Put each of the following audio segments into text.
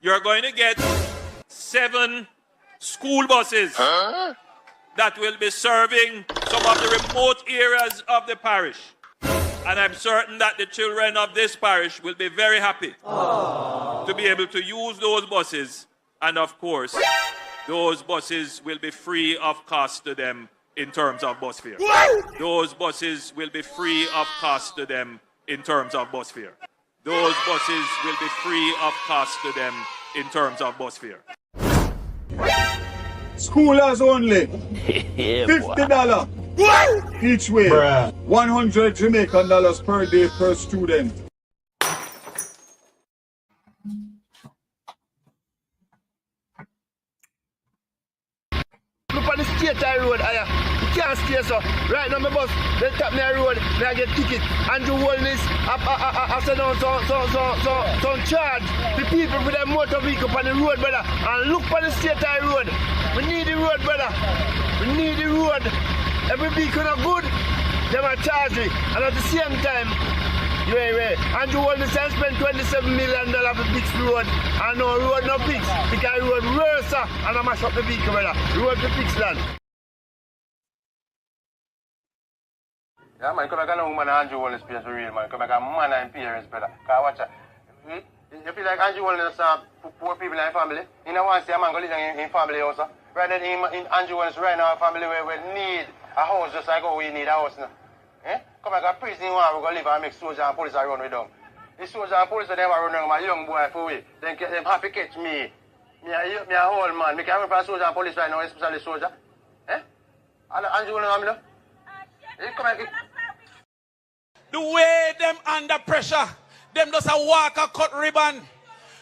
you're going to get 7 school buses that will be serving some of the remote areas of the parish. And I'm certain that the children of this parish will be very happy to be able to use those buses. And of course, those buses will be free of cost to them in terms of bus fare. Those buses will be free of cost to them in terms of bus fare. Those buses will be free of cost to them in terms of bus fare. Schoolers only. $50 each way. 100 Jamaican dollars per day per student. Look on the state road, you can't stay so. Right now, my bus, they tap me a road, me I get ticket. Andrew Wellness, I send on some charge. The people with their motor vehicle on the road, brother. And look on the state road. We need the road, brother. We need the road. Every vehicle not good, they might charge me. And at the same time, Andrew Wellness has spent $27 million to fix the road. And no road no fix. Because the road worse and I mash up the vehicle, brother. Road to fix land. Yeah, man, come back and woman Andrew Wellness place for real, man. Come back and man and parents, brother. Because watch it. You feel like Andrew Wellness poor people in family? You know want to see a man go live in family also? Right now, in Andrew Wellness, right now, a family where we need a house just like how we need a house now. Eh? Come back and prison one, we go live and make soldiers and police run with them. The soldiers and police them run with my young boy for we. Then them happy catch me. Me a whole man. Me can run for soldier and police right now, especially soldier. Eh? Andrew Wellness, you know? Come back. The way them under pressure, them just a walk a cut ribbon.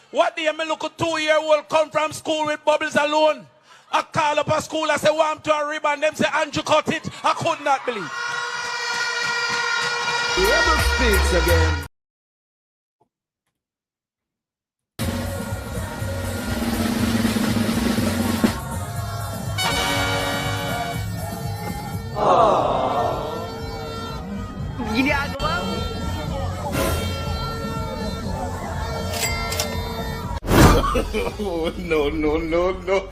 What do you mean look a 2-year-old come from school with bubbles alone? I call up a school, I say, want to a ribbon. Them say, Andrew cut it. I could not believe. Rebel speaks again. Oh, no, no, no, no.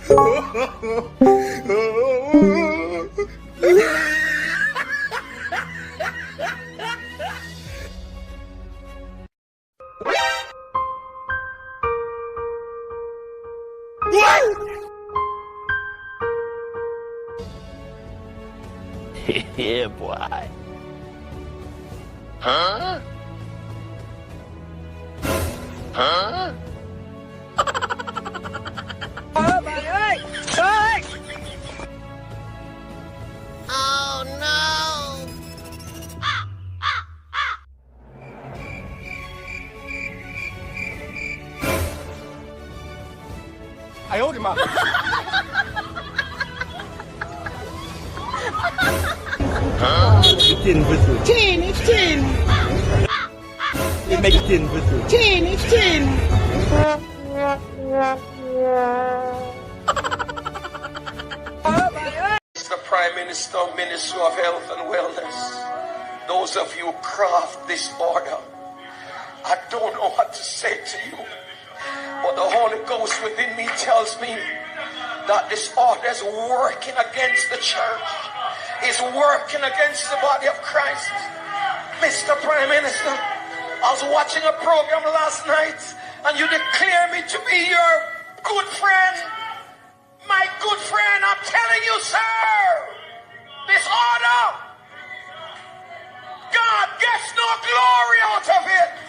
Yeah, boy. Huh? Huh? Oh no! I owed him up. Huh? It's 10 whistle. 10, it's 10. It makes 10 whistle. 10, it's 10. Mr. Prime Minister, Minister of Health and Wellness, those of you who craft this order, I don't know what to say to you, but the Holy Ghost within me tells me that this order is working against the church, is working against the body of Christ. Mr. Prime Minister, I was watching a program last night and you declare me to be your good friend. My good friend, I'm telling you, sir, this order, God gets no glory out of it.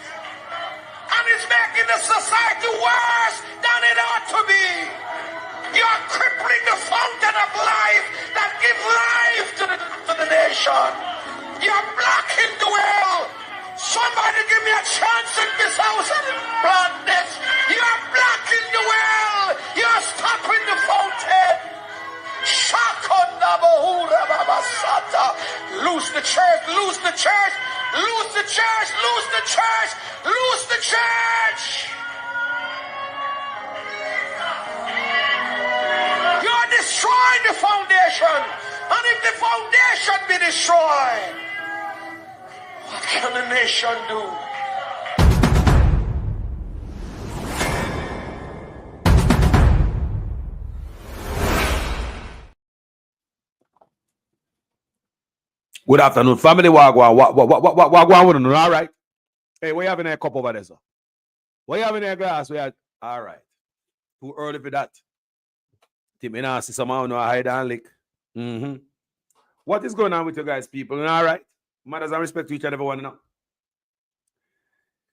And it's making the society worse than it ought to be. You're crippling the fountain of life that gives life to the nation. You're blocking the well. Somebody give me a chance in this house and plant this. You're blocking the well. You're stopping the fountain. Shakunda Bahura Babasata. Lose the church, lose the church, lose the church, lose the church, lose the church. You're destroying the foundation. And if the foundation be destroyed, what can the nation do? Good afternoon, family. Wagwan. Wagwan with all right. Hey, what you having a cup over there, sir? What you having a glass? All right. Too early for that. Tim, I see someone who hide and lick. What is going on with you guys, people? All right. Matters and respect to each and everyone now.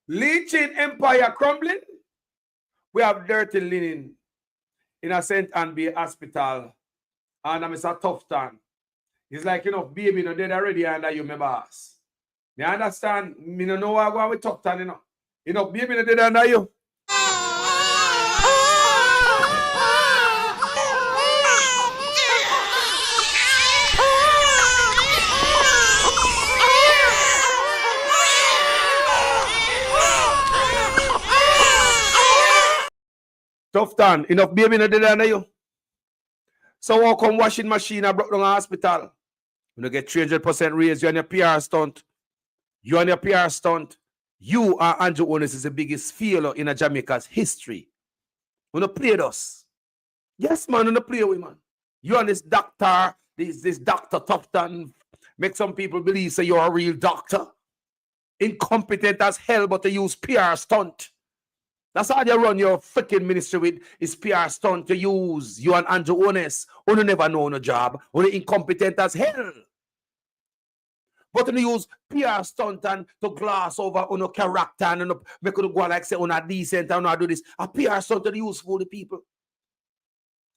Leeching Empire crumbling. We have dirty linen in a St. Anne Bay hospital. And I'm a tough time. It's like, baby, dead already under you, my boss. Me understand? Me no know what I go with tough time, baby, dead under you. Tough time. Enough baby no dead under you. So how come washing machine I broke down a hospital? You get 300% raise. You on your PR stunt. You on your PR stunt. You and Andrew Onis is the biggest failure in Jamaica's history. You don't play us. Yes, man, you don't play with man. You and this doctor, this Dr. Tufton, make some people believe say you're a real doctor. Incompetent as hell, but they use PR stunt. That's how you run your freaking ministry with is PR stunt to use. You and Andrew Onis, who never know no job, who incompetent as hell. But you use PR stunt and to gloss over on your character and make it go like say on a decent and do this. A PR stunt to use for the people.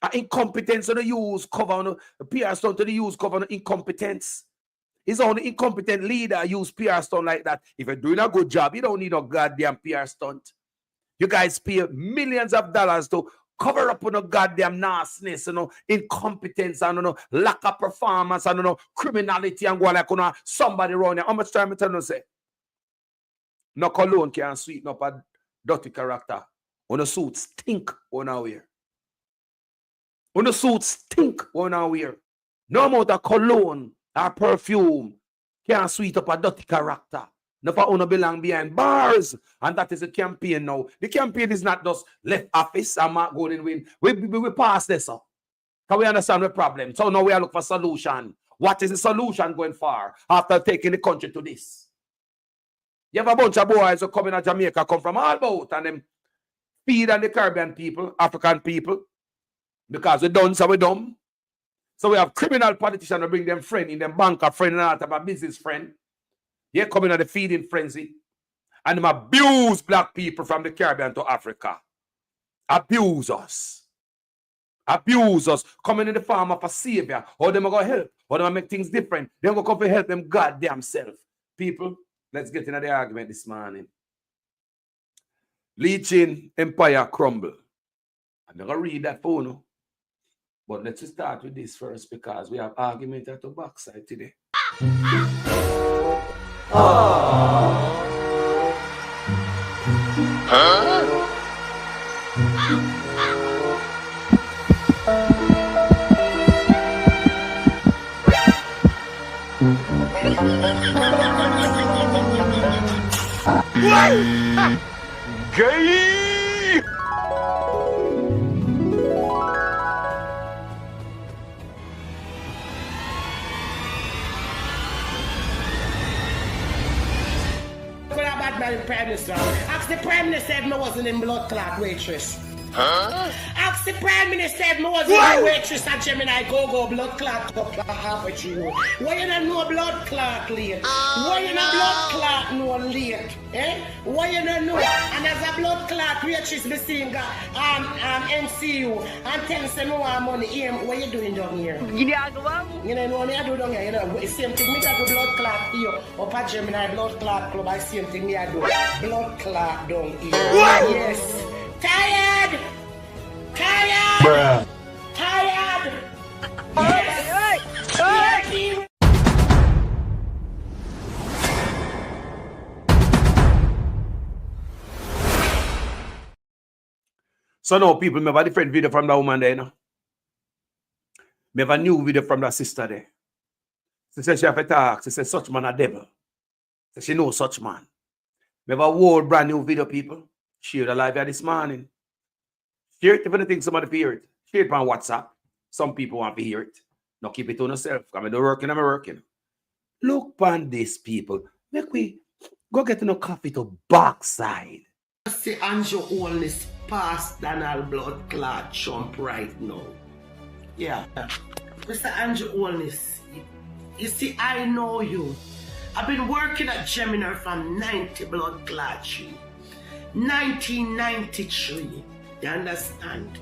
A incompetence to use cover on a PR stunt to use cover on incompetence. It's only incompetent leader use PR stunt like that. If you're doing a good job, you don't need a goddamn PR stunt. You guys pay millions of dollars to cover up on a goddamn nastiness, incompetence and lack of performance and criminality and go like somebody around here. How much time I tell you say? No cologne can sweeten up a dirty character. On a suit stink on our wear. On a suit stink on our wear. No amount of cologne or perfume can sweeten up a dirty character. Never want to belong behind bars. And that is a campaign now. The campaign is not just left office and Mark Golden win. We pass this up. Can we understand the problem? So now we are looking for solution. What is the solution going for after taking the country to this? You have a bunch of boys who come in Jamaica, come from all about, and them feed on the Caribbean people, African people, because we done, so we dumb. So we have criminal politicians who bring them friend in them banker friend and out of a business friend. They coming at the feeding frenzy. And them abuse black people from the Caribbean to Africa. Abuse us. Abuse us. Coming in the form of a savior. Or them are going to help. Or them make things different. They're going to come to help them goddamn self. People, let's get into the argument this morning. Leeching Empire crumble. I'm not going to read that for you. But let's start with this first because we have argument at the backside today. Gay! Prime Minister. Ask the Prime Minister if I wasn't in blood clot waitress. Huh? Ask the Prime Minister if I wasn't in waitress at Gemini go blood clot up half with you. Why you don't know blood clot late? Why you know blood clot no late? Why you don't know? And as a blood clot waitress be seeing MCU and tell us no money. What you doing down here? You know what I do down here? You know, same thing me got do blood clot here. Up at Gemini blood clot club, I same thing me I do. Blood clot down here. Yes. Tired! Tired! Bruh. Tired! Yes! So now people, me have a different video from that woman there, Me have a new video from that sister there. She said she have to talk. She said such man a devil. She knows such man. Me have a whole brand new video, people. Share the live here this morning. Share it if you think somebody to hear it. Share it on WhatsApp. Some people want to hear it. Now keep it to yourself. I'm working. Look upon these people. Make we go get no coffee to backside. See Andrew Holness past Donald blood clot chump right now. Yeah. Mr. Andrew Holness, you see, I know you. I've been working at Gemini from 90 blood clot 1993. You understand?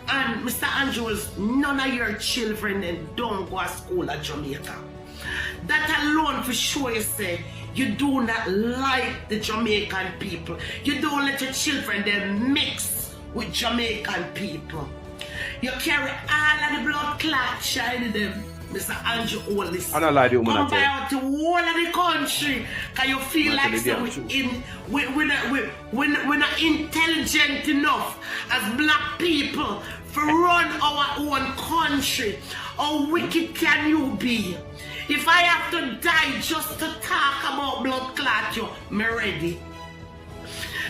And Mr. Andrews, none of your children then don't go to school at Jamaica. That alone for sure you say you do not like the Jamaican people. You don't let your children then mix with Jamaican people. You carry all of the blood clot shining them, Mr. Andrew Holness. I don't lie to you, man. Come by out to all of the country because you feel like so we're not intelligent enough as black people to run our own country. How wicked can you be? If I have to die just to talk about blood clot, me ready.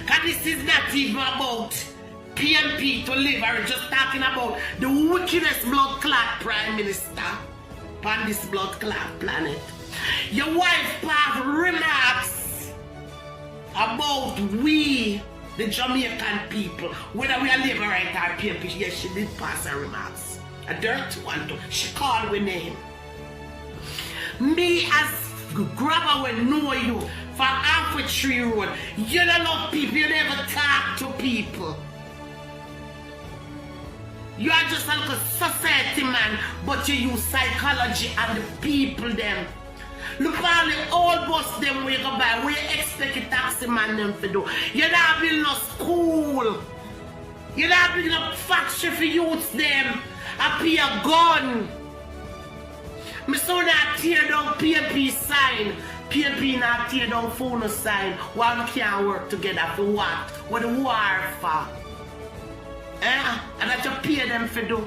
Because this is not even about PMP to live. I'm just talking about the wickedest blood clot prime minister on this blood clot planet. Your wife have remarks about we, the Jamaican people, whether we are living right or PMP. Yes, she did pass her remarks. A dirty one too. She called with name. Me as grabber will know you for half a tree road. You don't love people, you never talk to people. You are just like a society man, but you use psychology and the people them. Look at the old bus them we go by. We expect a taxi man them to do. You don't build no school. You don't build no factory for youths them. I pay a gun. Me so not tear down PMP sign. PMP not tear down phone sign. Why we can't work together for what? What the war for? And that you pay them for do.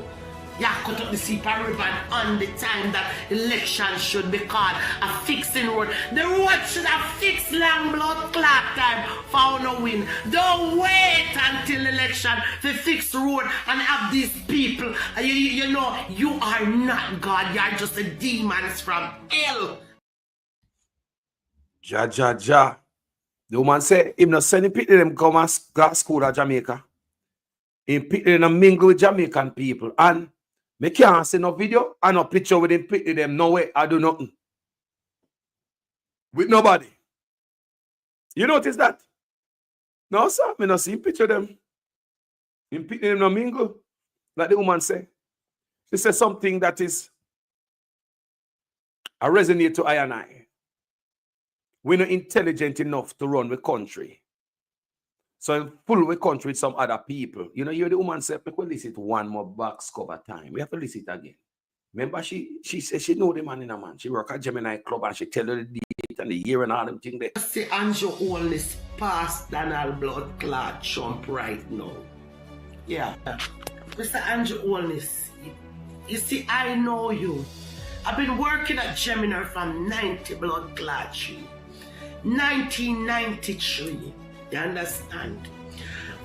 You cut up the super ribbon on the time that election should be called a fixing road. The road should have fixed long blood clot time for no win. Don't wait until election to fix road and have these people. You know, you are not God. You are just a demons from hell. Ja. The woman say, him not sending people them come and school at Jamaica. Him people them mingle with Jamaican people. And me can't see no video and no picture with him pity them. No way, I do nothing. With nobody. You notice that? No, sir, me not see him picture them. Him pity them no mingle. Like the woman say. She says something that is a resonate to I and I. We're not intelligent enough to run the country. So I'm full with country with some other people. You know, you're the woman said, we will listen to one more box cover time. We have to listen it again. Remember, she said she know the man in a man. She work at Gemini Club and she tell her the date and the year and all them things there. See Andrew Holness past Donald blood clot chump right now. Yeah. Mr. Andrew Holness, you see, I know you. I've been working at Gemini from 90 blood clot 1993. You understand?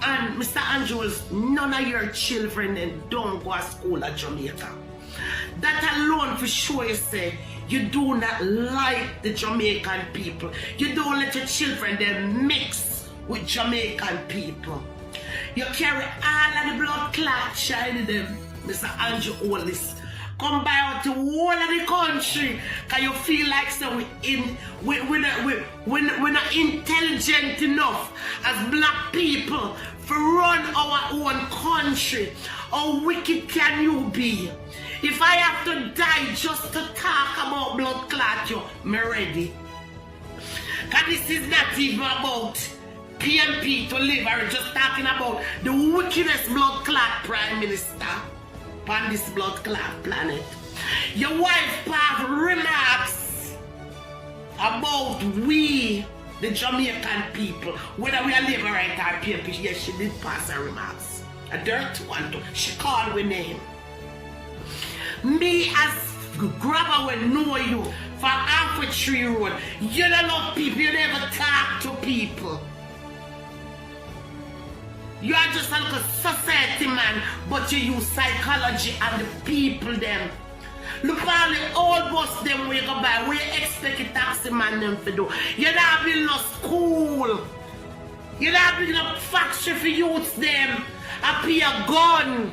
And Mr. Andrews, none of your children then don't go to school at Jamaica. That alone for sure you say you do not like the Jamaican people. You don't let your children then mix with Jamaican people. You carry all of the blood clot shining them, Mr. Andrew Holness. Come by out to all of the country because you feel like so we're not intelligent enough as black people to run our own country. How wicked can you be? If I have to die just to talk about blood clot, me ready. Because this is not even about PMP to live. I'm just talking about the wickedest blood clot prime minister on this blood clot planet. Your wife have remarks about we, the Jamaican people, whether we are living right or PMP. Yes, she did pass her remarks. A dirty one too. She called with name. Me as grabber will know you for half a tree road. You don't love people, you never talk to people. You are just like a society man, but you use psychology and the people them. Look at the old bus them where you go by. Where you expect a taxi man them to do? You're not building no school. You're not building a factory for youths them. I pay a gun.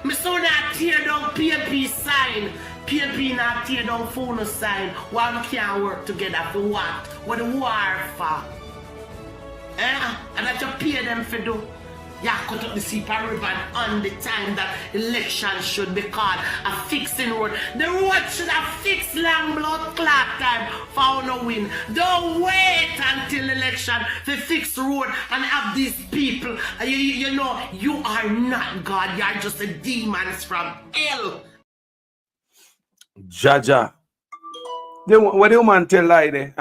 Me so not tear down PMP sign. PMP not tear down phone sign. Why we can't work together for what? What the war for? And that you pay them for do. You cut up the Sepa ribbon on the time that election should be called a fixing road. The road should have fixed long blood clot time for no win. Don't wait until election to fix road and have these people. You know, you are not God. You are just the demons from hell. Jaja. When the woman tell lie there,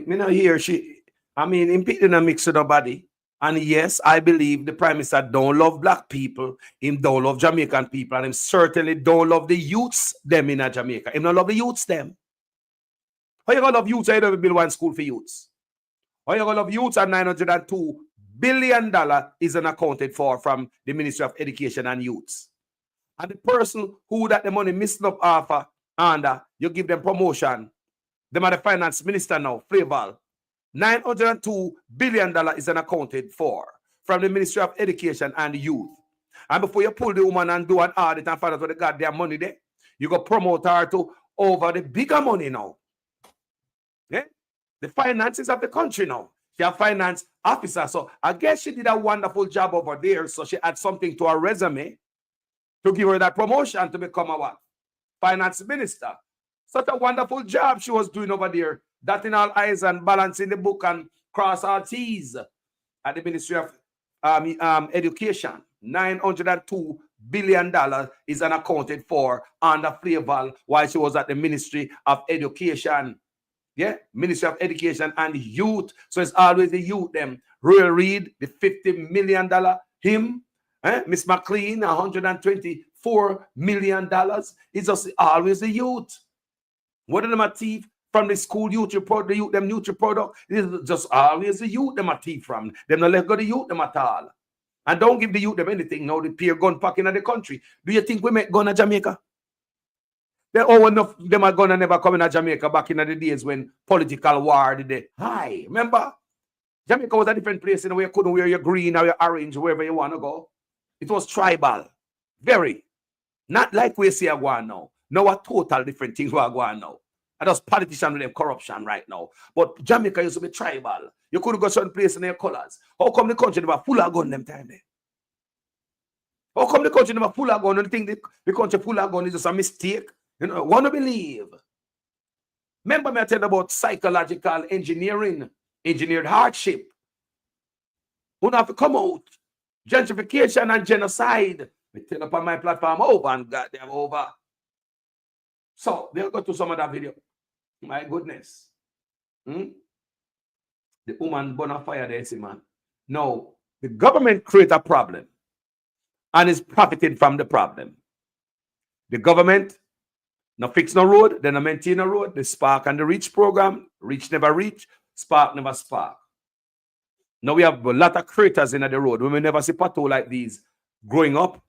me not hear she, impeding a mix with nobody. And yes, I believe the Prime Minister don't love black people, him don't love Jamaican people, and him certainly don't love the youths them in Jamaica. Him don't love the youths them. How you gonna love youths? I don't build one school for youths. How you gonna love youths at $902 billion is unaccounted for from the Ministry of Education and Youths. And the person who that the money missing up offer, and you give them promotion, them are the finance minister now, Flaval. $902 billion is unaccounted for from the Ministry of Education and Youth. And before you pull the woman and do an audit and find out what the goddamn money there, you go promote her to over the bigger money now. Yeah? The finances of the country now. She a finance officer. So I guess she did a wonderful job over there. So she had something to her resume to give her that promotion to become a what? Finance minister. Such a wonderful job she was doing over there. That in all eyes and balancing the book and cross our T's at the Ministry of Education. $902 billion is unaccounted for under Flaval while she was at the Ministry of Education. Yeah, Ministry of Education and Youth. So it's always the youth them. Royal Reid, the $50 million. Him, Miss McLean, $124 million. It's just always the youth. What are them a thief? From the school youth, the youth, them youth product, it's just always the youth them a thief from. Them not let go the youth them at all. And don't give the youth them anything now, the peer gun packing in the country. Do you think we make gun in Jamaica? There all enough them are gonna never come in Jamaica back in the days when political war did they high. Remember? Jamaica was a different place, you know, where you couldn't wear your green or your orange wherever you want to go. It was tribal. Very. Not like we see a go on now. Now a total different things we are going now. And those politicians with them corruption right now. But Jamaica used to be tribal. You couldn't go certain place in their colors. How come the country never full of gun them time there? How come the country never full of gun? And think the country full of gun is just a mistake? You know, want to believe. Remember me I tell you about psychological engineering, engineered hardship. We don't have to come out. Gentrification and genocide. We tell up on my platform over and goddamn over. So they'll go to some of that video. My goodness. The woman burn a fire there, see, man. No, the government create a problem and is profiting from the problem. The government no fix no road, then no maintain a road. The Spark and the Reach program, Reach never reach, Spark never spark. Now we have a lot of craters in the road. We may never see pothole like these growing up.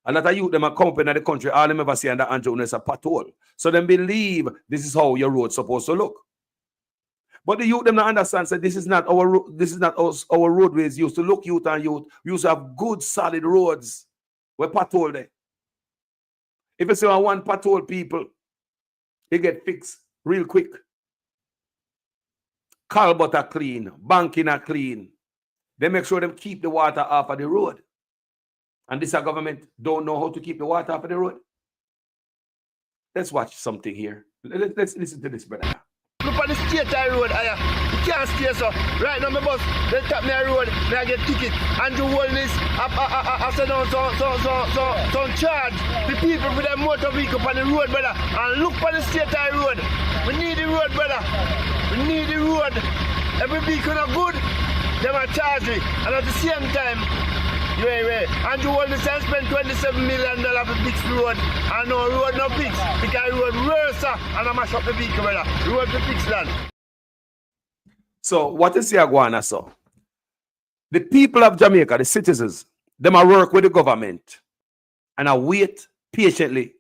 A lot of youth them are coming in the country, all them ever see under Andrew is a pothole. So them believe this is how your road's supposed to look. But the youth them not understand, so this is not our roadways used to look, youth and youth. We used to have good solid roads. We're pothole there. If you say one pothole people, they get fixed real quick. Culvert are clean, banking are clean. They make sure them keep the water off of the road. And this government don't know how to keep the water off of the road. Let's watch something here. Let's listen to this, brother. Look on the state road, you can't stay so. Right now, my bus, they tap me a road, I get ticket. Andrew Wellness, I send on some charge. The people with their motor vehicle on the road, brother. And look on the state road. We need the road, brother. We need the road. Every vehicle not good, they might charge me. And at the same time, Andrew Wellness has spent $27 million for fix the road. And no road no fix. Because road worse and I mash up the vehicle, brother. Road to fix land. So what is the Aguana so? The people of Jamaica, the citizens, them are work with the government and I wait patiently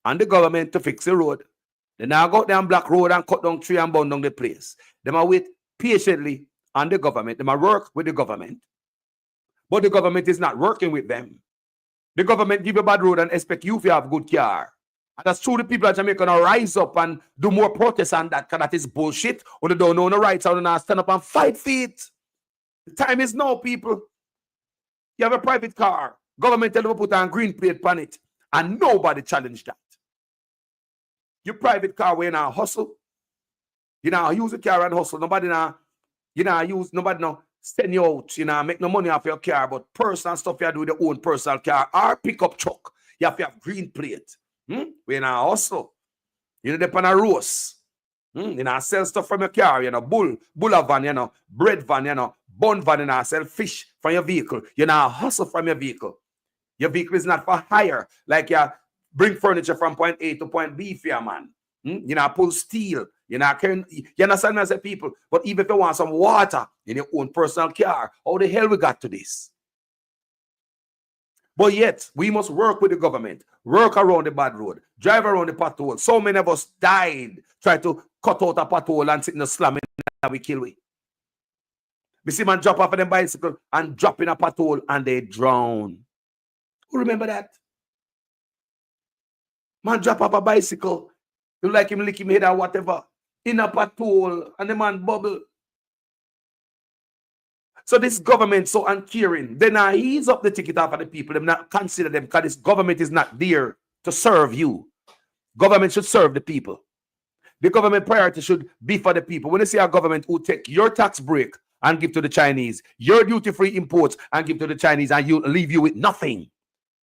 and the government to fix the road. They now go down Black Road and cut down tree and burn down the place. They might wait patiently on the government. They might work with the government. But the government is not working with them. The government give you a bad road and expect you to have good car. And that's true. The people of Jamaica now rise up and do more protests on that, because that is bullshit. Or they don't know the rights, or they now stand up and fight for it. The time is now, people. You have a private car. Government tell you to put on green plate on it. And nobody challenged that. Your private car where you now hustle. You now use the car and hustle. Nobody now, nobody now send you out, make no money off your car, but personal stuff you do with your own personal car or pickup truck. You have to have green plate. Where you now hustle. You depend on a roast. You know, sell stuff from your car, bulla van, bread van, bun van, sell fish from your vehicle. You know, hustle from your vehicle. Your vehicle is not for hire. Like you bring furniture from point A to point B for your man. You know, pull steel. You understand me as a people? But even if you want some water in your own personal car, how the hell we got to this? But yet, we must work with the government, work around the bad road, drive around the pothole. So many of us died trying to cut out a pothole and sit in the slum and we kill we. We see man drop off of them bicycle and drop in a pothole and they drown. Who remember that? Man drop off a bicycle, you like him lick him head or whatever, in a pothole and the man bubble. So this government so uncaring. They now ease up the ticket off of the people. They not consider them, because this government is not there to serve you. Government should serve the people. The government priority should be for the people. When you see a government who take your tax break and give to the Chinese, your duty-free imports and give to the Chinese, and you leave you with nothing,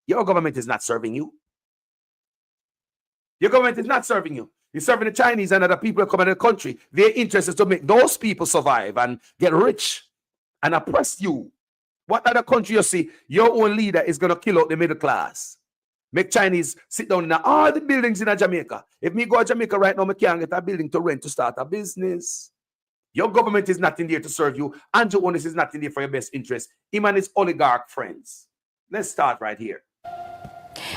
your government is not serving you. Your government is not serving you. It's serving the Chinese and other people who come in the country. Their interest is to make those people survive and get rich and oppress you. What other country you see, your own leader is going to kill out the middle class. Make Chinese sit down in all the buildings in Jamaica. If me go to Jamaica right now, I can't get a building to rent to start a business. Your government is not in there to serve you. Andrew Onis is not in there for your best interest. Him and his oligarch friends. Let's start right here.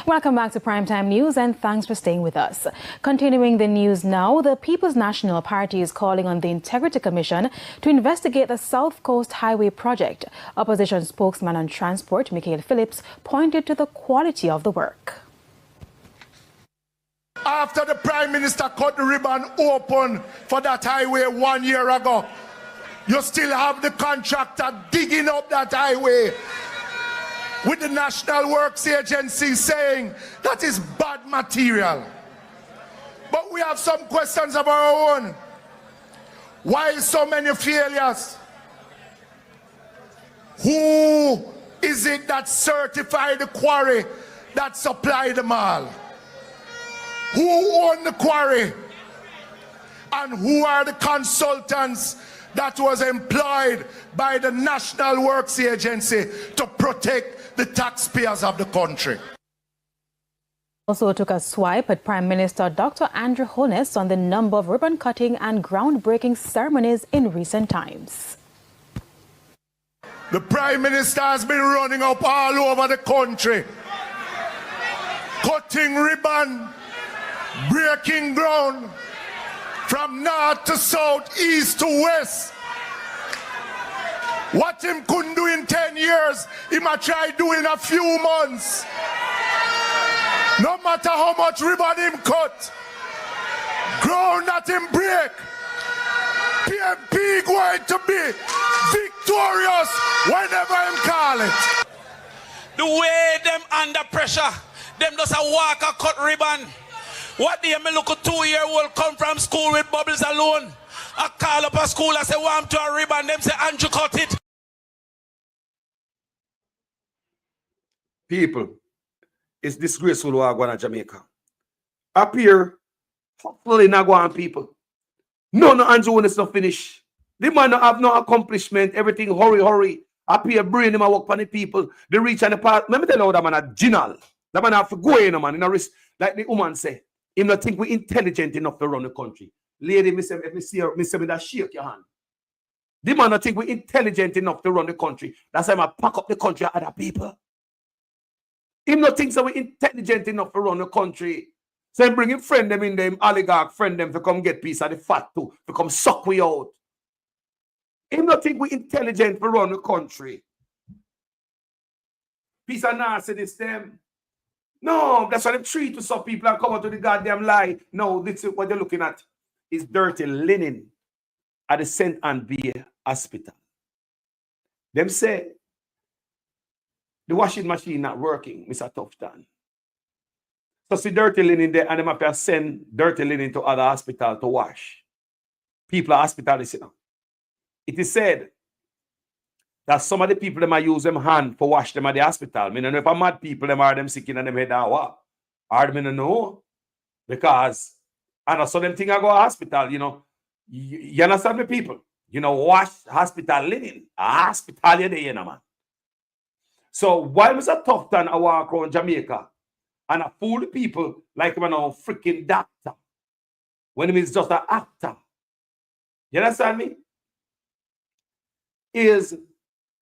Welcome back to Primetime News, and thanks for staying with us. Continuing the news now, the People's National Party is calling on the Integrity Commission to investigate the South Coast Highway project. Opposition spokesman on transport, Michael Phillips, pointed to the quality of the work. After the Prime Minister cut the ribbon open for that highway 1 year ago, you still have the contractor digging up that highway with the National Works Agency saying that is bad material. But we have some questions of our own. Why so many failures? Who is it that certified the quarry that supplied them all? Who owned the quarry? And who are the consultants that was employed by the National Works Agency to protect the taxpayers of the country? Also took a swipe at Prime Minister Dr. Andrew Holness on the number of ribbon cutting and groundbreaking ceremonies in recent times. The Prime Minister has been running up all over the country, cutting ribbon, breaking ground, from north to south, east to west. What him couldn't do in 10 years, he might try do in a few months. No matter how much ribbon him cut, ground that him break, PMP going to be victorious whenever him call it. The way them under pressure, them just a walk a cut ribbon. What do me look a 2-year-old come from school with bubbles alone? I call up a school, I say, want to a ribbon, them say, Andrew cut it. People, it's disgraceful what going to Jamaica. Up here, hopefully not going people. No, Andrew Onis not finish. The man don't have no accomplishment, everything hurry. Up here, brain him and work for the people. They reach on the part. Let me tell you that man a general. That man have to go in, man, in a risk. Like the woman say, him not think we intelligent enough to run the country. Lady, me say, if me see her, me say me that shake your hand. The man not think we intelligent enough to run the country. That's why I pack up the country of other people. Him not think so we intelligent enough to run the country. So him bring him friend them in them, oligarch friend them to come get piece of the fat too, to come suck we out. Him not think we intelligent to run the country. Piece of narcissist them. No, that's why them treat to some people and come out to the goddamn lie. No, this is what they're looking at. Is dirty linen at the St. Anne Hospital. Them say the washing machine not working, Mr. Tufton. So see dirty linen there, and them have to send dirty linen to other hospital to wash. People are hospitalists, you know. It is said that some of the people them are use them hand for wash them at the hospital. I mean, if I'm mad people them are them sick in them head and what? Or them don't know. Because and so them thing I go to hospital, you know. You understand me, people? You know, wash hospital linen. Hospital you there, you know, man. So while Mr. Tufton I walk around Jamaica and I fool the people like him a freaking doctor when he is just an actor. You understand me? Is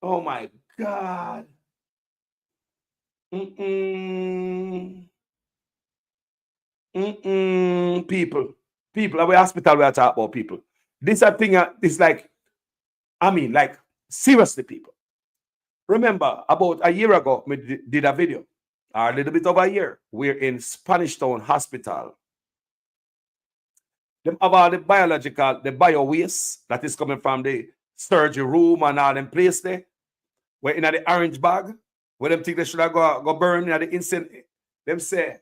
oh my God. People. People, our hospital we are talking about people. This a thing, this like, I mean, like, seriously, people. Remember, about a year ago, we did a video, or a little bit over a year. We're in Spanish Town Hospital. Them have all the biological, the bio waste that is coming from the surgery room and all them place there. We're in the orange bag, where them think they should have go burn in the instant. Them say,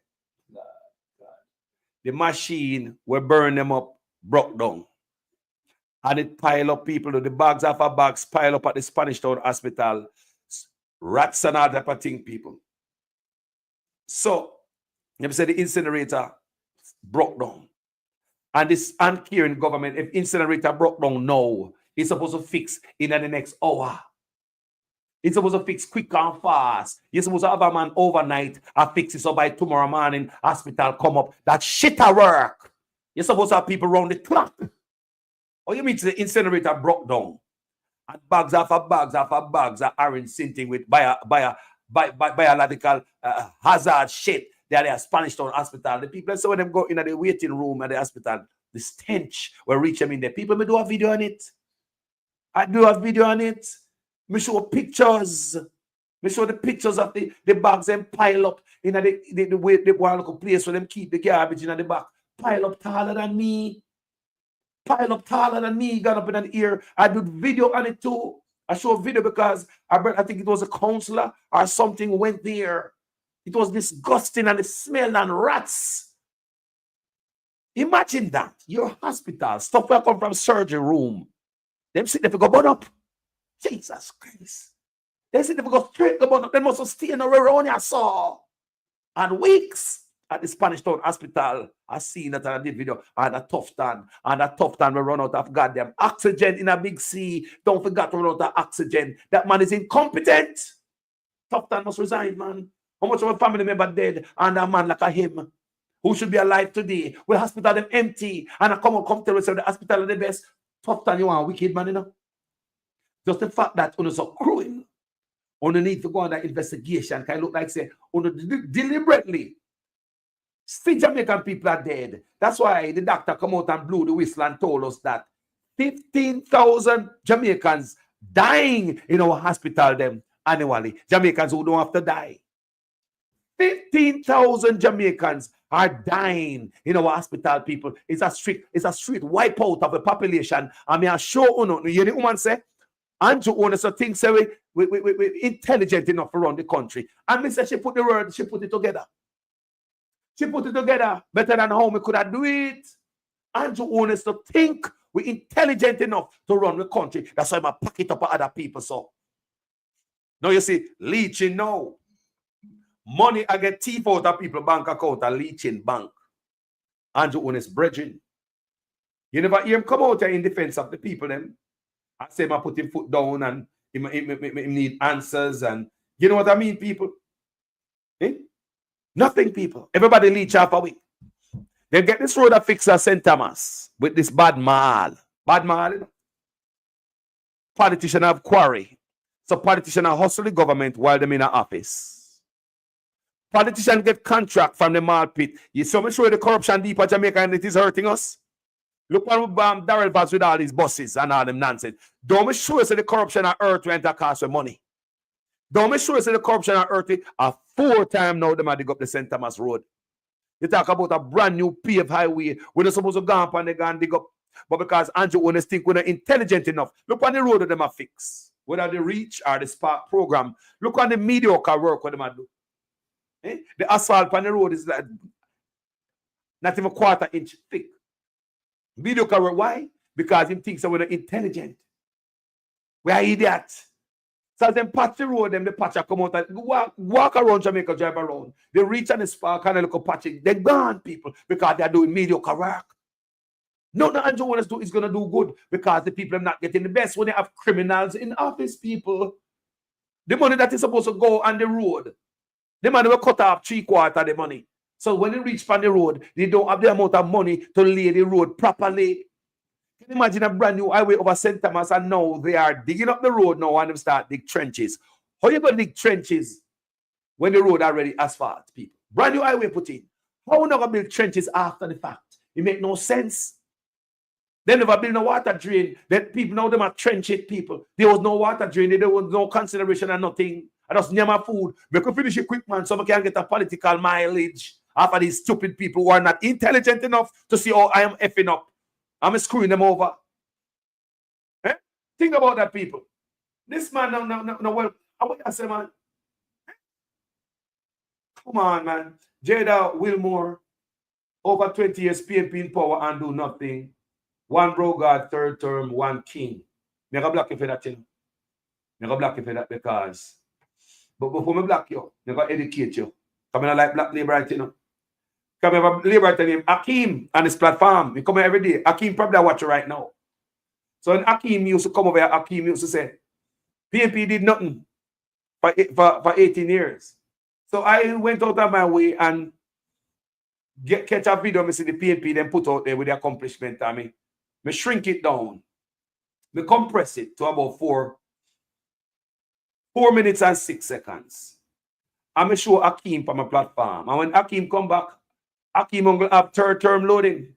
the machine will burn them up, broke down. And it pile up people, the bags after bags pile up at the Spanish Town Hospital. Rats and all type of thing, people. So, them say the incinerator broke down. And this uncaring government, if incinerator broke down now, it's supposed to fix in the next hour. It's supposed to fix quick and fast. You're supposed to have a man overnight and fix it so by tomorrow morning, hospital come up. That shit at work. You're supposed to have people around the clock. Or you mean the incinerator broke down? And bags after bags are orange scenting with biological hazard shit. They are Spanish Town Hospital. The people, so when them go in the waiting room at the hospital, the stench will reach them in there. People may do a video on it. I do a video on it. Me show pictures. Me show the pictures of the bags and pile up in the way they want to place where them keep the garbage in the back. Pile up taller than me. Pile up taller than me. Got up in the ear. I did video on it too. I show a video because I think it was a counselor or something went there. It was disgusting and it smelled and rats. Imagine that. Your hospital. Stuff will come from surgery room. Them sit there for go burn up. Jesus Christ. They sit there for go straight go burn up. They must have stayed around here saw. And weeks at the Spanish Town Hospital, I seen that on the video, and a Tufton will run out of goddamn oxygen in a big sea. Don't forget to run out of oxygen. That man is incompetent. Tufton must resign, man. How much of a family member dead and a man like a him who should be alive today? Well, hospital them empty and I come tell us the hospital are the best. Tufton, you are a wicked man, you know. Just the fact that on so cruel, on need to go on that investigation can look like say on deliberately. See, Jamaican people are dead. That's why the doctor come out and blew the whistle and told us that 15,000 Jamaicans dying in our hospital them annually. Jamaicans who don't have to die. 15,000 Jamaicans are dying in our hospital, people. It's a street wipeout of the population. I mean, I sure you hear the woman say, Andrew owns a thing say we intelligent enough around the country. And me say she put it together. She put it together better than how we could have do it. Andrew owns to think we intelligent enough to run the country. That's why I pack it up at other people. So now you see, leeching now. Money I get thief out of people bank account and leeching bank. Andrew Honest brethren. You never hear him come out here in defense of the people them. I say I put him foot down and he need answers and you know what I mean, people? Eh? Nothing, people. Everybody leech half a week. They get this road that fixed at St. Thomas with this bad mal. Bad mal, you know? Politicians have quarry. So politicians are hustle the government while they're in the office. Politicians get contract from the mall pit. You so much sure the corruption deep in Jamaica and it is hurting us. Look what Darrell Vaz with all these buses and all them nonsense. Don't make sure say the corruption on earth went to cost with money. Don't make sure say the corruption on earth a 4 times now them dig up the St. Thomas Road. You talk about a brand new paved highway. We're not supposed to go up and they go and dig up. But because Andrew owners think we're not intelligent enough, look on the road that them are fix. Whether the Reach or the Spark program, look on the mediocre work what them are do. The asphalt on the road is like not even 1/4 inch thick. Mediocre work. Why? Because him thinks that we're not intelligent. We are idiots. So them patch the road, them the patch come out and walk around Jamaica, drive around. They reach on the Spark and they look at patching. They're gone, people, because they're doing mediocre work. No, Andrew wants to do is gonna do good because the people are not getting the best when they have criminals in office, people. The money that is supposed to go on the road, the money will cut off 3/4 of the money. So when they reach on the road, they don't have the amount of money to lay the road properly. Can you imagine a brand new highway over St. Thomas and now they are digging up the road now and they start dig trenches. How you going to dig trenches when the road already asphalt, people? Brand new highway put in. How you not going to build trenches after the fact? It make no sense. They never build no water drain. Then people now them are trench it, people. There was no water drain. There was no consideration and nothing. I just near my food. We could finish it quick, man, so we can get a political mileage after these stupid people who are not intelligent enough to see how I am effing up. I'm screwing them over. Eh? Think about that, people. This man, no, well, what I say, man? Come on, man. Jada Wilmore, over 20 years, PNP in power and do nothing. One Brogard, 3rd term, 1 king. Me go block you for that thing. Me go block you for that because, but before me block you, me go educate you. Come in like black labor, you know. Come have a labor named Akeem on this platform. He come here every day. Akeem probably watch you right now. So when Akeem used to come over here, Akeem used to say, PNP did nothing for 18 years. So I went out of my way and catch a video, me see the PNP then put out there with the accomplishment. I mean, me shrink it down. Me compress it to about 4 minutes and 6 seconds. I'm going to show Akeem from my platform. And when Akeem come back, Akeem will have 3rd term loading.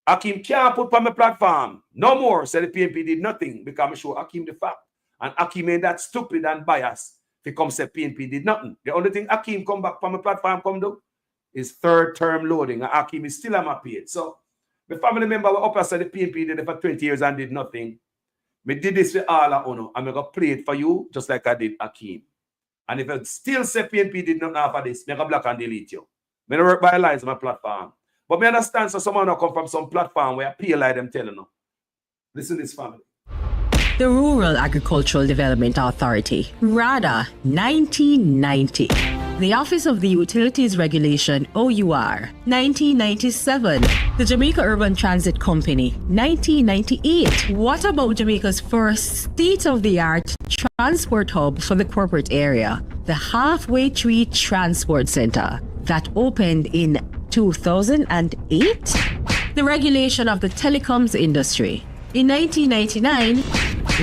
Akeem can't put on my platform. No more. Say the PNP did nothing because I show Akeem the fact. And Akeem ain't that stupid and biased. If he come say PNP did nothing. The only thing Akeem come back from my platform come do is 3rd term loading. And Akeem is still on my page. So my family member were up and said the PNP did it for 20 years and did nothing. Me did this for all of you. I'm going to play it for you just like I did Akeem. And if I still say PNP did nothing after this, I'm going to block and delete you. I don't work by lies on my platform. But I understand so someone will come from some platform where I pay like them telling them. Listen to this, family. The Rural Agricultural Development Authority, RADA, 1990. The Office of the Utilities Regulation, OUR, 1997. The Jamaica Urban Transit Company, 1998. What about Jamaica's first state-of-the-art transport hub for the corporate area, the Halfway Tree Transport Center, that opened in 2008? The regulation of the telecoms industry. In 1999,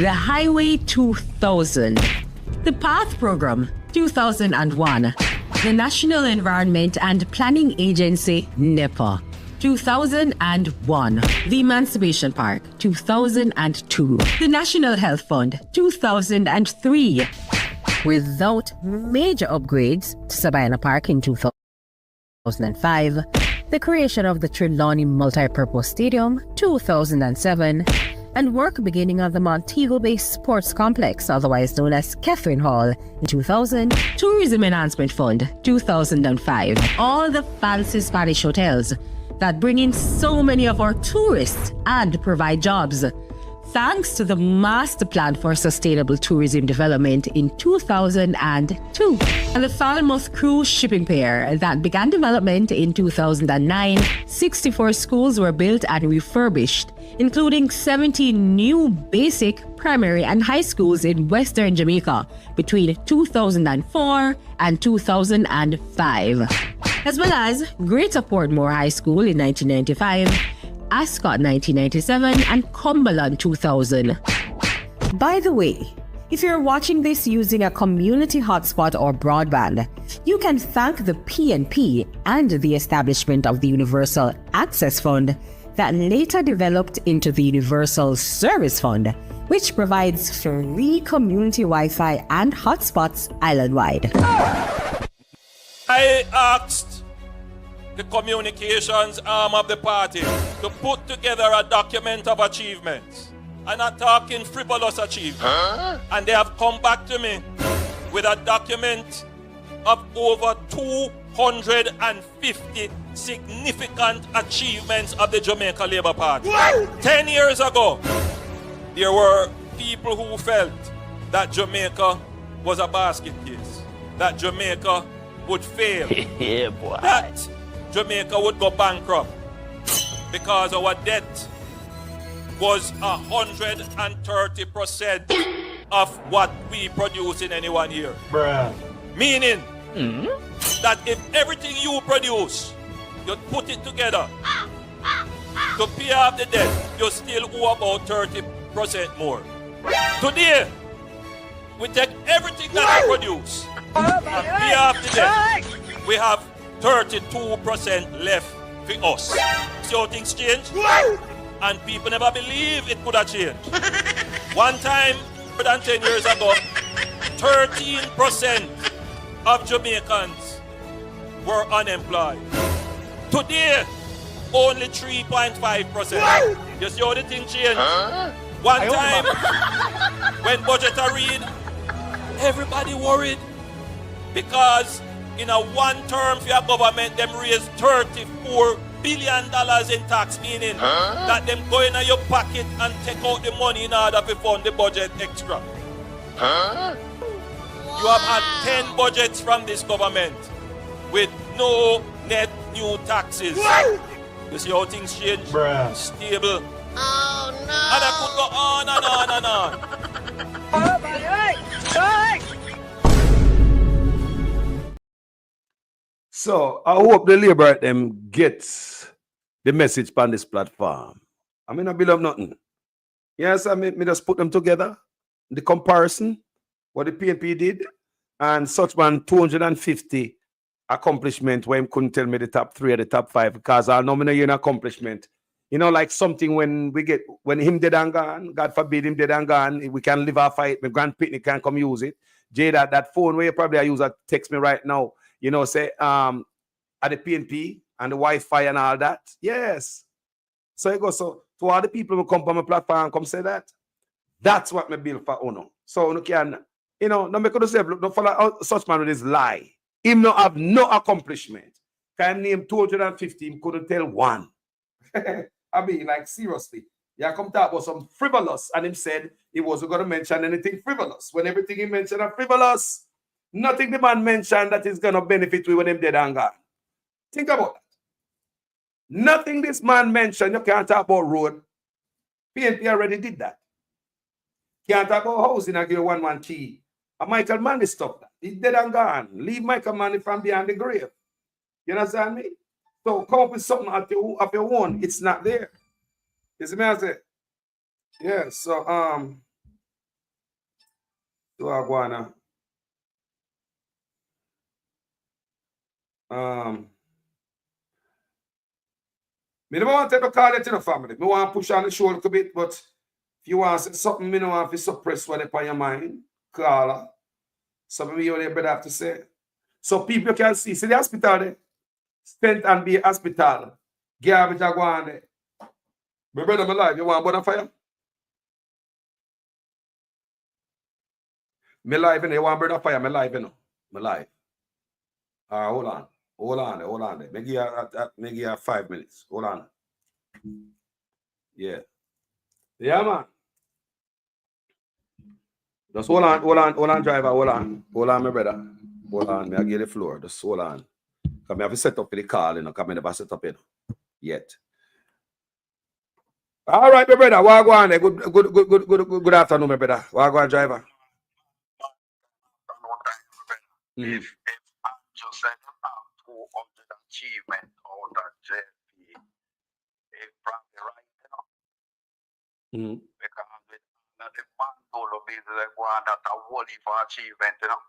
the Highway 2000. The PATH Program, 2001. The National Environment and Planning Agency, NEPA, 2001. The Emancipation Park, 2002. The National Health Fund, 2003. Without major upgrades to Sabina Park in 2005, the creation of the Trelawney Multipurpose Stadium, 2007, and work beginning on the Montego Bay Sports Complex, otherwise known as Catherine Hall, in 2000, Tourism Enhancement Fund, 2005. All the fancy Spanish hotels that bring in so many of our tourists and provide jobs. Thanks to the Master Plan for Sustainable Tourism Development in 2002. And the Falmouth Cruise Shipping Pier that began development in 2009, 64 schools were built and refurbished, including 70 new basic, primary and high schools in Western Jamaica between 2004 and 2005. As well as Greater Portmore High School in 1995, Ascot 1997, and Cumberland 2000. By the way, If you're watching this using a community hotspot or broadband, you can thank the PNP and the establishment of the Universal Access Fund that later developed into the Universal Service Fund, which provides free community Wi-Fi and hotspots island-wide. I asked the communications arm of the party to put together a document of achievements. I'm not talking frivolous achievements. And they have come back to me with a document of over 250 significant achievements of the Jamaica Labour Party. 10 years ago, there were people who felt that Jamaica was a basket case, that Jamaica would fail, that Jamaica would go bankrupt because our debt was 130% of what we produce in any 1 year. Meaning that if everything you produce, you put it together to pay off the debt, you still owe about 30% more. Today, we take everything that we produce and pay off the debt. We have 32% left for us. See how things change? And people never believe it could have changed. One time, more than 10 years ago, 13% of Jamaicans were unemployed. Today, only 3.5%. You see how the thing changed? One time, when budget are read, everybody worried because in a one term for your government, them raise $34 billion in tax, meaning that them go in your pocket and take out the money in order to fund the budget extra. You have had 10 budgets from this government with no net new taxes. You see how things change? Stable. Oh no! And I could go on and on and on. So I hope the Labour them gets the message on this platform. I mean, I build up nothing. Yes, I mean, me just put them together. The comparison, what the PNP did, and such man 250 accomplishment where him couldn't tell me the top 3 or the top 5 because I'll nominate an accomplishment. You know, like something when him dead and gone, God forbid him dead and gone, we can live our fight. My grand picnic can come use it. Jay, that phone where you probably I use that text me right now. You know, say at the PNP and the Wi-Fi and all that. Yes. So it goes. So to all the people who come on my platform come say that. That's what me build for Uno. So you can, you know, no make yourself look, no follow such man with his lie. Him no have no accomplishment. Can name 250, him couldn't tell one. I mean, like seriously. Yeah, come talk about some frivolous, and him said he wasn't going to mention anything frivolous. When everything he mentioned are frivolous, nothing the man mentioned that is going to benefit we when him dead and gone. Think about that. Nothing this man mentioned, you can't talk about road. PNP already did that. Can't talk about housing and give 1 key. And Michael Manley stopped that. He's dead and gone. Leave Michael Manley from behind the grave. You understand me? So come up with something of your own. It's not there. You see me I say? Yeah, so I wanna me don't want to take a call it to the family. Me want to push on the show a little bit, but if you want to say something, me don't want to suppress what upon your mind. Call her. Some of you better have to say. So people can see the hospital there. Stent and be hospital. Garbage are going there. My brother, my life, you want to burn a fire? My life, you want to burn a fire? My life, you know. My life. Hold on. Hold on there. Maybe you 5 minutes. Hold on. Yeah. Yeah, man. Just hold on, driver. Hold on, my brother. Hold on, me I give the floor. Just hold on. Because I have to set up for the call, you know, because I never set up yet. All right, my brother. What go on there? Good afternoon, my brother. What go on, driver? If I'm just saying about 200 achievement out of JP, it's probably right, you know. Because with the man solo business one that a worthy for achievement, you know.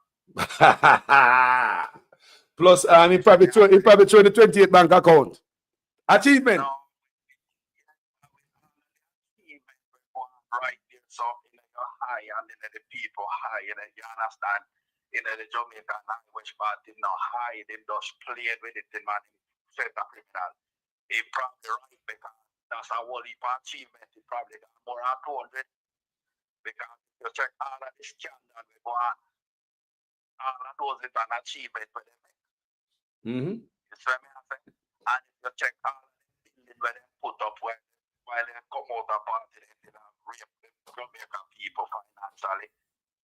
Plus, he probably throw the 28 bank account. Achievement. No, right there, so you're high, and then the people high, you understand? The Jamaican language part, high, they just played with it, man, set a criminal. He probably right because that's a whole heap of achievement. He probably got more than 200 because you check all of the scandal we go on, all of those is an achievement for them. Mm-hmm. You see me? And if you check all of the buildings where they put up while they come out of party, they rape the Jamaican people financially.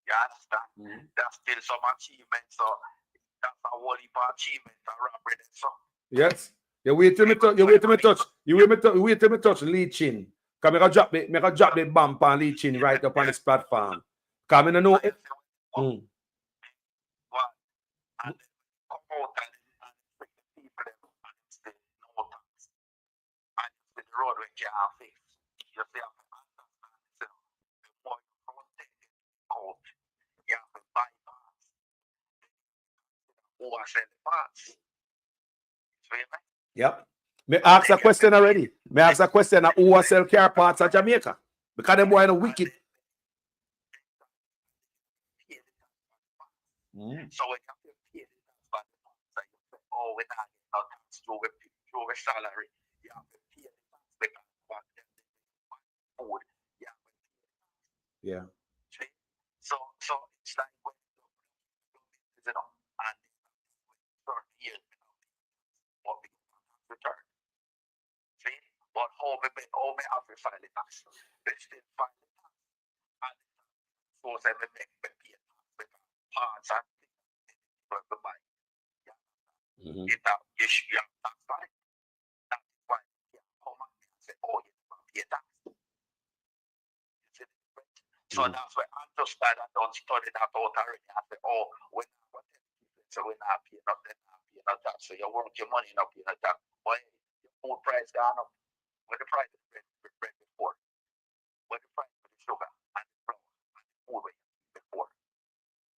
You understand? Mm-hmm. There's still some achievements, so that's a whole heap of achievements and robbery. So. Yes. You wait till me touch Lee Chin. Cause me go drop the bump on Lee Chin right up on this platform. Cause me no know it. And then come out and bring the people and say no tax. And the road we can't fix. You see, I understand. The more you don't take it out, you have to buy parts. Who are selling parts? See me? Yep. Me ask a question already. Me ask a question of who sell car parts at Jamaica. Because them boy no wicked. So when you have to pay the tax, oh, we're not getting no tax through a salary. You have to pay the tax because food. You have to pay the tax. Yeah. See? So it's like when you know, and 30 years what we return. See? But how we have to file the tax? They still file the tax. And so they make the pay tax because parts and things to buy. Yeah. Mm-hmm. You have tax on it. That's why you come and say, oh, you have to pay tax. You see the difference? So that's why I just started and don't study that out already. I say, oh, we're not going to so we're not paying nothing, not paying no tax. So you work your money, not paying no tax. But your food price gone up. What the price of bread before? What the price of the sugar and the flour and the food were before?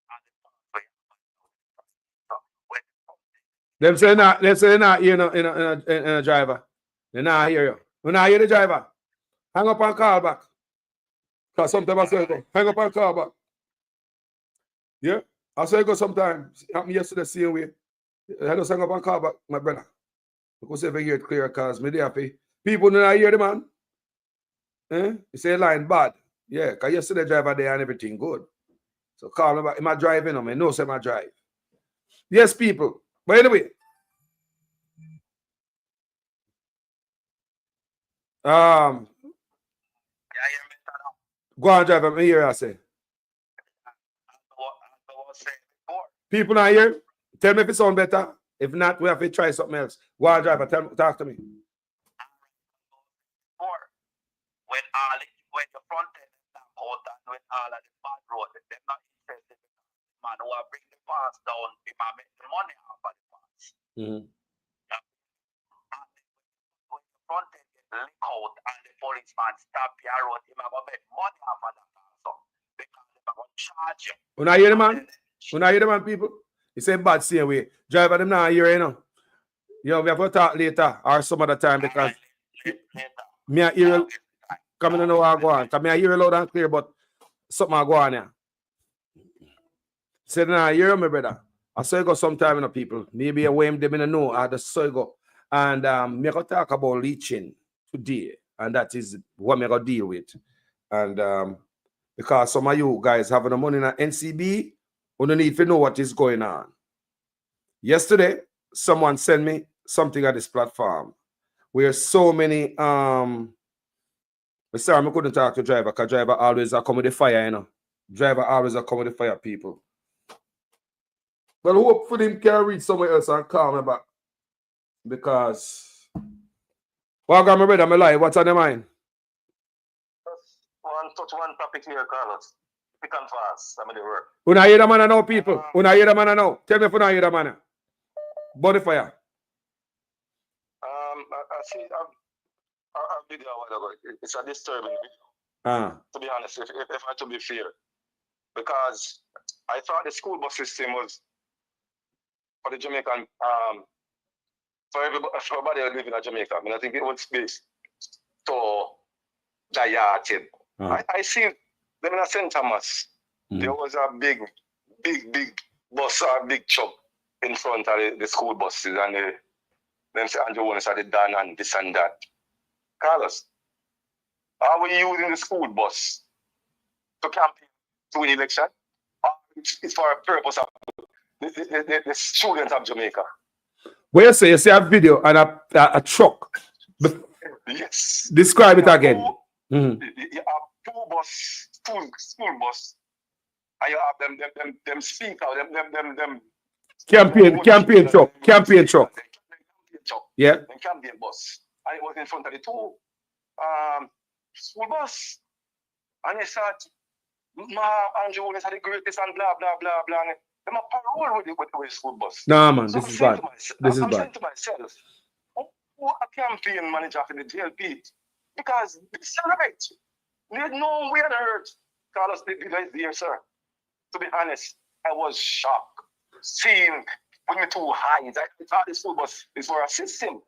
And the price were so when Them say not hear in a driver. They not hear you. We not hear the driver. Hang up and call back. Because sometimes I say go. Hang up and call back. Yeah. I say go sometimes. It happened yesterday same way. I just hang up and call back, my brother. Because if I hear it clear, because me they happy. People do not hear the man. You say line bad. Yeah, because yesterday driver there and everything good. So call me back. Am I driving? I know say I drive. Yes, people. But anyway. Go on, drive. I'm here, I say. People not here. Tell me if it sound better. If not, we have to try something else. Go on, driver. Talk to me. When the front end is not out and when all of the bad road, they're not interested in the man who will bring the parts down, if I make the money off of the parts. Mm-hmm. And when the front end gets leaked out and the policeman stop your road, he will make money off of that also. Because they're going to charge you. When I hear the man? When I hear the man, people? He say bad same way. Driver them not here, you know. You know, we have to talk later or some other time because me I hear coming to know what I go on. Because I hear loud and clear, but something I go on here. Say, nah, you hear me, brother. I saw you go sometime, you know, people. Maybe a way them in know, I just saw you go. And me go talk about leeching today. And that is what me go deal with. And because some of you guys having the money in NCB, you don't need to know what is going on. Yesterday, someone sent me something at this platform where so many sorry, I couldn't talk to driver because driver always come with the fire, you know. Driver always come with the fire, people. But hopefully him can reach somewhere else and call me back. Because welcome, my brother, my life. What's on your mind? Touch one topic here, Carlos. Pick and fast. I'm in the work. When I hear the man now, people. When I hear the man now. Tell me if I hear the man. Body fire. I see a video a while ago. It's a disturbing video. To be honest, if I to be fair. Because I thought the school bus system was for the Jamaican, for everybody who live in Jamaica. I mean, I think it was based to the yard. I see them in St. Thomas. There was a big bus or big truck in front of the school buses, and them say Andrew Willis had it done and this and that. Carlos, are we using the school bus to campaign to an election? Or it's for a purpose of the students of Jamaica? Where you say you see a video and a truck. Yes. Describe it again. You have school bus, and you have them speaker, them campaign truck. Yeah. The campaign bus. And it was in front of the two school bus. And they said, Andrew Willis had the greatest and blah, blah, blah, blah. And them a parole with the school bus. Nah, man, So this is bad. I'm saying to myself, who a campaign manager for the JLP? Because they celebrate. There's no way on earth. Carlos did it there, sir. To be honest, I was shocked. Seeing with me two eyes. I thought the school bus is for a system.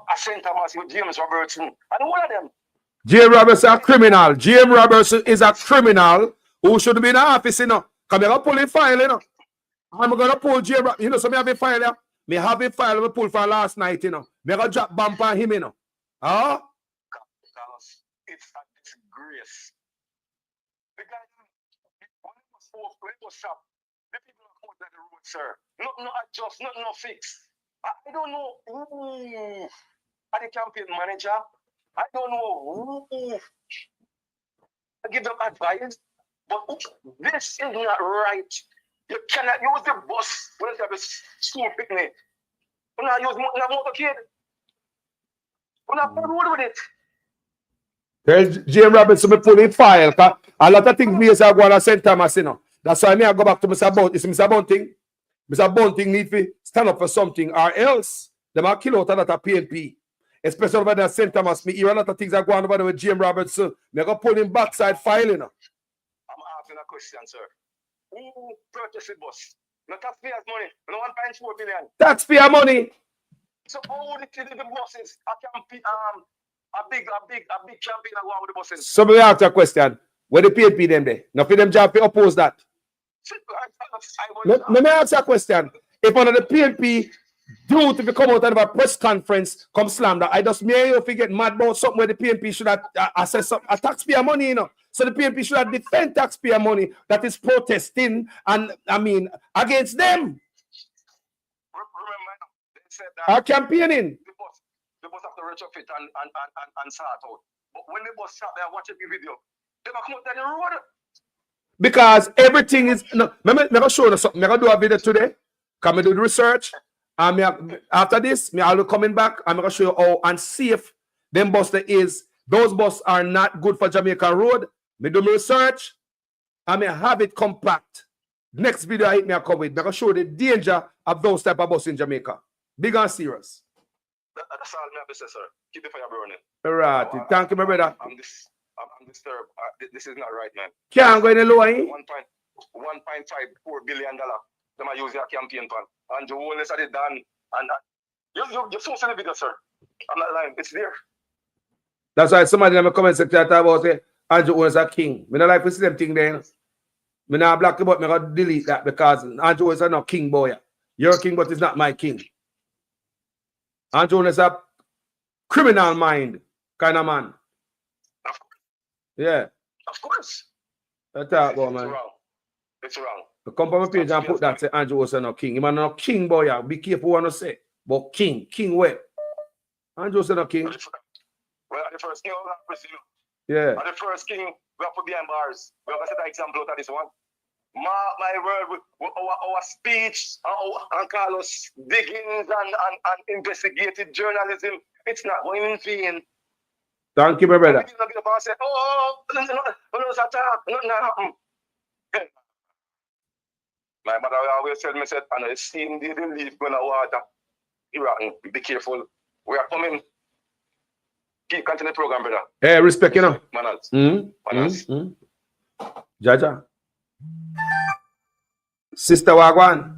I St. Thomas with James Robertson. I don't want them. James Robertson is a criminal. James Robertson is a criminal who should be in the office, you know. Because I'm going to pull in file, you know. I'm going to pull James Robertson. You know, so I have a file here. Me have a file I pull for last night, you know. Me going to drop bump on him, you know. Huh? Carlos, it's a disgrace. The guy, when it was shot, the people are out at the road, sir. No adjust, no fix. I don't know who are the campaign manager. I don't know who I give them advice. But this is not right. You cannot use the bus when you have a school picnic. You not use a motorcade. You not put road with it. Tell James Robertson me pull in file. A lot of things me say I go to St. Thomas, you know. That's why I go back to Mr. Bunting. It's Mr. Bunting. Mr. Bunting need to stand up for something, or else they might kill out a lot of PNP. Especially over there at St. Thomas. Me hear a lot of things are going over there with James Robertson. Me go pull him backside file, you know. I'm asking a question, sir. Who purchased the bus? No taxpayers' money. No 1.4 billion. Taxpayer money. So how the buses a big campaign that go on with the buses? Somebody ask a question. Where the PNP them there? Now for them job to oppose that. Let me ask you a question. If one of the PNP do to come out and have a press conference, come slam that, I just may you forget mad about something where the PNP should have assess a taxpayer money, you know. So the PNP should have defend taxpayer money that is protesting and I mean against them. Remember, they said that are campaigning. The bus have to retrofit and sort out. But when the bus start there watching the video, they come out down the road. Because everything is no. Never show you something. I'm gonna do a video today. Come and do the research. And after this, I'll be coming back. I'm gonna show you how unsafe them bus there is. Those buses are not good for Jamaica Road. Me do my research. I may have it compact. Next video I hit me a cover it. I'm gonna show you the danger of those type of buses in Jamaica. Big and serious. That's all I have to say, sir. Keep the fire burning. All right. Thank you, my brother. I'm disturbed. This is not right, man. Can't go any lower, eh? $1.54 billion. Them I use your campaign plan. And the whole is done. And you saw the video, sir. I'm not lying. It's there. That's why somebody in the comment section talk about say Andrew Owens a king. Me not like to see them thing there. You know? Me not black about me gonna delete that because Andrew Owens is not king boy. You're a king, but it's not my king. Andrew Owens is a criminal mind kind of man. Of course. Yeah. Of course. That's about man. It's wrong. It's wrong. The come on my page and put that say Andrew Owens is not king. He man not king boy. Be careful what you say. But king. King where? Andrew Owens is not king. Well, at the first king, yeah. At the first king, we have put behind bars. We have to set an example out of this one. My word, our speech, and Carlos diggings and investigative journalism, it's not going in vain. Thank you, my brother. Say, my mother always tell me, said, and I seen the leaf going to water. You rotten, be careful. We are coming. Keep continue the program, brother. Hey, respect, you know. Manners. Manners. Jaja. Sister Wagwan.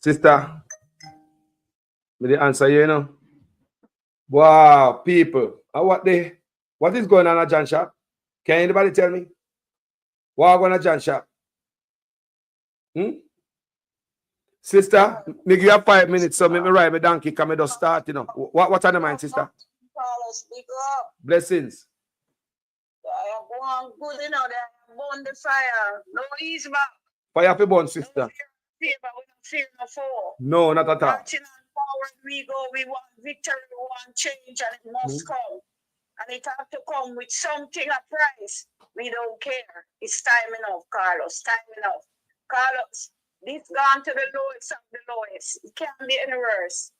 Sister. May they answer you, you know. Wow, people. What is going on at John Shop? Can anybody tell me? What going on at John Shop? Sister, me give you 5 minutes, so make me ride my donkey, come me just start, you know. What are the mind, sister? Carlos, big up. Blessings. I am going good, you know, they burn the fire. No ease back. Fire for born, sister. No fear, but we don't fear no foe. No, not at all. Marching on forward we go, we want victory, we want change, and it must come. And it has to come with something at price. We don't care. It's time enough, Carlos. Time enough. Carlos, this gone to the lowest of the lowest. It can't be any worse.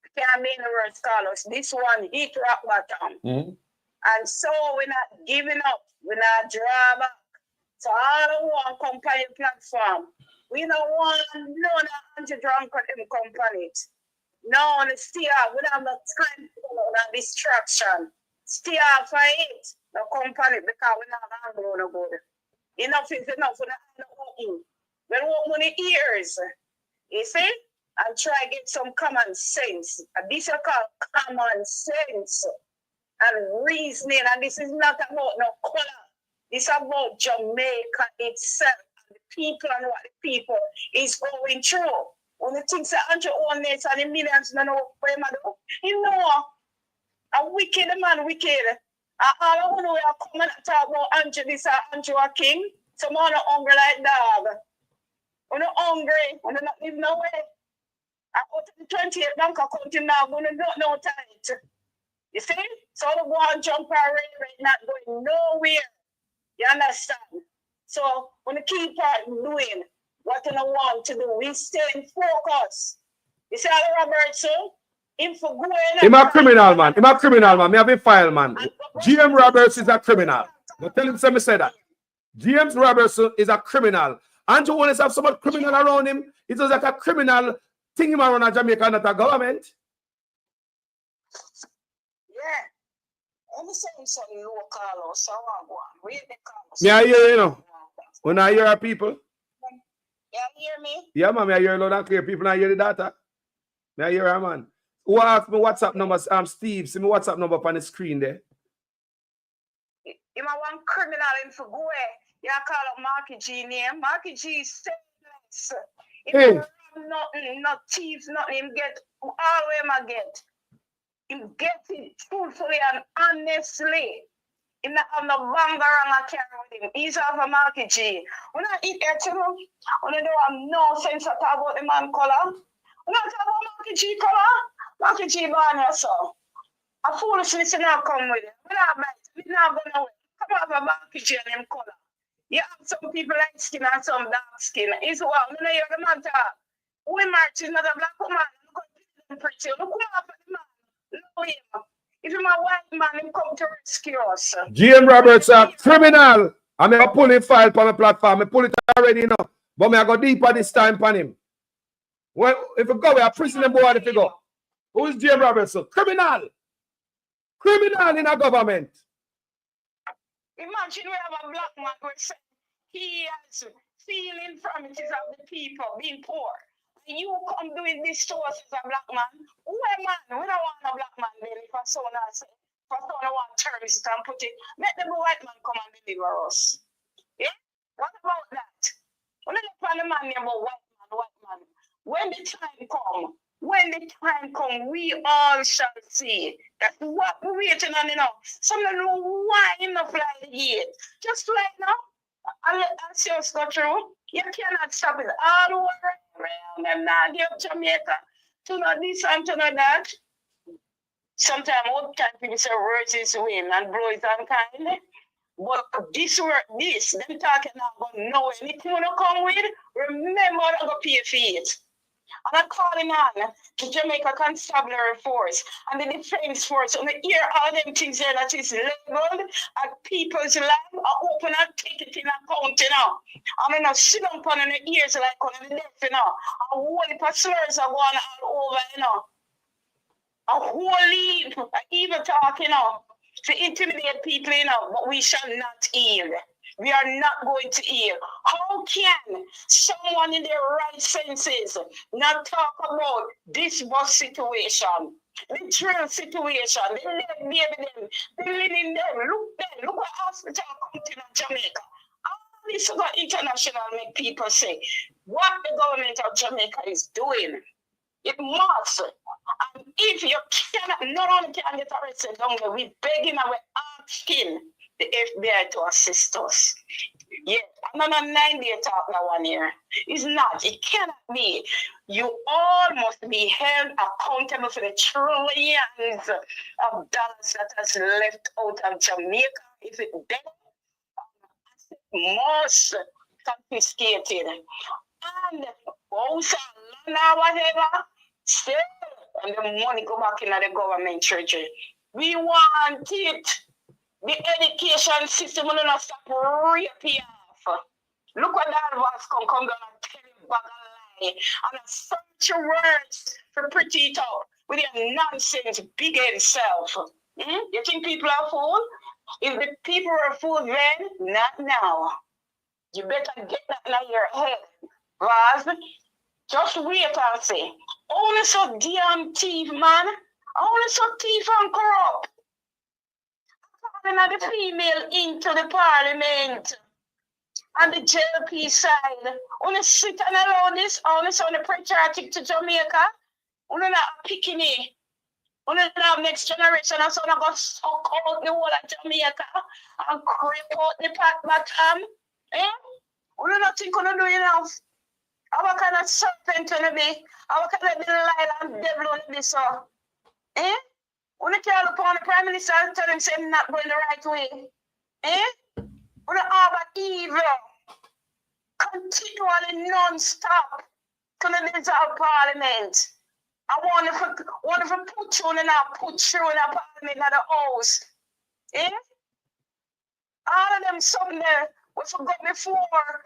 It can't be any worse, Carlos. This one hit rock bottom. And so we're not giving up. We're not draw back. So all the one company platform. We don't want none of anti-drunk them company. No, stay off. We don't have no time for that distraction. Stay off for it. The company, because we're not going to go. Enough is enough. We're not open. We're open the ears. You see? And try to get some common sense. And this is called common sense and reasoning. And this is not about no color. It's about Jamaica itself and the people and what the people is going through. When the things are under owners and the millions don't know what they do. You know, a wicked man, wicked. All I want to come and talk about Andrew, this Andrew King. Someone not hungry like dog. We're not hungry. We're not living no way. I go to the 28th bank account now. We're not no tight. You see? So the one jump around not going nowhere. You understand? So when the keep on doing what you want to do, we stay in focus. You see how Robertson? Him for going. Him a criminal, man. Him a criminal, man. Me have a file, man. GM Roberts is a criminal. Don't tell him say me say that. GM Robertson is a criminal. Andrew Wallace have so much criminal around him. It was like a criminal thing him around a Jamaica, not a government. Yeah. I'm saying something low, Carlos. So I'm going. Read the Carlos. Me I hear you know. When I hear people. You hear me? Yeah, man. Me I hear loud and clear. People not hear the data. Me I hear her, man. Who asked me WhatsApp number? Steve. See me WhatsApp number up on the screen there. You might want criminal in for go. You call up Marky G name. Marky G is stainless. If nothing, not thieves, nothing. Him get all him get. Him get it truthfully and honestly. Him not have no banger and a carry with him. He's off a Marky G. When I eat it, you know, when I don't have no sense to talk about the man color. When I talk about Marky G color, Marky G born yourself. A foolishness not come with it. We're not going to come off a Marky G and him color. You have some people light skin and some dark skin. It's what I'm going to hear the man talk. We march is not a black woman. Look at pretty. Look at the man. Look him. If you're a white man, he come to rescue us. GM Roberts a criminal. I'm going to pull him file on my platform. I pull it already now. But I go deeper this time on him. Well, if you go, we are prison board if you go. Who is GM Roberts? Criminal. Criminal in a government. Imagine we have a black man who said he has feeling from it of the people being poor. And you come doing this to us as a black man. Who a man? We don't want a black man really for someone else. For someone want terms and put it. Let the white man come and deliver us. Yeah? What about that? When I look on the man name about white man. When the time come, we all shall see. That's what we're waiting on, you know. Some don't know why enough like it. Just right now, I'll see us go through. You cannot stop it. All the way around them now, give Jamaica. To know this and to know that. Sometimes old time people say words is win and blow is unkind. But this, them talking now going nowhere. Anything you want to come with, remember to go pay for it. And I'm calling on the Jamaica Constabulary Force and the Defense Force and hear all them things there that is labeled at people's life are open and take it in account, you know. I mean, I sit down on the ears like on the deaf, you know. And whole slurs are going all over, you know. a whole heap, even talk, to intimidate people, but we shall not yield. We are not going to yield. How can someone in their right senses not talk about this bus situation, the drill situation, the dead baby them, the living them, look what hospital come to Jamaica. All this about international make people say, what the government of Jamaica is doing. It must. And if you cannot, not only can get arrested, we're begging and we're asking the FBI to assist us. Yeah, I'm not a 9-day talk now 1 year. It's not. It cannot be. You all must be held accountable for the trillions of dollars that has left out of Jamaica. If it dead, must confiscated. And also, now whatever, still, and the money go back in the government treasury. We want it. The education system will not stop raping off. Look what that was come down and tell you back a lie. And search words for pretty it out with your nonsense big head self. You think people are fools? If the people are fools then, not now. You better get that in your head. Raz, just wait and see. Only so damn thief, man. Only so thief and corrupt. Calling the female into the parliament. On the JLP side. Only sit and allow this. Only so the patriotic to Jamaica. Only not picking it. Only not next generation. And so I go suck out the whole of Jamaica. And creep out the pat bottom. Only not think on do enough. How kind of serpent will it be? How kind of Delilah and devil will it be so? When you call upon the Prime Minister and tell him say I'm not going the right way. When you harbor evil, continually non-stop to the dissolve Parliament. I want to put you in a Parliament at the house. All of them something there we forgot before.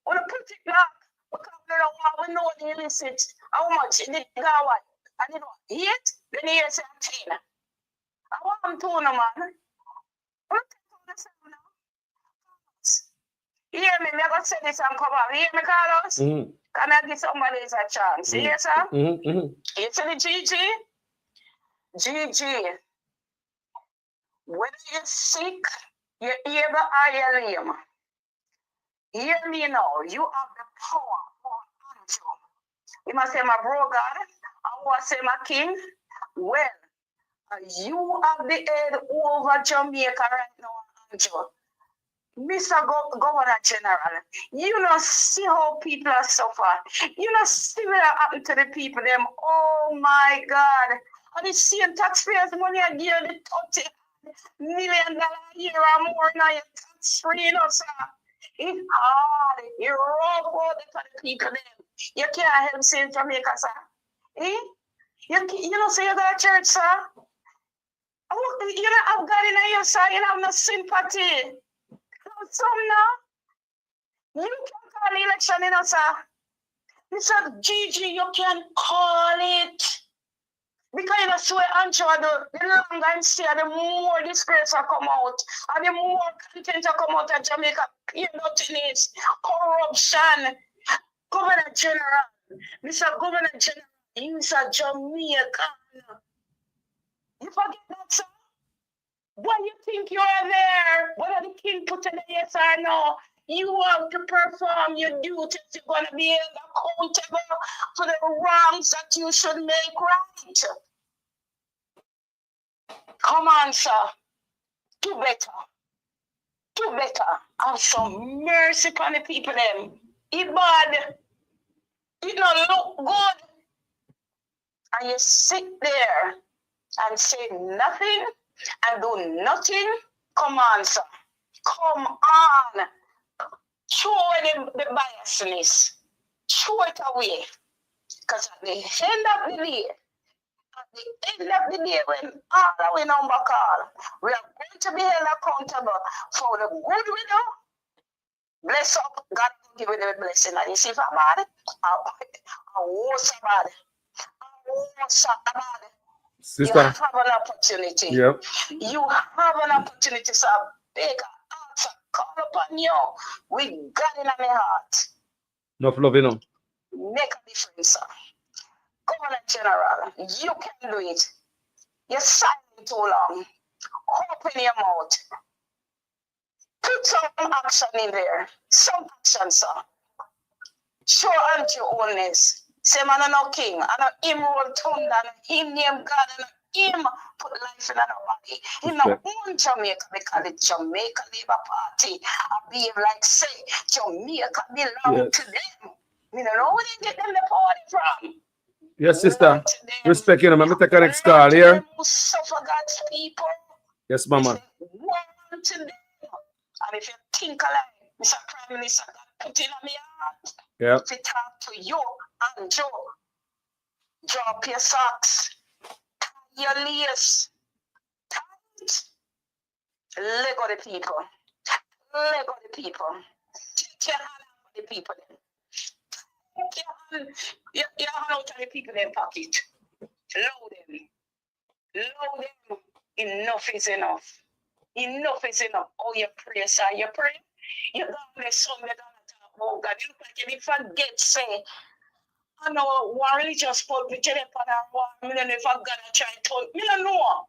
When you put it back, we know the illicit. How much? It did go what? I did what? 8? Then here say 10. I want to know, man. What the now? You hear me? I'm going to say this and come out. You hear me, Carlos? Can I give somebody a chance? You hear, sir? You see the GG? GG. Whether you're sick, you're able or you're lame. Hear me now. You have the power for Andrew. You must say, my bro God, I want to say, my king. Well, you have the head over Jamaica right now, Andrew. Mr. Governor General, you don't see how people are suffering. You don't see what happened to the people. Them, oh my God. And the same taxpayers' money I give the $30 million a year or more now. You're tax-free, you know, sir. It's hard. You're rough out for the people. Them. You can't help saying Jamaica, sir. You know, say you got church, sir. Oh, you don't have God in your side. You don't have no sympathy. Some now, you can call the election, you know, sir. Mr. Gigi, you can call it. Because you know, swear Andrew, the longer I stay, the more disgrace will come out. And the more content will come out of Jamaica. Peanutiness, corruption. Governor General, Mr. Governor General, he's a Jamaican. You forget that, sir? Why you think you are there? Whether the king put in the yes or no, you have to perform your duties. You're going to be held accountable for the wrongs that you should make right. Come on, sir. Do better. Do better. Have some mercy upon the people them. It bad. It don't look good. And you sit there and say nothing and do nothing. Come on, sir. Come on. Throw away the biasness. Throw it away. Because at the end of the day, when all our number call, we are going to be held accountable for the good we do. Bless up. God will give you the blessing. And you see if I'm bad, I want somebody. I want somebody. Sister. You have an opportunity. Yep. You have an opportunity, so I beg, answer, call upon you. We got it in my heart. No love, you know. Make a difference, sir. Governor General, you can do it. You're silent too long. Open your mouth. Put some action in there. Some action, sir. Show Andrew oldness. Say man are no king. And him roll thunder. And him name God. And him put life in nobody. Him not own Jamaica because it's Jamaica Labour Party. I behave like say Jamaica belong to them. You know where they get them the party from. Yes, sister. Respect you. Let me take a next call here. Who suffer God's people. Yes, mama. One to them. And if you think alike, Mr. Prime Minister, God put in my heart. Yeah. If it talk to you and Joe, drop your socks, tie your lace, tight. Let go the people. Let go the people. Take your hand out of the people. Take your hand out of the people in pocket. Load them. Load them. Enough is enough. Enough is enough. Oh, you pray, sir. You pray. You got the son that talk about God. You look like you forget, say, I know one religious people be telling upon one. I don't know if God try to tell me. I don't know.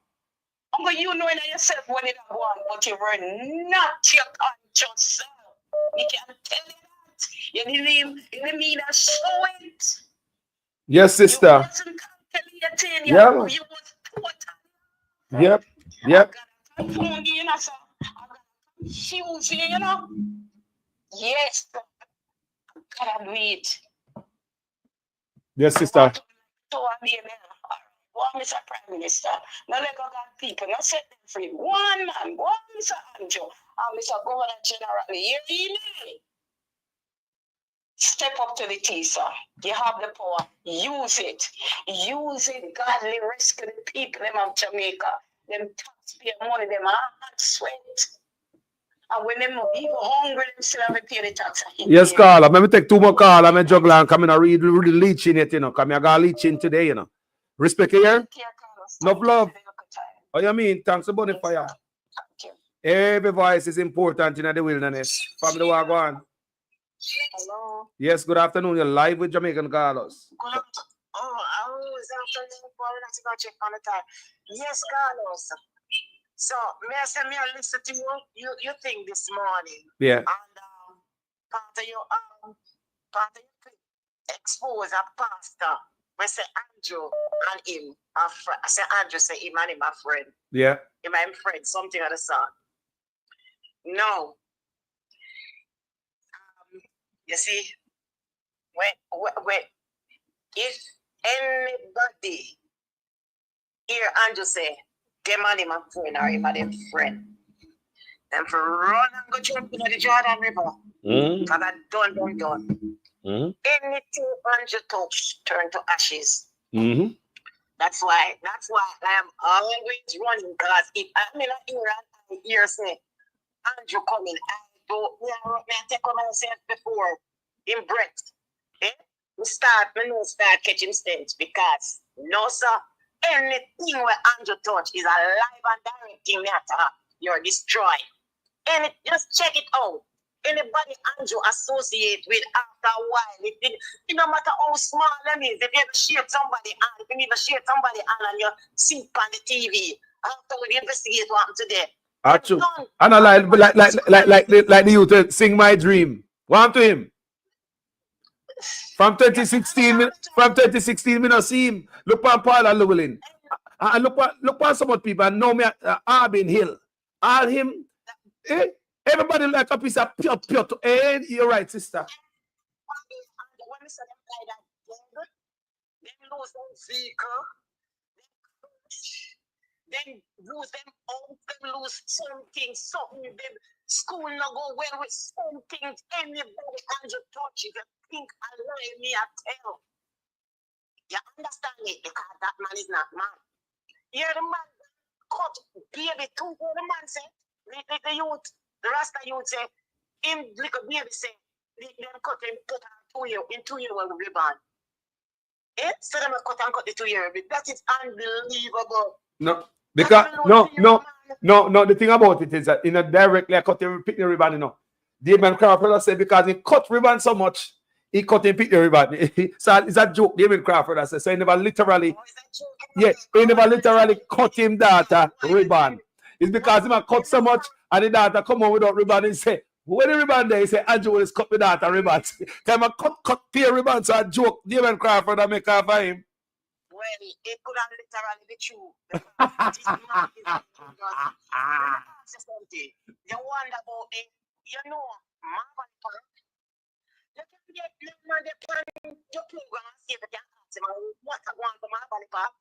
But you know in yourself when it go on, but you were not your conscious self. You can tell you that. You didn't mean to show it. Yes, sister. You wasn't calculating. Yeah. You was total. Yep. Yep. I got a you know, sir. I got shoes here, you know. Yes. Gotta do it. Yes, sister. So I mean, one Mr. Prime Minister, no let go God people, not set them free. One man, one Mr. Andrew, and Mr. Governor General, you step up to the tea, sir. You have the power. Use it. Use it. Godly rescue the people of Jamaica. Them taxpayer money, them hard sweat. And when them even hungry, them still have to pay the tax. Yes, Carla. Let me take 2 more calls. I'm a juggler and come in and read leeching it, you know. Come here, I got leeching today, you know. Respect here. No love. What you mean? Thanks for burning fire. Every voice is important in the wilderness. Family, what go on? Hello. Yes, good afternoon. You're live with Jamaican Carlos. Good afternoon. Oh, it's afternoon. Let's go check on the time. Yes, Carlos. So, may I say, may I listen to you? You think this morning. Yeah. And part of your expose a pastor. We say Andrew and him. I say Andrew say him and him a friend. Yeah. Him and him friend, something of the sort. No. You see, when if anybody hear Andrew say, them and him a friend or him and him friend, them for run and go jump into the Jordan River. Because I done. Anything Andrew touch turn to ashes. That's why I am always running, because if I'm in a hear say Andrew coming, I take on myself before in breath. We start catching stage, because no sir, anything where Andrew touch is a live and direct thing that you're destroyed. And just check it out. Anybody Andrew associate with after a while, it no matter how small them is, if you ever shake somebody hand, if you ever shake somebody hand and you see it on the TV, after we investigate what happened today. Achoo. And I like the youth sing my dream. One to him. From 2016, me not see him. Look on Paul and Llewellyn. And look on some other people. And know me Arbin Hill. All him. Everybody like a piece of pure. You're right, sister. When we say them like that, them lose them vehicle, them lose them out, them lose something, them school not go well with something. Anybody Andrew touch it, you think allow me I tell. You understand it, because that man is not man. You're the man cut baby too, the man say, the youth, the Rasta youth say, him little baby say, them cut him put on 2 year in 2 year old ribbon. So them cut and cut the 2 year bit. That is unbelievable. No, because no. The thing about it is that in a directly I cut the pick the ribbon, you know. Damon Crawford said because he cut ribbon so much, he cut and pick the ribbon. So it's a joke, Damon Crawford said. So he never literally, he never literally cut him that ribbon. It's because he cut so much and the data come on without ribbon and say, where the ribbon there? He say, Andrew is cut with that ribbon. Time I cut pair ribbon, so a joke, Damon Crawford and make off of him. Well, it could have literally be true. This man is something. You wonder about it. You know, Marvel Park. You can get them man they plan your program and see if you can ask them what I want for Marvel Park.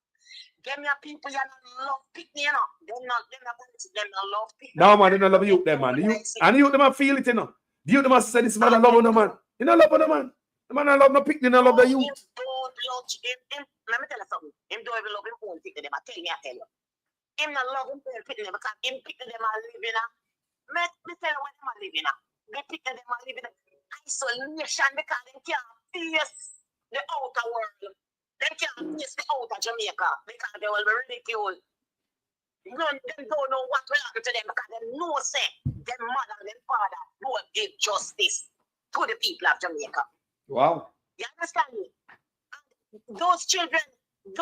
Them your people you don't love picnic, you know. Them not love picnic. No man, they don't love you them man. And you them feel it, you know. The youth them say this man I love no man. You don't love no man. The man I love no picnic, I love the youth. Let me tell you something. Him don't even love him own picnic them. I tell you. Him not love him own picnic because him picnic them are living me tell you what them are living they picnic them are living isolation because they can't face the outer world. They can't face the outer Jamaica because they will be ridiculed. None of them don't know what will happen to them because they know say their mother and their father won't give justice to the people of Jamaica. Wow. You understand me? And those children, they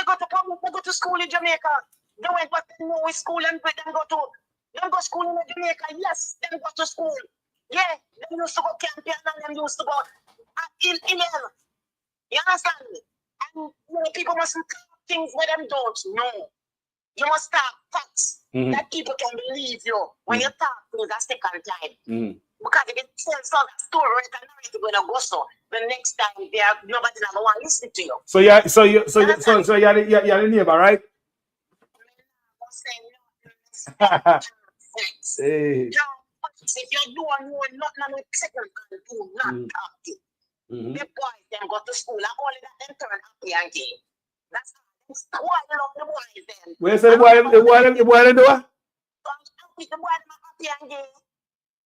go to school in Jamaica. They went back to know school and them go to school in Jamaica. Yes, them go to school. Yeah, them used to go camping and them used to go in hell. You understand me? And people mustn't talk things where them don't know. You must talk facts that people can believe you when you talk things that second time. Because if you tell some story and narrative when you go so, the next time nobody never want to listen to you. So you're the neighbor, right? Hey. If you don't know nothing with second hand, do not talk to. The boys then go to school and only that them turn happy and gay. That's why I love the boys then. Where say the boy them do what? The boy them happy and gay.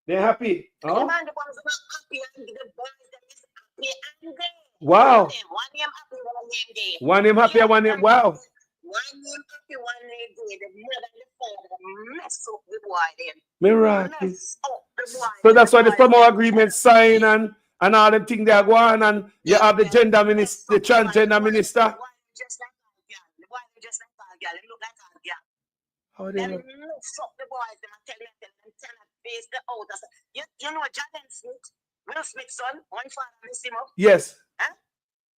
They're happy. The man the boys are happy and gay. The boys them is happy and gay. Wow. One name happy, one name gay. One name happy and one name wow. One name happy, one name gay. The mother and the father mess up the boy then. Miraculous. Mess up the boy. So that's why the promo agreement sign and all them things they are going and you have the gender minister, the transgender minister. Just like a girl. Just like a girl. They look like a girl. How they Them look? mix up the boys. Them and tell them face the outer. You know Jordan Smith, Will Smith's son, one father miss him up. Yes. Huh?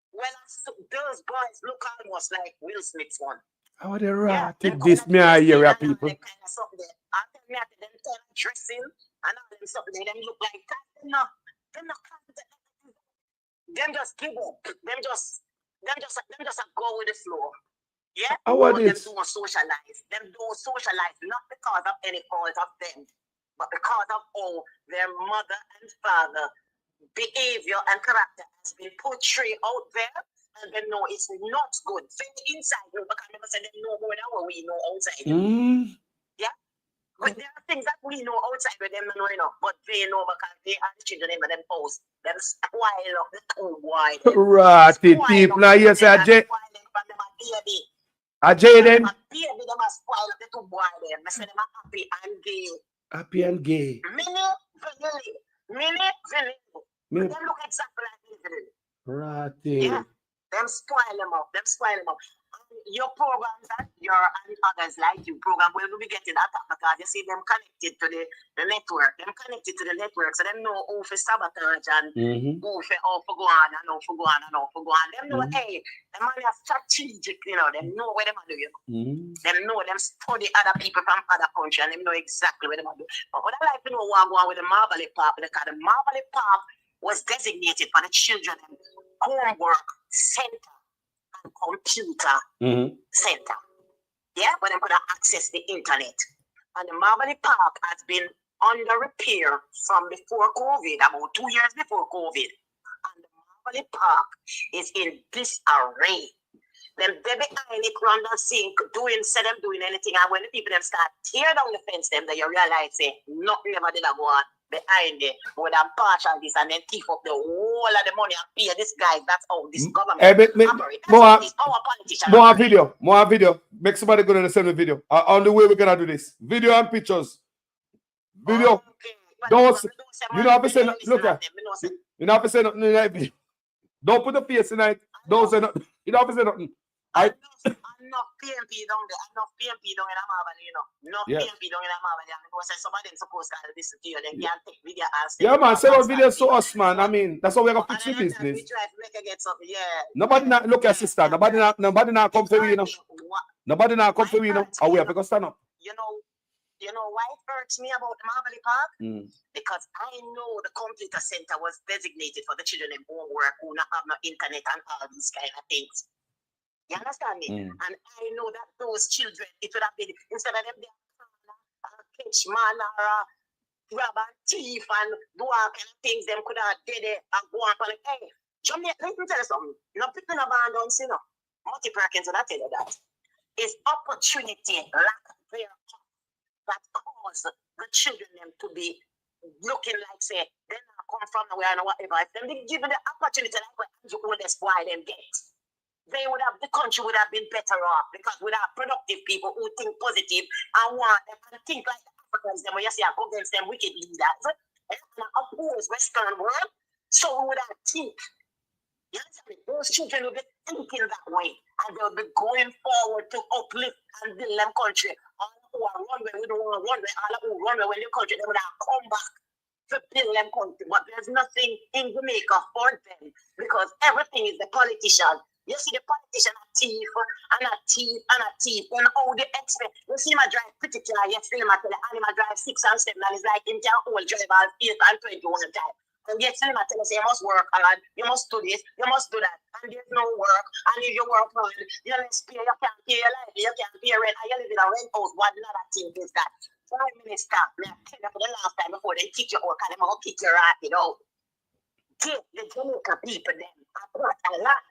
Well, those boys look almost like Will Smith's one. How they right? This me I hear people. Them kind of something there. After me, after them kind of dressing and all them something there, them look like that. Them not confident. Them just give up. Them just go with the flow. Yeah. How them this? don't socialize. Them don't socialize not because of any fault of them, but because of how their mother and father behavior and character has been portrayed out there, and they know it's not good. From inside, because never say they know more than what we know outside. Yeah. But there are things that we know outside with them, you know, but they know because they are the children in them house. Them spoil up the two boy. Right, people. Now you say Ajay. Ajay them. Baby, them are spoil up the two boy them. I say them are happy and gay. Happy and gay. Mini vanilla. Them look exactly like me. Right. Yeah. Them spoil them up. Your programs and others like you program will be getting attacked because you see them connected to the network. Them connected to the network, so them know how to sabotage and how to go on and how to go on. Them know, hey, them man are strategic, you know. Them know what them are doing. Them know them study other people from other countries and them know exactly what them are doing. But what I like to know what going on with the Marble Park, because the Marble Park was designated for the children homework center. Computer center. Yeah, where they could access the internet. And the Marble Park has been under repair from before COVID, about 2 years before COVID. And the Marble Park is in disarray. Them they behind it run and sink, doing anything. And when the people them start tear down the fence, them that you realize say nothing ever did go on. behind it, would have partial this and then thief up the whole of the money and pay this guy. That's how this government operates. That's how our politicians operate. More video. Make somebody go and send a video. On the way we're gonna do this. Video and pictures. Video. Okay. Don't you know have to say look at you know have to say nothing in that video. Don't put the face tonight. Don't say nothing. You don't have to say nothing. Enough PMP down there, enough PMP down in Amabani, you know. Enough PMP down in Amabani. I mean, some of them supposed to listen to you, then can't take video and say. Yeah, man, sell out videos to us, man. I mean, that's how we're gonna fix the business. We try to make it get something, yeah. Nobody not look at sister. Nobody not come for you, you know. Nobody not come for you, you know. Or we have to stand up. You know why it hurts me about the Marley Park? Because I know the computer center was designated for the children in homework who not have no internet and all these kind of things. You understand me? And I know that those children, it would have been, instead of them catch man or grab and thief and do all kind of things, them could have did it and go up and hey, Jamaica, let me tell you something. You know, people in abandoned, you know. Marty Perkins will tell you that. It's opportunity, lack thereof, that cause the children them to be looking like, say, they're not come from nowhere or whatever. If them be given the opportunity like what the oldest boy them get, they would have, the country would have been better off because we have productive people who think positive and want them and think like the Africans, them when you see against them wicked leaders and oppose Western world. So we would have think. You understand me? Those children will be thinking that way and they'll be going forward to uplift and build them country. All who are runway, we don't want to runway, all who runway when the country, they would have come back to build them country. But there's nothing in Jamaica for them because everything is the politician. You see the politician a thief and a thief and a thief. And how they expect, you see him drive pretty car, you see him tell the animal drive 6 and 7 and it's like him can hold drivers 8 and 21 time. And yet him tell us you must work hard, you must do this, you must do that. And there's no work. And if you work hard, you must pay, you can't pay your life, you can't pay rent, and you live in a rent house. What another thing is that? Prime Minister, I tell you for the last time before they kick you out, because they're going to kick you right, you know. Give the Jamaica people them a brought a lot.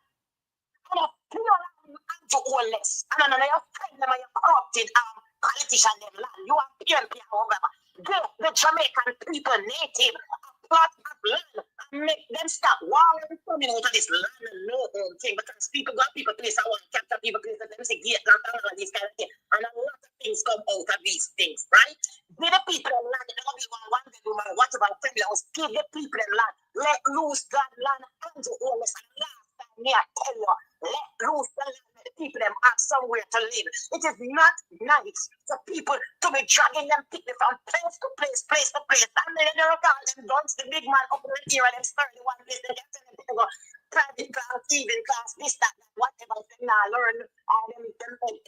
And you know, to all less. And then you find them and you corrupted politician them land. You are PNP however. Give the Jamaican people native a plot of land and make them stop warring coming out of this land and no own thing because people got people place I want to capture people place and them say gate land and all these kind of things. And a lot of things come out of these things, right? Give the people in land, they're going to be one bedroom or whatever friendly house. Give the people in land. Let loose that land and to all this and last time me I tell you. Let loose the land, the people them have somewhere to live. It is not nice for people to be dragging them people from place to place, place to place. And then they call them guns, the big man up in here and them sturdy one place. They get them to go private class, even class, this, that, whatever. They now learn all them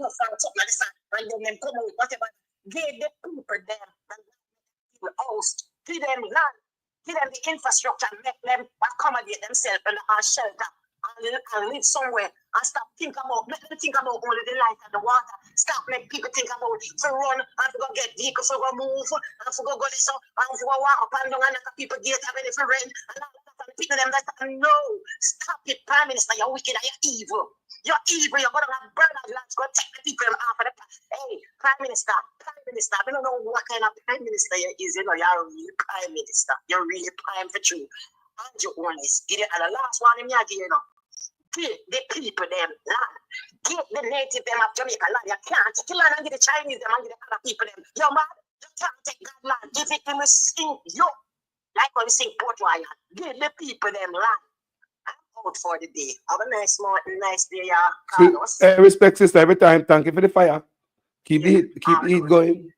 plus or something like this. And then them come out, whatever. Give the people them the house, give them land, give them the infrastructure, make them accommodate themselves in a shelter. And live somewhere and stop think about only the light and the water. Stop make people think about to run and to go get vehicles to go move and to go this and to go walk up and down and people get having it for rent and all that and people them that no, stop it, Prime Minister, you're wicked and you're evil. You're evil, you're gonna have burners lands, go take the people off of the hey, Prime Minister, I don't know what kind of Prime Minister you is, you know, you're a real Prime Minister. You're really prime for true. And you're honest. Get it and the last one in your you know. Give the people them land. Give the native them of Jamaica land. You can't take the land and give the Chinese them and give the other people them. Yo man, you can't take that land. Give it to me sing yo. Like when we sing Port Royal. Give the people them land. I'm out for the day. Have a nice morning, nice day, Carlos. Respect sister every time. Thank you for the fire. Keep the heat going.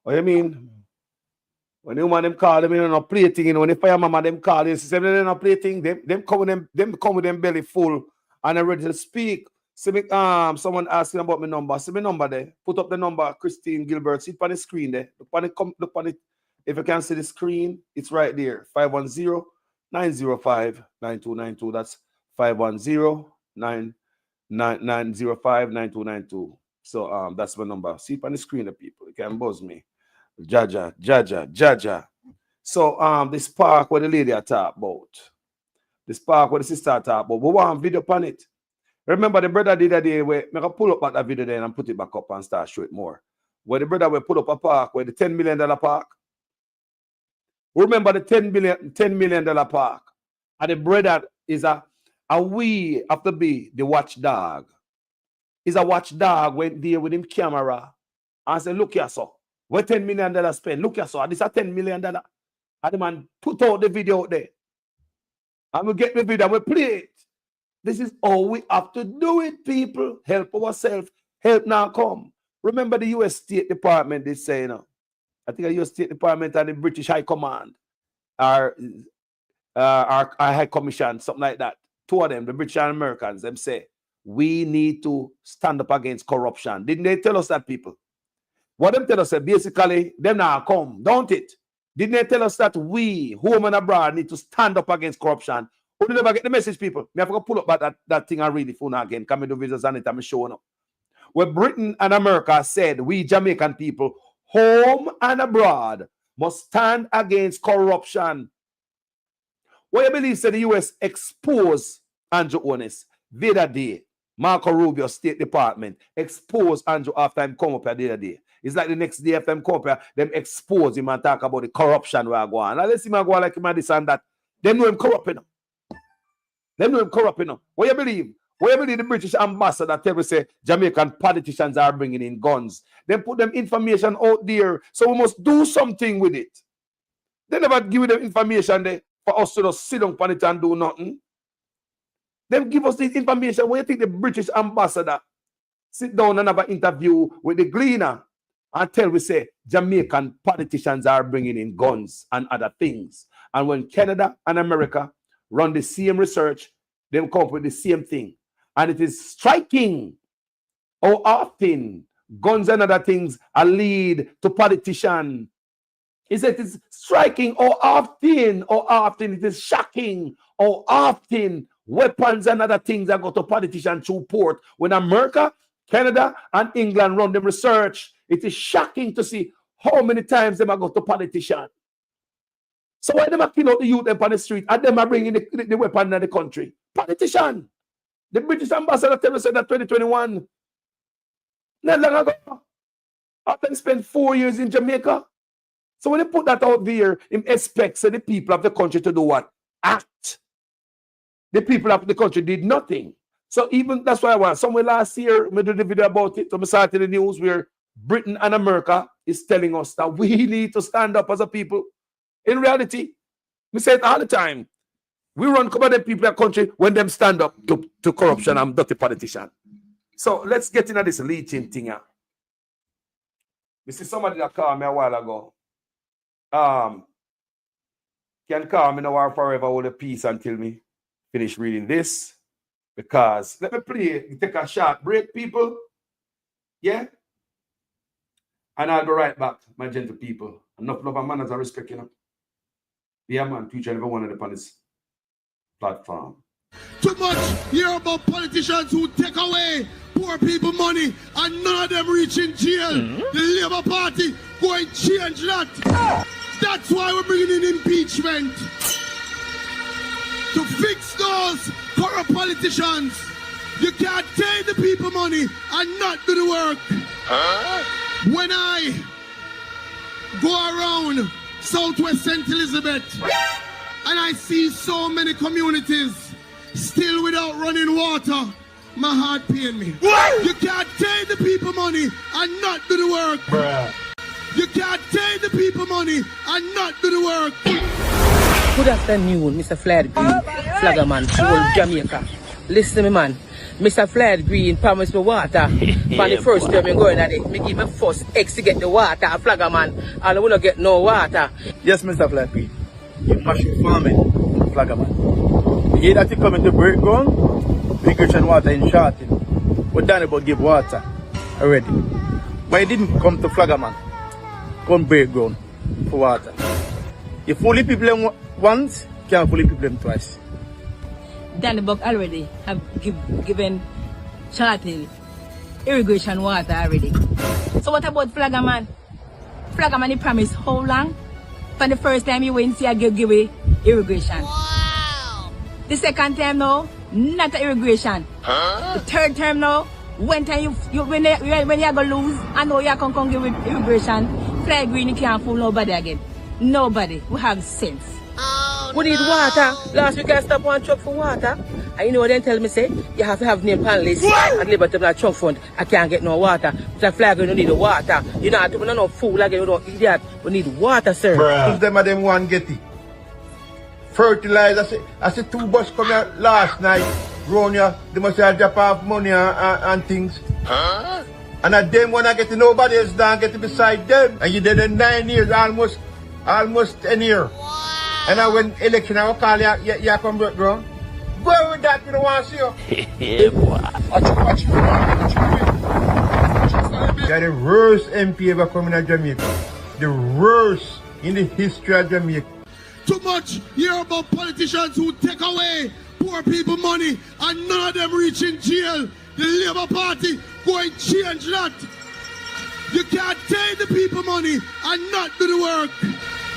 What you mean? When the woman them call them, you know, play thing, you know, when the fire mama them call, you see them not play thing, them come with them belly full and they're ready to speak. See me, someone asking about my number. See my number there. Put up the number, Christine Gilbert. See it on the screen there. Look on it. If you can see the screen, it's right there. 510-905-9292. That's 510-905-9292. So that's my number. See it on the screen, the people. You can buzz me. Jaja. So this park where the lady I talk about, this park where the sister I talk about, we want video on it. Remember the brother did that day where I can pull up that video there and put it back up and start show it more. Where the brother will put up a park where the $10 million park, Remember the $10 million park. And the brother is a we have to be the watchdog. Is a watchdog went there with him camera and said, look here, so where $10 million spent? Look here, so this is $10 million. And the man put out the video out there. And we get the video and we play it. This is how we have to do it, people. Help ourselves. Help now come. Remember the U.S. State Department, they say, I think the U.S. State Department and the British High Command our High Commission, something like that. Two of them, the British and Americans, them say, we need to stand up against corruption. Didn't they tell us that, people? What them tell us, basically, them now come, don't it? Didn't they tell us that we, home and abroad, need to stand up against corruption? Who did never get the message, people? Me have to pull up that thing and read the phone again. Come and do videos on it, I'm showing up. Where Britain and America said, we Jamaican people, home and abroad, must stand against corruption. What you believe said the U.S. exposed Andrew Honest the other day? Marco Rubio, State Department, exposed Andrew after him come up here the other day. It's like the next day after him come up here, them expose him and talk about the corruption where I go on. Now let's see him go on like him and this and that. They know him corrupt, you know. They know him corrupt, you know. What you believe? What you believe the British ambassador tell me say Jamaican politicians are bringing in guns? They put them information out there, so we must do something with it. They never give them information there for us to just sit down on it and do nothing. They give us this information. When you think the British ambassador sit down and have an interview with the Gleaner and tell we say Jamaican politicians are bringing in guns and other things. And when Canada and America run the same research, they come up with the same thing. And it is striking how often guns and other things are lead to politicians. It is striking how often it is shocking how often weapons and other things are go to politicians through port. When America, Canada, and England run the research, it is shocking to see how many times they go to politicians. So why them kill out the youth on the street and them are bringing the weapon in the country? Politician. The British ambassador tell us that 2021. Not long ago. After they spent 4 years in Jamaica. So when they put that out there, it expects the people of the country to do what? Act. The people of the country did nothing. So even that's why I want somewhere last year, we did the video about it. So I started the news where Britain and America is telling us that we need to stand up as a people. In reality, we say it all the time. We run cover the people of the country when them stand up to corruption and dirty politician. So let's get into this leeching thing. You see somebody that called me a while ago. Can call me now or forever hold a peace until me finish reading this. Because let me play, take a short break, people. Yeah? And I'll be right back, my gentle people. Enough love and manners and respect, you know. Yeah, man, teach every one of them on this platform. Too much hear about politicians who take away poor people money and none of them reach in jail. The Labour Party go and change that. That's why we're bringing in impeachment. To fix those corrupt politicians. You can't take the people money and not do the work. When I go around Southwest St. Elizabeth and I see so many communities still without running water, my heart pain me. You can't take the people money and not do the work. You can't take the people money and not do the work. Good afternoon, Mr. Floyd Green, Flaggerman, whole Jamaica. Listen to me, man. Mr. Floyd Green promised me water. For the first time I'm going at it, me give me first eggs to get the water, Flaggerman, and I will not get no water. Yes, Mr. Floyd Green. You mushroom farming, Flaggerman. You hear that you coming to break ground? Irrigation water in Shorting. But Danny will give water already. But he didn't come to Flaggerman. Come break ground for water. You fully people them once, can't fully people them twice. Danny Buck already have given Charlton irrigation water already. So what about Flaggerman? Flaggerman he promised how long? For the first time you went see I give away irrigation. Wow. The second time now, not irrigation. The third time now, when you when you go lose, I know you can come give irrigation. Fly Green you can't fool nobody again. Nobody. We have sense. We need water. Last week I stopped one truck for water. And you know what they tell me say? You have to have name panelists and labor to that trunk front. I can't get no water. The flag, you don't need the water. You know, we don't know fool again, you don't idiot. We need water, sir. Bruh. Them one get it. Fertilizer, I see 2 buses come here last night. Round here, they must have drop off money and things. Huh? And at them when I get to nobody else down get to beside them. And you did it 9 years, almost 10 years. Wow. And I when election I will call you come back ground. Go with that, you don't want to see you. Yeah, boy. You're the worst MP ever coming to Jamaica. The worst in the history of Jamaica. Too much hear about politicians who take away poor people money and none of them reach in jail. The Labour Party go and change that. You can't take the people money and not do the work.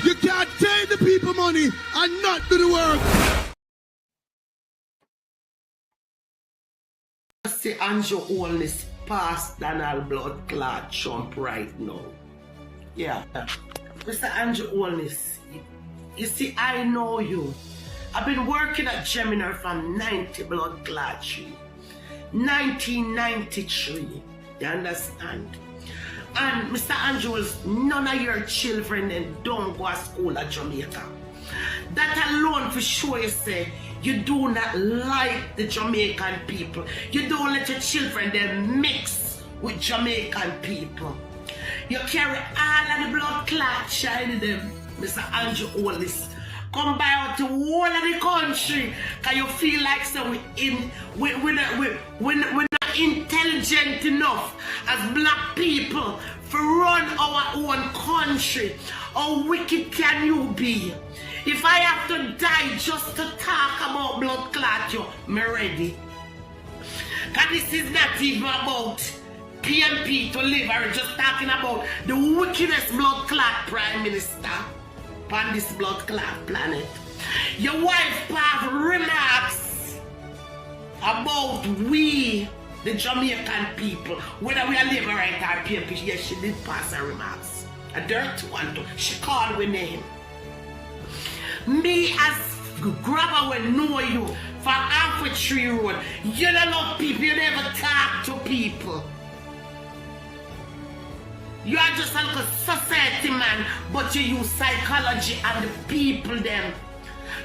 You can't take the people money and not do the work. See Andrew Holness past Donald Blood Clot Trump right now. Yeah. Mr. Andrew Holness, you see, I know you. I've been working at Gemini from 90 Blood Clot Tree. 1993. You understand? And Mr. Andrews, none of your children then don't go to school at Jamaica. That alone for sure you say you do not like the Jamaican people. You don't let your children then mix with Jamaican people. You carry all of the blood clot shine in them, Mr. Andrew Hollis. Come by out to all of the country because you feel like so we're not intelligent enough as black people to run our own country. How wicked can you be? If I have to die just to talk about blood clot, I'm ready. Because this is not even about PMP to live, or just talking about the wickedest blood clot prime minister on this blood clot planet. Your wife have remarks about we, the Jamaican people, whether we are Labour right or PMP. Yes, she did pass her remarks. A dirty one too. She called with name. Me as grabber will know you for half a tree road. You don't love people, you never talk to people. You are just a little society man, but you use psychology and the people them.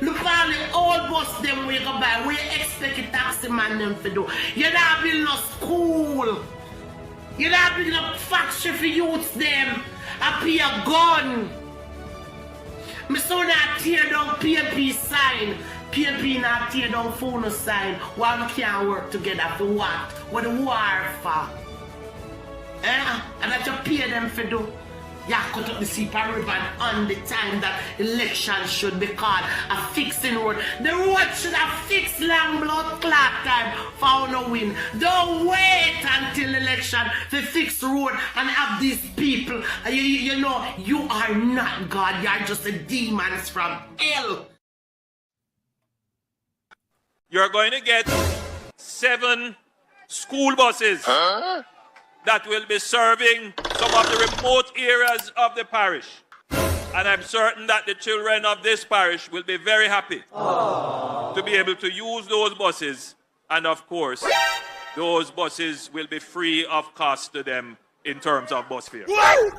Look at the old bus them we go by. We expect a taxi man them to do. You not build no school. You not build no factory for youths them. I pay a gun. Me so not tear down PMP sign. PMP not tear down phone sign. One can't work together for what? What the war for? And that you pay them for do. You cut up the Sepa ribbon on the time that election should be called a fixing road. The road should have fixed long blood clot time for no win. Don't wait until election to fix road and have these people. You know, you are not God. You are just the demons from hell. You're going to get 7 school buses. Huh? That will be serving some of the remote areas of the parish. And I'm certain that the children of this parish will be very happy to be able to use those buses. And of course, those buses will be free of cost to them in terms of bus fare.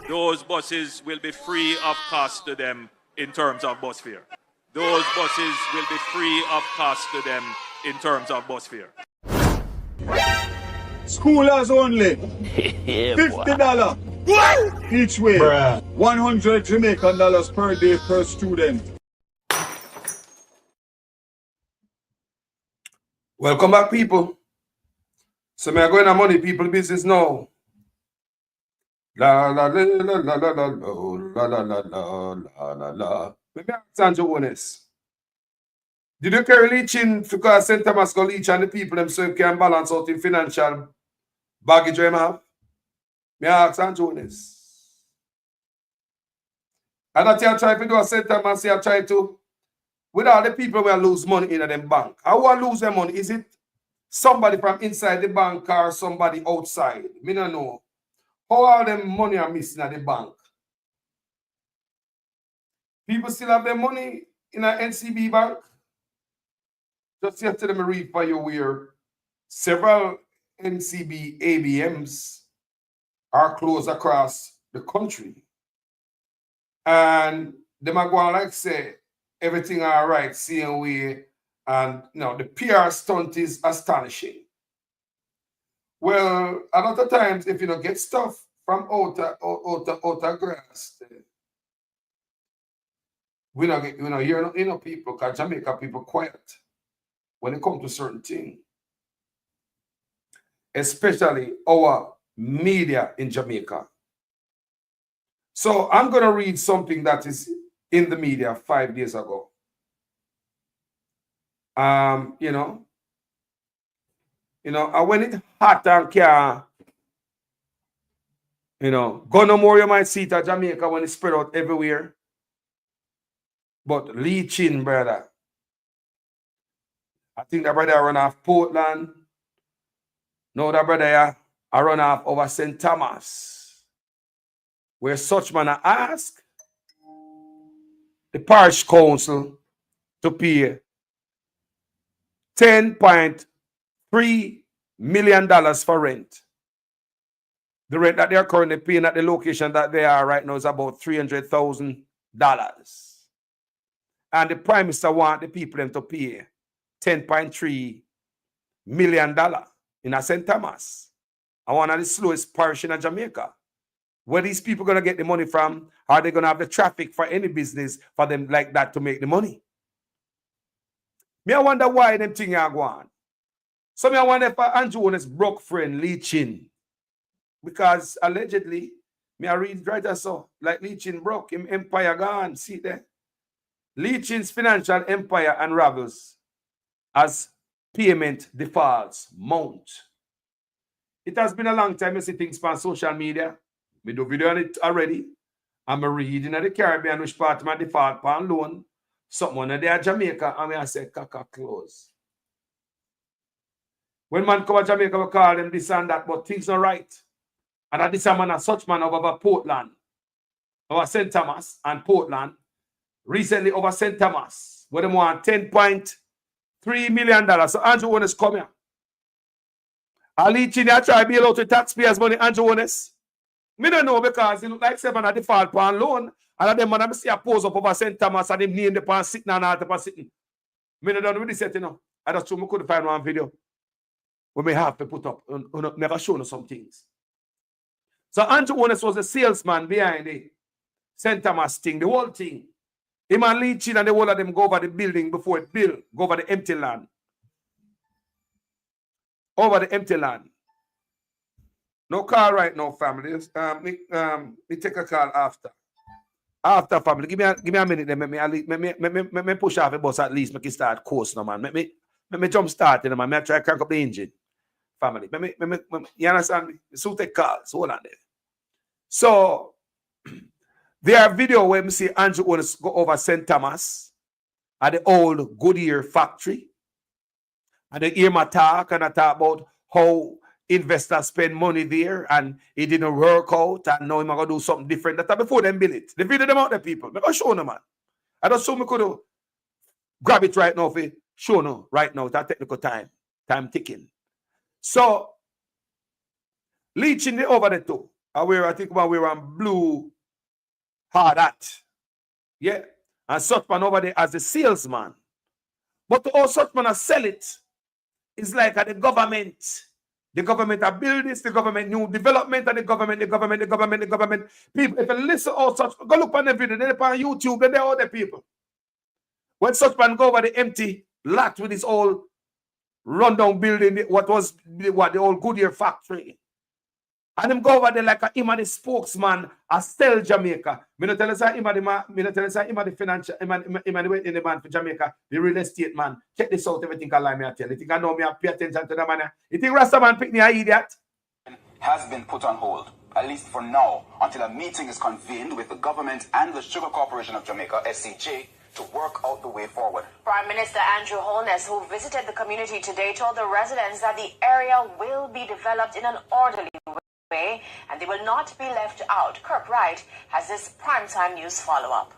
Those buses will be free of cost to them in terms of bus fare. Those buses will be free of cost to them in terms of bus fare. Schoolers only. $50 each way. Bruh. 100 Jamaican dollars per day per student. Welcome back, people. So me are going to money people business now. La la la la la la la la la la la la la. Let me ask Andrew Honest. Did you carry leeching because St. Thomas go leech and the people them so you can balance out in financial baggage you have? Me ask Andrew Honest. And that you try to do a St. Thomas, you try to, with all the people who lose money in them bank. How will lose their money? Is it somebody from inside the bank or somebody outside? Me don't know. How all them money are missing at the bank? People still have their money in an NCB bank. Just yesterday, I read for you where several NCB ABMs are closed across the country. And them are going like say everything all right, same way. And the PR stunt is astonishing. Well, a lot of times if you don't get stuff from outer grass, we don't get hear people, because Jamaica people quiet when it comes to certain things. Especially our media in Jamaica. So I'm going to read something that is in the media 5 days ago. And when it hot and can, go no more, you might see it at Jamaica when it spread out everywhere. But leeching, brother. I think the brother run off Portland. No, the brother I run off over St. Thomas, where such man ask the parish council to pay $10.3 million for rent. The rent that they are currently paying at the location that they are right now is about $300,000. And the Prime Minister want the people them to pay $10.3 million in a St. Thomas. I one of the slowest parish in Jamaica. Where these people going to get the money from? Are they going to have the traffic for any business for them like that to make the money? Me, I wonder why them things are going. So me, I wonder if Andrew Jones broke friend leeching. Because allegedly, me I read right as so, like leeching broke, him empire gone. See there? Leeching's financial empire unravels as payment defaults mount. It has been a long time I see things on social media. We do video on it already. I'm reading at the Caribbean which part of my default pan loan. Someone there Jamaica and I say caca close. When man come to Jamaica, we call them this and that, but things not right. And at this man a such man over Portland, over St. Thomas and Portland, recently over St. Thomas, where they want $10.3 million. So Andrew Jones come here. I'll eat in here, try to bail out with taxpayers' money, Andrew Jones. Me don't know because it look like seven at default pan loan. And them man I see a pose up over St. Thomas and them name the pan sitting and out the pan sitting. Me don't know with this yet, I just couldn't find one video. We may have to put up never shown us some things. So Andrew Jones was a salesman behind the St. Thomas thing, the whole thing. Him and Lee Chin and the whole of them go over the building before it built, go over the empty land. Over the empty land. No call right now, family. Me take a call after. After, family. Give me a minute then. Me push off the bus at least. Make it start course now, man. Me jump start, man. Me try to crank up the engine. Family. You understand me? So take calls. Hold on there. So, there are video where we see Andrew Jones go over St. Thomas at the old Goodyear factory. And they hear my talk and I talk about how investors spend money there and it didn't work out and now I'm going to do something different. That before them build it. They video them out the people. I'm going to show them, man. I just saw me could grab it right now for show them right now. That technical time. Time ticking. So, leeching the over the two. I think we're on blue hard hat. Yeah. And such man over there as a salesman. But to all such man sell it, it's like the government. The government are building this, the government new development, and the government. People, if you listen all such, go look on the video, they're on YouTube, and they're all the people. When such man go over the empty lot with this old rundown building, what was the old Goodyear factory. And him go over there like him and the spokesman a sell Jamaica. Me not tell us him and the financial, him and the man for Jamaica, the real estate man. Check this out, everything I lie me I tell. You think I know me I pay attention to the man? You think Rasta man pick me an idiot? Has been put on hold, at least for now, until a meeting is convened with the government and the Sugar Corporation of Jamaica, SCJ, to work out the way forward. Prime Minister Andrew Holness, who visited the community today, told the residents that the area will be developed in an orderly way and they will not be left out. Kirk Wright has this primetime news follow-up.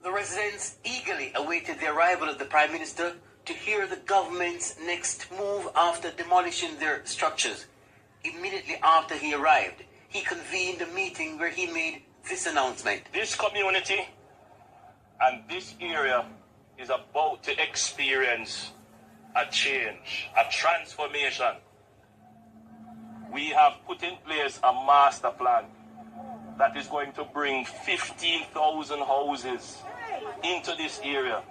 The residents eagerly awaited the arrival of the Prime Minister to hear the government's next move after demolishing their structures. Immediately after he arrived, he convened a meeting where he made this announcement. This community and this area is about to experience a change, a transformation. We have put in place a master plan that is going to bring 15,000 houses into this area.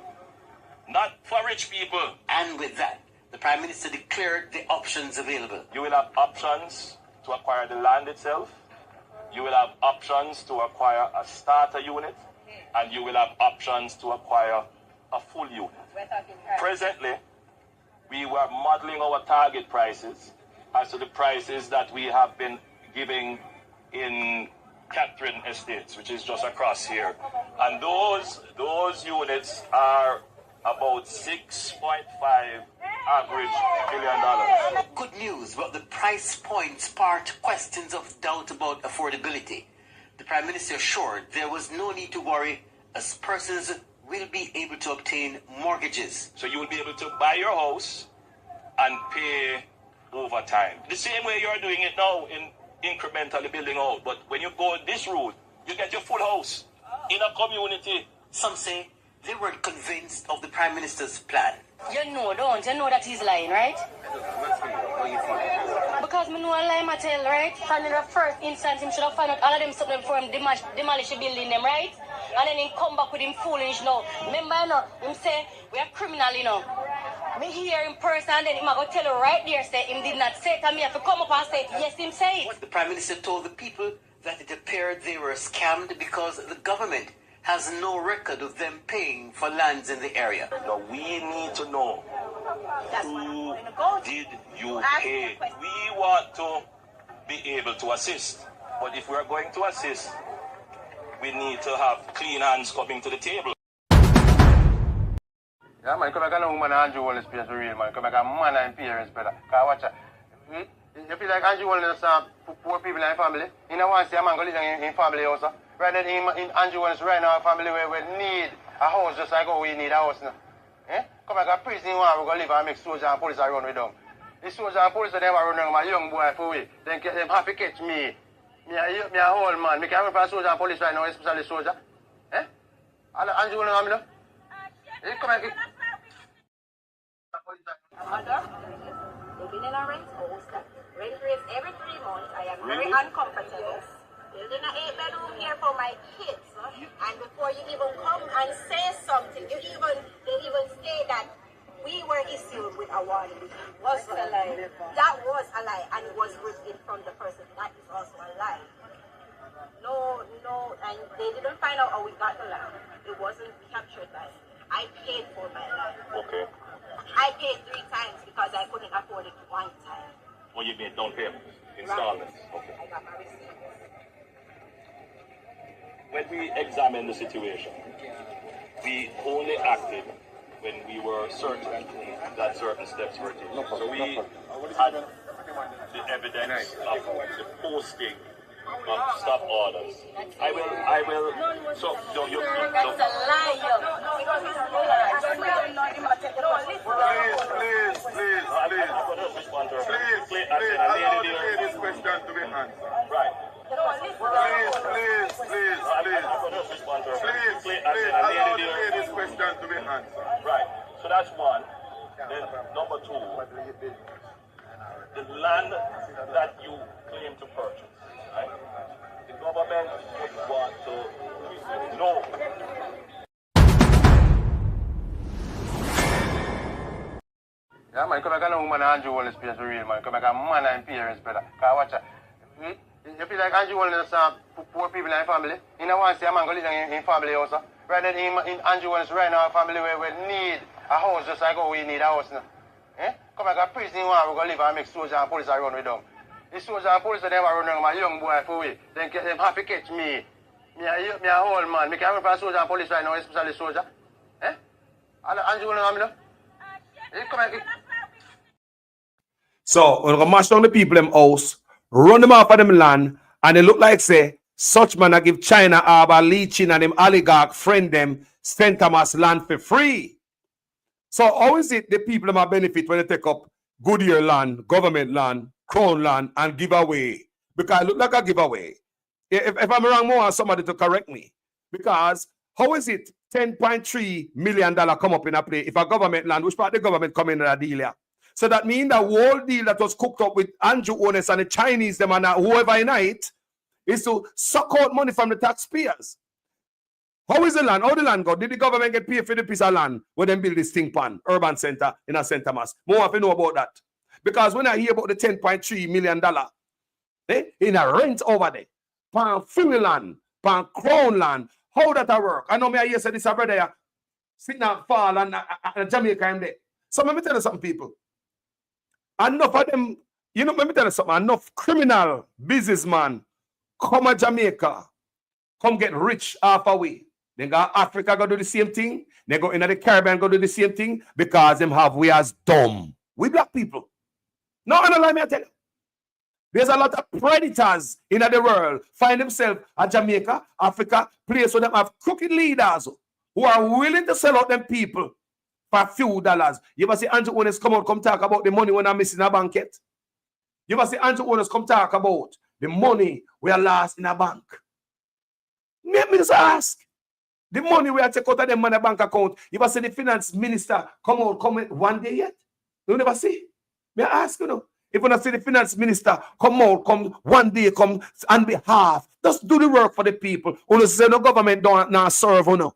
Not for rich people. And with that, the Prime Minister declared the options available. You will have options to acquire the land itself. You will have options to acquire a starter unit. And you will have options to acquire a full unit. Presently, we were modeling our target prices as to the prices that we have been giving in Catherine Estates, which is just across here. And those units are about $6.5 average $1 billion. Good news, but the price point sparked questions of doubt about affordability. The Prime Minister assured there was no need to worry as persons will be able to obtain mortgages. So you will be able to buy your house and pay over time. The same way you're doing it now in incrementally building out. But when you go this route, you get your full house in a community. Some say they weren't convinced of the Prime Minister's plan. You know that he's lying, right? Because me know a lie I tell, right? From the first instance, him should have found out all of them something before him demolish the building them, right? And then he come back with him foolish now. Remember, you know, him say, we are criminal, you know. Me hear in person and then him go tell you right there, say him did not say it, and me have to come up and say it. Yes, him say it. The Prime Minister told the people that it appeared they were scammed because the government has no record of them paying for lands in the area. Now we need to know who did you pay. We want to be able to assist. But if we are going to assist, we need to have clean hands coming to the table. Yeah, man, come back and woman Andrew Wallace space for real, man. Come back and man and parents better. Cause watch out. You feel like Andrew Wallace poor people in the family. You know want to see a man go live in family also. Right then in Andrew Wallace right now family where we need a house just like how we need a house now. Eh? Come back and prison want to go live and make soldiers and police run with them. The soldiers and police them run with my young boy for we. Then them happy catch me. Me a old man. Me can't run for soldier and police right now, especially soldier. Eh? Andrew Wallace come back. Mother, they've been in a rent house that rent raise every 3 months. I am very uncomfortable. Building an 8-bedroom here for my kids. And before you even come and say something, they even say that we were issued with a warning. Was a lie. That was a lie, and it was written from the person. That is also a lie. No, and they didn't find out how we got the land. It wasn't captured by me. I paid for my land. Okay. I paid 3 times because I couldn't afford it 1 time. Oh, you made down payment, installments. Right. Okay. I got my receipt. When we examined the situation, we only acted when we were certain that certain steps were taken. So we had the evidence of the posting of stop orders. I will. So you. That's a lie. Please. I'm going to respond to her. Please. Allow the lady's question to be answered. Right. Please. I'm going to respond to her. Please. Allow the lady's question to be answered. Right. So that's one. Then number 2, the land that you claim to purchase. Right? The government would want to know. Yeah, man, come back and woman Andrew Wallace space for real, man. Come back and man and parents better. Cause watch out. You feel like Andrew Wallace poor people in the family. You know want to see a man go live in family also. Right then in Andrew Wallace right now family where we need a house just like how we need a house now. Eh? Come back and prison want to go live and make soldiers and police run with them. The soldiers and police them run with my young boy for we. Then them happy catch me. Me a old man. Me can't run for soldier and police right now, especially soldier. Eh? Andrew Wallace come back. So we're gonna mash down the people them house, run them off of them land, and they look like say Such man I give China Arbor, Leaching and them oligarch friend them St. Thomas land for free. So how is it the people that benefit when they take up Goodyear land, government land, crown land, and give away? Because it look like a giveaway. If I'm wrong, more somebody to correct me. Because how is it $10.3 million come up in a play if a government land, which part the government come in a deal here? So that means the whole deal that was cooked up with Andrew Honest and the Chinese, them and whoever in it, is to suck out money from the taxpayers. How is the land? How the land go? Did the government get paid for the piece of land when they build this thing pan, urban center in a St. Thomas? More have to know about that. Because when I hear about the $10.3 million in a rent over there, pan free land, pan crown land, how that work? I know me I hear say this brother here, sitting at fall and Jamaica in there. So let me tell you something, people. Enough of them, let me tell you something, enough criminal businessman come to Jamaica, come get rich half away. Then go Africa go do the same thing. They go into the Caribbean go do the same thing because them have we as dumb. We black people. No, I don't lie me I tell you. There's a lot of predators in the world find themselves at Jamaica, Africa, place where them have crooked leaders who are willing to sell out them people for a few dollars. You ever see Andrew Honest come out, come talk about the money when I'm missing a banquet? You ever see Andrew Honest come talk about the money we are lost in a bank? Let me just ask. The money we are take out of them money bank account. You ever see the finance minister come out one day yet? You never see? May I ask you know? If you not see the finance minister come one day, come on behalf, just do the work for the people. You say no government don't now serve you know.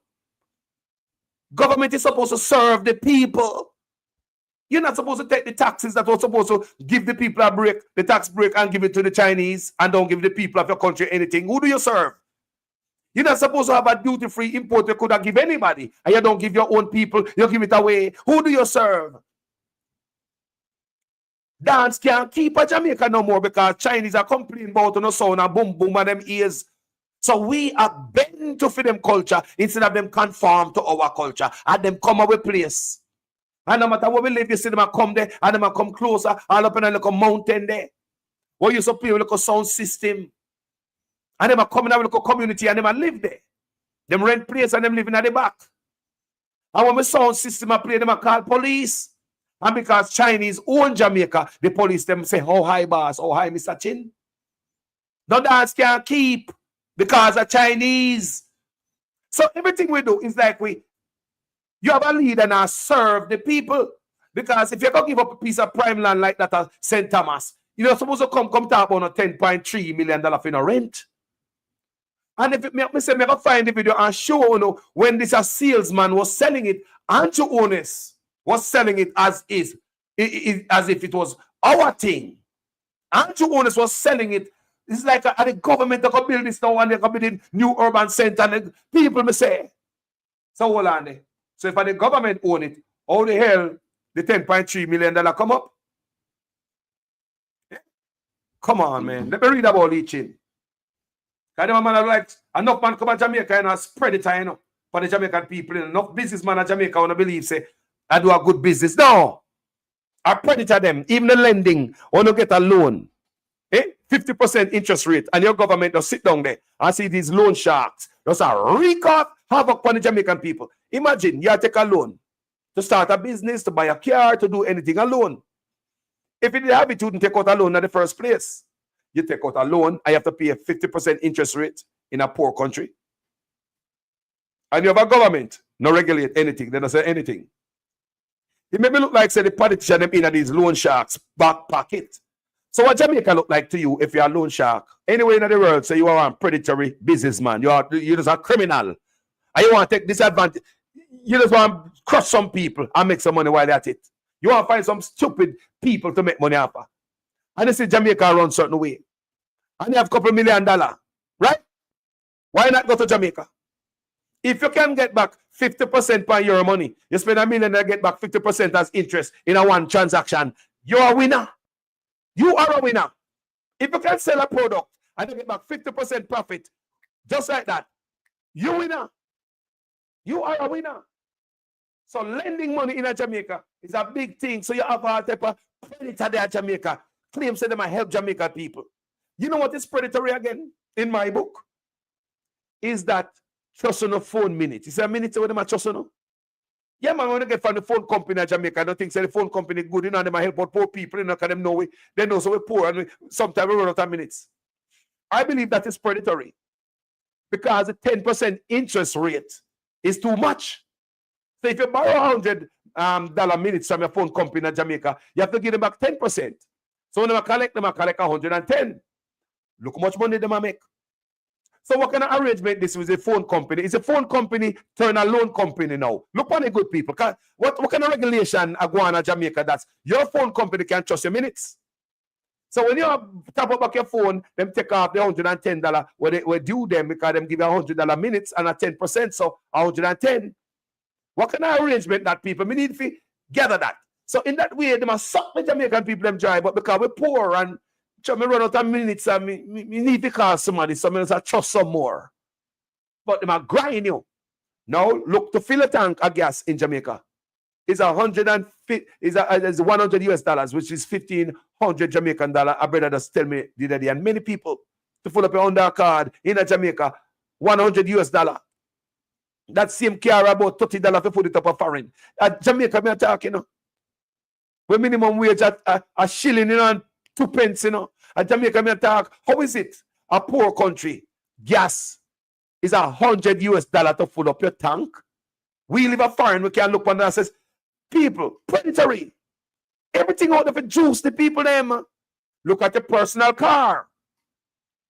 Government is supposed to serve the people. You're not supposed to take the taxes that was supposed to give the people a break, the tax break, and give it to the Chinese and don't give the people of your country anything. Who do you serve? You're not supposed to have a duty-free import you could have give anybody, and you don't give your own people, you give it away. Who do you serve? Dance can't keep a Jamaica no more because Chinese are complaining about no sound and boom boom and them ears. So we are bent to for them culture instead of them conform to our culture and them come our place. And no matter where we live, you see them come there and them come closer, all up in a little mountain there. Where you supply a little sound system. And them come in a little community and them live there. Them rent place and them living at the back. And when we sound system play, them call police. And because Chinese own Jamaica, the police them say, "Oh hi boss, oh hi Mr. Chin." No dance can't keep because of Chinese. So everything we do is like you have a leader and serve the people. Because if you're going to give up a piece of prime land like that at St. Thomas, you're supposed to come talk about a $10.3 million in a rent. And if me say, never find the video and show you when this a salesman was selling it, Andrew Honest was selling it as if it was our thing. Andrew Honest was selling it. It's like the government that can build this now and they can build a new urban center. And people may say, so hold on there. So if the government own it, how the hell the $10.3 million come up? Come on, man. Let me read about leaching. Because man like enough man come to Jamaica and spread it, for the Jamaican people. Enough businessmen in Jamaica want to believe, say, I do a good business. No. I predator them. Even the lending, want to get a loan. 50% interest rate. And your government just sit down there and see these loan sharks. Just a wreak off havoc on the Jamaican people. Imagine you take a loan to start a business, to buy a car, to do anything alone. If you didn't have it, you wouldn't take out a loan in the first place. You take out a loan, and you have to pay a 50% interest rate in a poor country. And you have a government, no regulate anything. They don't say anything. It may look like, say, the politician them in these loan sharks' back pocket. So what Jamaica look like to you if you're a loan shark? Anywhere in the world, say you are a predatory businessman. You're just a criminal. And you want to take disadvantage. You just want to crush some people and make some money while they're at it. You want to find some stupid people to make money off of. And they say Jamaica runs certain way. And you have a couple $1 million, right? Why not go to Jamaica? If you can get back 50% per your money, you spend $1 million and get back 50% as interest in a one transaction, you're a winner. You are a winner. If you can sell a product and you get back 50% profit, just like that, you winner. You are a winner. So lending money in Jamaica is a big thing. So you have a type of predator there in Jamaica. Claims that they might help Jamaica people. You know what is predatory again in my book? is that trust on the phone minute. It's a minute where them trust on. Yeah, man, when they get from the phone company in Jamaica, I don't think so the phone company good, you know, and they might help out poor people, you know, because them know we, they know so we're poor, and sometimes we run out of minutes. I believe that is predatory because the 10% interest rate is too much. So if you borrow $100 minutes from your phone company in Jamaica, you have to give them back 10%. So when they collect 110. Look how much money they make. So what kind of arrangement this with a phone company? It's a phone company turn a loan company now. Look on the good people. What kind of regulation Aguana Jamaica that's your phone company can trust your minutes? So when you tap up back your phone, them take off the $110 where they due them because them give you $100 minutes and a 10%, so 110. What kind of arrangement that people? We need to gather that. So in that way, they must suck the Jamaican people them dry, but because we're poor and me run out of minutes and me need to call somebody, somebody else trust some more. But they might grind you. Now look to fill a tank of gas in Jamaica. It's $100 US dollars, which is 1,500 Jamaican dollar. A brother just tell me the other day, and many people to fill up your undercard in a Jamaica, $100 US dollar. That same car about $30 to put it up a foreign. At Jamaica, me talking, you know. When minimum wage at a shilling, you know, and 2 pence, you know. At Jamaica, me talk. How is it? A poor country. Gas is $100 US dollar to fill up your tank. We live a foreign, we can look on that and says, people, predatory. Everything out of it juice the people them. Look at your personal car.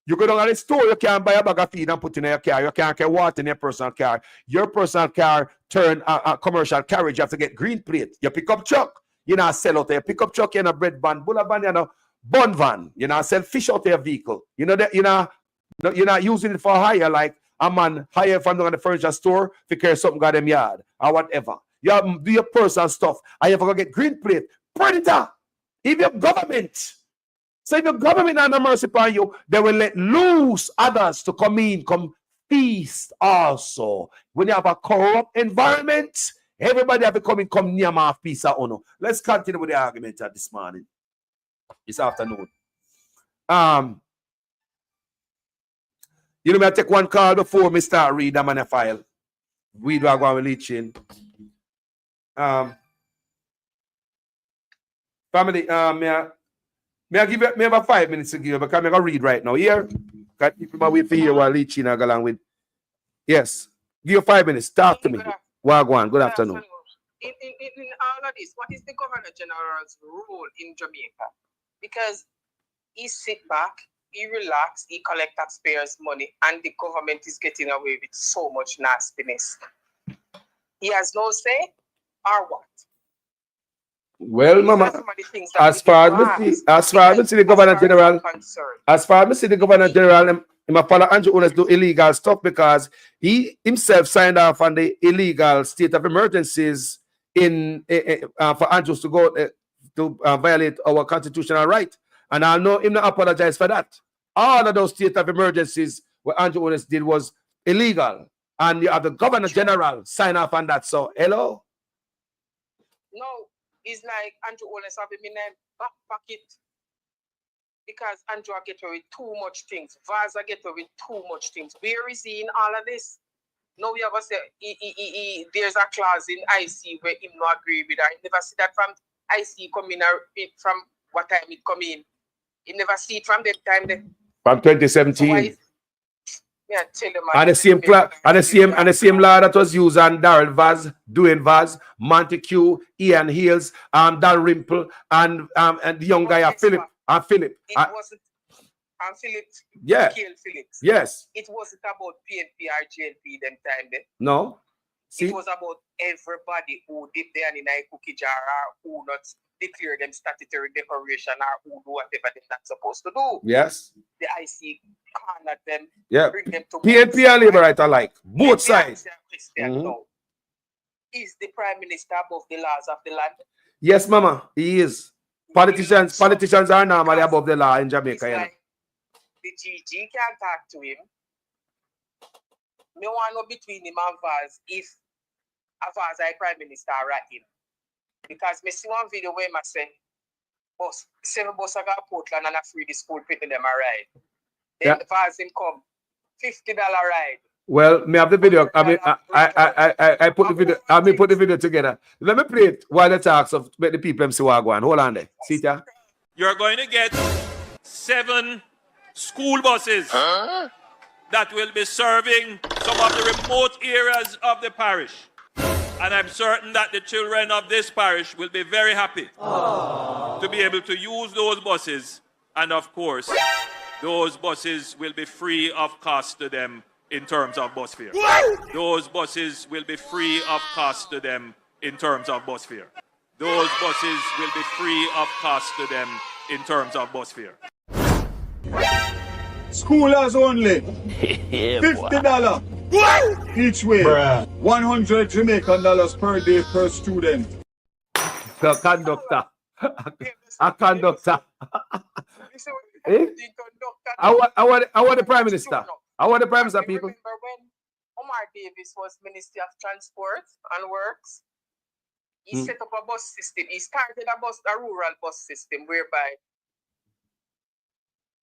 You go down to the store, you can't buy a bag of feed and put in your car. You can't get water in your personal car. Your personal car turn a commercial carriage. You have to get green plate. You pick up truck, you know, sell out there. You pick up truck, you know, bread van, bulla van, you know, bun van. You know, sell fish out your vehicle. You know that, you know, you're not using it for hire like a man hire from the furniture store to carry something got them yard or whatever. You have do your personal stuff. I have to go get green plate. Predator. If your government. So if your government has no mercy upon you, they will let loose others to come in, come feast also. When you have a corrupt environment, everybody have to come in, come near my peace or honor. Let's continue with the argument this morning. This afternoon. You know, I take one call before me start read them on a file. We do are going to leach in. Family, may I give you, me have 5 minutes to give you because I'm going to read right now. Here, because people might wait for you while leaching and go along with. Yes, give you 5 minutes. Talk to me. Wagwan, good afternoon. In all of this, what is the Governor General's role in Jamaica? Because he sit back, he relax, he collect taxpayers' money, and the government is getting away with so much nastiness. He has no say, or what? Well, Mama, as far as the Governor General, my father Andrew Owners do illegal stuff because he himself signed off on the illegal state of emergencies in for Andrews to go to violate our constitutional right, and I know him not apologize for that. All of those state of emergencies what Andrew Owners did was illegal, and you have the Governor General sign off on that. So, hello. No. It's like Andrew always have him in a back pocket because Andrew get away with too much things. Vaza get away with too much things. Where is he in all of this? No, we ever say there's a clause in IC where him no agree with her. He never see that from IC coming from what time it come in. He never see it from that time there. From 2017. Yeah, tell him, and the same law that was used on Darrell Vaz, Dwayne Vaz, Montague, Ian Hills, Dalrymple, and the young guy Philip. Philip. It wasn't Philip. Yeah. Phillips. Yes. It wasn't about PNP or JNP them time then. No. See? It was about everybody who did there in a cookie jar or who not declare them statutory decoration or who do whatever they're not supposed to do. Yes. The IC cornered them. Yeah. Bring them to PNP and Labour right alike. Both sides. Is the Prime Minister above the laws of the land? Yes, Mama, he is. Politicians are normally above the law in Jamaica. It's like the GG can't talk to him. Me want to know between him and Vaz if Vaz is Prime Minister right him. Because me see one video where I say, boss, 7 bus I got Portland and I free the school picking them a ride. Then Vaz him come, $50 ride. Well, me have the video. I mean, I put the video. I mean, put the video together. Let me play it while it talks of let the people them see what I go on. Hold on there. See ya. You're going to get 7 school buses that will be serving some of the remote areas of the parish. And I'm certain that the children of this parish will be very happy to be able to use those buses. And of course, those buses will be free of cost to them in terms of bus fare. Those buses will be free of cost to them in terms of bus fare. Those buses will be free of cost to them in terms of bus fare. Schoolers only. $50 each way. 100 Jamaican dollars per day per student. The conductor. A conductor. Eh? I want the Prime Minister. I want the Prime Minister, people. Remember when Omar Davis was Minister of Transport and Works? He set up a bus system. He started a rural bus system whereby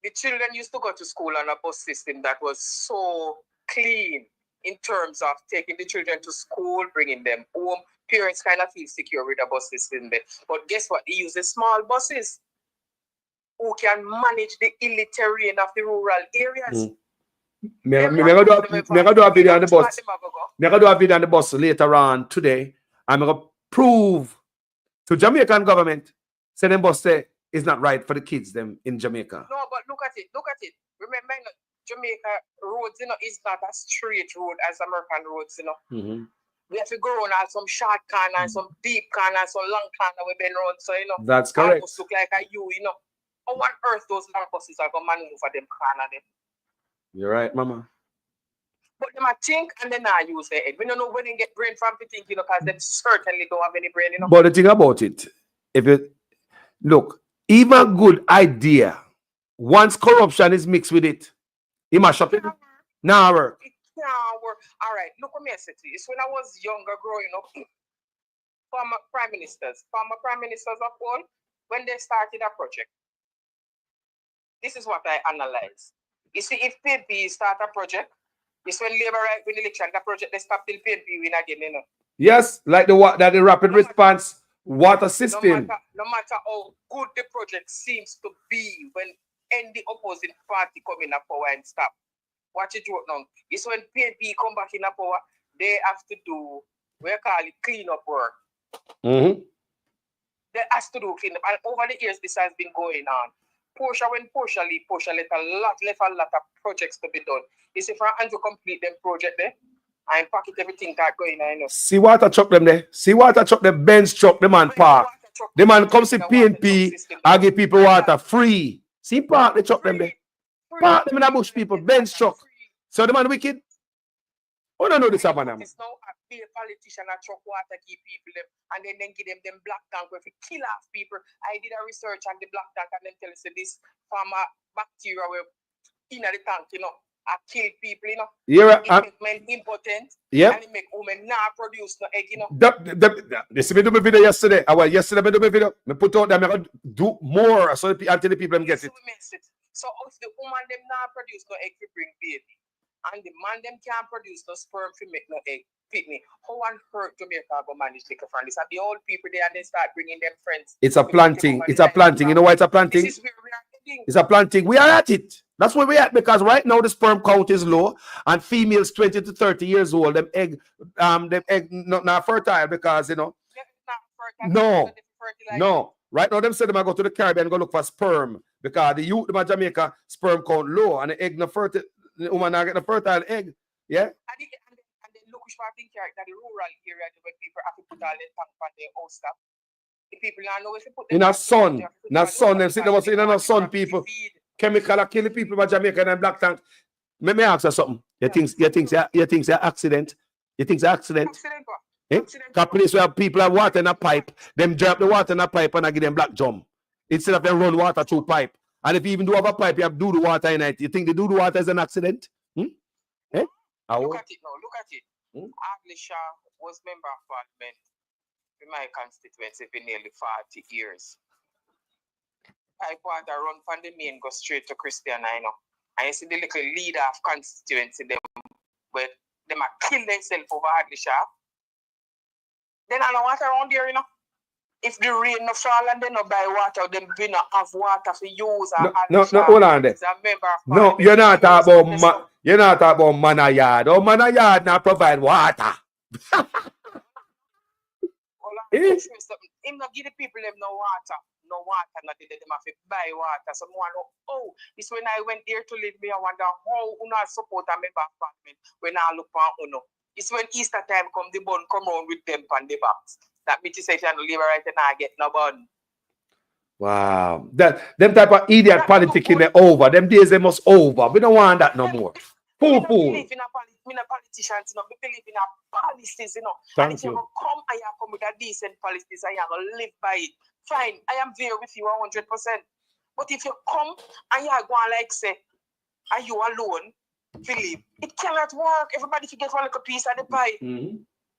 the children used to go to school on a bus system that was so clean in terms of taking the children to school, bringing them home. Parents kind of feel secure with the bus system there. But guess what? They use the small buses who can manage the hilly terrain of the rural areas. Me gonna do a video on the bus. Me gonna do a video on the bus later on today. I'm gonna prove to Jamaican government say them bus say is not right for the kids them in Jamaica. No, but look at it. Remember, Jamaica roads, is not a straight road as American roads, We have to go on some short corner, some deep corner, some long corner we been round. So That's correct. Almost look like a U, How on earth those long buses are gonna maneuver them corner them? You're right, Mama. But them I think and then I use their head. We don't know when they get brain from thinking, because they certainly don't have any brain, But the thing about it, if you look, even good idea, once corruption is mixed with it, it must up it. Now work. It can't work. All right, look what me I said to you. It's when I was younger growing up, former prime ministers of all, when they started a project, this is what I analyze. You see, if PNP start a project, it's when Labour win election, the project they stop till PNP win again, Yes, like the rapid response water system. No matter how good the project seems to be, when any opposing party come in a power and stop. Watch it right now. It's when PNP come back in a power, they have to do, we call it clean up work. They have to do clean up. And over the years, this has been going on. When Portia left a lot of projects to be done. It's if I to complete them project there, and pocket everything that going on. See water truck them there. See water truck them Benz truck the man park. The man comes to PNP and give people water free. See park the truck them there. Park them in the bush people Benz truck. So the man wicked. Oh no, this happen now. It's now a be a politician and truck water give people them and then give them black tank where if kill off people. I did a research on the black tank and then tell us this pharma bacteria where in the tank, I kill people, Yeah, it make men impotent. Yeah. And it make women not produce no egg, This me do my video yesterday. Yesterday me do my video. Me put out there, me gonna do more so until the people them get it. So if the woman them not produce no egg to bring baby, and the man them can't produce no sperm to make no egg, pitney, how on earth Jamaica go manage liquor from this? And the old people there and they start bringing them friends. It's a planting. It's a planting. You know why it's a planting? This is where we are heading. It's a planting. We are at it. That's where we're at, because right now the sperm count is low and females 20 to 30 years old, them egg not fertile because no. Right now them say them I go to the Caribbean and go look for sperm because the youth them in Jamaica sperm count low and the egg no fertile, the woman not get a fertile egg. Yeah. And then look which part in that the rural area where people have to put all their tank on their own stuff. The people now know if you put them in a sun. Them sit there in a sun people. Chemical are killing people in Jamaica and black tank. Let me ask you something. You think it's an accident? You think it's an accident? That place where people have water in a pipe, them drop the water in a pipe and I give them black jump. Instead of them run water through pipe. And if you even do have a pipe, you have to do the water in it. You think they do the water is an accident? Look at it now. Look at it. Aglisha was member of parliament in my constituency for nearly 40 years. Pipe water run from the main go straight to Christian, And you see the little leader of constituency them but them a kill themselves over Hadley Shop. Then I know what around there, you know. If the rain no fall and they no buy water, them we not have water for use. No, hold on there. No, you're not talking about you're not talking about Manor Yard. Oh, Manor Yard not provide water. Him not give the people them no water. No water, not them have to buy water. So I know, oh, it's when I went there to live, me I wonder how Una support a member apartment when I look for Uno. It's when Easter time come, the bun come around with them on the box. That bitch say she live right and I get no bun. Wow. Them type of idiot politicking they over. Them days they must over. We don't want that no more. Fool. Believe in a politicians, you know. We believe in a policies, you know. Thank and if you. you come and you come with a decent policies and you gonna live by it, fine. I am there with you 100%. But if you come and you are going like say, are you alone, Philip? It cannot work. Everybody should get one little piece of the pie.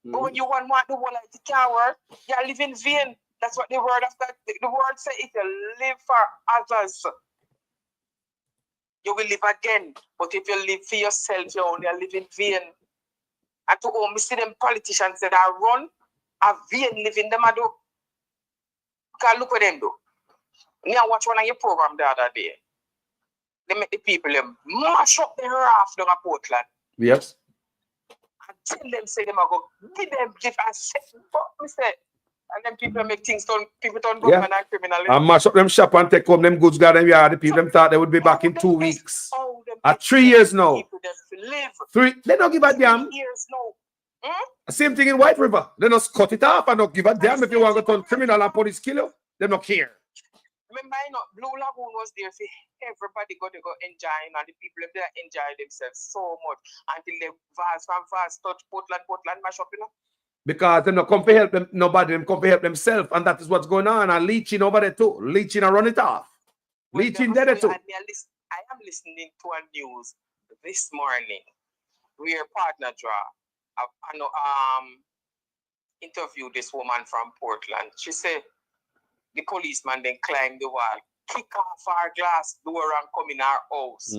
But when you want the whole like it can't work, you live in vain. That's what the word of God, the word say, if you live for others, you will live again. But if you live for yourself, you only live in vain. And to all, me see them politicians that are run, a vain living them, I do. Because look what them do. Me I watch one of your program the other day. They make the people mash up the raft down at Portland. Yes. And tell them, say them, I go, give them gift and say, but me say, and then people make things done, people don't government and criminal. And mash up them shop and take home them goods, garden yard. The people them thought they would be back in 2 weeks. At 3 years now. 3, they don't give a damn. Years now. Same thing in White River. They just cut it off and don't give a damn if you want to turn criminal and police kill you. They don't care. Remember, you know, Blue Lagoon was there for everybody got to go enjoying, and the people up there enjoy themselves so much until they vast touch Portland mash up, you know. Because they don't come to help them, nobody them come to help themselves, and that is what's going on. And leeching over there too. Leeching and run it off. Leeching there too. I am listening to a news this morning where partner interviewed this woman from Portland. She said the policeman then climbed the wall, kick off our glass door and come in our house.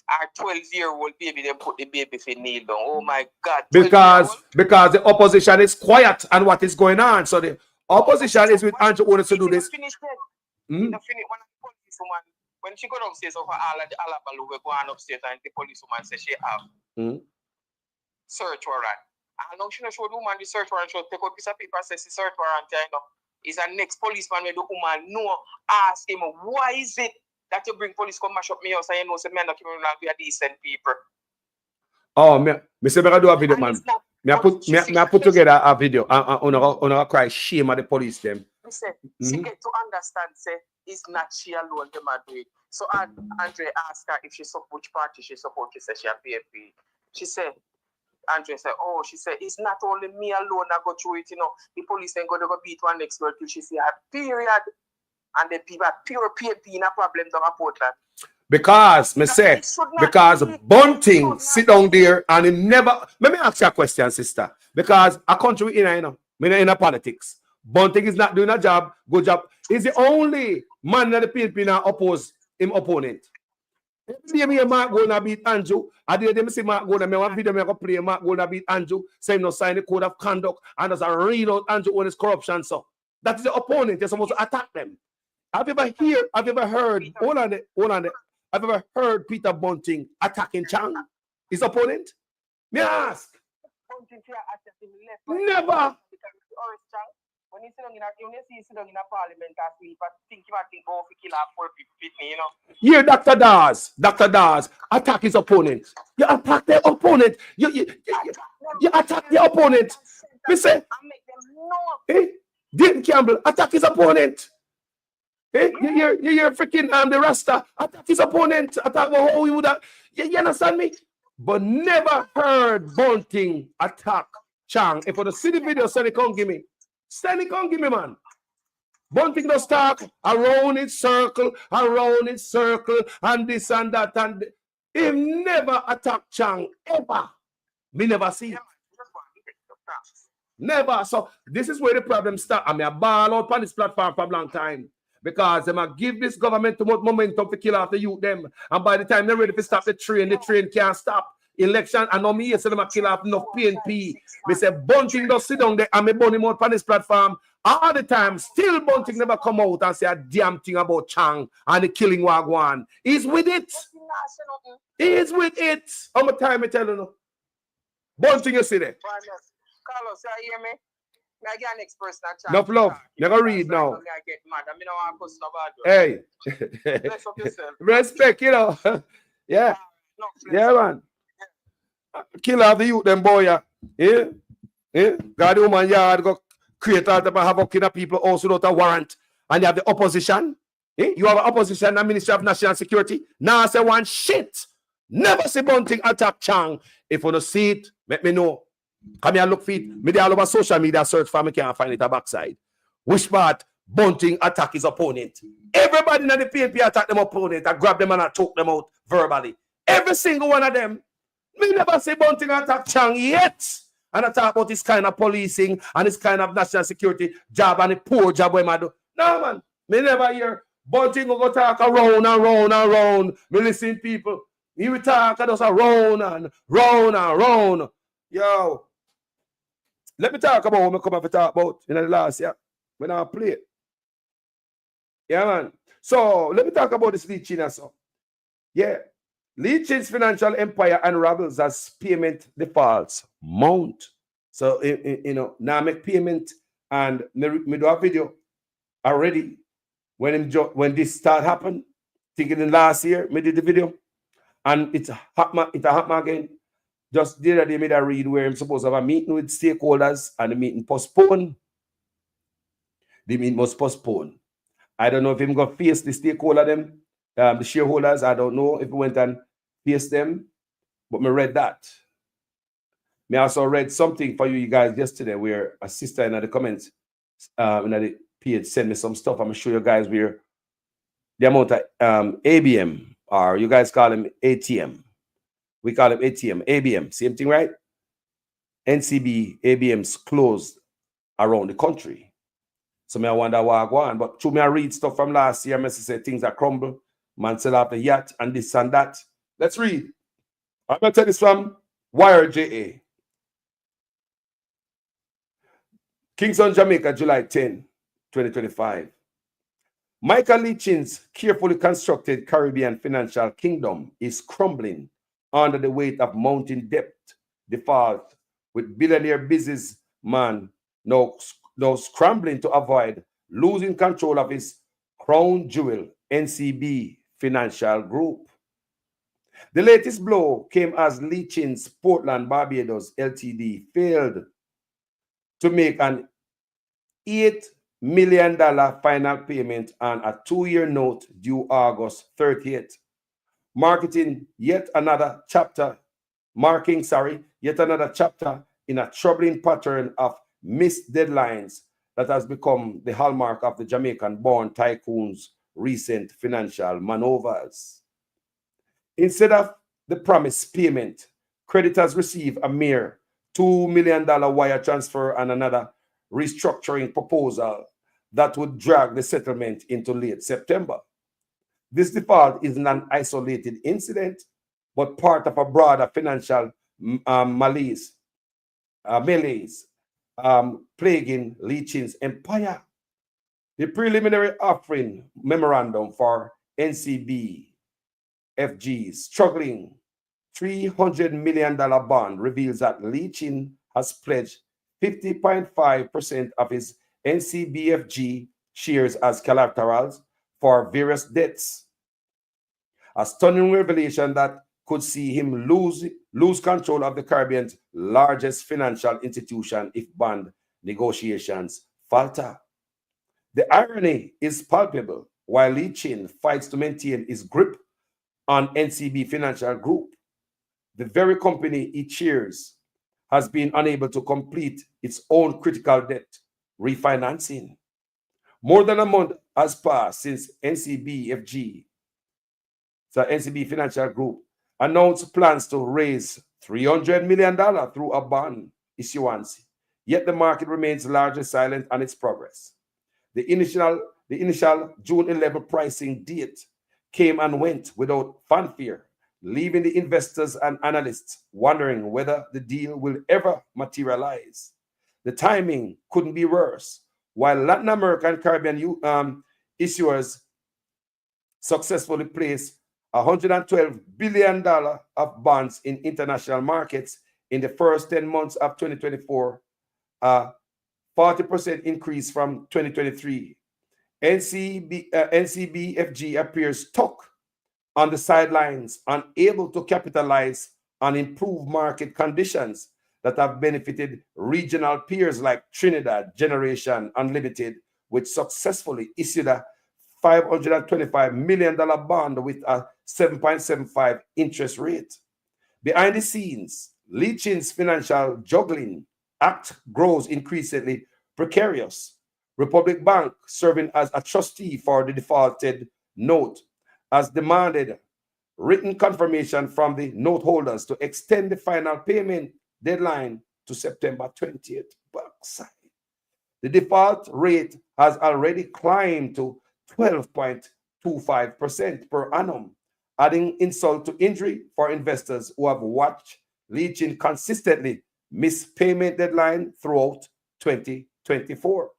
Our 12-year-old baby, they put the baby for kneel down. Oh my God. Because the opposition is quiet and what is going on. So the opposition is with Andrew Owners to do this. One of the policewoman, when she go downstairs over all of the Alabalu, we go on upstairs and the policewoman says she have search warrant. I know she not show the woman the search warrant, she'll take a piece of paper, says the search warrant, you know. Is a next policeman where the woman know, ask him, why is it that you bring police come mash up me house and you know say me and the criminal be a decent people? Oh, me say I do a video, man. Me I put together a video on a cry shame at the police them. She get to understand, say, it's not she alone them are doing. So Andre asked her if she support which party she support. She said she a PFP. She said, Andre said, oh, she said, it's not only me alone that go through it, you know. The police then go beat one next door till she see her period. And the people are pure PFP in a problem down at Portland. Because Bunting sit down there and he never. Let me ask you a question, sister. Because a country in a politics. Bunting is not doing a job, good job. He's the only man that the PNP now oppose him opponent. Every day Mark gonna beat Andrew. I did see Mark gonna make one video me play Mark gonna beat Andrew, saying no sign the code of conduct and does a read out Andrew on his corruption. So that is the opponent. You're supposed to attack them. Have you ever heard? Hold on it. Have you ever heard Peter Bunting attacking Chang, his opponent? May I ask? Never. When you sit down in a parliament and sleep, I think you might think, oh, if you kill our poor people, you know. Yeah, Dr. Dawes, attack his opponent. You attack their opponent. You attack the opponent. Me say, Dean Campbell, attack his opponent. Hey, you hear freaking the Rasta attack his opponent. Attack how he would have. You understand me? But never heard Bunting attack Chang. If for the city video, Sonny can't give me. Sonny can't give me, man. Bunting does talk around its circle, and this and that, and he never attack Chang ever. Me never see it. Never. So this is where the problem starts. I mean, I ball out on this platform for a long time. Because they might give this government too much momentum to kill off the youth them. And by the time they're ready to stop the train can't stop. Election, and now me say them a kill off enough PNP. Me say Bunting just sit down there and me burn him out on this platform. All the time, still Bunting never come out and say a damn thing about Chang and the killing Wagwan. He's with it. He's with it. How much time I tell you? Bunting, you see there. Carlos, you hear me? I get an next person. Enough love. You gotta read now. I get mad. I mean, I want to Hey. Bless up yourself. Respect, you know. Yeah. Yeah, man. Kill off the youth, them boy, yeah. Yeah. God, woman, yard go create all the havoc in the people also without a warrant. And you have the opposition. You have an opposition and Ministry of National Security. Now I say one shit. Never see Bunting attack Chang. If you don't see it, let me know. Come here, look for it. Me all over social media search for me, can't find it a backside. Which part Bunting attack his opponent? Everybody in the PNP attack them opponent. I grab them and I choke them out verbally. Every single one of them. Me never see Bunting attack Chang yet. And I talk about this kind of policing and this kind of national security job and the poor job we do. No, man. Me never hear Bunting go talk around and round and round. Me listen people. He will talk just around and round and round. Yo. Let me talk about what I come up to talk about in the last year when I play it. Yeah, man. So let me talk about this Lee Chin. So. Yeah. Lee Chin's financial empire unravels as payment defaults mount. So, you know, now I make payment and me do a video already when this start happen. Thinking in last year, me did the video. And it's happened again. Just the other day, made a read where I'm supposed to have a meeting with stakeholders and the meeting postponed. The meeting was postponed. I don't know if I'm going to face the stakeholder them, the shareholders. I don't know if we went and face them, but I read that. I also read something for you guys yesterday where a sister in the comments in the page sent me some stuff. I'm going to show you guys where the amount of ABM, or you guys call them ATM. We call them ATM, ABM, same thing, right? NCB, ABMs closed around the country. So I wonder why I go on. But through me, I read stuff from last year, I say things are crumble, man sell off the yacht and this and that. Let's read. I'm going to tell this from WireJA. Kingston, Jamaica, July 10, 2025. Michael Lee Chin's carefully constructed Caribbean financial kingdom is crumbling under the weight of mounting debt default, with billionaire businessman now scrambling to avoid losing control of his crown jewel, NCB Financial Group. The latest blow came as Lee Chin's Portland Barbados Ltd failed to make an $8 million final payment on a 2-year note due August 30th. Marking yet another chapter in a troubling pattern of missed deadlines that has become the hallmark of the Jamaican-born tycoon's recent financial maneuvers. Instead of the promised payment, creditors receive a mere $2 million wire transfer and another restructuring proposal that would drag the settlement into late September. This default is not an isolated incident, but part of a broader financial malaise plaguing Lee Chin's empire. The preliminary offering memorandum for NCB FG's struggling $300 million bond reveals that Lee Chin has pledged 50.5% of his NCBFG shares as collaterals for various debts. A stunning revelation that could see him lose control of the Caribbean's largest financial institution if bond negotiations falter. The irony is palpable. While Lee Chin fights to maintain his grip on NCB Financial Group, the very company he chairs has been unable to complete its own critical debt refinancing. More than a month has passed since NCB Financial Group, announced plans to raise $300 million through a bond issuance, yet the market remains largely silent on its progress. The initial The initial June 11 pricing date came and went without fanfare, leaving the investors and analysts wondering whether the deal will ever materialize. The timing couldn't be worse. While Latin American and Caribbean issuers successfully placed $112 billion of bonds in international markets in the first 10 months of 2024, a 40% increase from 2023. NCBFG appears stuck on the sidelines, unable to capitalize on improved market conditions that have benefited regional peers like Trinidad Generation Unlimited, which successfully issued a $525 million bond with a 7.75 interest rate. Behind the scenes, Leachin's financial juggling act grows increasingly precarious. Republic Bank, serving as a trustee for the defaulted note, has demanded written confirmation from the note holders to extend the final payment deadline to September 20th. The default rate has already climbed to 12.25% per annum, adding insult to injury for investors who have watched Leachin consistently miss payment deadline throughout 2024.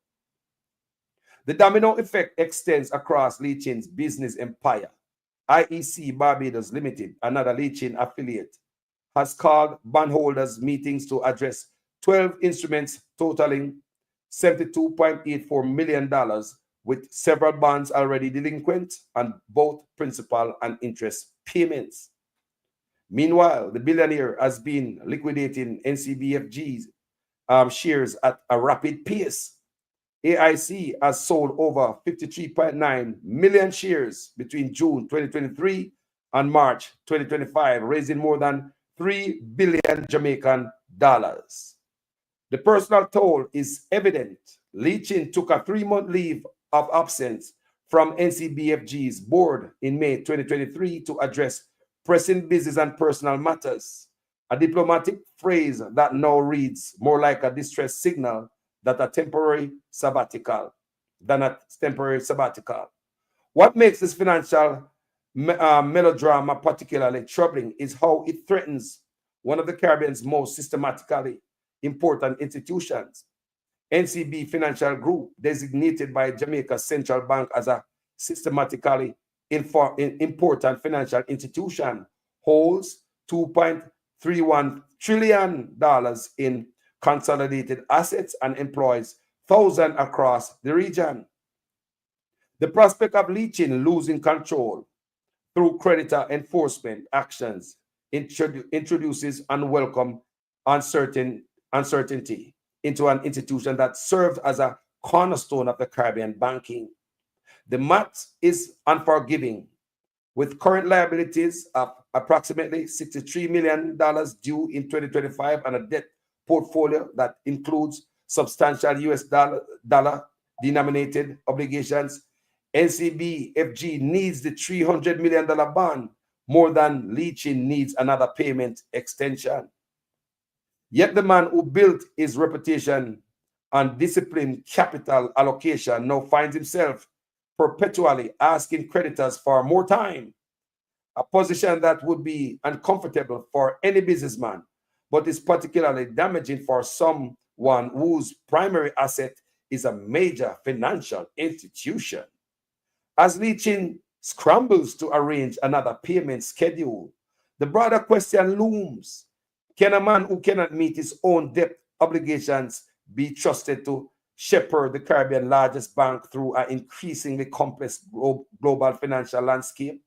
The domino effect extends across Leachin's business empire. IEC Barbados Limited, another Leachin affiliate, has called bondholders meetings to address 12 instruments totaling $72.84 million, with several bonds already delinquent on both principal and interest payments. Meanwhile, the billionaire has been liquidating NCBFG's shares at a rapid pace. AIC has sold over 53.9 million shares between June 2023 and March 2025, raising more than 3 billion Jamaican dollars. The personal toll is evident. Leachin took a 3-month leave of absence from NCBFG's board in May 2023 to address pressing business and personal matters, a diplomatic phrase that now reads more like a distress signal than a temporary sabbatical. What makes this financial melodrama particularly troubling is how it threatens one of the Caribbean's most systematically important institutions. NCB Financial Group, designated by Jamaica's central bank as a systematically important financial institution, holds $2.31 trillion in consolidated assets and employs thousands across the region. The prospect of Leachin losing control through creditor enforcement actions introduces unwelcome uncertainty into an institution that served as a cornerstone of the Caribbean banking. The math is unforgiving, with current liabilities of approximately $63 million due in 2025 and a debt portfolio that includes substantial US dollar denominated obligations. NCBFG needs the $300 million bond more than Leachin needs another payment extension. Yet the man who built his reputation on disciplined capital allocation now finds himself perpetually asking creditors for more time, a position that would be uncomfortable for any businessman, but is particularly damaging for someone whose primary asset is a major financial institution. As Leachin scrambles to arrange another payment schedule, the broader question looms: can a man who cannot meet his own debt obligations be trusted to shepherd the Caribbean largest bank through an increasingly complex global financial landscape?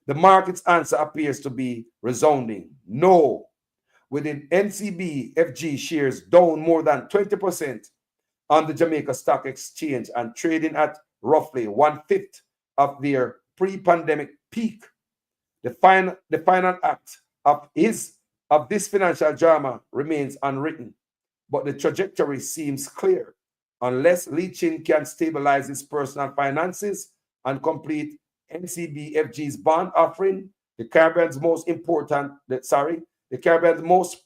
The market's answer appears to be resounding: no. With the NCBFG shares down more than 20% on the Jamaica Stock Exchange and trading at roughly 1/5 of their pre-pandemic peak, the final act of this financial drama remains unwritten, but the trajectory seems clear. Unless Leachin can stabilize his personal finances and complete NCBFG's bond offering, the Caribbean's most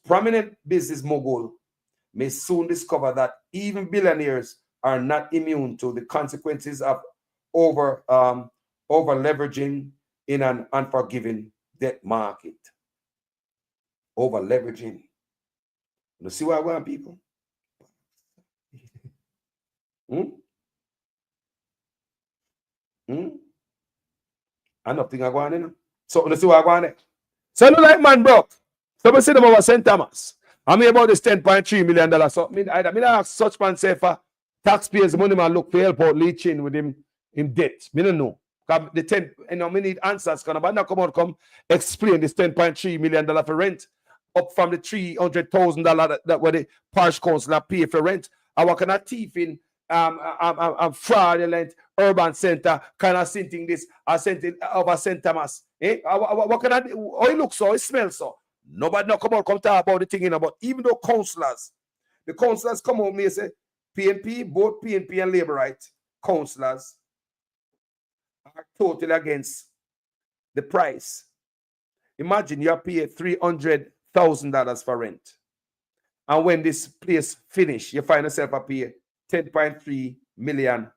prominent business mogul may soon discover that even billionaires are not immune to the consequences of over leveraging in an unforgiving debt market. Over leveraging. You see what I want, people? I don't think I go on in. So let's see what I go on there. So no like man broke. So we see them over St. Thomas. I mean about this $10.3 million. So I mean ask such man say for taxpayers money man look for help out leeching with him in debt. Me don't know. The 10, we need answers. Can I come explain this $10.3 million for rent up from the $300,000 that where the parish council pay for rent? Our kind of thief in fraudulent urban center kind of sending this over St. Thomas. What can I do? Oh, it looks so, it smells so. Nobody come talk about the thing about even though the councillors come out and say PNP, both PNP and Labour right councillors are totally against the price. Imagine you pay $300,000 for rent. And when this place finish, you find yourself a pay $10.3 million.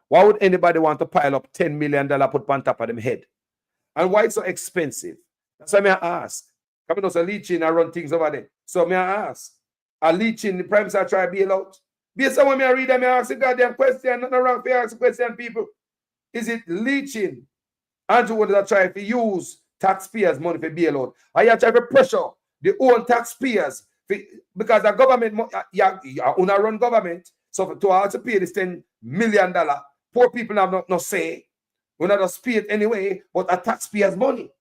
Why would anybody want to pile up $10 million put on top of them head? And why it's so expensive? That's why I ask. Coming out a leeching and run things over there. So I ask. A leeching, the prime minister try to bail out. Based on when I read them, I ask a goddamn question. Nothing wrong for ask a question, people. Is it leeching? Andrew would have tried to use taxpayers' money for bailout. I have tried to pressure the old taxpayers because the government, you run government, so to also pay this $10 million, poor people have no say. We not just pay it anyway, but a taxpayers' money.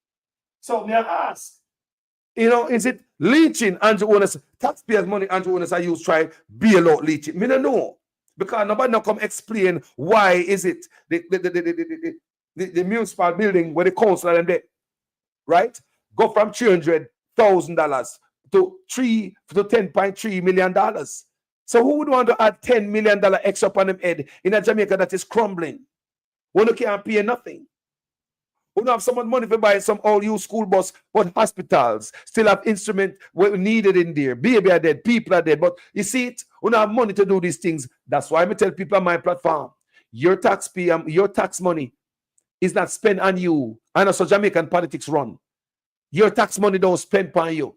So may I ask, is it leeching Andrew owners, taxpayers' money Andrew owners are used to try bail out leeching? Me don't know. Because nobody now come explain why is it the municipal building where the council and them, right? Go from $300,000 to $10.3 million. So who would want to add $10 million extra upon them head in a Jamaica that is crumbling? We can't pay nothing. We don't have so much money to buy some all-use school bus, but hospitals still have instruments needed in there. Baby are dead, people are dead. But you see it, we don't have money to do these things. That's why I tell people on my platform, your tax money is not spent on you. And also Jamaican politics run. Your tax money don't spend on you.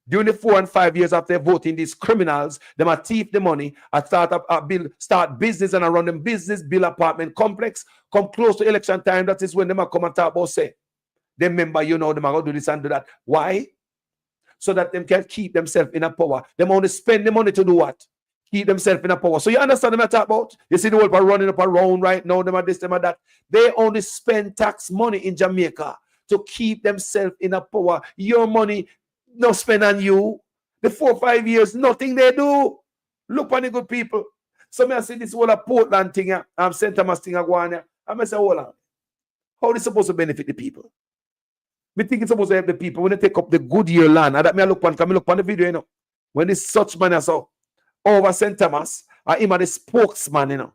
During the 4 and 5 years after voting, these criminals, them are thief the money, start business and run them business, build apartment complex, come close to election time. That is when them come and talk about say, them member, them are going to do this and do that. Why? So that them can keep themselves in a power. Them only spend the money to do what? Keep themselves in a power. So you understand them I talk about? You see the world running up around right now, them are this, them are that. They only spend tax money in Jamaica to keep themselves in a power. Your money no spend on you. The 4 or 5 years, nothing they do. Look on the good people. So I see this whole Portland thing, I'm St. Thomas thing, I go on here. I say, hold on. How is it supposed to benefit the people? We think it's supposed to help the people when they take up the Goodyear land. And that me look on the video, when this such man I saw over St. Thomas, him the spokesman,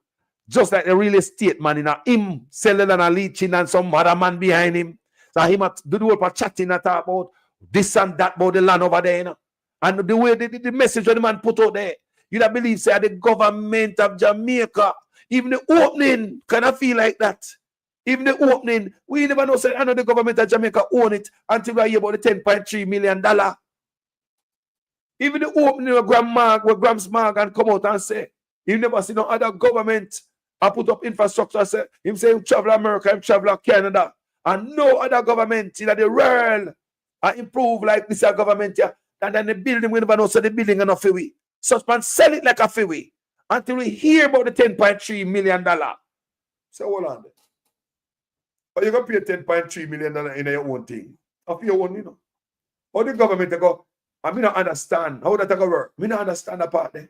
just like the real estate man, him selling and leeching and some other man behind him. So him do the whole chatting and talk about this and that about the land over there, And the way the message when the man put out there, you don't believe say the government of Jamaica, even the opening kind of feel like that. Even the opening, we never know say I know the government of Jamaica own it until we hear about the $10.3 million. Even the opening where Grams Morgan come out and say, you never see no other government I put up infrastructure, say him say him travel America, him travel Canada, and no other government in the world improve like this government here. And then the building, we never know so the building enough for we. Such man sell it like a freeway until we hear about the $10.3 million. So hold on. Or you gonna pay $10.3 million in your own thing. Of your own, How the government go, I mean not understand how that go work. Me not understand that part there.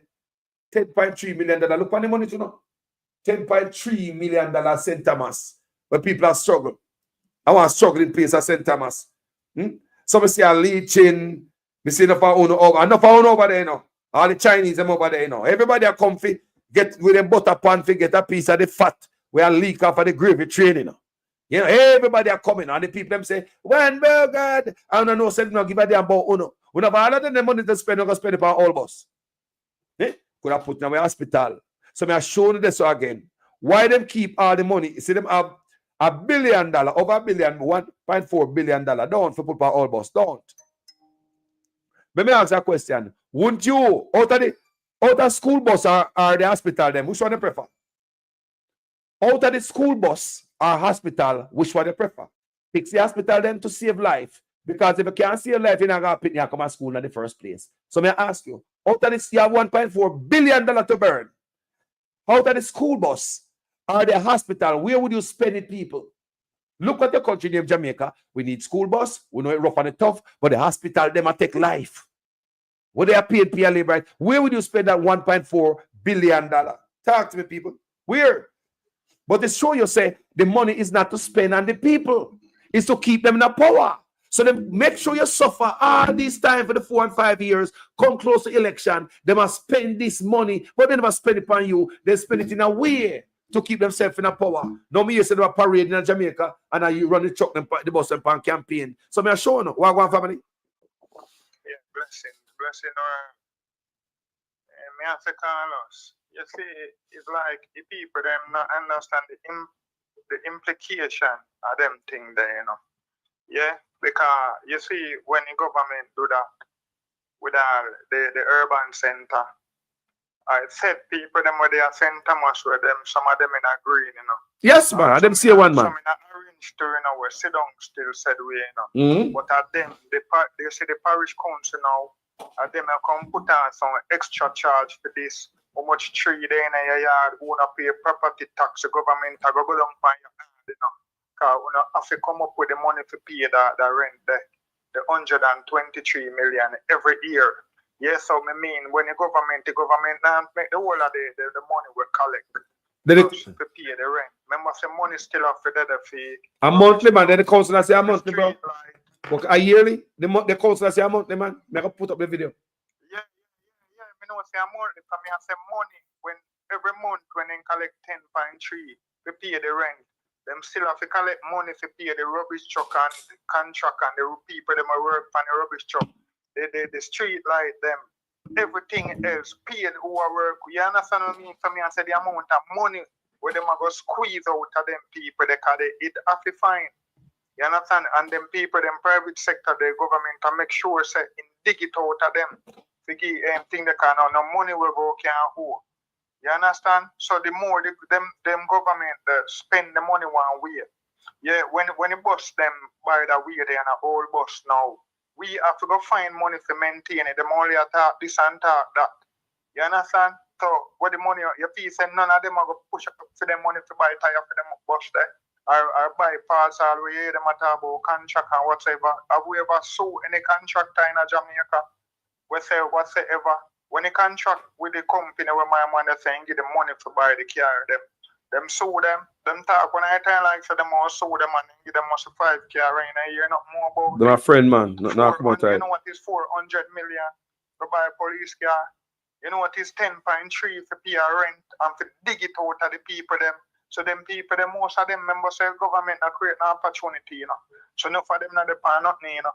$10.3 million. Look on the money to know. $10.3 million St. Thomas. Where people are struggling. I want struggling place at St. Thomas. So we see a leeching. We see enough of over there, All the Chinese them over there, Everybody are comfy. Get with them butter pan to get a piece of the fat. We are leak off of the gravy train, Everybody are coming. And the people them say, when God, I don't know, say no give a damn about uno. We have all of them money to spend, we're going to spend it on all of us. Could have put in our hospital. So I show you this again. Why them keep all the money? You see them have $1 billion, over $1 billion, $1.4 billion down for put for all bus. Don't. Let me ask you a question. Wouldn't you, out of school bus or the hospital, them, which one you prefer? Out of the school bus or hospital, which one you prefer? Pick the hospital then to save life. Because if you can't save life, you're not going to pick you come to school in the first place. So may I ask you, out of this, you have $1.4 billion to burn. Out of the school bus or the hospital, where would you spend it, people? Look at the country named Jamaica. We need school bus. We know it rough and it tough, but the hospital, them take life. What they are paid per labor, right? Where would you spend that $1.4 billion? Talk to me, people. Where? But to show you, say, the money is not to spend on the people. It's to keep them in the power. So then make sure you suffer all this time for the 4 and 5 years. Come close to election. They must spend this money, but they never spend it on you. They spend it in a way to keep themselves in a power. No, me, you said they were parading in Jamaica, and now you run the truck, the bus, and pan campaign. So me, I show you. What family? Yeah, blessing. Me and say Carlos. You see, it's like the people them not understand the implication of them thing there, you know. Yeah, because you see when the government do that with the urban center, I said people them where they are St. Thomas where them some of them in a green, you know. Yes, man. I didn't see one man. Some in a orange too, you know, where sit down still said we, you know. But at them, they say the parish council now, at them I come put on some extra charge for this. How much tree they in your yard, who not pay property tax, the government I go down for your hand, you know. Because we have to come up with the money to pay the rent, the 123 million every year. Yes, so I mean when the government now make the whole of the money we collect. Just to pay the rent. Remember say money still have to the fee. A monthly man, then the council say a monthly, bro. A yearly? The council say a monthly, man. I can put up the video. I know say a monthly, because I say money when every month when they collect 10.3 to pay the rent. Them still have to collect money to pay the rubbish truck and the contract and the people them work on the rubbish truck. The street light them. Everything else paid who are work. You understand what I mean? For me, I said the amount of money where them are go squeeze out of them people because it have to find. You understand? And them people, them private sector, the government to make sure say dig it out of them. To give thing they can no money will go can't hold. You understand? So the more them government spend the money one way. Yeah, when the bus them by the way they on a old bus now, we have to go find money to maintain it. Them only attack this and attack that. You understand? So what the money your piece and none of them are gonna push up for them money to buy tire for them bus there. Or buy parts all the way them talk about contract and whatever. Have we ever sue any contractor in Jamaica? We say whatsoever. When the contract with the company where my man is saying give them money to buy the car, them sue them talk when I tell like so them all sue them and give them must 5 car in a year, not more about They're my friend, man. Not come out you know what is 400 million to buy a police car? You know what is 10.3 for pay rent and to dig it out of the people them. So them people them most of them members say government are create an opportunity, you know. So enough of them not depend on nothing, you know.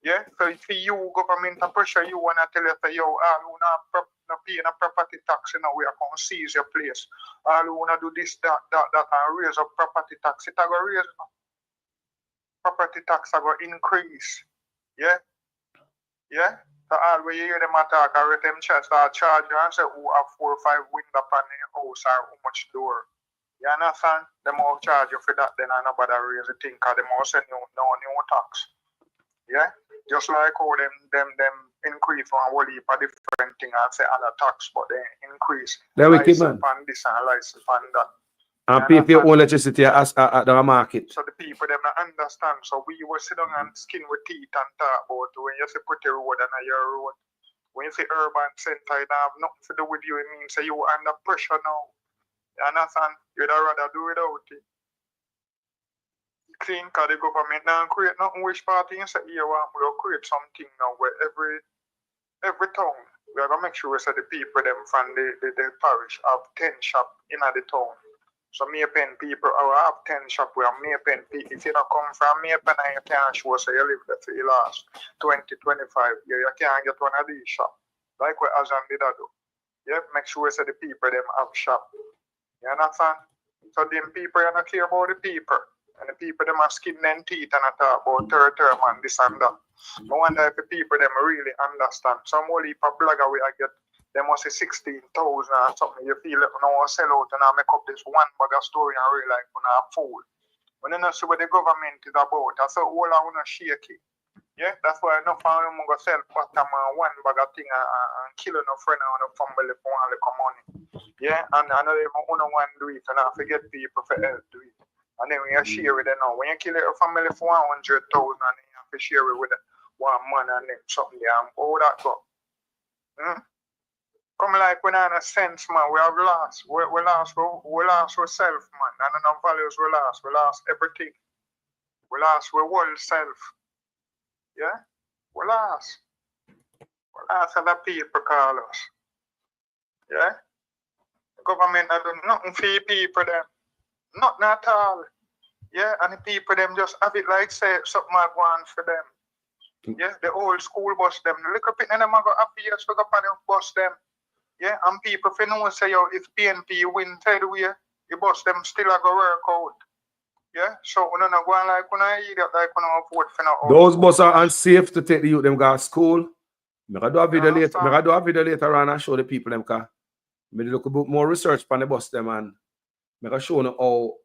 Yeah, so for you, government pressure you and I tell you, yo, all who not pay no property tax, you know, we are going to seize your place. All who want to do this, that, and raise up property tax, it are going to raise, you know. Property tax are going to increase. Yeah? Yeah? So all where you hear them attack, I read them start charge you and say, who have 4 or 5 windows upon their house or how much door. You understand? Them all charge you for that, then nobody raise the thing, because them all send you no new tax. Yeah? Just like how them increase on whole heap of different thing and say other tax, but they increase. They're wicked, man. On this and license on that. And pay for your own electricity at the market. So the people them not understand. So we will sit down and skin with teeth and talk about when you say put your road and your road. When you say urban center, it have nothing to do with you. It means say you under pressure now. You understand? You'd rather do without it. Clean because the government now create nothing which party and say here we'll create something now where every town we are gonna make sure we say the people them from the parish have 10 shop in the town. So Maypen people have 10 shop where Maypen people if you don't come from Maypen and you can't show say you live there for the last 20-25 years, you can't get one of these shop. Like what Azan did that do. Yeah, make sure so the people them have shop. You understand? So them people are not care about the people. And the people them have skin and teeth and I talk about third term and this and that. I wonder if the people them really understand. Some whole heap of blogger we I get they must say 16,000 or something. You feel like no sell out and I make up this one bag of story and real like when I fool. When you know see what the government is about, that's all I wanna shake it. Yeah, that's why enough of them go sell bottom one bag of thing and kill no friend and a family for one little money. Yeah, and I know they want to do it and I forget people for help do it. And then when you share with them now, when you kill a family for 100,000 and then you have to share it with one man and then something there, and all that go. Come like when I have a sense, man, we have lost. We lost ourselves, man. And our values we lost everything. We lost our whole self. Yeah? We lost other people call us. Yeah? The government not do nothing for the people them. Nothing at all. Yeah, and the people them just have it like say something I want for them. Yeah, the old school bus them. Look up in them I go happy years to go up on the bus them. Yeah, and people if you know say yo if PNP win third way, the bus them still a go work out. Yeah, so we don't go like when I eat like when I vote for no. Those buses are unsafe to take the youth them go to school. I do a video later. I do a video later on and show the people them car. I look about more research on the bus them and I show them how.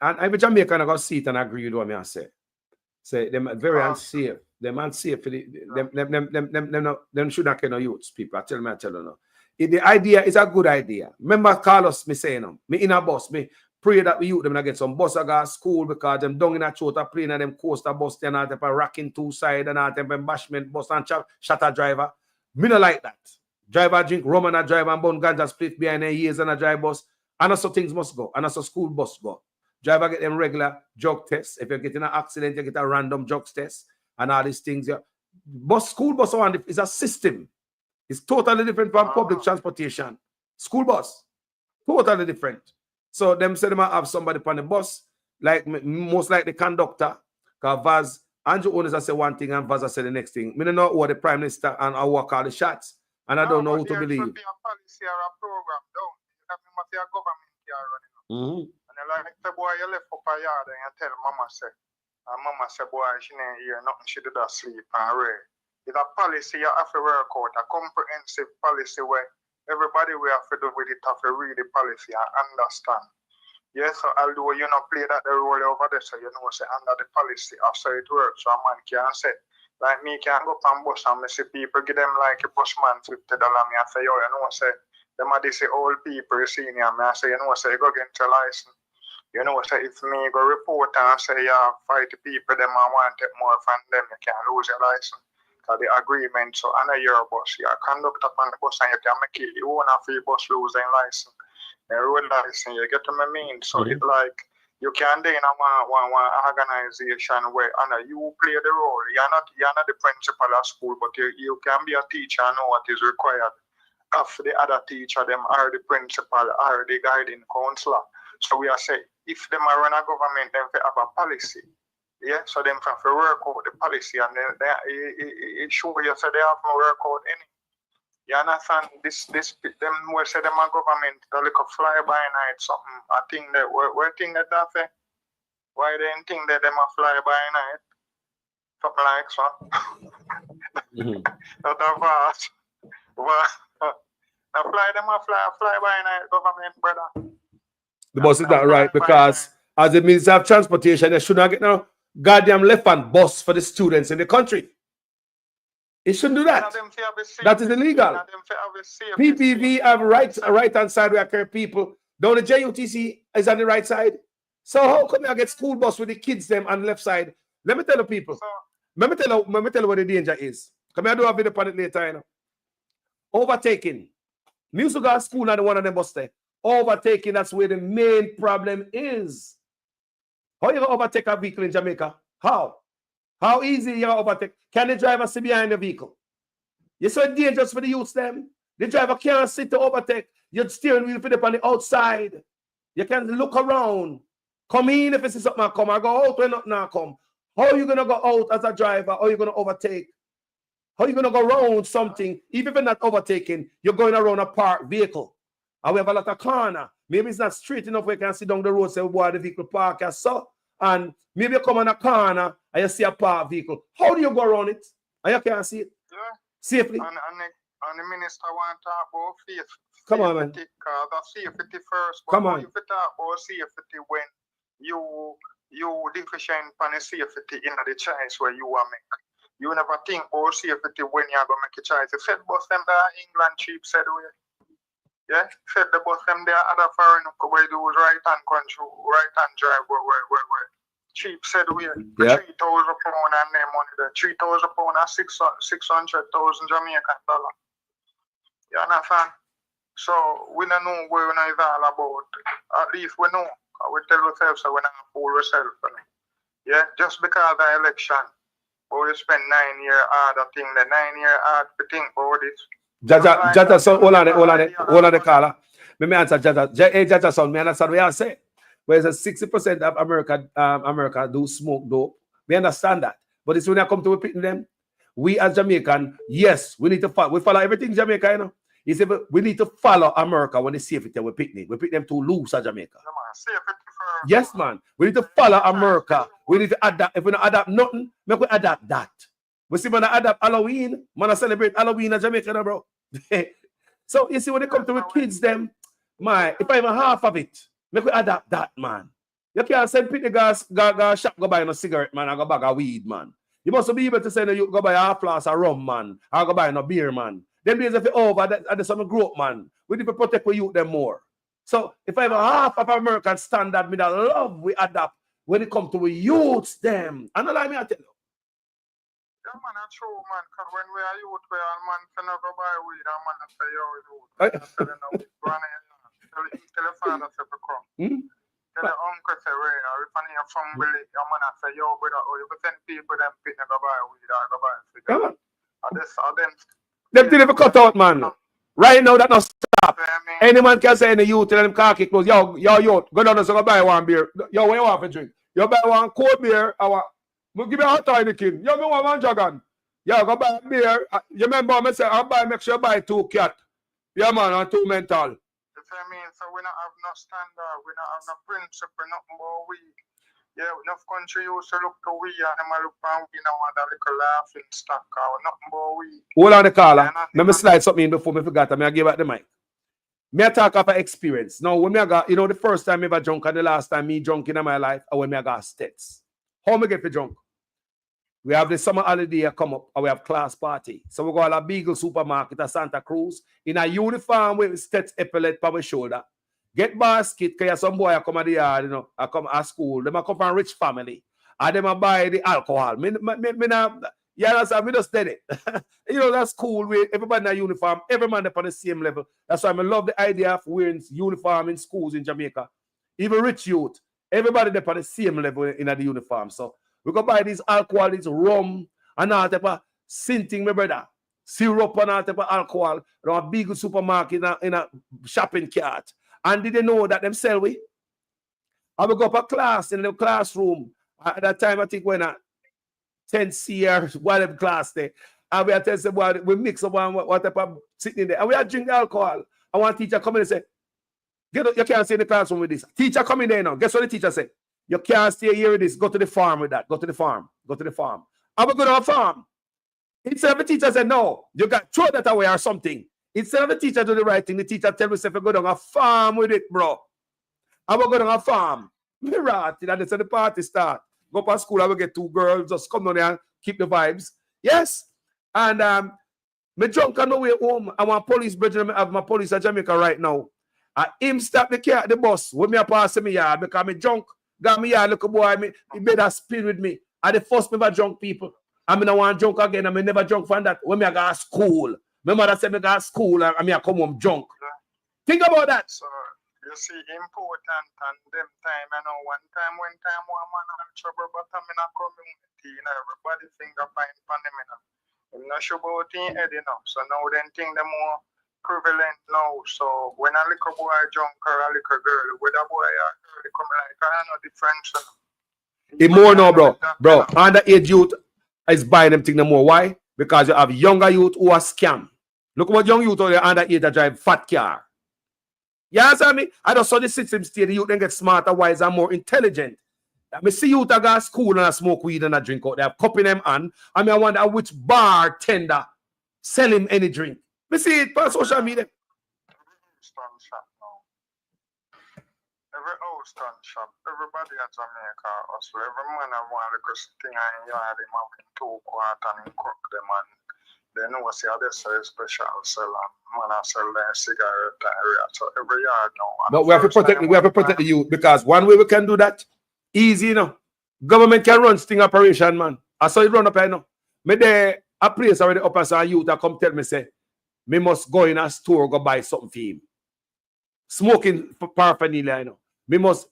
And every Jamaican I go see it and agree with what I say. Say them very unsafe. Them unsafe for them should not care no youths people. I tell you no. The idea is a good idea. Remember Carlos me saying me in a bus me. Pray that we youth them get some bus I go school because them down in a chota plane and them coaster bus and all them racking two side and all them bashment bus and shatter driver. Me no like that. Driver drink rum and a driver and bun ganja split behind their ears and a drive bus. And also things must go. And also school bus go. Driver get them regular drug tests. If you get in an accident, you get a random drugs test and all these things. Bus school bus is a system. It's totally different from public transportation. School bus, totally different. So them say they might have somebody on the bus, like most like the conductor. Because Vaz, Andrew Owners I say one thing and Vaz I say the next thing. I don't know what the Prime Minister and I work all the shots. And I don't know who to believe. There should be a policy or a program down. That must be a government here running. And like the boy you left up a yard and you tell Mama say, and Mama say boy she ain't here, nothing she did sleep and read. It's a policy you have to work out, a comprehensive policy where everybody we have to do with it have to read the policy and understand. Yes, so although you know play that the role over there, so you know say under the policy after it works, so a man can say, like me can go up and bus and me see people give them like a busman $50. Me I say, yo, you know say them are these old people you see me I say, you know say you go get your license. You know say if me go report and say yeah, fight the people them and want it more from them, you can lose your license. The agreement, so on a year bus, you conduct up on the bus and you can make it, you won't have your bus losing license. The road license, you get to me mean. So it's like you can do in one organization where you play the role. You're not the principal of school, but you can be a teacher and know what is required of the other teacher, them are the principal or the guiding counselor. So we are saying if them are run a government, them have a policy. Yeah, so them have to work out the policy and it show you so they have to work out any. You understand this them will say them a government they look a fly by night something. I think that where think that say? Why they think that them a fly by night? Something like so. Not a vast. Now fly them a fly by night government, brother. The bus is not right because as the Minister of Transportation, they should not get no goddamn left-hand bus for the students in the country. It shouldn't do that. That is illegal. PPV have right-hand side where I carry people. Down the JUTC is on the right side. So how come I get school bus with the kids them on the left side? Let me tell the people. Let me tell you what the danger is. Come here, I do a video upon it later, you know. Overtaking. Music got school and the one of them bus there. Overtaking, that's where the main problem is. How you gonna overtake a vehicle in Jamaica? How? How easy you gonna overtake? Can the driver sit behind the vehicle? You're so dangerous for the youths them. The driver can't sit to overtake. Your steering wheel put up on the outside. You can look around. Come in if you see something come. I go out when nothing now come. How are you gonna go out as a driver? Or are you gonna overtake? How you gonna go around something, even if you're not overtaking, you're going around a parked vehicle. And we have a lot of corner. Maybe it's not straight enough where you can see down the road, say, boy, the vehicle park as so. And maybe you come on a corner and you see a parked vehicle. How do you go around it? And you can't see it safely. And the minister want to talk about safety. Come on, man. Because the safety first. But Come on. you talk about safety when you deficient on the safety in the choice where you want to make. You never think about safety when you're going to make a choice. You said bus them there, England cheap said we. Yeah, said the bus them there, other foreign where do right-hand control, right-hand drive where cheap said we. Yeah. £3,000 and their money there. £3,000 and 600,000 Jamaican dollar. You understand? So we don't know where it's all about. At least we know. We tell ourselves that we're not fool ourselves. Yeah, just because of the election. But we spend 9 years hard a thing, the 9 years hard to think about this. Jaja son, hold on the caller. Let me answer Jaja. Hey, Jaja son, me understand what you say. Whereas 60% of America do smoke dope. We understand that. But it's when I come to repeating them, we as Jamaican, yes, we need to follow. We follow everything Jamaica, you know. He said we need to follow America when they safety we picnic. We pick them too loose at Jamaica. Yes, man. We need to follow America. We need to adapt. If we don't adapt nothing, make we adapt that. We see when I adapt Halloween, when I celebrate Halloween in Jamaica, bro. So you see when they come to the kids, them, my, if I even half of it, make we adapt that, man. You can't send picnic guys go shop go buy a cigarette, man, and go bag of weed, man. You must be able to say that you go buy a half glass of rum, man, or go buy no beer, man. Them days if you over, there's some growth, man. We need to protect we youth them more. So if I have half of American standard, me that love we adapt when it comes to we youths them. And allow me to tell you. Yeah, man, that's true, man. Because when we are youth, we are man can go buy weed, and man say, yo, youth. Tell the father say, come. Tell the uncle say, Ray, or if I need a family, your man say, yo, brother, or you send people them fit to go buy weed, or go buy cigarette. And this, or them. Them thing never cut out, man. Right now, that not stop. Any man can say in the youth, tell them khaki clothes, yo, youth, go down and go buy one beer. Yo, what you want to drink? You buy one cold beer, we'll give you a hot tiny king. Yo, me want one dragon. Yo, go buy a beer. You remember me say, make sure you buy 2 cat. Yeah, man, and 2 mental. You feel me? So we don't have no standard, we don't have no principle, nothing more we. Yeah, enough country used to look to we and them look and we now want a little laughing stock or nothing more we. Hold on the caller. Let me slide something in before me forgot. I give out the mic. Me talk of experience. Now, when me got, the first time I ever drunk and the last time me drunk in my life, I when me got states. How me get for drunk? We have the summer holiday come up and we have class party. So we go to a Beagle supermarket at Santa Cruz in a uniform with states epaulet on my shoulder. Get basket, because some boy come at the yard, I come at school. They come from rich family. And they buy the alcohol. Me just did it. That's cool. Everybody in a uniform. Every man up on the same level. That's why I love the idea of wearing uniform in schools in Jamaica. Even rich youth. Everybody up on the same level in the uniform. So we go buy these alcohol, this rum, and all type of sinting, my brother. Syrup and all type of alcohol. Around a big supermarket in a shopping cart. And did they know that them sell we? I will go up a class in the classroom. At that time, I think when 10C or whatever class there. And we are telling them, we mix up what type of sitting in there. And we are drinking alcohol. I want teacher come in and say, get up, you can't stay in the classroom with this. Teacher come in there now. Guess what the teacher said? You can't stay here with this. Go to the farm with that. Go to the farm. Go to the farm. I will go to a farm. Instead of the teacher said, no, you got throw that away or something. Instead of the teacher do the right thing, the teacher tell me, if you go down a farm with it, bro. I will go down a farm. Me rat, that's how the party start. Go to school, I will get 2 girls, just come down there and keep the vibes. Yes. And me drunk on the way home. I want police brethren, I have my police at Jamaica right now. And him stop the car at the bus when me pass me yard because me drunk. Got me yard, look boy, he made a spin with me. And the first me ever drunk people. I mean I want drunk again, I mean never drunk from that. When me I go to school. My mother said me go to school and I come home drunk. Think about that. So you see important and them time, one time one man had trouble, but I'm in a community, everybody think I find pandemic. I'm not sure about the head, So now then think they're more prevalent now. So when a little boy drunk or a little girl, whether boy or girl, they come like I know difference. It's more now, bro. Underage youth is buying them thing no more. Why? because you have younger youth who are scam. Look what young youth are under age that drive fat car. You understand me? I just saw the system state the youth then get smarter, wiser, more intelligent. I see youth that go to school and smoke weed and drink out. They have cup in them hand. I mean, I wonder which bartender sell him any drink. Me see it on social media. Every old stand shop, everybody at Jamaica hustle. Every man have one little thing in yard, him having 2 quarter and him cook them and they know say this is special sell and man I sell their cigarette area. So every yard now. But we have to protect the youth because one way we can do that, easy, you know. Government can run sting operation, man. I saw it run up here now. Me there a place already up as a youth that come tell me say, me must go in a store go buy something for him. Smoking paraphernalia, you know. Me must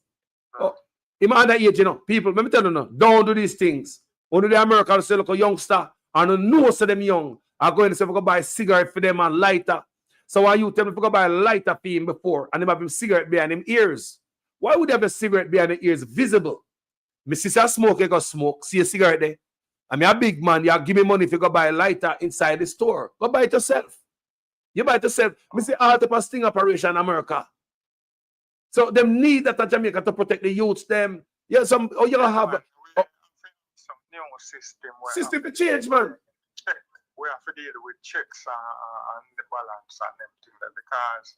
him under age, you know. People, let me tell you now, don't do these things. Only the Americans say look a youngster and know so them young are going to say we go buy cigarette for them and lighter. So why you tell me if we go buy a lighter for him before and him have him cigarette behind him ears? Why would he have a cigarette behind the ears visible? My sister smoke, you go smoke, see a cigarette there. I mean a big man, you give me money if you go buy a lighter inside the store. Go buy it yourself. You buy it yourself. Me say all type of sting operation in America. So them need that at Jamaica to protect the youths. Them, yeah, some you gonna have some new system to change, man. We have to deal with checks and the balance and them things because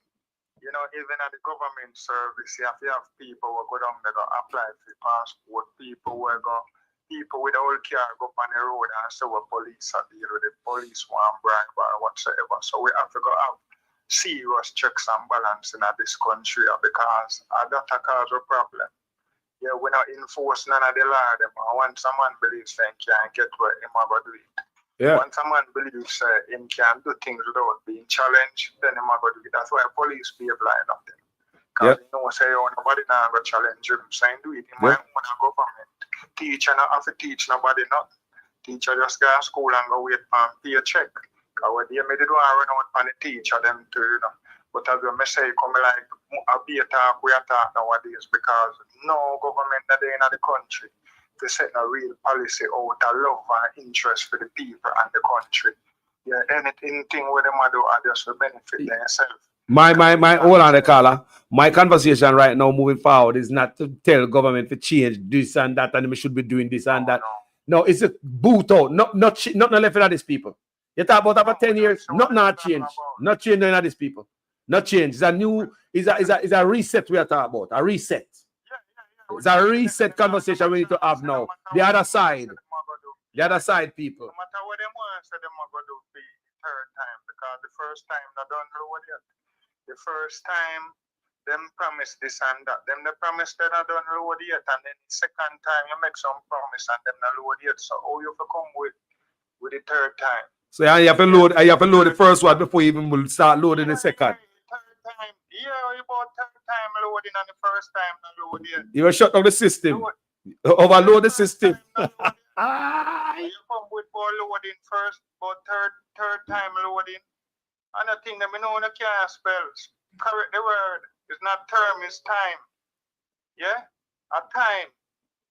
you know even at the government service you have people who go down there go apply for passport, people with the old car go up on the road and so what police are deal with the police one bribe or whatsoever. So we have to go out. Serious checks and balance in this country because that cause a problem. Yeah, we're not enforcing none of the law. Once a man believes he can't get where him go do it. Yeah. Once a man believes him can do things without being challenged, then him go do it. That's why police be blind of them. Because you know say nobody now go challenge him, so he do it. He might want to government. Teacher not have to teach nobody nothing. Teacher just go to school and go wait for pay a check. Because they made it run out on the teacher them too, you know. But as you say, come like a be a talk, we are talk nowadays because no government that in the country to set a real policy out of love and interest for the people and the country. Yeah, anything where them do are just to benefit themselves. My hold on the caller. My conversation right now moving forward is not to tell government to change this and that and we should be doing this and that. No, it's a boot out, not left of these people. You talk about after 10 years, not change. Not change none of these people. Not change. It's a new, it's a reset we are talking about. A reset. It's a reset conversation we need to have now. The other side. The other side, people. No matter what they want, so they are going to do the third time because the first time they don't know what yet. The first time them promise this and that. Them they promise they don't load yet, and then the second time you make some promise and them not load yet. So how you have to come with the third time? So you have to load the first one before you even will start loading the second. Third time, yeah, about third time loading and the first time not load yet. You will shut down the system. Overload the system. You come with more loading first, but third time loading. And I think that we know the can't spell. Correct the word. It's not term, it's time. Yeah? A time.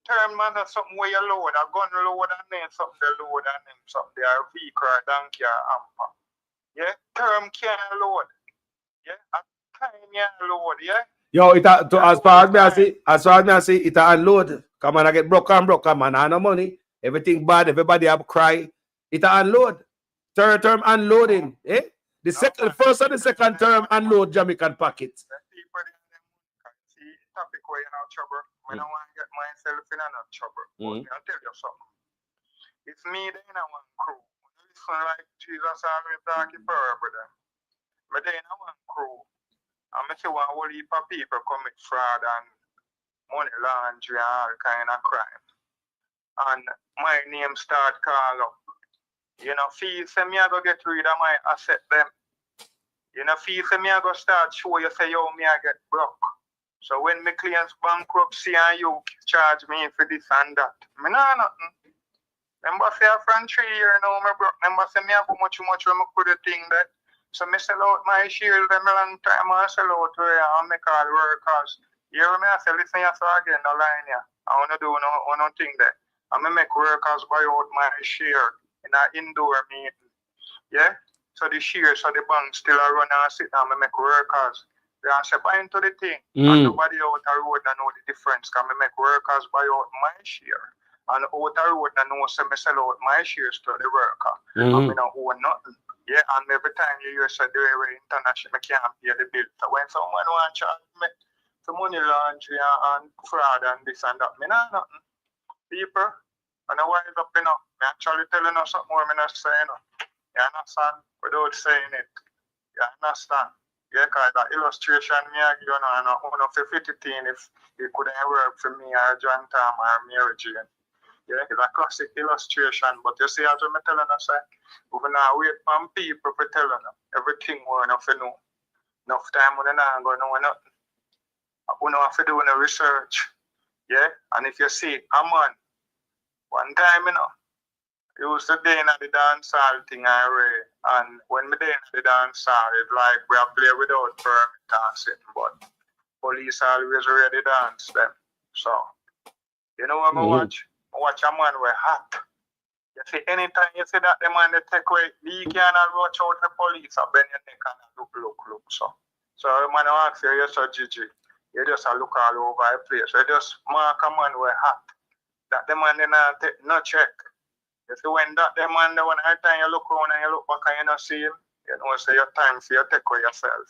Term man is something where you load. A gun load and then something they load and then something they are vehicle or donkey or hamper. Yeah? Term can't load. Yeah? A time can't load, yeah? Yo, as far as me I see, it unload. Come on, I get broke, man. I no money. Everything bad, everybody have cry. It unload. Third term unloading. Eh? The first and the second term unload Jamaican pockets. See, topic where you're in trouble. I don't want to get myself in trouble. But I'll tell you something. It's me then in one crew. Listen like Jesus always talking for them. But then in one crew. I'm say one whole heap of people commit fraud and money laundering and all kind of crime. And my name start call up. You know, feel say me I go get rid of my asset them. You know, feel say me I go start show you say yo me I get broke. So when my clients bankruptcy and you charge me for this and that, me nah nothing. Remember say a from 3 years now me broke. Remember say me have much when me put the thing that. So me sell out my shield them a long time I sell out where I make all workers. You hear me I say listen you so again no line here. I wanna do no thing there. I make workers buy out my share. in an indoor meeting. Yeah? So the shares of the bank still are run and sit down and make workers. They are say buy into the thing. And nobody out the road that know the difference. Can me make workers buy out my share. And out the road that know say me sell out my shares to the worker. And me not own nothing. Yeah, and every time you hear say the way international can't pay the bill. So when someone want to charge me for money laundering and fraud and this and that, me not nothing. People, and I wise up enough. Me actually telling us something more me not saying. You understand? Without saying it. You understand? Yeah, because that illustration me I give you now, and I want to fit it in if it couldn't work for me or John Tom or Mary Jane. Yeah, it's a classic illustration, but you see, as I'm telling us, we now wait for people for telling them everything we know for know. Enough time we not going to know nothing. We know have to do no research. Yeah, and if you see a man, one time, you know, he used to day in the dance hall thing and when me day in the dance hall, it's like we are play without permit dancing, but police always ready to dance them. So, you know what I watch? I watch a man with hot. You see, anytime you see that the man they take away, you cannot watch out the police or bend your neck and look. So man, I ask you, you're so Gigi. You just look all over the place. You just mark a man with hot. That the man did not take no check. You see, when that the man, the one time you look around and you look back and you don't see him, you know, say your time for you take away yourself.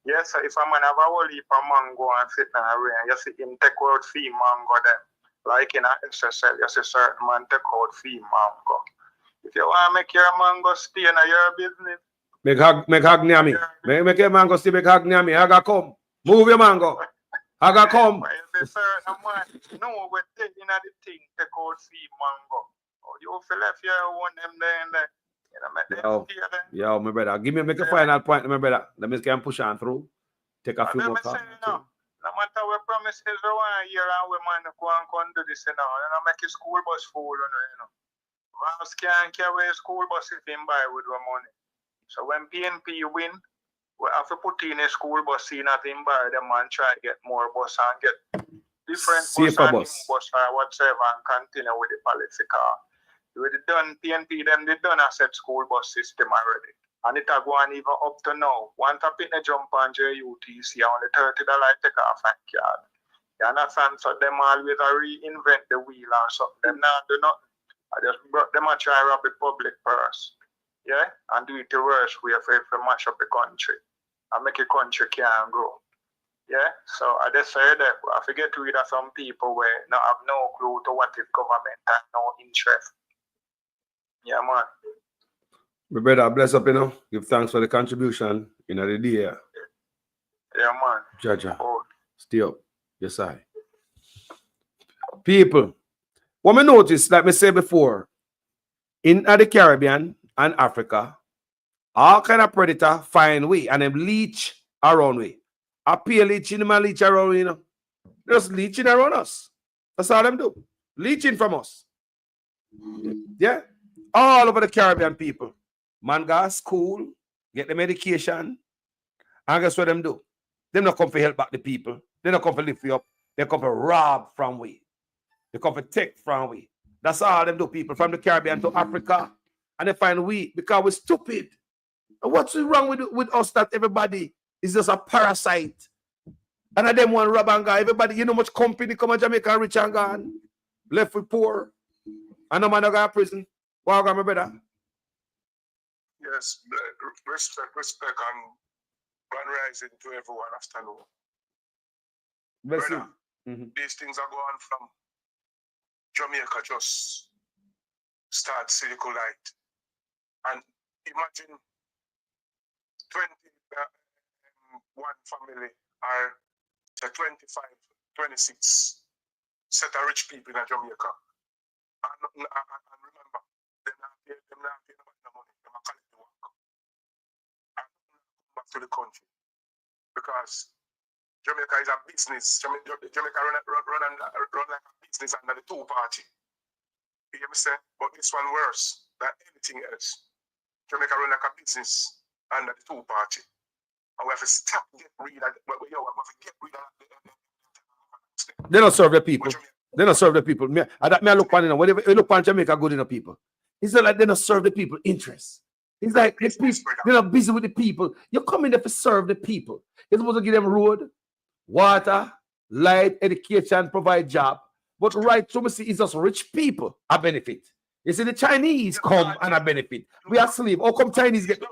Yes, so if a man have a whole heap of mango and sit in a rain, you see him take out fee mango then. Like in a SSL, you see certain man take out fee mango. If you want to make your mango stay in your business, make hag near me. Make your mango stay, make hag near me. Haga come. Move your mango. Haga come. But if a certain man know what they in the thing, take out fee mango. You feel if you want them there, you know, make them stay there. Yo, my brother, give me make a final point, my brother. Let me can push on through. Take a few more calls. No matter what promises we want here and we man go and do this, you know, make a school bus full, you know. Mouse can't carry a school bus if him buy with the money. So when PNP win, we have to put in a school bus in at him buy them and try to get more bus and get different bus or whatever and continue with the policy car. With the done PNP them they done a set school bus system already. And it are going even up to now. Once I pick a jump on JUTC, only $30 take off and card. You understand? So them always reinvent the wheel or something. Them not do nothing. I just brought them a try rob the public purse. Yeah? And do it the worst way for mash up the country. And make the country can't grow. Yeah? So I just say that I forget to read of some people where not have no clue to what is government and no interest. Yeah, man. My brother, bless up, you know. Give thanks for the contribution in the day. Yeah, man. Jaja. Stay up. Yes, I. People, what me notice, like me said before, in the Caribbean and Africa, all kind of predator find way and them leech around way. I pay leeching them and leech around, you know. Just leeching around us. That's all them do. Leeching from us. Yeah. All over the Caribbean people. Man go to school, get the medication, and guess what them do? They not come to help back the people. They not come to lift you up. They come to rob from we. They come to take from we. That's all them do, people, from the Caribbean to Africa. And they find we because we're stupid. And what's wrong with us that everybody is just a parasite? And them one rob and go. Everybody, you know much company come to Jamaica rich and gone. Left with poor. And no man go to prison. Welcome, my brother. Yes, respect, and grand rising to everyone afternoon. Brother, these things are going from Jamaica just start circulate. And imagine 21 family or 25, 26 set of rich people in Jamaica. And remember, they're not paying no money. They're not collect the work. And come back to the country. Because Jamaica is a business. Jamaica run like a business under the two-party. You hear me say? But this one worse than anything else. Jamaica run like a business under the two-party. And we have to stop get rid of They don't serve the people. They don't serve the people. I look on, when you look on Jamaica, good enough people. It's not like they don't serve the people interest. It's like the people, they're not busy with the people. You're coming there to serve the people. You're supposed to give them road, water, light, education, provide job. But right through, see, it's just rich people a benefit. You see, the Chinese come and a benefit. We are slave. How come Chinese get?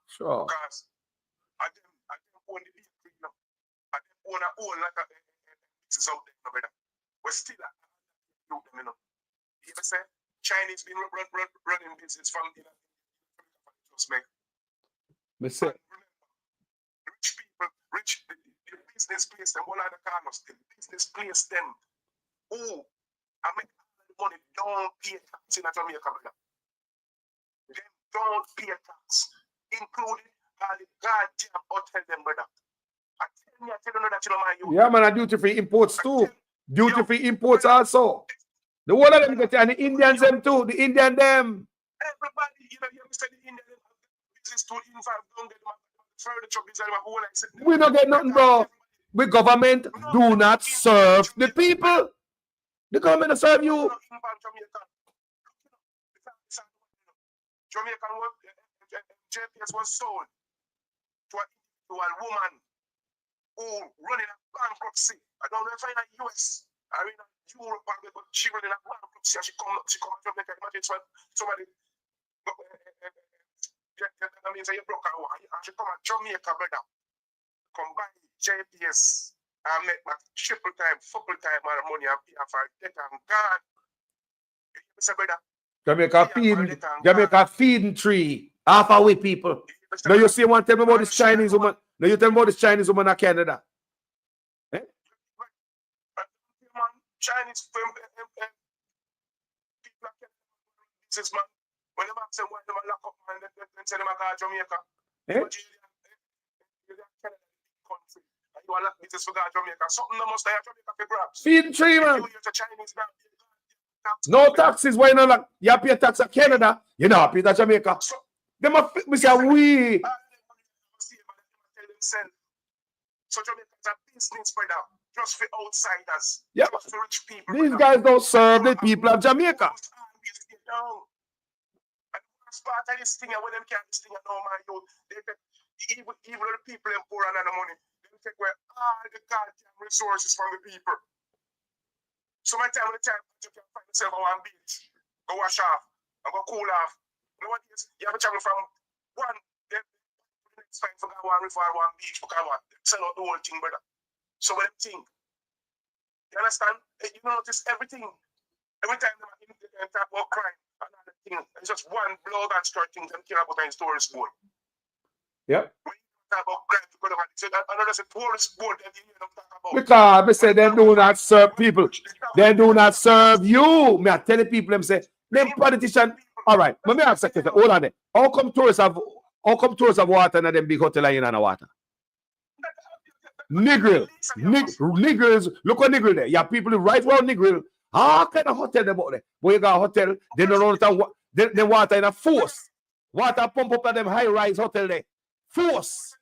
Sure. Because I didn't own the vehicle, you know. I didn't own like a business out there, you know, brother. But still, I do them, you know. You ever say Chinese been running business from, you know, just make. Me say. Rich people, the business place them, one of the corners, the business place them. Who I make the money, don't pay tax in Jamaica, brother. Them don't pay tax, including all the goddamn hotel, them, brother. I tell you that you know my youth. Yeah, man, duty free imports too. Duty free imports also. The whole of them get, and the Indians them too. The Indian them. Everybody, you know, you understand the Indian business to involve, don't get my furniture business, whole like. We don't get nothing, bro. The government do not serve the people. The government don't serve you. Jamaican JPS was sold to a woman who running a bankruptcy. I don't know if in the US or in Europe, but she running a bankruptcy and she come to Jamaica. Imagine somebody that means you broke her and she come to Jamaica, brother. Come buy JPS and make my triple time, full time money and pay for debt and gone. You say, brother? Jamaica feeding tree. Half away people. Now you see one tell me about this Chinese woman. Now you tell me about this Chinese woman in Canada. Eh? Chinese people businessman. When they say why they lock up and then say they go to Jamaica. Eh? Country. And you are lock business for Jamaica. Something that must have Jamaica for grabs. Feeding tree, man. Chinese now. No taxes. Why not? Like, you pay tax at Canada. You know, pay that Jamaica. They must say we. So Jamaica is a business for them, just for outsiders. Yeah. Just for rich people. These guys don't serve the people of Jamaica. Part of this thing, when them can't this thing, no man, they take even the people and poor and the money. They take away all the goddamn resources from the people. So my time, you can find yourself on one beach, go wash off, and go cool off. You know what it is? You have to travel from one, then the next time for one river, one beach, because what? They sell out the whole thing, brother. So what they think? You understand? You notice everything. Every time they talk about crime, another thing, it's just one blood and start things and care about in tourist board. Yep. When you talk about crime, you go to another tourist board, then you talk about. Because they say they do not serve people. They do not serve you. Me I tell the people, them say, them politicians. All right, let me ask you, hold on there. How come tourists have water and them big hotel in the water? Negril. Negrils, look at Negril there. You have people right around Negril. How kind of hotel about there? When you got a hotel, they don't run the water in a force. Water pump up at them high-rise hotel there. Force.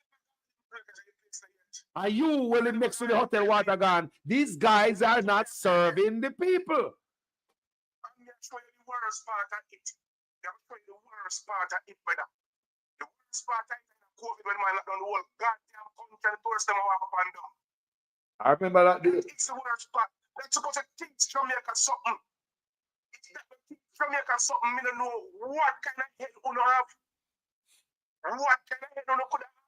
Are you willing next to the hotel water gone? These guys are not serving the people. I'm going to show you the worst part of it. I'm going to show you the worst part of it, brother. The worst part of it is COVID when man locked down the whole goddamn country and tourists them walk up and down. I remember that day. It's the worst part. Let's supposed to teach Jamaica something. It's that teach Jamaica something. I don't know what kind of head you have. What kind of head you could have.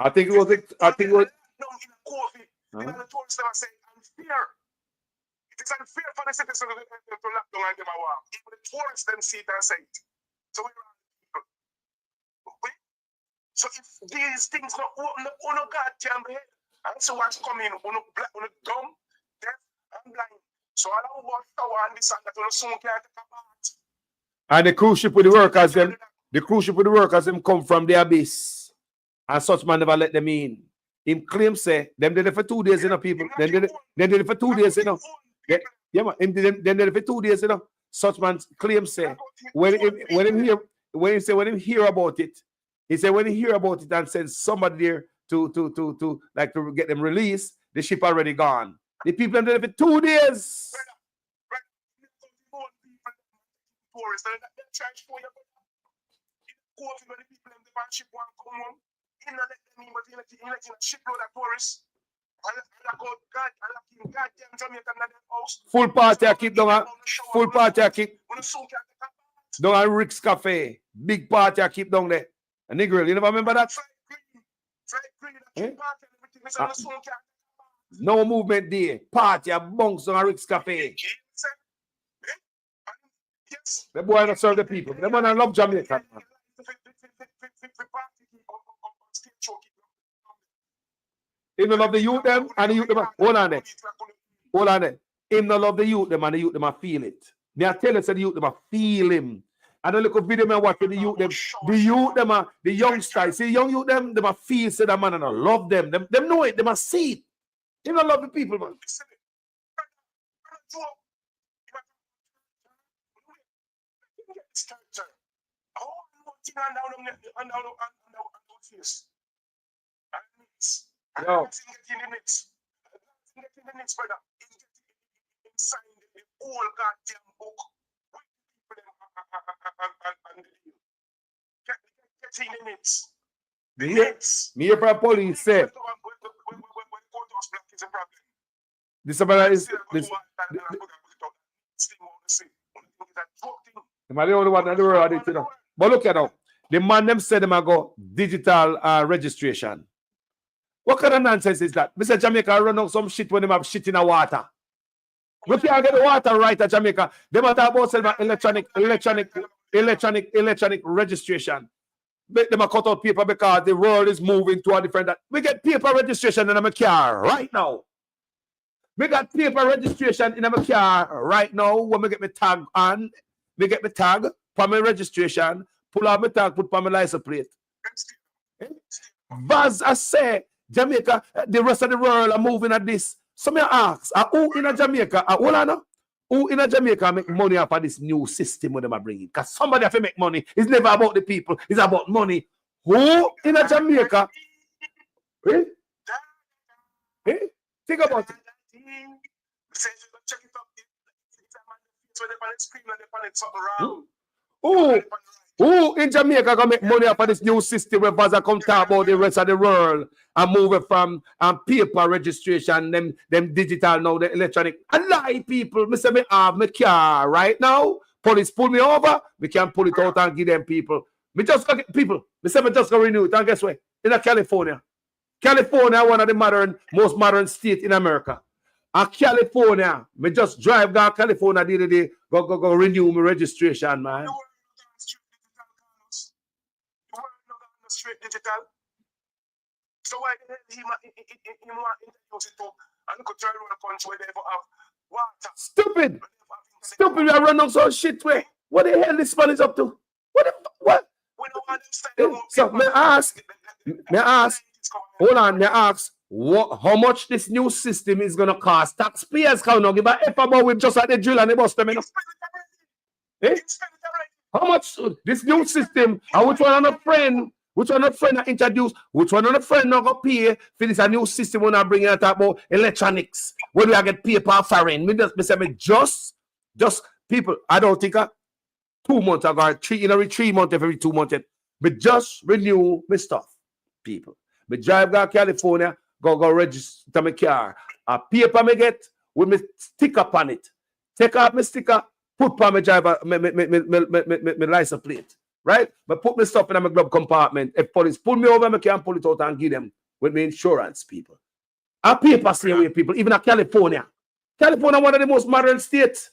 I think it was. No, in COVID, the tourists never say unfair. It is unfair for the citizens to lock down and give a walk. Even the tourists them see it and say it. So we are people. So if these things not open up on a goddamn head, and so what's coming on a black, on a dumb, deaf, and blind. So I don't want to and this and that on a soon can't take a bath. And the cruise ship with the workers, them come from the abyss. And such man never let them in. Him claim say, them did it for 2 days, you know, people. Then did it for 2 days, you know. Yeah, man. Them did it for 2 days, you know. Such man claim say, when him hear about it, he said when he hear about it and send somebody there to get them released, the ship already gone. The people them there for 2 days. Tourists, they charge for you. COVID when the people in the van ship want to come home. He not let them in, but he let in a shipload of tourists. And I go, God, I like him, goddamn Jamaican in their house. Full party I keep down. Full party I keep down at Rick's Cafe. Big party I keep down there. A nigga, you never remember that? Eh? No movement day. Party a bunks on Rick's Cafe. The boy not serve the people. The man love Jamaica. Him no love the youth them and the youth them. Hold on there. Hold on there. Him no love the youth them and the youth them feel it. Me I tell you, say the youth them feel him. And the little video me watch with the youth them. The youth them are the youngsters. See young youth them feel say that man and I love them. Them know it. Them see it. Him no love the people, man. Yo. Me hear from police say this about is this. Am I the only one in the world? You know? But look at now. The man them said them go digital registration. What kind of nonsense is that? Mr. Jamaica run out some shit when them have shit in the water. We can't get the water right at Jamaica. They might talk about electronic registration. Make them a cut out paper because the world is moving to a different. We get paper registration in my car right now. We got paper registration in my car right now. When we get my tag on, we get my tag for my registration, pull out my tag, put on my license plate. But I say, Jamaica, the rest of the world are moving at this. So me ask, who in Jamaica, who in Jamaica make money off of this new system when they are bringing? Because somebody have to make money. It's never about the people. It's about money. Who in Jamaica? Eh? Eh? Think about it. Who in Jamaica gonna make money off of this new system where Vaza come talk about the rest of the world and move it from paper registration, them digital now, the electronic? I lie, people. Me say me have my car right now. Police pull me over, we can pull it out and give them people. Me just go get people. Me say me just go renew it. And guess what? In California. California, one of the most modern states in America. And California, me just drive down California the other day, go renew my registration, man. Straight digital. So why he want to introduce it to and go try to run a country where they have water? Stupid. Stupid, we are running some shit way. What the hell this man is up to? What? So may I ask, hold on, may I ask how much this new system is gonna cost? Taxpayers can't give a F about with just like the drill and the bust them, you know? Eh? How much this new system? And which one of a friend? Which one of a friend I introduce? Which one of a friend not gonna pay for this a new system when I bring it talk about electronics? When we get paper foreign? Me just people. I don't think 2 months ago, 3 months every 2 months. But just renew my stuff, people. Me drive down California, go register my car. A paper me get with me sticker on it. Take out my sticker, put on my driver, my license plate. Right? But put my stuff in my glove compartment. If police pull me over, I can pull it out and give them with my insurance, people. A paper stay away, people, even in California. California, one of the most modern states.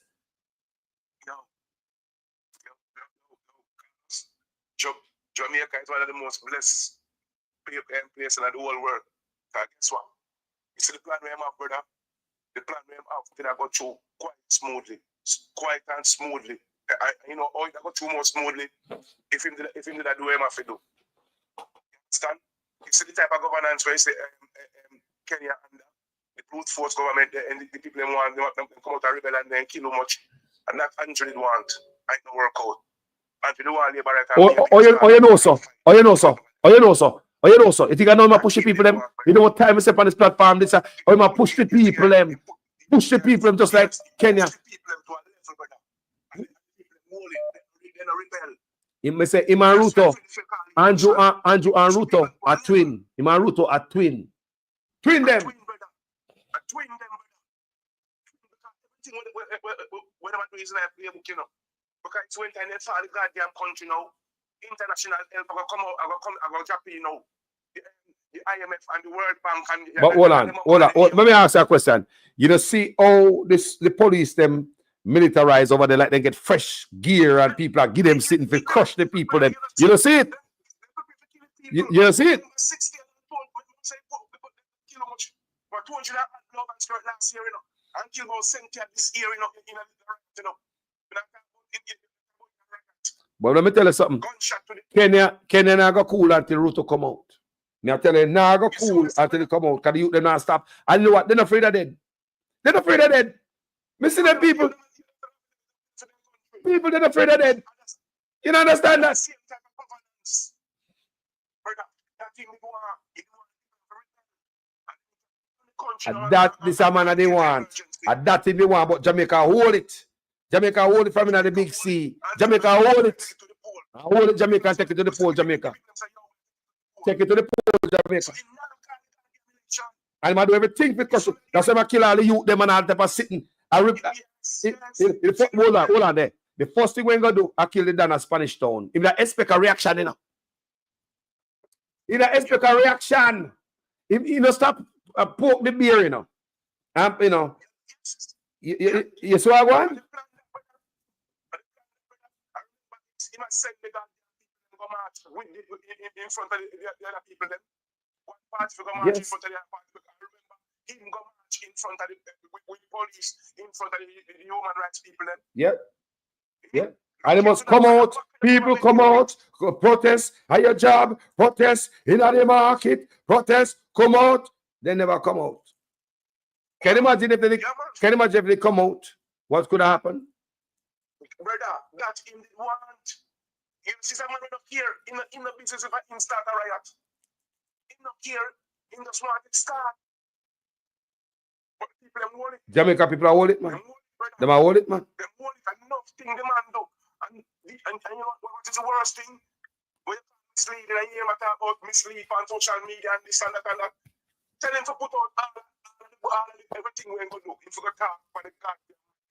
Jamaica is one of the most blessed places in the whole world. Guess what? You see the plan we have, brother? The plan we have, I go through quite smoothly. Quite and smoothly. You know, it go through more smoothly if him did do what he have to do. Understand? You see the type of governance where you say Kenya and the brute force government and the people them want them come out and rebel and then kill too much. And that Andrew want. I ain't no work out. And you want labor right. You know so. You think I know my push the people them? You know what time I step on this platform? This you push the people them. push the people just like Kenya. He may say him and Ruto, Andrew and Ruto are twin. Him and Ruto are twin. Twin them. Whatever do is like playbook, you know. Because it's when time for the goddamn country now. International help I go Japan now. The IMF and the World Bank and But hold on. Let me ask you a question. You know, see how the police them militarize over there, like they get fresh gear and people are give them sitting to crush the people. Then you don't see it. You don't see it. And kill about 70 this year, you know. But let me tell you something. Kenya now go cool until Ruto come out. Now tell you, now go cool until he come out. Because the youth, they not stop. And you know what? They're not afraid of dead. They're not afraid of dead. Me see them people. People, they're not afraid of dead. You don't understand that? And that this a man they want. And that thing they want, but Jamaica hold it. Jamaica hold it from in the big sea. Jamaica hold it. Hold it, Jamaica, and take it to the pole, Jamaica. Take it to the pole, Jamaica. And I do everything because that's why I kill all the youth, them and all type of sitting. Hold on there. The first thing we're going to do, I kill the down at Spanish Town. If I expect a reaction, you know. If I expect a reaction, if you know, stop poke the beer, you know. You know. You see what I want? He must send the go march in front of the other people. Then one party go march in front of the other party. I remember him go march in front of with police in front of the human rights people. Then Yep. And they must come out. People come out, protest at your job, protest in the market, protest, come out. They never come out. Can you imagine if they come out? What could happen? Brother, that in the want. You see someone up here in the business if I start a riot. In up here, in the smart start. But people are hold it. Jamaica people are hold it, man. Them are hold it, man. Them hold it, and enough thing the man do. And you know what is the worst thing? When you mislead, and you hear talk about mislead on social media and this and that and that. Tell them to put out all everything we're going to do. If you go talk for the card,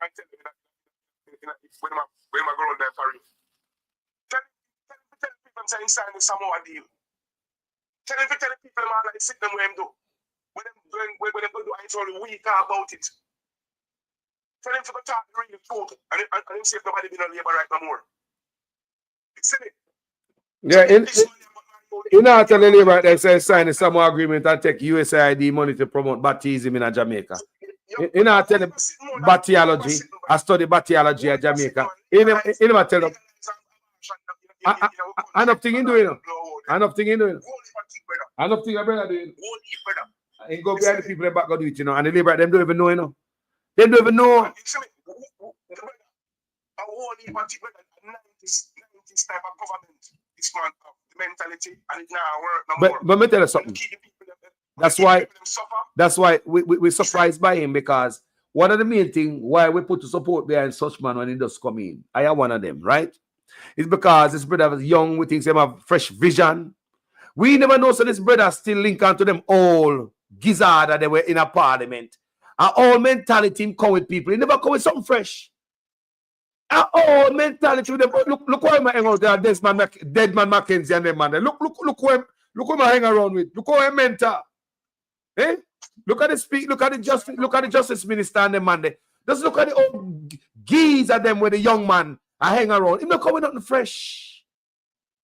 I tell you that when I go on there for you. Tell people I'm saying sign the Samoa deal. Tell people man like sit them where them do. When them go do I told you we talk about it. Tell them to go talk the real truth and them see if nobody been on labor right no more. See it? Yeah, you know, tell the labor they say sign a Samoa agreement and take USAID money to promote baptism in Jamaica. You know, tell them baptiology. I study baptiology in Jamaica. You never tell them. Enough thing in doing. Enough thing in doing. Enough thing your brother doing. And go behind the people that back go do it, you know. And the labor them don't even know, you know. They don't even know. Type of government is man of the mentality and it now work no more. But me tell you something. That's why we're surprised by him, because one of the main things why we put to support behind such man when he does come in, I am one of them, right? It's because this brother is young, we think they have fresh vision. We never know so this brother still link on to them all gizzard that they were in a parliament. And all mentality him come with people. He never come with something fresh. Oh, mentality with them. Look who I'm hanging out there, Deadman Mackenzie and them man. Look who I'm hanging around with. Look who I'm mentor. Eh? Look at the justice minister and them man there. Just look at the old geese at them with the young man I hang around. He's not coming nothing fresh.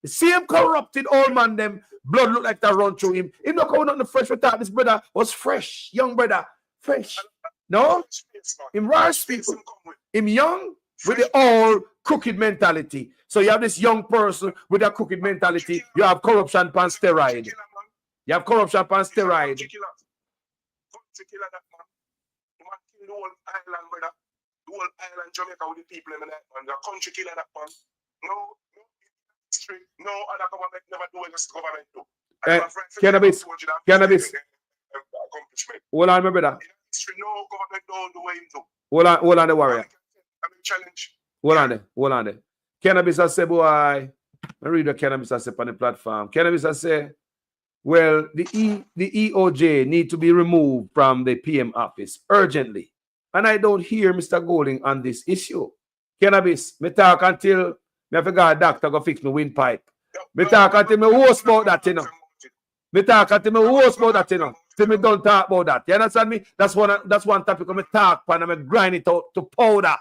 The same corrupted old man, them blood look like that run through him. He's not coming nothing fresh. We thought this brother was fresh, young brother, fresh. No, him rash people. Him young. With the old crooked mentality. So you have this young person with a crooked mentality. You have corruption pan steroid. You have corruption pan steroid. The whole island, brother. The whole island Jamaica with the people in the and the country killer that man. No history, no other government never do what this government do. Cannabis. Hold on, my brother. History, no government don't do what him do. Hold on the warrior. I mean, challenge. Hold on there. Cannabis has said, boy, I read what Cannabis has said on the platform. Cannabis has said, well, the EOJ need to be removed from the PM office urgently. And I don't hear Mr. Golding on this issue. Cannabis, me talk until me forgot a doctor go fix my windpipe. Me talk until me host about that, you know. Me talk until me host about that, you know. Till me don't talk about that. You understand me? That's one topic I me talk and I grind it out to powder.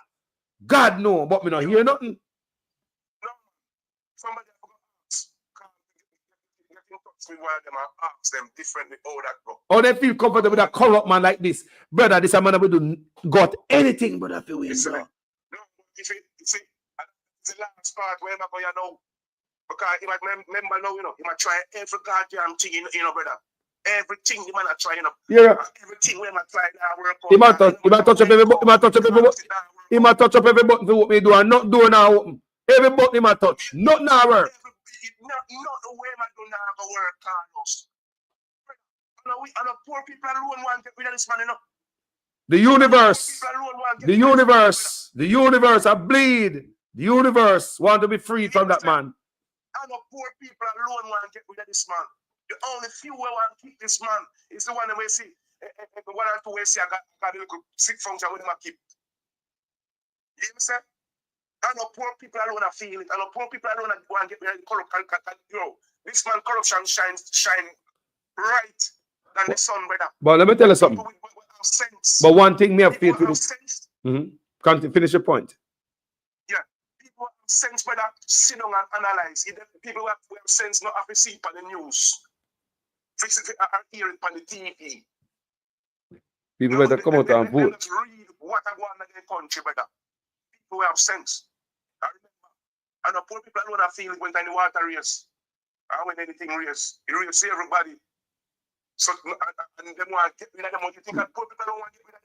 God no, but me not hear nothing. Somebody get in touch with one of them and ask them differently how that go. Oh, they feel comfortable with a corrupt man like this. Brother, this a man will do got anything but a few wins. No, if it, see, it's the last part where I'm going to know. Because if I remember now, you know, he might try every goddamn thing, you know, brother. Everything the man are trying, you know. Yeah. Everything we might try that work out. He might touch up every button. He might touch up every button. He might touch up every button for what me do and not do now open. Every button he might touch. Not now work. Not the way man do now go work, Carlos. And the poor people alone want to get rid of this man, you know. The universe, I bleed. The universe want to be free from that man. And the poor people alone want to get rid of this man. The only few who want to keep this man is the one that we see. The one or two we see I got a little sick function with him I keep. You understand? And the poor people alone are feeling it. And the poor people alone want to get rid of the corruption. This man corruption shine bright than the sun, brother. But let me tell you something. But one thing me have faith with it. Can't finish your point. Yeah, people have sense, brother. Sit down and analyze. People who have sense not have to see it on the news. Fix it and hear it on the TV. People better come out and vote. Let's read what I want in the country, brother. People who have sense. I remember. And the poor people alone are feeling when the water race. And when anything race, it race everybody. So, and them want to get rid of them. You think that poor people don't want to get rid of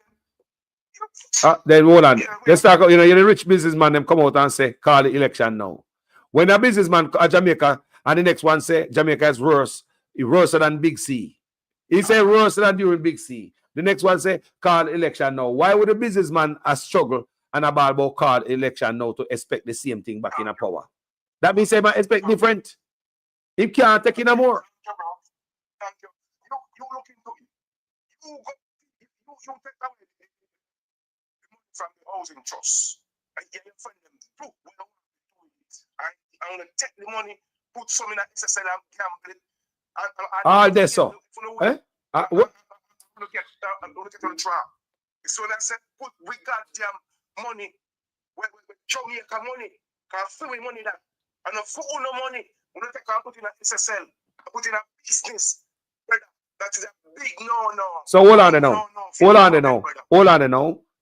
them? Then hold on. Let's talk. You know, you're the rich businessman. Them come out and say, call the election now. When a businessman at Jamaica and the next one say Jamaica is worse than Big C. He say worse than during Big C. The next one say call election now. Why would a businessman struggle and about call election now to expect the same thing back in a power? That means say man expect different. He can't take in a more. Thank you. You look into it. You take away the money from the housing trust. And you friend them too. We don't want to do it. I want to take the money, put some in that SSL and gamble it. All this so. Eh? What? Look at the trap. So I said, put we goddamn money. Jamaica money. Because free money that. And for all the money, we don't take and put in a SSL. Put in a business. That is a big no. So hold on now.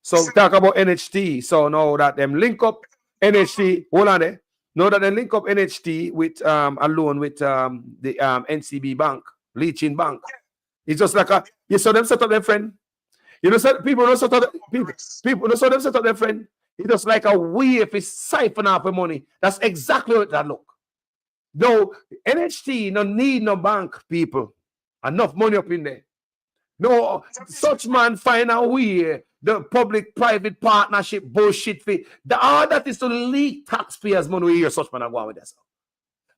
So talk about NHT. So now that them link up NHT, hold on there. Know that they link up NHT with a loan with the NCB Bank, Leaching Bank. It's just like you saw them set up their friend. You know, people don't set up people don't saw them set up their friend. It's just like a way if it's siphon off the money. That's exactly what that look. No, NHT no need no bank, people. Enough money up in there. No, such man find a way. The public-private partnership bullshit fee. All that is to leak taxpayers' money. We hear such man go on with that.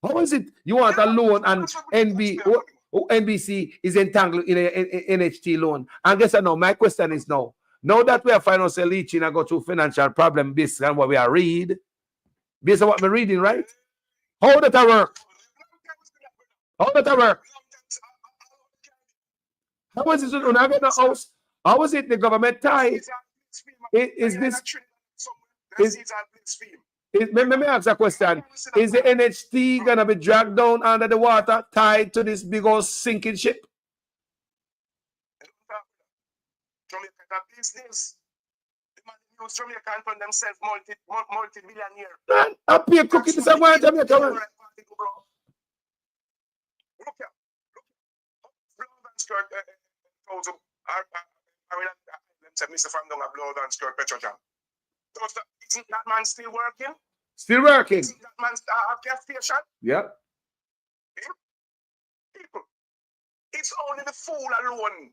How is it you want a loan and NBC is entangled in an NHT loan? And guess what now? My question is now that we are financial leaching and go through financial problem based on what we are read, based on what we're reading, right? How that work? How that work? How was it when I get the house? How was it the government tie? Is this? Let me ask a question. Is the NHT gonna be dragged down under the water, tied to this big old sinking ship? Jamaica business. The man use Jamaica and turn themselves multi-millionaire. I pay cooking this one Jamaica. Look here. Skirt, Mr. From down a blood and skirt Petrojam. Isn't that man still working? Still working. Isn't that man have gas station? Yeah. People, it's only the fool alone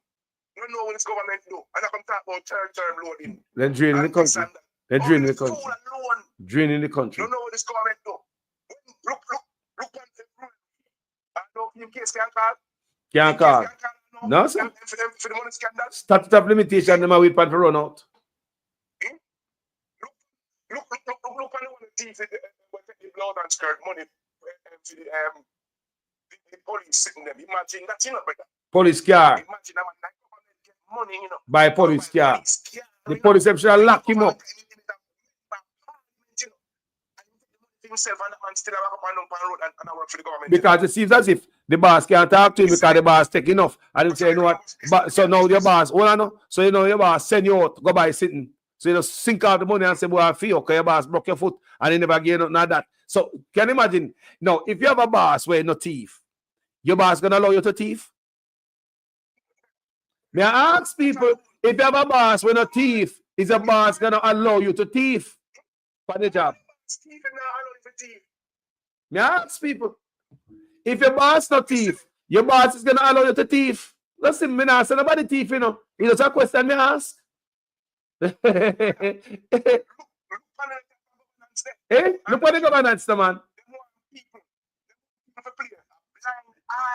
You know what this government do. And I come talk about term loading. Then draining the country. Then draining the country. Draining the country. You know what this government do. Look on the road. I know you can't call. Can't call. No, sir. For the money scandal. Statute of limitation, them are wait for run out. Look on the one the thief, the blood and skirt money for the police sitting there. Imagine that, you know, brother. Police car. Imagine that man get money, you know. By police car. The police them should lock him up. Himself and that man still have a man on road and I work for the government. Because it seems as if the boss can't talk to him because the boss take enough. And him say, you know what? But, so now your boss, hold on, no? So you know your boss send you out, go by sitting. So you just sink out the money and say, boy, I feel okay, your boss broke your foot and he never gave nothing like that. So can you imagine? Now, if you have a boss where no thief, your boss gonna allow you to thief? May I ask people, if you have a boss where no thief, is a boss gonna allow you to thief for the job? May I ask people, if your boss not thief, your boss is gonna allow you to thief. Listen, me not say nobody thief, you know. It's just a question me ask. Look what the governance, man.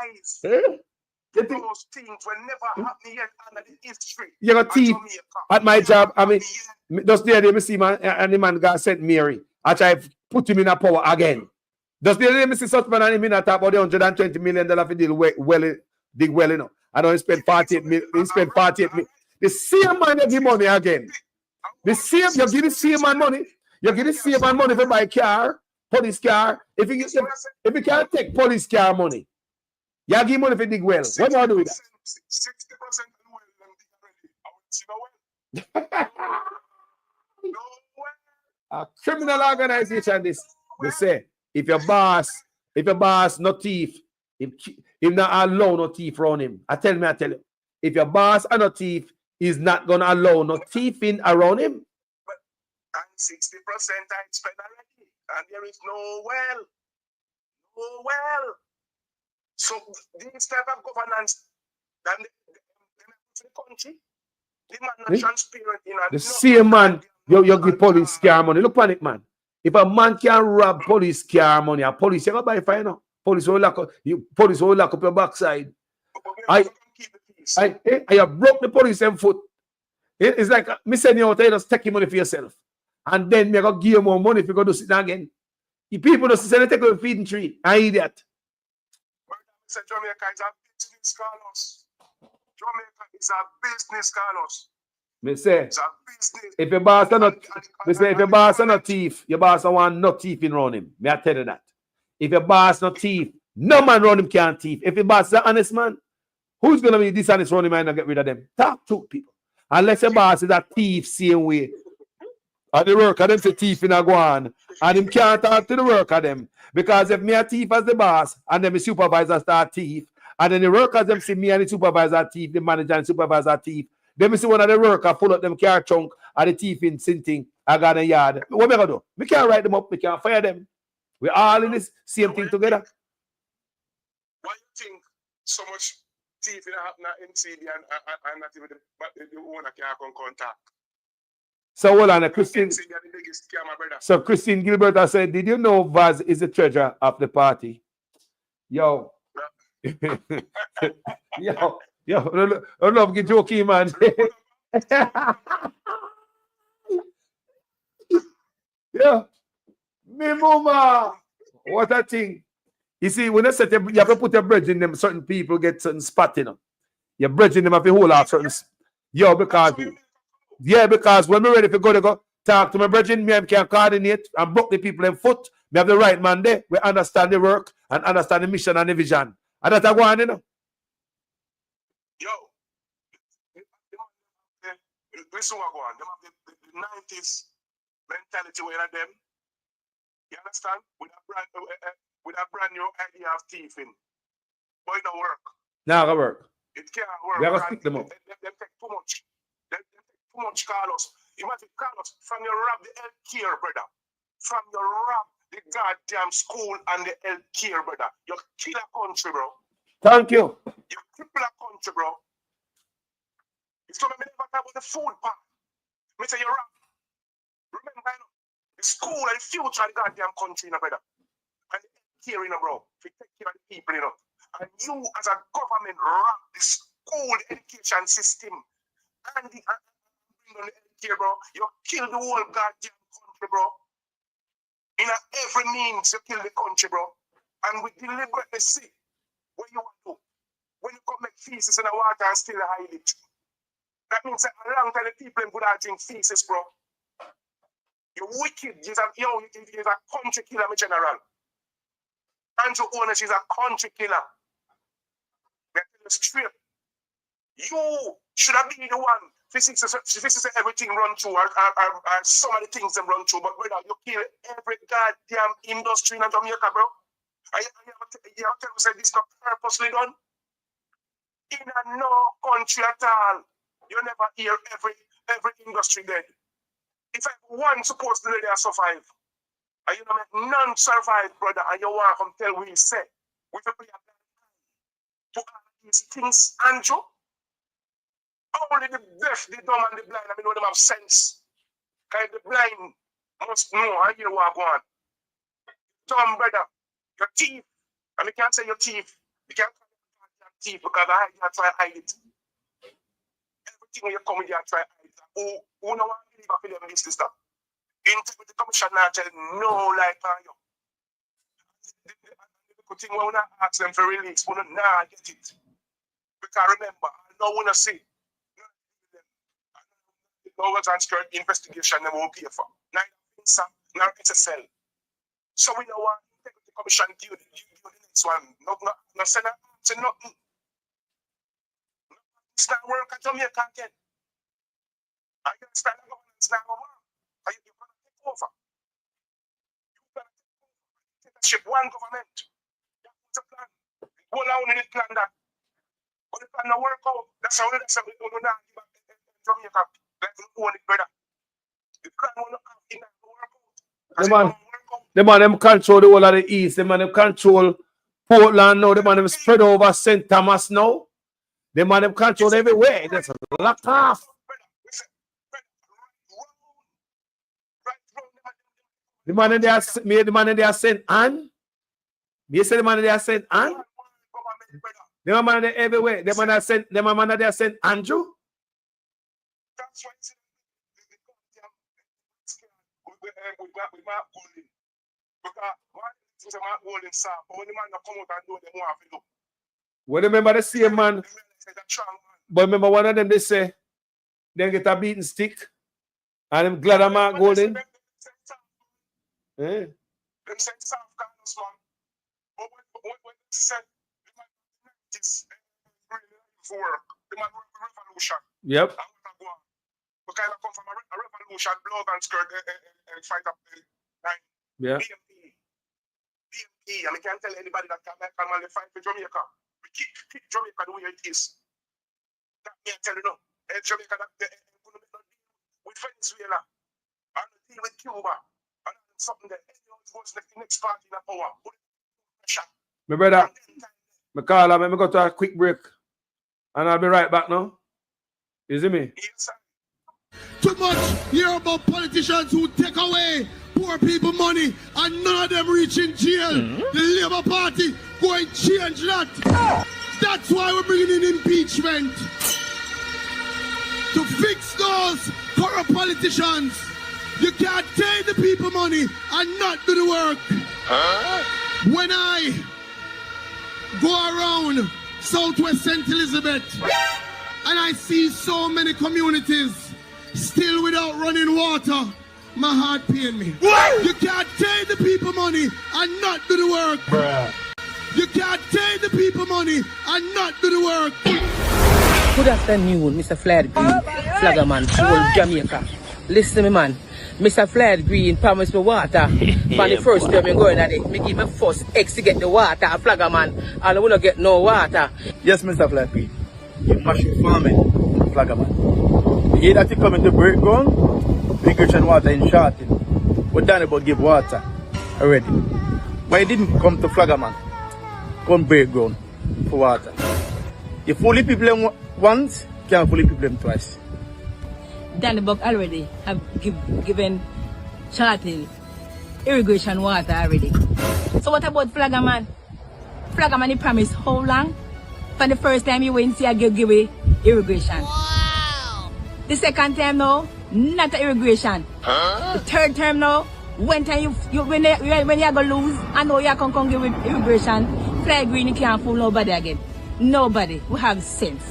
Eyes. Those things will never happen yet under the history. You got thief at my job. I mean, just the other day, me see man, and the man got sent Mary. I try to put him in a power again. Just the other day, me see such man and him in a talk about the $120 million for dig well, you know. I don't spend 48 million. He spent 48 million. The same man you give money again. The same, you give the same man money. You give the same man money for buy car, police car. If you can't take police car money, you give money for dig well. What do I do with that? 60% A criminal organization, this they say, if your boss not thief, if not allow no thief around him. I tell you, if your boss are not thief, he's not gonna allow no thieving around him. And 60% I spend already, and there is no well. So this type of governance, then the country, the man not transparent, you know. The same man, you give police car money. Look on it, man. If a man can rob police car money, a police you go buy fine now. Police will lock up your backside. I broke the police and foot. It's like me send you out there, just take your money for yourself. And then me go give you more money if you go to sit down again. The people just say they take a feeding tree. I idiot. Jamaica is a business, Carlos. Jamaica is a business, Carlos. Me say, if your boss are not, if your boss are not thief, your boss don't want no thieving around him. Me I tell you that. If your boss not thief, no man around him can thief. If your boss is an honest man, who's gonna be dishonest around him and not get rid of them? Talk to people. Unless your boss is a thief, same way. And the worker them say thief in a go on, and him can't talk to the worker them. Because if me a thief as the boss, and then the supervisor start thief, and then the workers them see me and the supervisor thief, the manager and supervisor thief, then me see one of the workers pull up them car trunk and the thief in sinting, I got a yard. What me gonna do? We can't write them up, we can't fire them. We're all in this same thing together. Why you think so much thieving happen in CD and not even the owner can't come contact? So hold on, Christine. So Christine Gilbert has said, did you know Vaz is the treasurer of the party? Yo. I love get joking, man. Yeah. Me mama. What a thing. You see, when I said you have to put your bread in them, certain people get certain spot, you know. Your bread in them have to hold out certain. Yo, because when we're ready to go talk to my brethren, me can coordinate and block the people in foot. We have the right man there. We understand the work and understand the mission and the vision. And that's a go on, you know. Yo, listen what go on. Them have the 90s mentality where them. You understand? With a brand new idea of thieving. But it don't work. Now it work. It can't work. We have to stick them up. They take too much. They take too much, Carlos. Imagine, Carlos, from your rob the health care, brother. From your rob the goddamn school and the health care, brother. You kill a country, bro. Thank you. You cripple a country, bro. It's going to never talk about the food part. Me say you're wrong. Remember, you know, the school and the future of the goddamn country, you know, brother. And the care, you know, bro. To take care of the people, you know. And you, as a government, run the school education system and the care, bro. You kill the whole goddamn country, bro. In every means, you kill the country, bro. And we deliberately see what you want to do. When you come make feces in the water and still hide it. That means that a long time the people would have drink feces, bro. You're wicked. You're a country killer, my general. Andrew Owners is a country killer. Straight. You should have been the one. Physics is everything run through, or some of the things them run through, but brother, you kill every goddamn industry in Jamaica, bro. You have to say this not purposely done. In no country at all, you never hear every industry dead. If one supposed to let them survive, and you know make none survive, brother, and you want to come tell we say, we will play to all these things, Andrew. Only the deaf, the dumb, and the blind, I mean, know them have sense. Because the blind must know how you walk on. Dumb, brother, your teeth, and you can't say your teeth. You can't call your teeth because I try to hide it. Everything when you come with you, I try to hide it. Who no one believe I feel them this stuff. Integrity Commission now tell no like on you. The good thing when we ask them for release, we don't get it. Because remember, I don't want to see. No transcript investigation they won't pay for. Neither INSA nor SSL. So we don't want Integrity Commission do the next one. No send nothing. It's not work at Jamaica again. I understand the government's not going to work. You're going to take over. You're going to take over. Take one government. That's a plan. Go down in the plan that. But the plan don't work out. That's how we don't have Jamaica. The man them control the whole of the east. The man them control Portland now. The man them spread over St. Thomas now. The man them control everywhere. There's a lot off. The man in there, the man in there St. Anne. You say the man in there St. Anne? The man in there everywhere. The man in there St. Andrew. That's why it's we Mark Golding. Because one is a Mark Golding, sir. But when the man come out and do them, what have to do? Well, remember the same man. But remember one of them, they say, they get a beaten stick. And I'm glad I'm Mark Golding. Them say soft kindness, man. But when they said, the man is really for work. The man work for revolution. Yep. Because I come from a revolution, blood and skirt, and fight up the line. Yeah. BMP. And I can't tell anybody that can fight for Jamaica. We keep Jamaica the way it is. That me I tell you no. Jamaica that with Venezuela. And deal with Cuba. And something that anyone goes the next party in the power. My brother, me call her, let me go to a quick break. And I'll be right back now. You see me? Yes, sir. Too much hear about politicians who take away poor people money and none of them reach in jail. The Labour Party go and change that. That's why we're bringing in impeachment. To fix those corrupt politicians. You can't take the people money and not do the work. When I go around Southwest St. Elizabeth and I see so many communities still without running water, my heart pain me. What? You can't take the people money and not do the work. Bruh. You can't take the people money and not do the work. Good afternoon, Mr. Floyd Green, Flaggerman, whole Jamaica. Listen to me, man. Mr. Floyd Green promised me water. For the first time I'm going at it, me give me first eggs to get the water, Flaggerman, and I will not get no water. Yes, Mr. Floyd Green. You must farming, Flaggerman. You hear that you coming to break ground? Irrigation water in Shorting. But Danny about give water already. But he didn't come to Flaggerman. Come break ground for water. If only people want, can't fully people them twice. Danny Buck already have given Charlotte irrigation water already. So what about Flagger man? Flagger man, he promised how long? For the first time you went see I give away irrigation. Wow. The second time now, not a irrigation. The third time now, when you go lose, I know you can come give with irrigation. Fly green, you can't fool nobody again. Nobody. We have sense.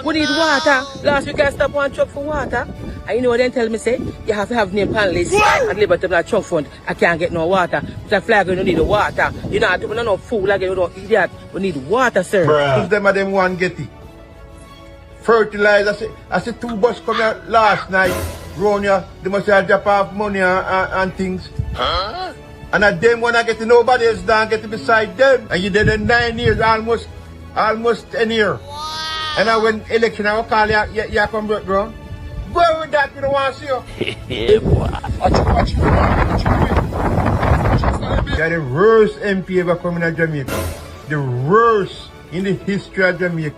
We need water. Last week I stopped one truck for water. And you know what they tell me say? You have to have name panelists and labor to trunk fund. I can't get no water. The flag you don't need the water. You know, we don't know fool again, we don't idiot. We need water, sir. If them of them one get it. Fertilizer, I see 2 buses come here last night. Round here, they must have drop off money and things. Huh? And at them when I get to nobody else down get to beside them. And you did in 9 years, almost 10 years. Wow. And I when election I will call you come break ground. Go with that, you don't want to see you. Yeah, boy. Watch. You're the worst MP ever coming to Jamaica. The worst in the history of Jamaica.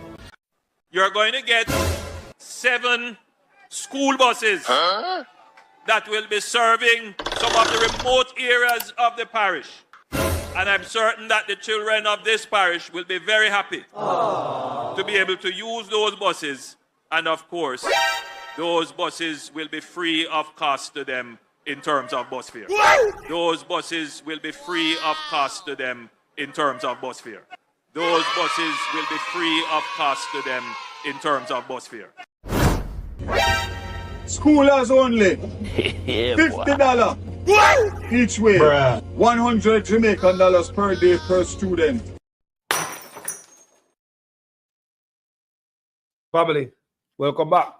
You're going to get 7 school buses that will be serving some of the remote areas of the parish. And I'm certain that the children of this parish will be very happy to be able to use those buses. And of course, those buses will be free of cost to them in terms of bus fare. Those buses will be free of cost to them in terms of bus fare. Those buses will be free of cost to them in terms of bus fare. Schoolers only. $50 each way. 100 Jamaican dollars per day per student. Family, welcome back.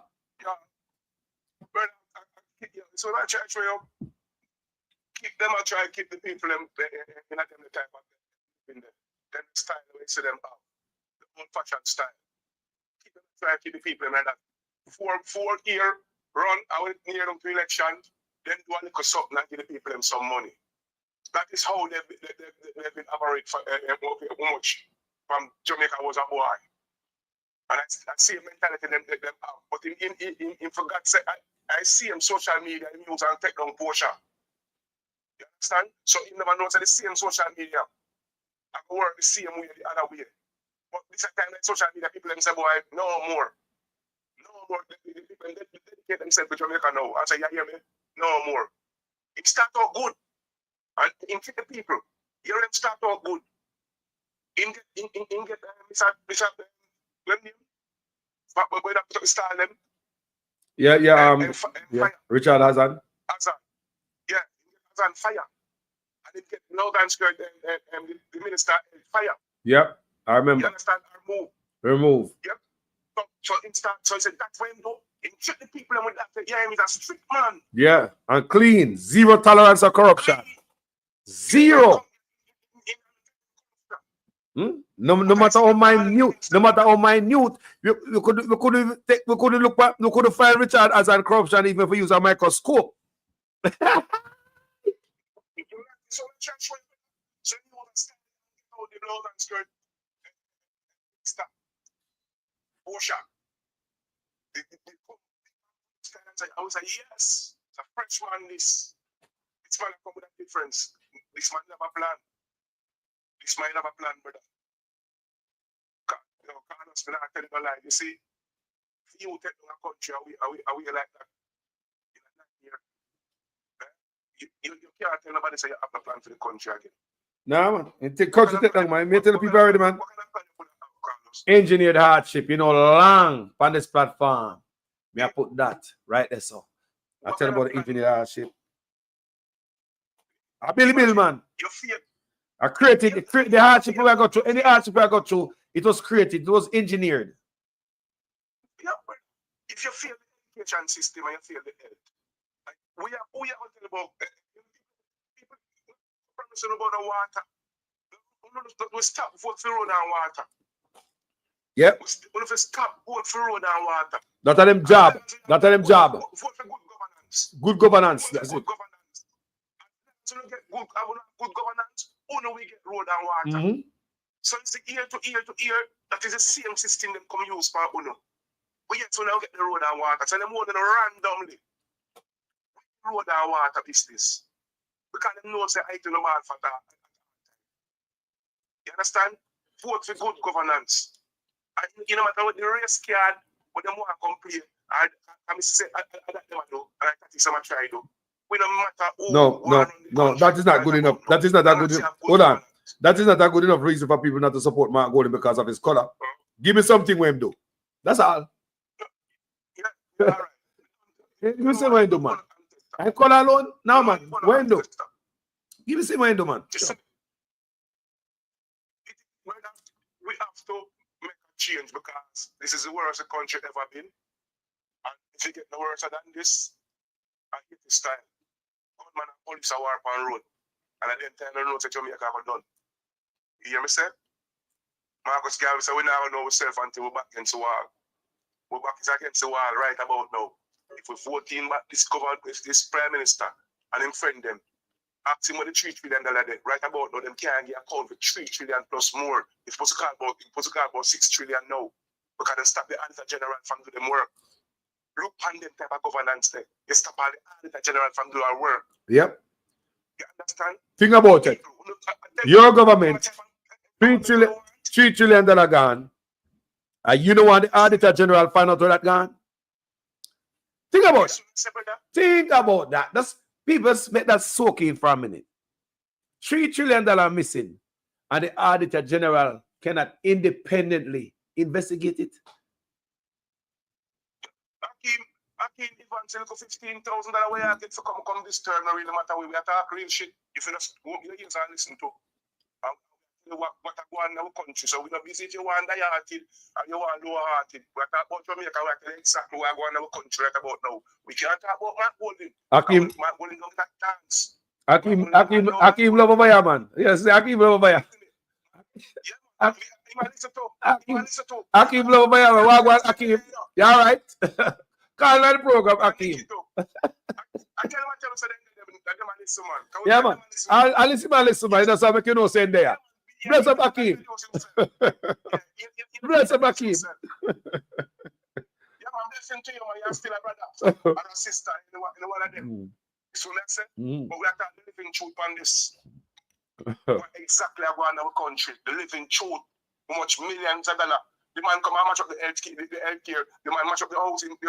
So I try to keep them, I try to keep the people in the type of them style we see them out. The old fashioned style. Try to keep the people in that 4-year run, I will near them to election, then do a little something and give the people them some money. That is how they've been operating for much from Jamaica was a boy. And I see a mentality them out. But in for God's sake, I see him social media, news and take down Porsche. You understand? So he never knows the same social media. I can work the same way the other way. But this time like social media, people them say, boy, no more. No more. The people dedicate themselves to Jamaica now. I say, you hear me? No more. It start out good. And in keep the people. You them start out good. In get Bishop but we have to start them. Yeah, Richard Hazard. Yeah, Hazard fire. And it get Logan Skirt and the minister fire. Yep, I remember. You understand? Remove. Yep. So he said that's when he treat the people and with that, yeah, he's a strict man. Yeah, and clean. Zero tolerance of corruption. Zero. No matter how minute, we could find Richard as a corruption even if we use a microscope. So you understand how the Logan Skirt stop. Osha. I was like, yes, it's a French man, this man come with a difference. This man have a plan. This man have a plan, brother. Carlos, I'm not telling you a lie. You see, if you take a country, are we like that? You can't tell nobody say you have a plan for the country again. No, man. You take country take down, man. Me tell the people already, man. Engineered hardship, long on this platform. May I put that right there, so. I tell about the engineered hardship. I build, man. I created the hardship we got through. Any hardship we got through, it was created, it was engineered. Yeah, but if you feel the education system and you feel the health, like we are talking about people promising about the water. We stop vote for road and water. Yep. We stop vote for road and water. That are them job. That are them job. Vote for good governance. Good governance. That's it. So you get good governance, only we get road and water. So it's the ear to ear, that is the same system them come use for UNO. We yet to now get the road and water. So them want to randomly road and water business. Because them know say I to no man for that. You understand? Vote for good governance. And you know matter what the race card, what them want to complain. I say I them do, and I think some try do. We don't matter who. No. That is not good enough. That is not that good enough. Hold on. That is not a good enough reason for people not to support Mark Golden because of his color. Give me something when him do. That's all. Give me something when him do, man. I color alone? Now, man. When do? Give me something when him do, man. Sure. We have to make a change because this is the worst the country ever been. And if you get no worse than this, I hit this style. Gunman and police are war on road. And at the end time, the road that Jamaica have done. You hear me say? Marcus Garvey said we never know ourselves until we're back against the wall. We're back against the wall right about now. If we 14 back this Prime Minister and him friend them, ask him what the $3 trillion debt. Right about now, them can't get account for $3 trillion plus more. It's supposed to call about $6 trillion now. Because they stop the Auditor General from doing them work. Look on them type of governance there. They stop all the Auditor General from doing our work. Yep. You understand? Think about it. Your government, $3 trillion gone. And you know what the Auditor General find out where that gone? Think about it. Think about that. That's people make that soak in for a minute. $3 trillion missing. And the Auditor General cannot independently investigate it. Akim, even say $15,000 way I get to come this term, no really matter we talk real shit. If you just go your ears and listen to what I go on in our country. So we don't busy if you want high-hearted and you want low-hearted. We talk about Jamaica, we tell exactly what I go on in our country right about now. We can't talk about Mark Golden. Mark Golden don't have dance. Akim love over here, man. Yes, Akim love over here. Akim love over here. What Akim? You all right? Call on the program, Akim. Yeah, man. I'll listen, man. That's how I can know send there. Bless up, Akim. Bless up, Akim. Yeah, I'm listening to you, man. You're still a brother and a sister in the one of them. So let's say, but we are talking the living truth on this. What exactly I want in our country? The living truth. How much millions of dollars? The man come and match up the healthcare. The man match up the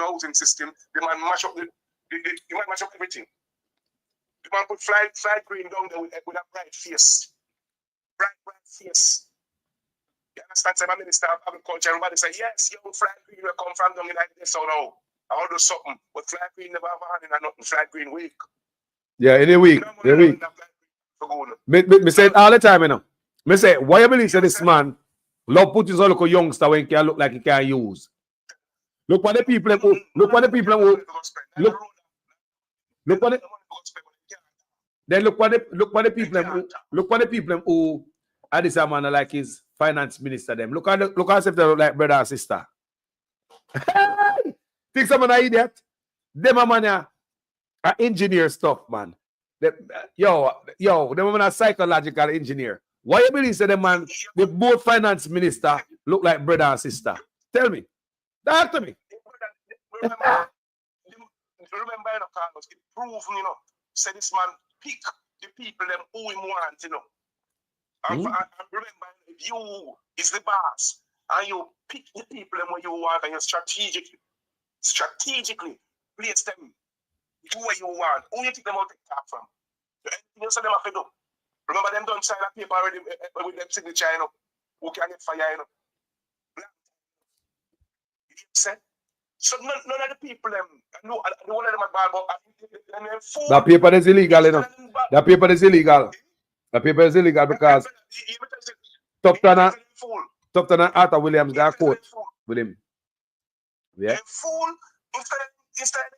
housing system. The man match up the man match up everything. The man put fly green down there with a bright face. Bright face. You understand? Say, my Minister of Agriculture, everybody say, yes, young fly green will come from down in like this or no. I want to do something. But fly green never have a hand in nothing. Fly green weak. Yeah, in a week. Me say it all the time, you know. Me say, why you believe this man love put his all look youngster when he can look like he can't use? Look what the people who look what the people who look what the people who are this man like his finance minister them. Look at if they look like brother and sister. Think someone an idiot? Them a man a engineer stuff, man. Yo, them man a psychological engineer. Why you believe say them man, the both finance minister look like brother and sister? Tell me. Talk to me. Remember, Carlos, it proven, say this man pick the people them who him want, And remember, if you is the boss, and you pick the people them where you want, and you strategically place them to where you want. Who you think them out to talk from? You say them have to do. Remember them don't sign a paper already with them signature, who can get fire, You say? So none of the people them, no, the one of them are bad, but that paper is illegal, That paper is illegal. That paper is illegal because Tupton and Arthur Williams got court with him. Yeah. Fool instead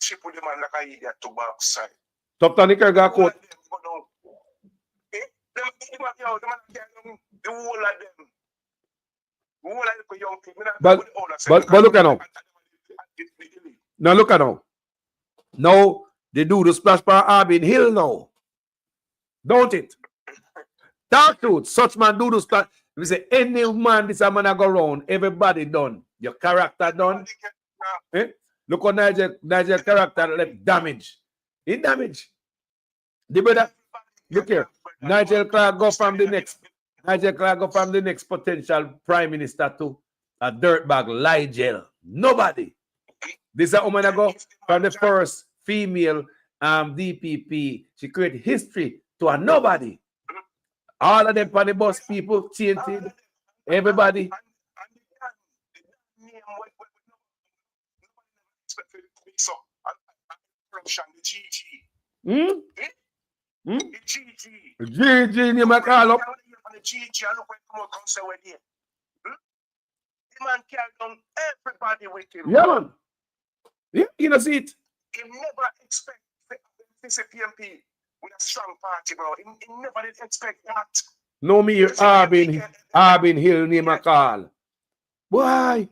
ship with the man like a idiot to backside. Tupton got court. The whole of them. The whole of the young people. But look at now. Now look at now. Now they do the splash bar Arbin Hill now. Don't it? Talk truth. Such man do this. We say any man this a man a go round. Everybody done. Your character done. Eh? Look how Nigel character left damage. He damage. The brother. Look here. Nigel Clark go from the next potential prime minister to a dirtbag Nigel. Nobody. This is a woman ago from the first female DPP. She created history to a nobody. All of them on the bus people, chanted, everybody. GG, you might call up. The man carried on everybody with him. Yeah, man. Yeah, you know, see it. He never expect this PMP with a strong party, bro. He never did expect that. No, me, Harbin Hill, name a call. Why?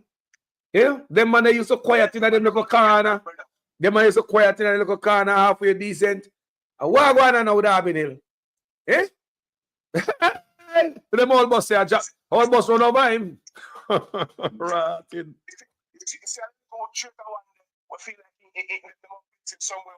Yeah, them man they used to quiet in them little corner. Them man used to quiet in a little corner, halfway decent. And what going on now with Harbin Hill? Eh? Them all bus say, all bus run over him. Rotting. Somewhere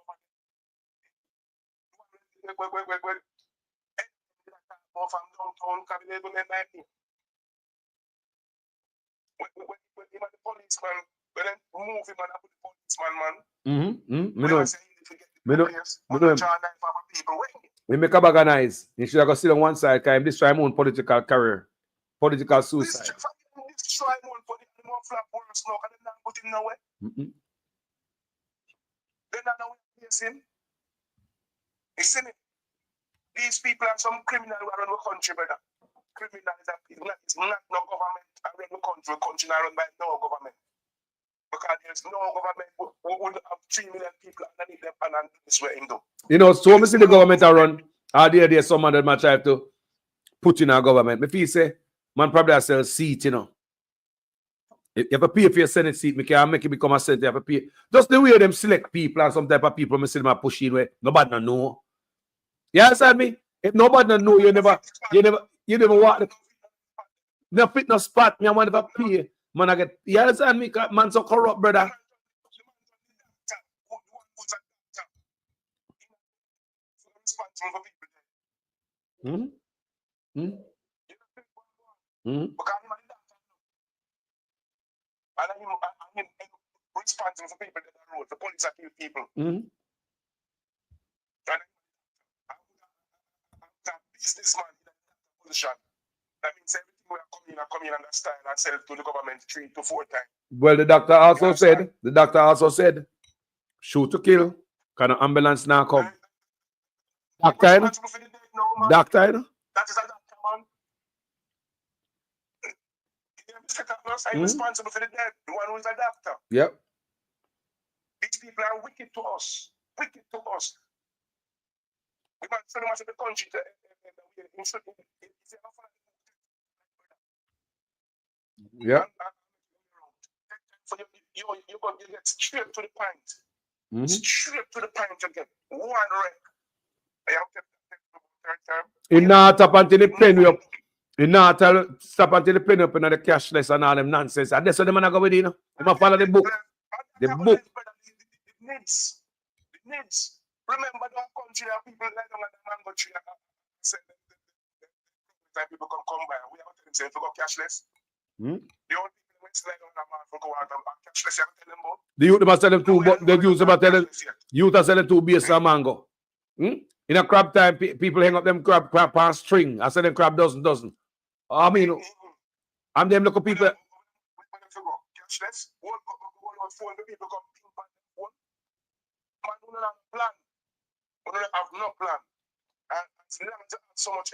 We make a bag of nice. You should have got sit on one side because this try my own political career. Political suicide. These people are some criminal who are run the country, brother. Criminal is it's not no government around the country not run by no government. Because there's no government who would have 3 million people underneath them and this way him do. You know, so we see the government run. There's someone that might try to put in our government. If you say, man probably has a seat, you know. If you have to pay for your Senate seat, I can make it become a Senate. You have to pay. Just the way them select people and some type of people, I see them pushing where nobody don't know. You understand me? If nobody don't know, you never walk the no fit no spot, me I want to pay. Man, I get you understand me? Man so corrupt, brother. And I'm responsible for people that are road, the police are killing people. And I'm a businessman in a position. That means everything will come in and style and sell to the government 3 to 4 times. Well, the doctor also said, shoot to kill. Can an ambulance now come? Doctor, That is a doctor, man. I'm responsible for the dead, the one who is a doctor. Yep. These people are wicked to us. Wicked to us. We must so much of the country to yeah. So you get straight to the point. Straight to the point again. One wreck. I have to third term. In not up until the pen up. In not stop until the pen up in the cashless and all them nonsense. And that's what the man go with, you know. They must follow the book. The book. The needs. Remember that country that people like on the mango tree and say that people can come by. We have to say if we go cashless. The only people who slide on that man for go out and cashless, you have to tell them about. The youth must tell them two, but the youth must tell them youth are selling 2 beers of mango. In a crab time, people hang up them crab on string. I sell them crab dozen. I mean, I'm them local people. Cashless, one phone, the people come in by one. Man, we don't have a plan. We don't have no plan. And it's not so much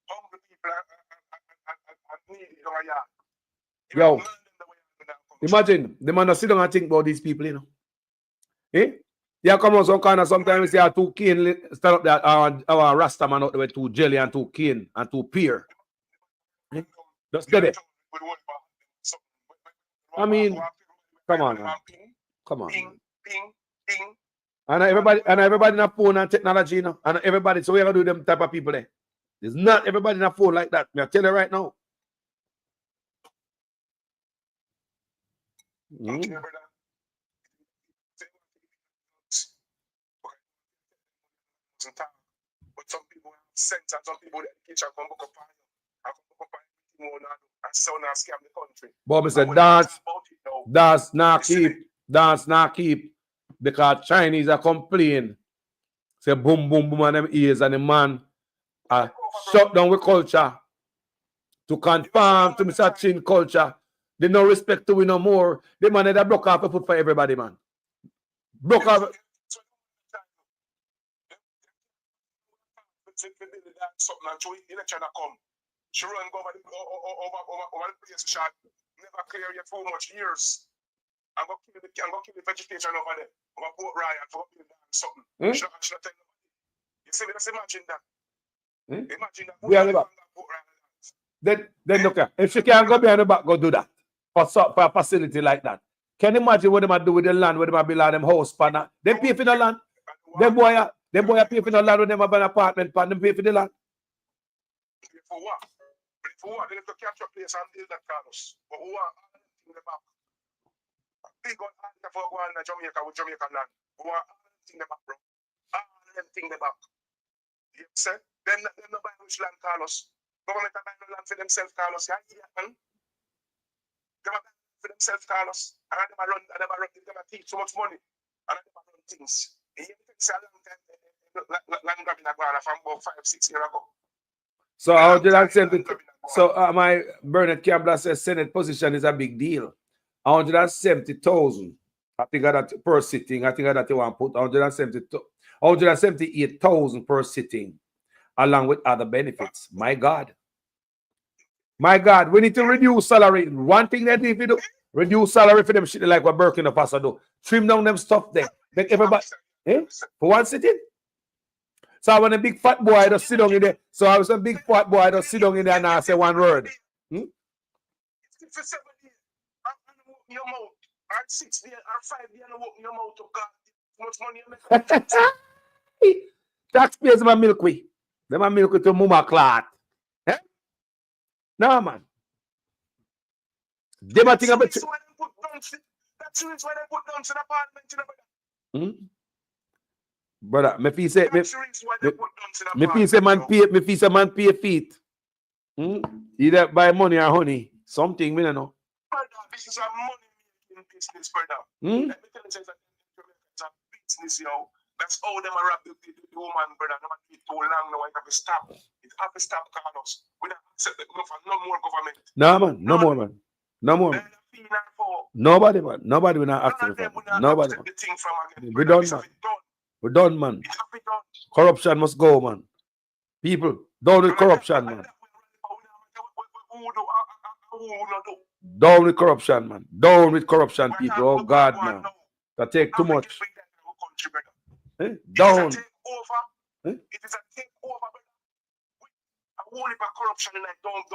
hungry people and needy in our yard. Yo, imagine the man that sit down and think about these people, you know. Eh? Yeah, come on, some kind of sometimes we say 2 cane stand up there, our Rasta man out there with 2 jelly and 2 cane and 2 pear. Eh? Just get it. I mean, come on, man. Come on. And everybody in a phone and technology, you know. And everybody, so we have to do them type of people there. There's not everybody in a phone like that. I tell you right now. Mm. But some people have sense and some people that teach come book up and so now scam the country. But Mr. Dance not keep because Chinese are complaining. Say boom boom boom on them ears and the man shut down with culture to conform to Mr. Chin culture. They no respect to we no more. The man that broke off a foot for everybody, man. Broke off. Something and show election come. She run over the place. She never clear yet for much years. I'm going to kill the vegetation over there. I'm going to put riot for something. You see, let's imagine that. Imagine that. We are the back. Then look at if she can't go behind the back, go do that. For a facility like that. Can you imagine what they might do with the land, what they might build on them house panel? They pay for the land. Them boy pay for the land when they have an apartment pan, them pay for the land. For what? For what? They have to catch a place and build that, Carlos. But who are in the back? Big on for going to Jamaica with Jamaican land. Who are in the back, bro? All them thing the back. You said? Them no buy which land, Carlos. Government are buying no land for themselves, Carlos. Yeah, man. They are buying for themselves, Carlos. And they never teach so much money. And they never run things. You take a long time. Land grabbing a Ghana from about 5-6 years ago. So how did I say it? So my Bernard Campbell says Senate position is a big deal. 170,000. I think that per sitting. I think that they want to put 178,000 per sitting, along with other benefits. My God. My God, we need to reduce salary. One thing that if you do, reduce salary for them shit like what Burkina Faso do. Trim down them stuff there. Make everybody for one sitting. So I want a big fat boy to sit down in there. So I was a big fat boy to sit down in there and I say one word. For 7 years, your mouth. Or 6 days, or 5 days, and open your mouth to God. Much money you make. Taxpayers my milk we. Them a milk to mama clot. Eh? No man. Them a think about that's the reason why they put down to the parliament. Brother, me feel say man pay feet. Either buy money or honey. Something, me don't know. Brother, this is a money business, brother. Let me tell you something. It's a business, yo. That's how them are the woman, brother. No matter too long, no, it have to stop. It have to stop, Carlos. We don't accept it. No more government. No man, no more man. No more man. Nobody man. Nobody will not accept it. Nobody man. We done man. We're done, man. Corruption must go, man. People, down with corruption, man. Down with corruption, man. Down with corruption, people. Oh, God, man. That take too much. Down. It is a takeover, a whole heap of corruption, and don't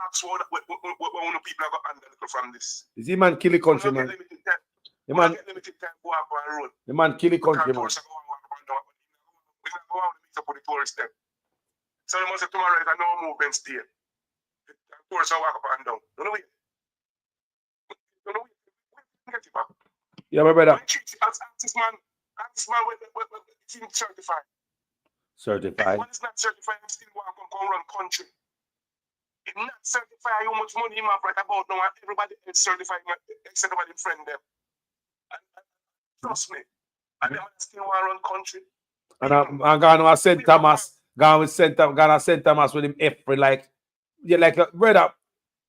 ask what people have handled from this. Is he man kill the country, man? The man kill the country, man. So you must say tomorrow is no movement still. The tourists are walk up and down. Don't know it. Get it back. Yeah, my brother. This man with certified. Certified. One is not certified, and still want to come run country. If not certified, how much money you have right about now? Everybody is certified, except everybody friend them. And trust me, and them still want to run country. And I'm going to St. Thomas. Gonna St. Thomas with him every like brother.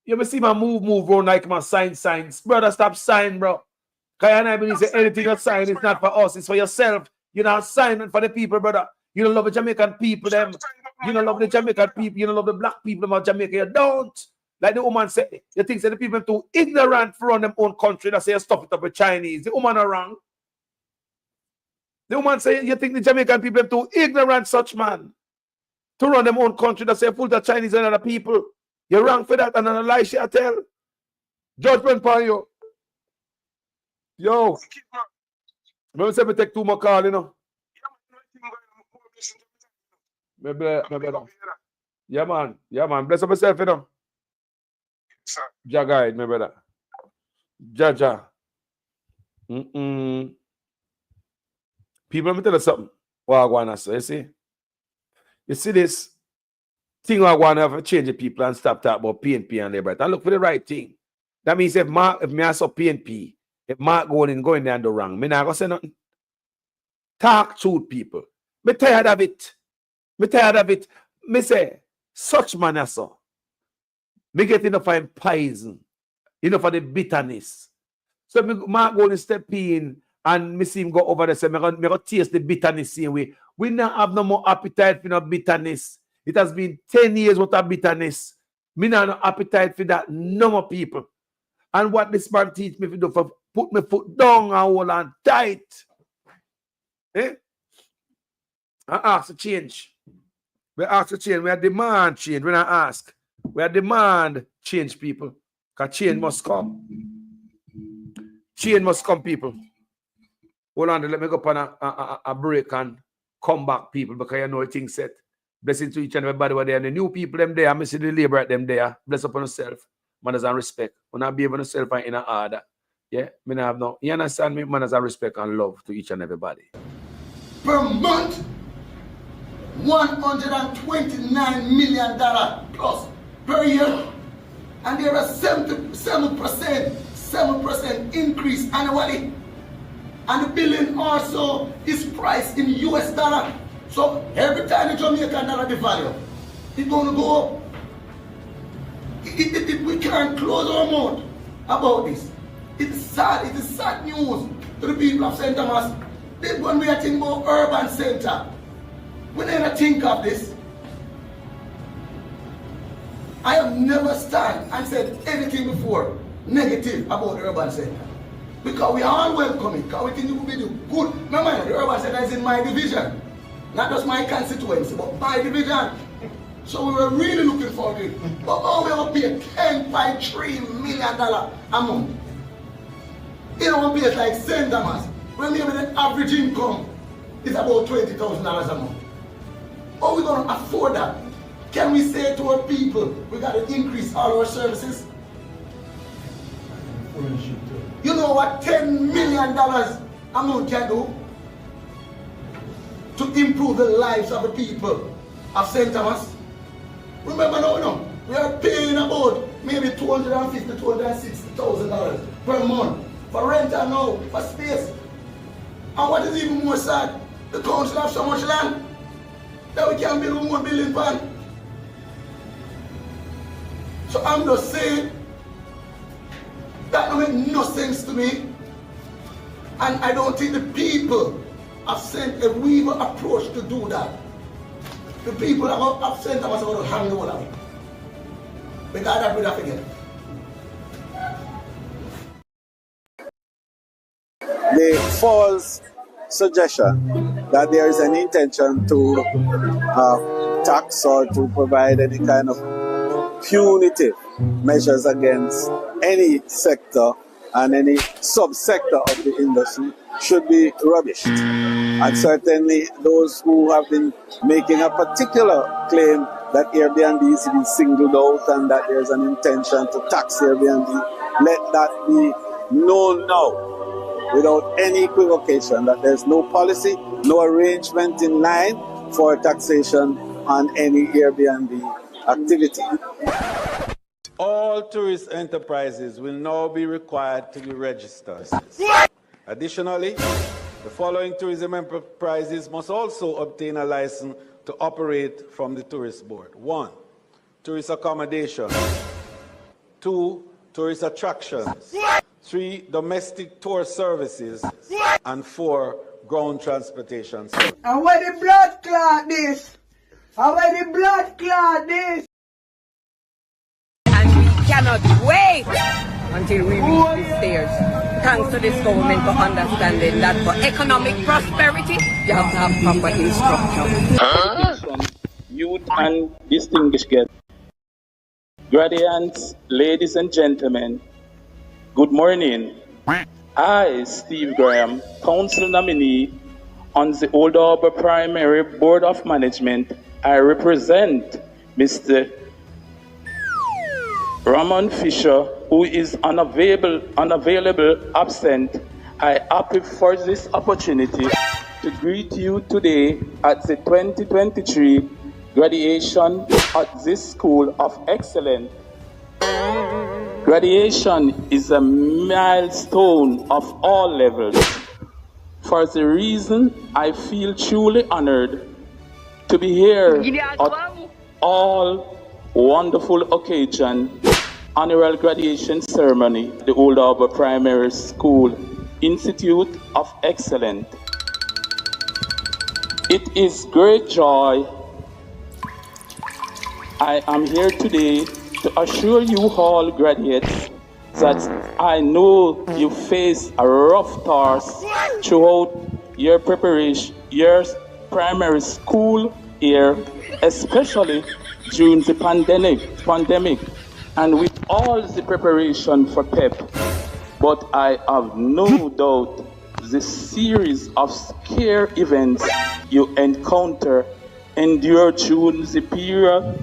You ever see my move on like my signs. Brother, stop sign, bro. Cause I believe say anything you sign is not for us, it's for yourself. You're not signing for the people, brother. You don't love the Jamaican people, them. You don't love the Jamaican people, you don't love the black people of Jamaica. You don't. Like the woman said, you think that the people are too ignorant for run them own country. That say you stuff it up with Chinese. The woman are wrong. The woman say you think the Jamaican people are too ignorant, such man, to run them own country. That say full of Chinese and other people. You're wrong for that, and a lie she tell. Judgment upon you. Yo. Remember say me take 2 more calls, you know. Maybe. Yeah, man. Yeah, man. Bless up yourself, you know. Sir. Ja guide, my brother. Ja. People, let me tell you something. What I want to say, you see? You see this thing I want to have to change the people and stop talking about PNP and Labour. And look for the right thing. That means if me I saw PNP, if Mark going there and do wrong, me not gonna say nothing. Talk truth, people. Me tired of it. Me say, such man as so. Me get enough of poison, enough of the bitterness. So me Mark going to step in and me see him go over there. So me go taste the bitterness same way. We not have no more appetite for no bitterness. It has been 10 years worth of bitterness. Me not no appetite for that. No more people. And what this man teach me to do for put my foot down and hold on tight. I ask to change. We ask to change. We are demand change. We not ask. We are demand change, people. Because change must come. Change must come, people. Hold on, let me go up on a break and come back, people, because you know things set. Blessing to each and everybody over there. And the new people, them there. I see the labor at them there. Bless upon yourself. Manners and respect. When I be able to self in an order. Yeah, me not have no. You understand me? Manners and respect and love to each and everybody. Per month, $129 million plus per year. And there are 7% increase annually. And the billion also is priced in US dollar. So every time the Jamaican dollar devalue, it's going to go up. We can't close our mouth about this. It is sad news to the people of St. Thomas. When we are thinking about urban center, we never think of this. I have never stand and said anything before negative about the urban center. Because we are all welcoming, because we think it will be the good. Remember, the urban center is in my division. Not just my constituency, but my division. So we were really looking forward to it. But all we have to pay $10.3 million a month. You know, one place like St. Thomas, when maybe the average income is about $20,000 a month. How are we going to afford that? Can we say to our people, we got to increase all our services? You know what $10 million a month can do? To improve the lives of the people of St. Thomas. Remember now, we are paying about maybe $250,000 to $260,000 per month for rent and now for space. And what is even more sad, the council have so much land that we can't build one building plan. So I'm just saying that don't make no sense to me. And I don't think the people have sent a weaver approach to do that. The people have sent us about to hang the whole of it. Because that we don't forget. The false suggestion that there is an intention to tax or to provide any kind of punitive measures against any sector and any subsector of the industry should be rubbished. And certainly those who have been making a particular claim that Airbnb is being singled out and that there's an intention to tax Airbnb, let that be known now without any equivocation that there's no policy, no arrangement in line for taxation on any Airbnb activity. All tourist enterprises will now be required to be registered. Additionally, the following tourism enterprises must also obtain a license to operate from the Tourist Board. 1. Tourist accommodation. 2. Tourist attractions. 3. Domestic tour services. And 4. Ground transportation. And where the blood clot this? And where the blood clot this? And we cannot wait until we reach the stairs. Thanks to this government for understanding that for economic prosperity, you have to have proper instruction. Youth and distinguished guests, graduates, ladies and gentlemen, good morning. I, Steve Graham, council nominee on the Old Harbour Primary Board of Management, I represent Mr. Ramon Fisher, who is unavailable, absent, I happy for this opportunity to greet you today at the 2023 graduation at this School of Excellence. Graduation is a milestone of all levels. For the reason I feel truly honored to be here at all wonderful occasion, annual graduation ceremony, the Old Harbour Primary School Institute of Excellence. It is great joy I am here today to assure you all graduates that I know you face a rough task throughout your preparation, your primary school year, especially during the pandemic, and with all the preparation for PEP. But I have no doubt the series of scare events you endure during the period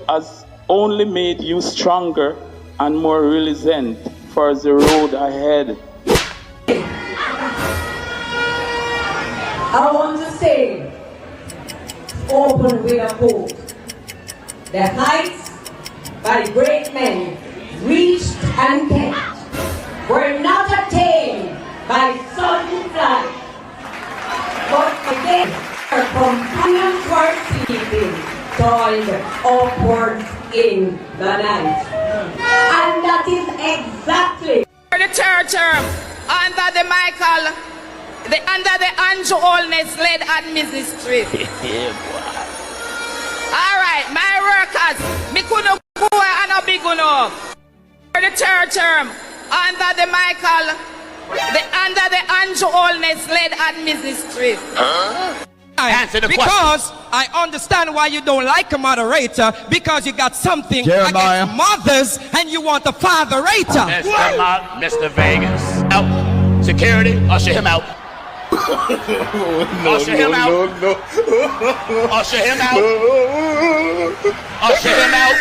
has only made you stronger and more resilient for the road ahead. I want to say, open with a quote. The heights by great men reached and kept were not attained by sudden flight, but again our companions were sleeping, toiled upward in the night. And that is exactly the third term under the under the Andrew Holness led administration. All right, my workers, me couldn't go and a big enough. For the third term under the under the Andrew Holness led administration. Answer the because question. I understand why you don't like a moderator, because you got something Jeremiah. against mothers and you want a fatherator. Mr. Vegas. Out. Security, usher him out. Usher him out. Usher him out. Usher him out.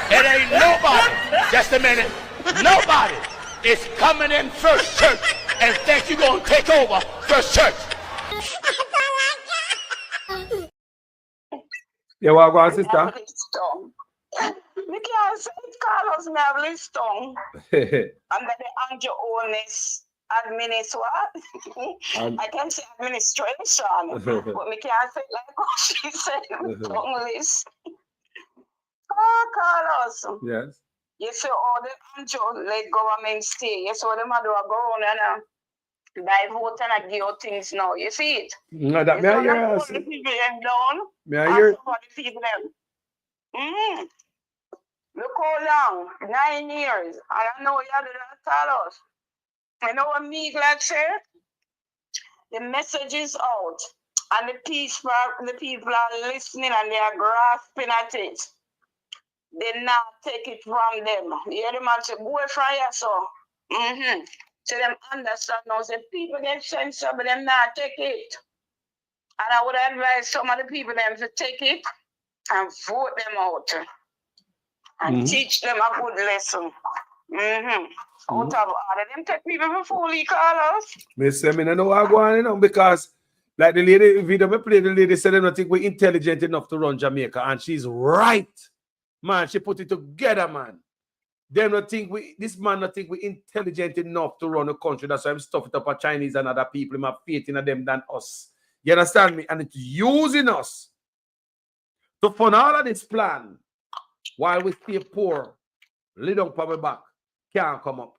It ain't nobody. Just a minute. Nobody is coming in First Church and think you're going to take over First Church. Yeah, what go on, sister? We can't say Carlos me have list tongue. Under the Andrew Holness I can say administration, but we can't say like what she said, tongue list. Oh, Carlos. Yes. You see all the Andrew-led government stay. You see what them do go on and by vote and I give you things now. You see it? No, that may I hear. All the people them down. May I hear? The people them. Look how long, 9 years. And I know you do that, Carlos. You know what me glad say? The message is out, and the people are listening and they are grasping at it. They now take it from them. You hear the man say, go from here, so. So them understand now. Say people get sense but them not take it. And I would advise some of the people them to take it and vote them out. And teach them a good lesson. Out of order. Them take people before we call us. Me say, me no know what going on, because like the lady video me play, the lady said, I don't think we're intelligent enough to run Jamaica, and she's right. Man, she put it together, man. Them not think this man not think we're intelligent enough to run a country. That's why I'm stuffing up at Chinese and other people. I'm have faith in them than us. You understand me? And it's using us to fund all of this plan while we stay poor. Lay down for my back. Can't come up.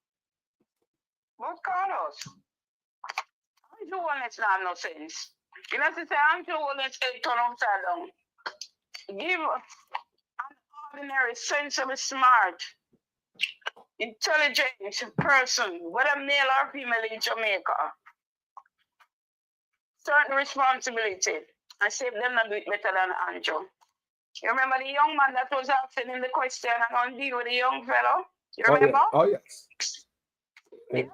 But Carlos, Andrew Holness not no sense. You know to say Andrew Holness turn upside down. Give an ordinary, sensible, smart, intelligent person, whether male or female in Jamaica, certain responsibility, and see if them not do it better than Andrew. You remember the young man that was asking him the question and going to deal with the young fellow? You remember? Oh, yes. Yeah.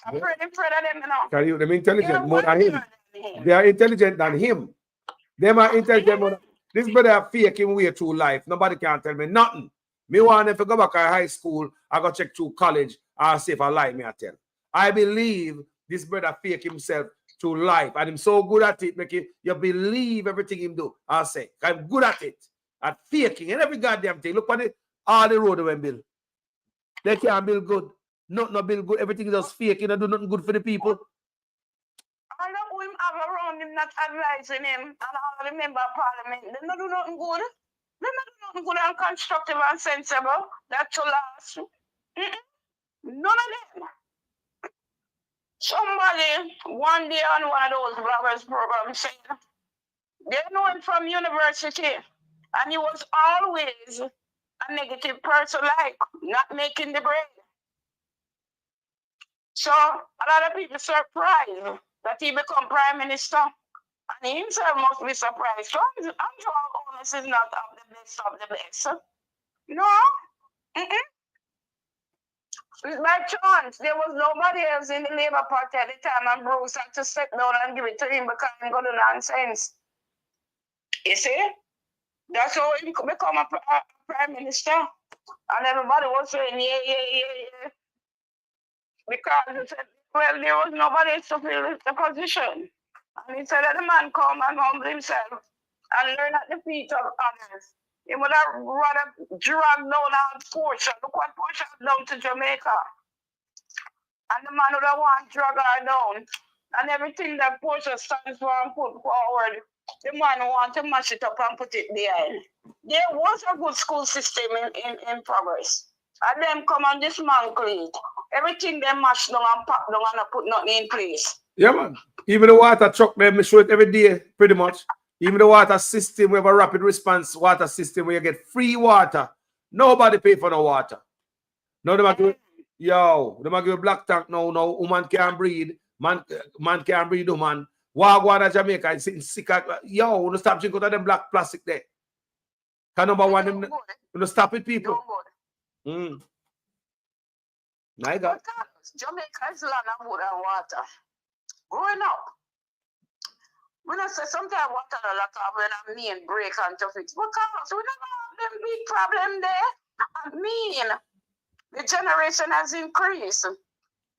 I'm afraid of them, you know. Can you them intelligent more than him? They are intelligent than him. Them are intelligent. Mother. This brother fake him way through life. Nobody can tell me nothing. Me want them to go back to high school. I go check through college. I'll see if I lie me I tell. I believe this brother fake himself through life. And I'm so good at it. Make you believe everything him do. I'll say. I'm good at it. At faking and every goddamn thing. Look at it. All the road they build. They can't build good. Not build good. Everything is just fake. You know, do nothing good for the people. I know who him have around him not advising him. And I remember Parliament. They don't do nothing good. They don't do nothing good and constructive and sensible. That to last. None of them. Somebody one day on one of those bloggers programs said they know him from university. And he was always a negative person, like not making the grade. So a lot of people surprised that he become prime minister. And he himself must be surprised. So I'm sure Honest is not of the best. No. By chance, there was nobody else in the Labour Party at the time, and Bruce had to step down and give it to him because he got the nonsense. You see? That's how he become a prime minister. And everybody was saying, yeah. Because he said, well, there was nobody to fill the position. And he said that the man come and humble himself and learn at the feet of others. He would have rather dragged down our Portia. Look what Portia done to Jamaica. And the man would have want to drag her down. And everything that Portia stands for and put forward, the man want to mash it up and put it behind. There was a good school system in progress. And them come and dismantle it. Everything they mash down and pack down and put nothing in place. Yeah, man. Even the water truck, they show it every day, pretty much. Even the water system, we have a rapid response water system where you get free water. Nobody pay for no water. Now they might give, they might give a black tank now. Woman can't breathe. Man can't breathe, woman. Wagwan at Jamaica is sitting sick. No stop drinking out of them black plastic there. Can number one, them stop it, people. My God. Jamaica is land of wood and water. Growing up, when I say sometimes water a lot of when I mean break and to fix, because we never have them big problem there. I mean, the generation has increased.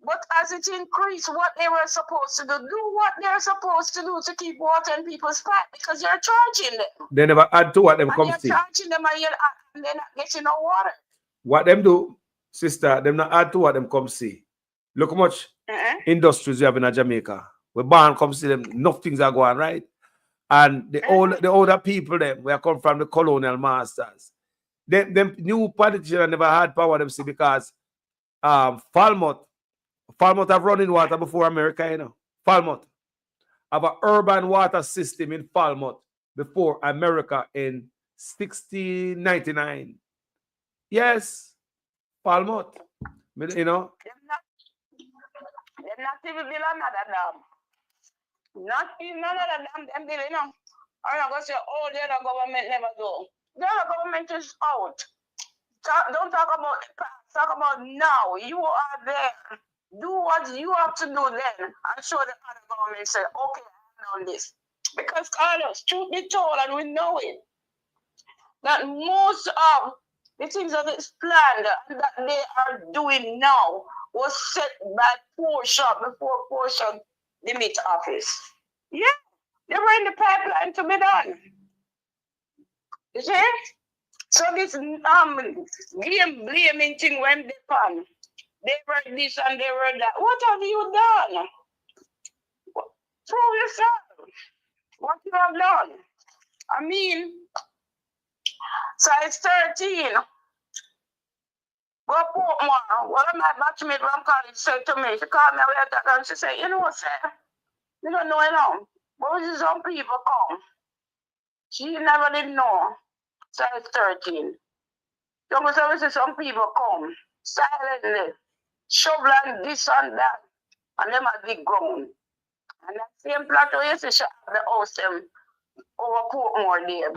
But as it increased, what they were supposed to do what they're supposed to do to keep water in people's pipe because you're charging them. They never add to what them come see. You're charging them and they're not getting no water. What them do, sister, them not add to what them come see. Look how much industries you have in Jamaica. We born come see them, enough things are going right. And the older people them, we come from the colonial masters. Them new politicians never had power them see because Falmouth have running water before America, you know. Falmouth have an urban water system in Falmouth before America in 1699. Yes, Falmouth. You know. They're not even build another dam. Not even another dam, them build, you know. I'm not going to say, the other government never do. The other government is out. Don't talk about the past. Talk about now. You are there. Do what you have to do then and show the other government say, okay, I've done this. Because Carlos, truth be told, and we know it, that most of the things that is planned that they are doing now was set by Portia before Portia limit office. Yeah, they were in the pipeline to be done. You see? So this blaming thing when they come. They were this and they were that. What have you done? Prove yourself. What you have done. I mean, size 13. Go Portmore. One of my batchmates from college said to me, she called me later and she said, you know what, sir? You don't know it now. But when some people come, she never did know. Size 13. So some people come silently, shoveling this and that, and them a big ground. And that same plateau, you see, she have the house them over Portmore there.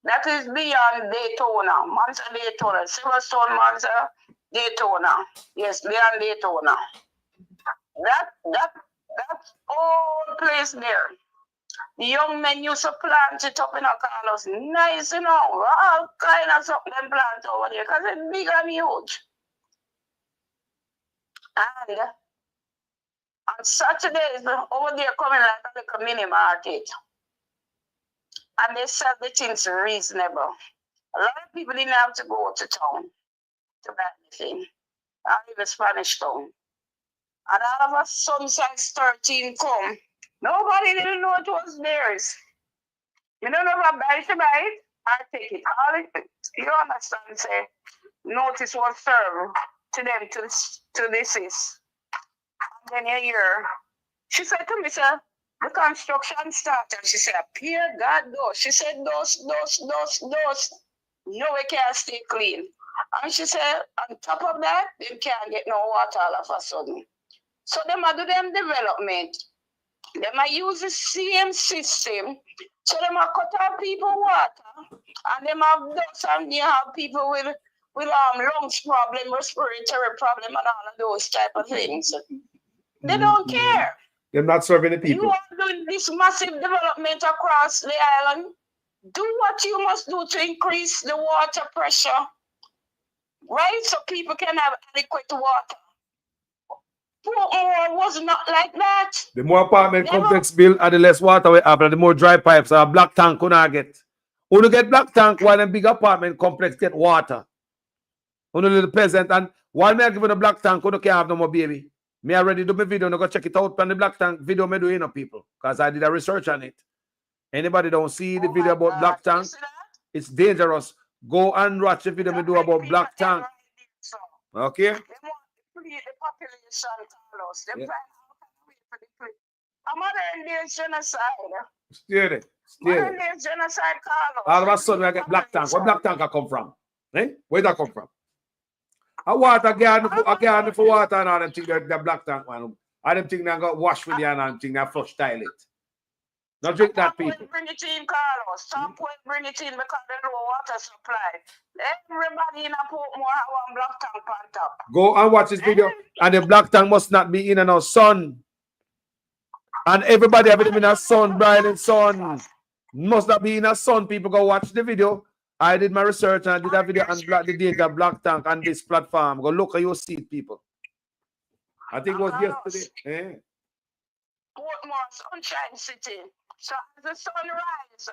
That is beyond Daytona, Mansa Daytona, Silverstone, Mansa Daytona. Yes, beyond Daytona. That whole place there The young men used to plant it up in a Carlos. Nice, you know. All kind of something them plant over there because it's big and huge. And on Saturdays, over there coming like a mini market. And they sell the things reasonable. A lot of people didn't have to go to town to buy anything. I live in Spanish Town. And all of a sudden, size 13 come. Nobody didn't know it was theirs. You don't know if I buy it, I take it. All it, you understand, say, notice was served to them to this is. And then you hear, she said to me, sir, the construction started. She said, Pierre God goes. She said, those. No, we can't stay clean. And she said, on top of that, they can't get no water all of a sudden. So they might do them development. They might use the same system. So they might cut off people water. And they might dust and they have people with lungs problem, respiratory problem, and all of those type of things. They don't care. They're not serving the people. You are doing this massive development across the island. Do what you must do to increase the water pressure, right? So people can have adequate water. Portmore was not like that. The more apartment complex built and the less water we have, and the more dry pipes and a black tank could not get. When you get black tank, while a big apartment complex get water. When you little peasant, and while me giving a black tank, you can't have no more baby. Me already do my video, and go check it out on the black tank video me doing, people, because I did a research on it. Anybody don't see the video about black tank, it's dangerous. Go and watch the video me do about black tank. Okay? The population, Carlos. They plan for the modern day genocide. Steer it. Modern day genocide, Carlos. All of a sudden, I get black tank. Where black tank come from? Eh? Where that come from? A water garden for water and all them things, the black tank, man. All them things that got washed with you and all them things that flush toilet. Not drink that, people. Bring it in, Carlos. Some point bring it in because there's no water supply. Everybody in a Portmore have one black tank on top. Go and watch this video. And the black tank must not be in no sun. And everybody have it in a sun, bright and sun. Must not be in a sun. People go watch the video. I did my research and I did a video on the data black tank on this platform. Go look at your seat, people. I think it was yesterday. Eh? Portmore, Sunshine City. So as the sun rises,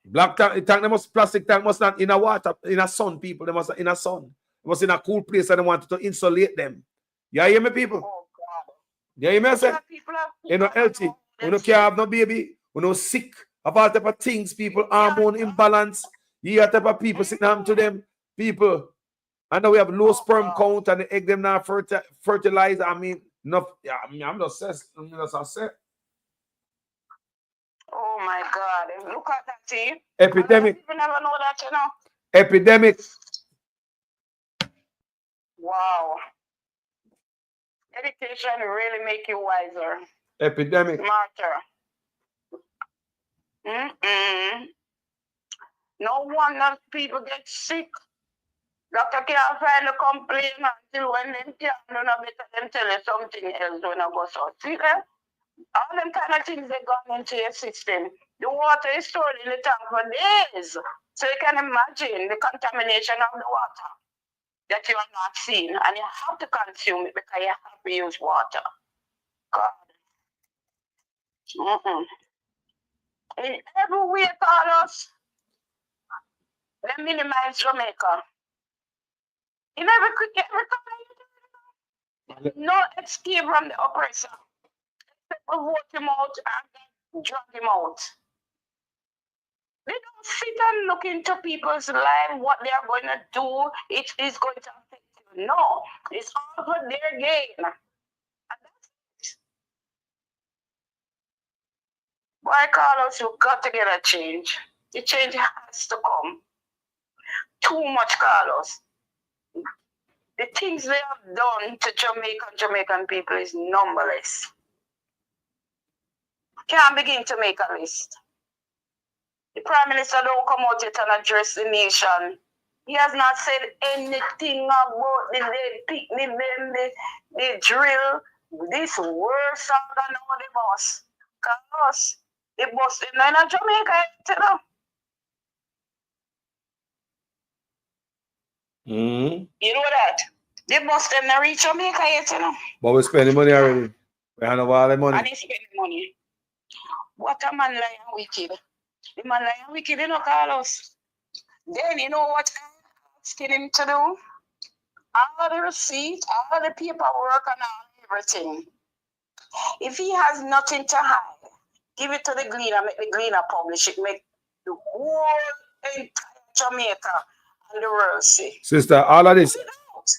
black tank, plastic tank must not in a water, in a sun, people. They must in a sun. They must in a cool place and they wanted to insulate them. You hear me, people? Oh, God. You hear me, I say? You know, healthy. You know, can't have no baby. You know, sick. Of all type of things, people, hormone imbalance. You hear type of people sitting down to them. People. I know we have low sperm count and the egg them now fertilize. I mean, enough. Yeah, I mean, I'm just saying. Oh my God! Look at that, see? Epidemic. You never know that, you know. Epidemic. Wow. Education really make you wiser. Epidemic. Smarter. No wonder people get sick. Doctor can't find a complaint until when they can't do no better than tell you something else when I go so. See that? All them kind of things they gone into your system. The water is stored in the tank for days. So you can imagine the contamination of the water that you have not seen. And you have to consume it because you have to use water. God. In every way, Carlos, they minimize Jamaica. In every no escape from the oppressor. Except vote him out and drag him out. They don't sit and look into people's life, what they are going to do, it is going to affect you. No, it's all for their gain. And that's it. Boy, Carlos, you've got to get a change. The change has to come. Too much, Carlos. The things they have done to Jamaican people is numberless. Can't begin to make a list. The Prime Minister don't come out yet and address the nation. He has not said anything about the dead picnic, the drill, This worse than all the boss. Cause the boss in Jamaica, you know. You know that? The boss them not reach Jamaica yet, you know. But we're spending money already. We have all the money. And they spending money. What a man lying wicked. The man lying wicked, you know, Carlos. Then you know what I'm asking him to do? All the receipt, all the paperwork and all everything. If he has nothing to hide, give it to the Gleaner, make the Gleaner publish it, make the whole entire Jamaica and the world see. Sister, all of this.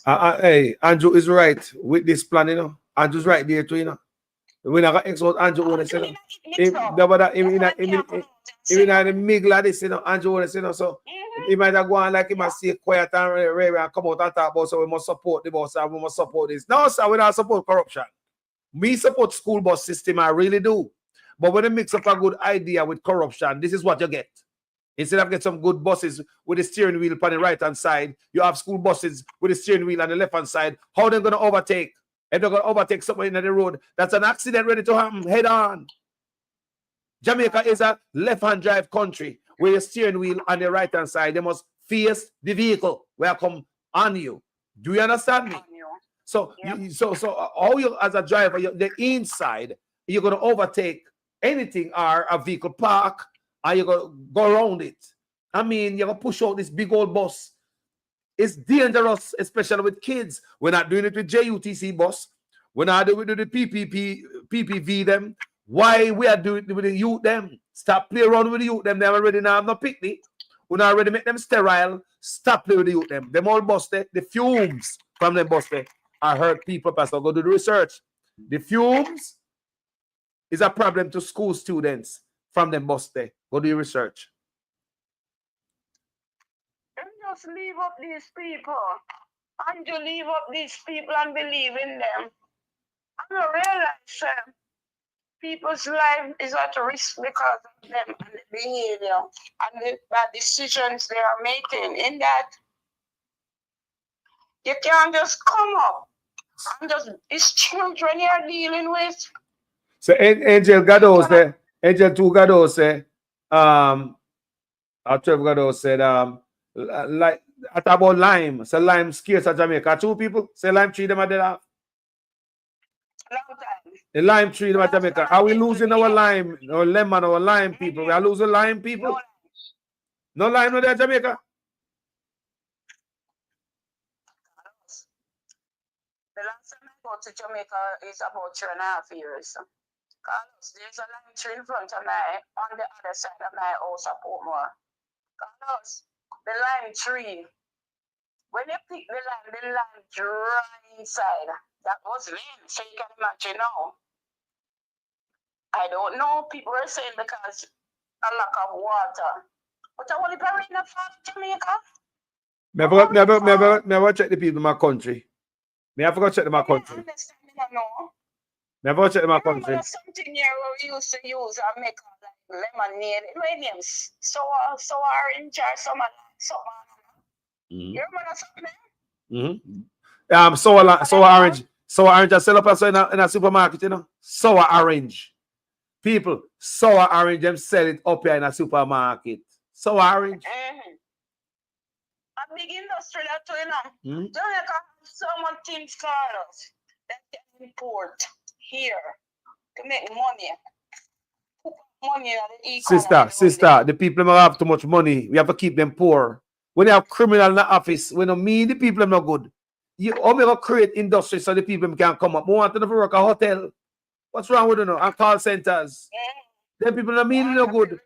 Hey, Andrew is right with this plan, you know. Andrew's right there too, you know. We're not going to export Andrew on this, you know. Even in the middle of this, you know, Andrew on this, you know. So he might have gone like he must stay quiet and come out and talk about, so we must support the boss and we must support this. No, sir, we don't support corruption. Me support school bus system, I really do. But when they mix up a good idea with corruption, this is what you get. Instead of get some good buses with the steering wheel on the right-hand side, you have school buses with the steering wheel on the left-hand side. How are they going to overtake? If they're going to overtake someone in the road, that's an accident ready to happen, head on. Jamaica is a left-hand drive country where your steering wheel on the right-hand side, they must face the vehicle where I come on you. Do you understand me? So, all you as a driver, the inside, you're going to overtake anything or a vehicle park, and you're going to go around it. I mean, you're going to push out this big old bus. It's dangerous, especially with kids. We're not doing it with JUTC bus. We're not doing it with the PPV them. Why we are doing it with the youth them? Stop playing around with the youth them. They already now have no picnic. We not already make them sterile. Stop playing with the youth them. Them all busted. The fumes from them busted. I heard people, Pastor, go do the research. The fumes is a problem to school students from them busted. Go do your research. Just leave up these people. And you leave up these people and believe in them. I don't realize people's life is at risk because of them and the behavior and the bad decisions they are making. In that, you can't just come up and just, it's children you're dealing with. So Angel Gado said, Angel 2 Gado said, Trevor Gado said, like at about lime. So lime scarce at Jamaica. 2 people say lime tree them at the The lime tree them at Jamaica. Are we losing our lime, our lemon, our lime people? We are losing lime people. No lime no there Jamaica. The last time I go to Jamaica is about 2.5 years. Carlos, there's a lime tree in front of my, on the other side of my house at Portmore. Carlos, the lime tree, when you pick the lime dry inside, that was then, so you can imagine now. I don't know, people are saying because a lack of water. But I want to bury in Jamaica. Never check the people in my country. I forgot to check my country. Never check my country. Something here we used to use and make like lemonade. Mediums, sour orange or something. You remember something? Sour orange. I sell up in a supermarket, you know. Sour orange. People, sour orange, them sell it up here in a supermarket. Sour orange. A big industry that too, you know. Jamaica has so much things, Carlos, that can import here to make money. Sister, the people don't have too much money. We have to keep them poor. When you have criminal in the office, when you mean the people are not good. You only create industry so the people can come up. We want them to work a hotel. What's wrong with them? And call centers. Them people are mean no good.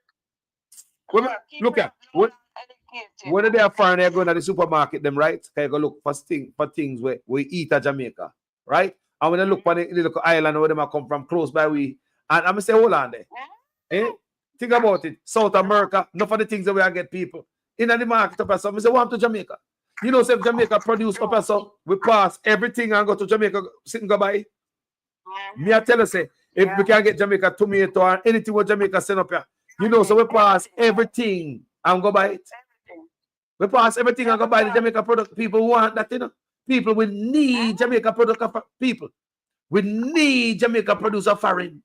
Look at when they are foreign, they're going to the supermarket, them right? They go look for things where we eat at Jamaica, right? And when they look for the little island where they come from, close by we, and I'm gonna say, hold on there. Think about it. South America, enough of the things that we are get people in the market up so I say, want to Jamaica. You know, say if Jamaica produce up so we pass everything and go to Jamaica, sit and go by. Me I tell you, say, if we can get Jamaica tomato or anything what Jamaica send up here, you know, so we pass everything and go buy it. We pass everything and go buy the Jamaica product. People want that, you know. People will need Jamaica product of people. We need Jamaica producer foreign.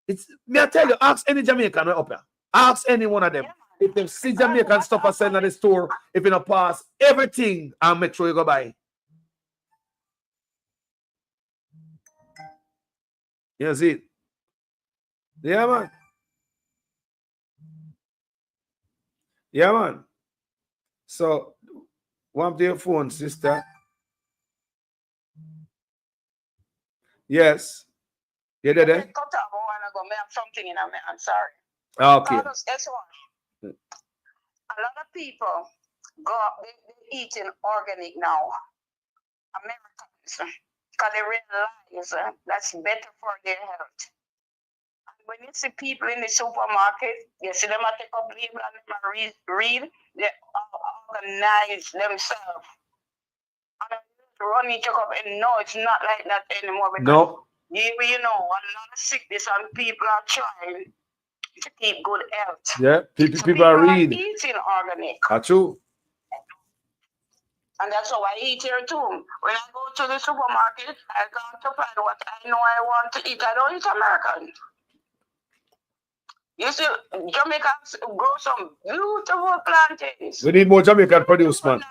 It's me. I tell you, ask any Jamaican up here. Ask any one of them. If they see Jamaican stuff I sell at the store, if you don't pass everything, I'll make sure you go buy. You see it? Yeah, man. Yeah, man. So, one to your phone, sister. Yes. You did it? Cut off a while ago. I have something in my hand. Sorry. Okay. Carlos, guess what? A lot of people they eating organic now. Americans, because they realize that's better for their health. And when you see people in the supermarket, you see them take up label and them read, they organize themselves. And run each up, and no, it's not like that anymore. Because no. You know, a lot of sickness and people are trying to keep good health. Yeah, people are reading. Eating organic. That's true. And that's how I eat here too. When I go to the supermarket, I go to find what I know I want to eat. I don't eat American. You see, Jamaicans grow some beautiful plantains. We need more Jamaican produce, man.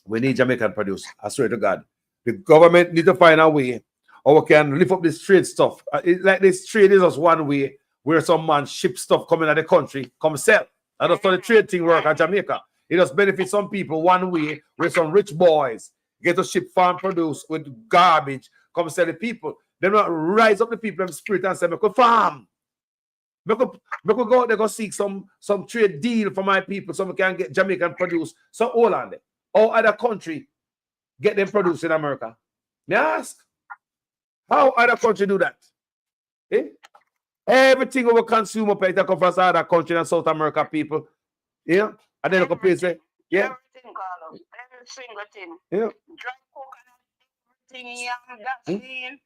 We need Jamaican produce. I swear to God. The government need to find a way or we can lift up this trade stuff. Like this trade is just one way where some man ship stuff coming out of the country, come sell. And that's how the trade thing work at Jamaica. It just benefits some people one way where some rich boys get to ship farm produce with garbage, come sell the people. They not rise up the people in spirit and say, make a farm. Make a go out there go seek some trade deal for my people so we can get Jamaican produce. So all on there. Or other country get them produce in America. May I ask? How other country do that? Eh? Everything we consume up here come from other country and South America people. Yeah. And then look say, yeah. Everything, Carlos. Every single thing. Yeah. Dry coconut, everything, yam, gasoline.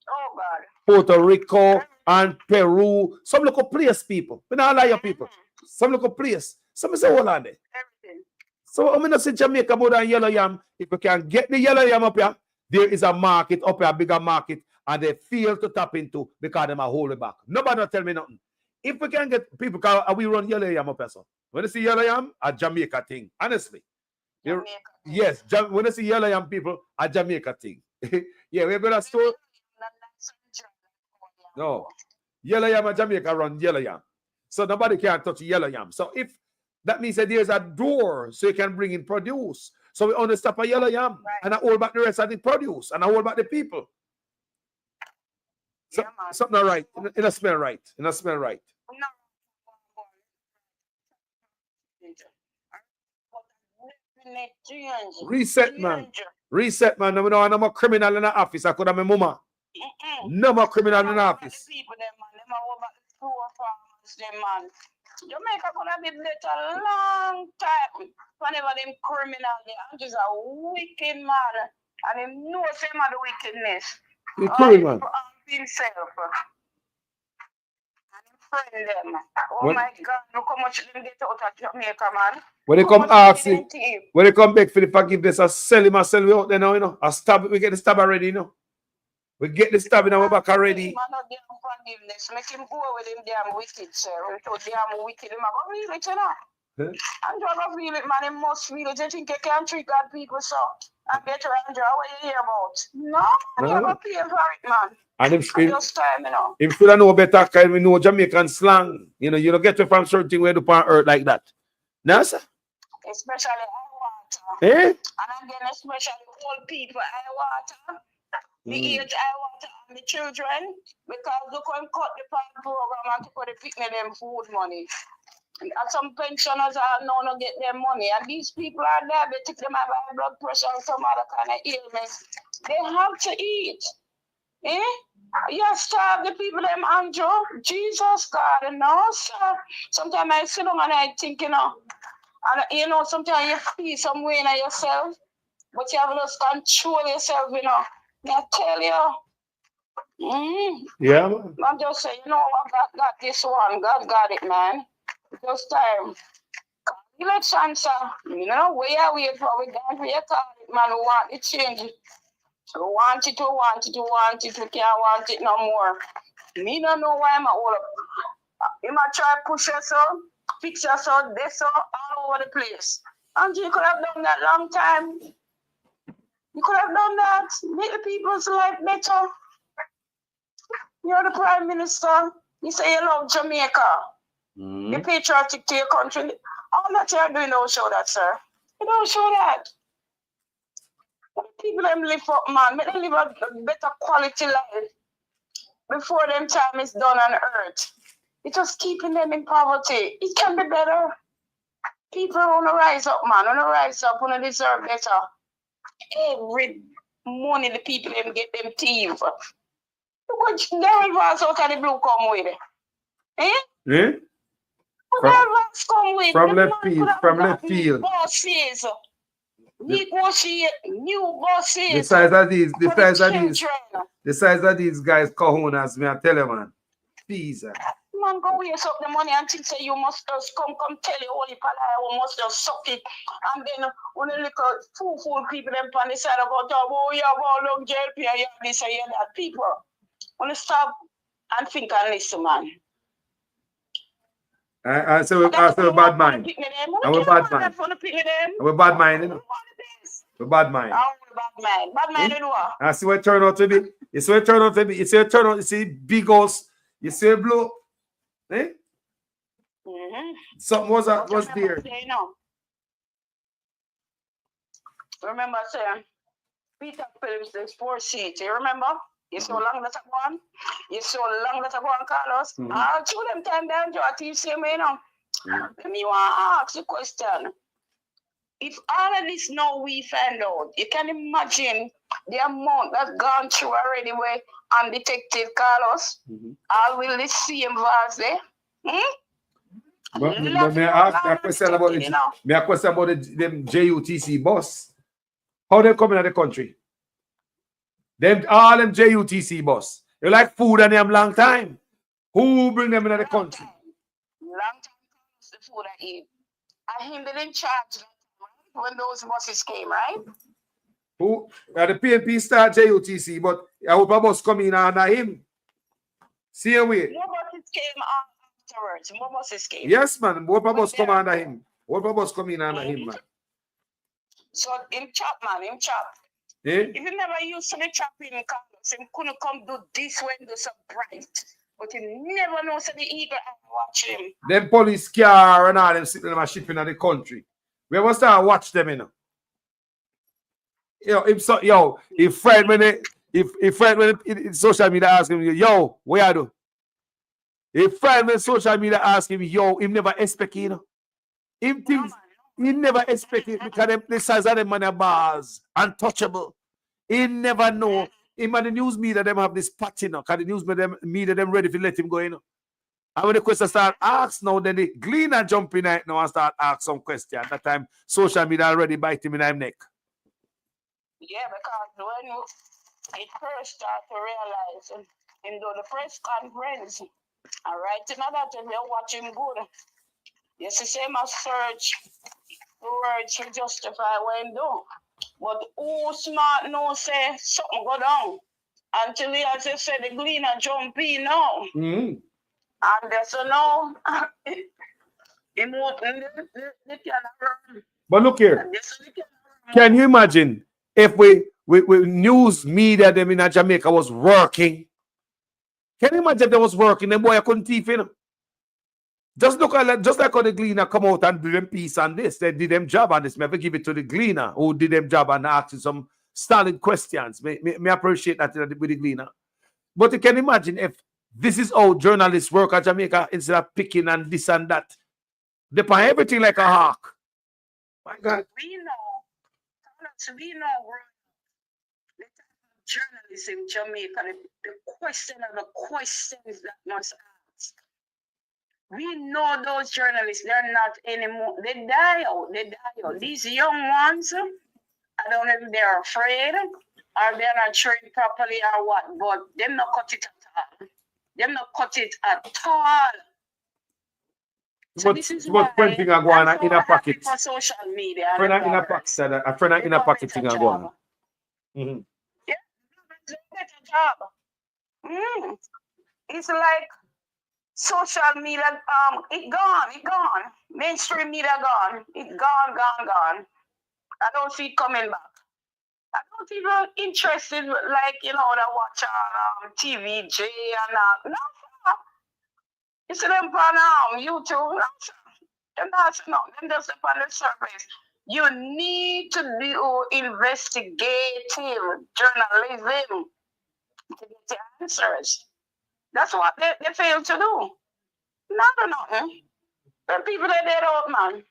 Oh, God. Puerto Rico and Peru. Some local place, people. We not lie your people. Some local place. Some say, hold on there. Everything. So I'm going to say Jamaica more than yellow yam. If you can get the yellow yam up here, there is a market up here, a bigger market, and they fail to tap into because they are holding back. Nobody tell me nothing. If we can get people, we run yellow yam up here, so when you see yellow yam, a Jamaica thing. Honestly. Jamaica. Yes, when you see yellow yam people, a Jamaica thing. Yeah, we're going to store. No. Yellow yam and Jamaica run yellow yam. So nobody can touch yellow yam. So if that means that there's a door so you can bring in produce. So we only stop a yellow yam and I hold back the rest of the produce and I hold back the people. So, something not right. It don't smell right. It don't smell right. Reset, man. Reset, man. No, I'm a criminal in the office. I could have my mama. No more criminal in the office. Jamaica gonna be better long time. Whenever them criminal, they just a wicked man, and they know some of the wickedness. You criminal. Himself. And him friend them. Oh my God, look how much them get out of Jamaica, man. When they come asking, when they come back for the forgiveness, I sell him out there now, you know. I stab, we get the stab already, you know. We get the stab in our back already. Man, no damn forgiveness. Make him go with him damn wicked, sir. So damn wicked. Him go feel it, you know. And you go feel it, man. He must feel it. You think you can treat God people so? And better Andrew, what you hear about? No, you go pay for it, man. And him just time, you know. Him should know better because we know Jamaican slang. You know, you don't get it from certain things where you do on earth like that. No, sir. Especially I water. Eh? And again, especially old people, I water. The age I water and the children, because they can cut the farm program and to put the picnic them food money. And some pensioners are now not get their money. And these people are diabetic, them have high blood pressure and some other kind of ailments. They have to eat. Eh? You starve the people, them, Andrew. Jesus, God, no, sir. Sometimes I sit down and I think, you know, and you know, sometimes you feel some way in yourself, but you have to just control yourself, you know. I tell you. Yeah, man. I'm just saying, you know what, God got this one. God got it, man. Just time. Election, sir. You know, we are waiting for we done for your call it, man. We want to change it. We want it, we want it, we want it, we can't want it no more. Me don't know why I'm all up. You might try push us out, fix us out, this out, all over the place. And you could have done that long time. You could have done that. Make the people's life better. You're the Prime Minister. You say you love Jamaica. You're patriotic to your country. All that you're doing don't show that, sir. You don't show that. People them live up, man. Make them live a better quality life before them time is done on earth. It's just keeping them in poverty. It can be better. People want to rise up, man. Want to rise up, want to deserve better. Every money the people them get them thief. What their advance out of the blue come with it? Eh? Yeah? What their advance come with? From left field. From left field. Bosses. Negotiate new bosses. The size of these guys cojones, me I tell you, man. Please. Man, go waste up the money until say you must just come tell you all the pala, you must just suck it. And then when you look at fool people them on the side about oh yeah, well look jail pay, yeah, this and yeah, that people. When you stop and think and listen, man. I say we bad mind. And we bad mind. And we bad mind, you know. We bad mind. Bad mind, you know. I see what it turn out to be. You see what it turn out to be. You see what it turn out. You see big house. You see a blue. Eh? Something was there. Remember saying Peter Phillips is 4 seats. You remember? You so long that I go on. You so long that I go on, Carlos. I'll show them time down to a team, you know. Let me want to ask the question. If all of this now we find out, you can imagine the amount that's gone through already where undetected Carlos. All will the same vase there. But may I ask a question about them JUTC bus? How they coming out the country? All them JUTC bus. You like food and them long time. Who bring them into the country? Long time the food I eat. I him didn't charge when those buses came, right? Who? The PNP start JUTC, but I hope a bus come in under him. See away. More buses came afterwards. More buses came. Yes, man. More bus come under him. More bus come in under him, man. So him chop, man. Him chop. Eh? If you never used to the chopping Carlos, him couldn't come do this when they're so bright. But he never knows that the eagle eye watch him. Them police car and all them sitting in my shipping in the country. We must start watch them, you know. If Fred when social media ask him, yo, where I do? If Fred when social media ask him, yo, him never expect, you know. Him things he never expect it because the size of them man are bars, untouchable. He never know. Him and the news media them have this patch, you know, because the news media them ready to let him go, you know. And when the question start ask now, then the Gleaner jump in now and start ask some question. At that time, social media already bite him in his neck. Yeah, because when it first start to realize, and do the press conference, and right another time you watch him good. You see, same as search the words to justify what he do. But who smart no say something go down until he has to say the Gleaner jump in now. Mm-hmm. And so now, but look here. Can you imagine if we news media them in Jamaica was working? Can you imagine if they was working? Them boy I couldn't thief in. Just look at just like how the Gleaner come out and do them piece on this. They did them job on this. Me give it to the Gleaner who did them job and asked some solid questions. Me appreciate that with the Gleaner. But you can imagine if this is how journalists work at Jamaica instead of picking and this and that. They buy everything like a hawk. My God. We know the type of journalists in Jamaica, the question of the questions that must ask. We know those journalists, they're not anymore. They die out. These young ones, I don't know if they're afraid or they're not trained properly or what, but them not cut it at all. Them not cut it at all. So this is why one thing I go on in a pocket. For social media. A friend in a pocket thing I go on. Yeah. job. It's like social media, it gone. Mainstream media gone. It gone. I don't see it coming back. I don't even interested like to watch TVJ and no. You see them on YouTube. No, them just on the surface. You need to do investigative journalism to get the answers. That's what they fail to do. Nothing. The people that dead out, man.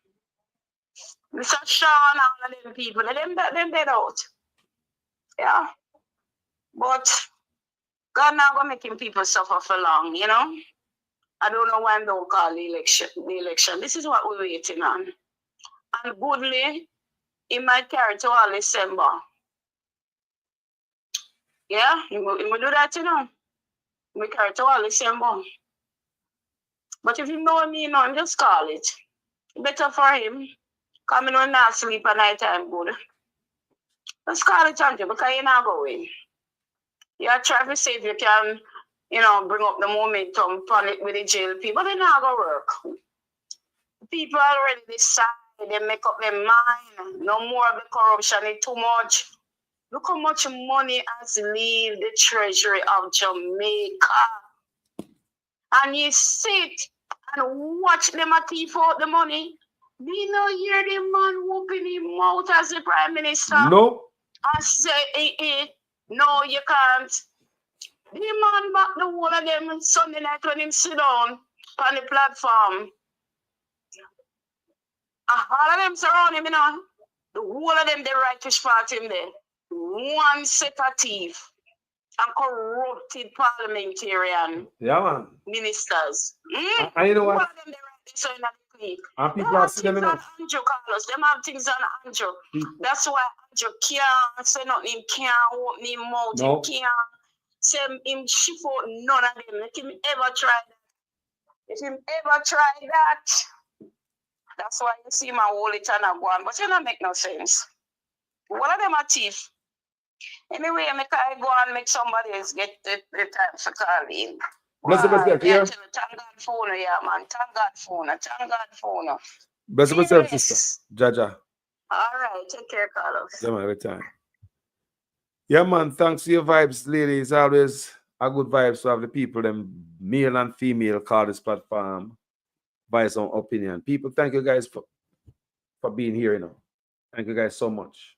Mr. Sean, all of them people, them dead out. Yeah. But God not gonna making people suffer for long, I don't know why I don't call the election. This is what we're waiting on. And goodly, it might carry to all December. Yeah, he will do that, We carry to all December. But if you know me, just call it. Better for him. Coming on not sleep at night time good. Just call it, Andrew, because you're not going. You're trying to see if you can, bring up the momentum on it with the jail people. But they're not going to work. People already decide, they make up their mind. No more of the corruption, it's too much. Look how much money has left the treasury of Jamaica. And you sit and watch them a thief out the money. Do you know hear the man whooping him out as the prime minister? No. And say, no, you can't. The man back the whole of them Sunday night when him sit down on the platform. All of them surround him, The whole of them, they righteous part him there. One set of thief and corrupted parliamentarian ministers. And you know what? All of them, they righteous so in the clique. And people they are have seeing things them on Andrew, Carlos. Them have things on Andrew. That's why Andrew can't say nothing. Him can't open him mouth. No. He can't say him shift out none of them. Let him ever try that. If him ever try that, that's why you see my whole it and go on. But it don't make no sense. One of them are thief. Anyway, I go and make somebody else get the time for calling. Bless myself here. Thank God phone, yeah, man. Thank God phone. Bless myself, sister. Jaja. All right, take care, Carlos. Yeah, man, every time. Yeah, man, thanks for your vibes, ladies. Always a good vibes to have the people, them male and female, call this platform, voice on opinion. People, thank you guys for being here, Thank you guys so much.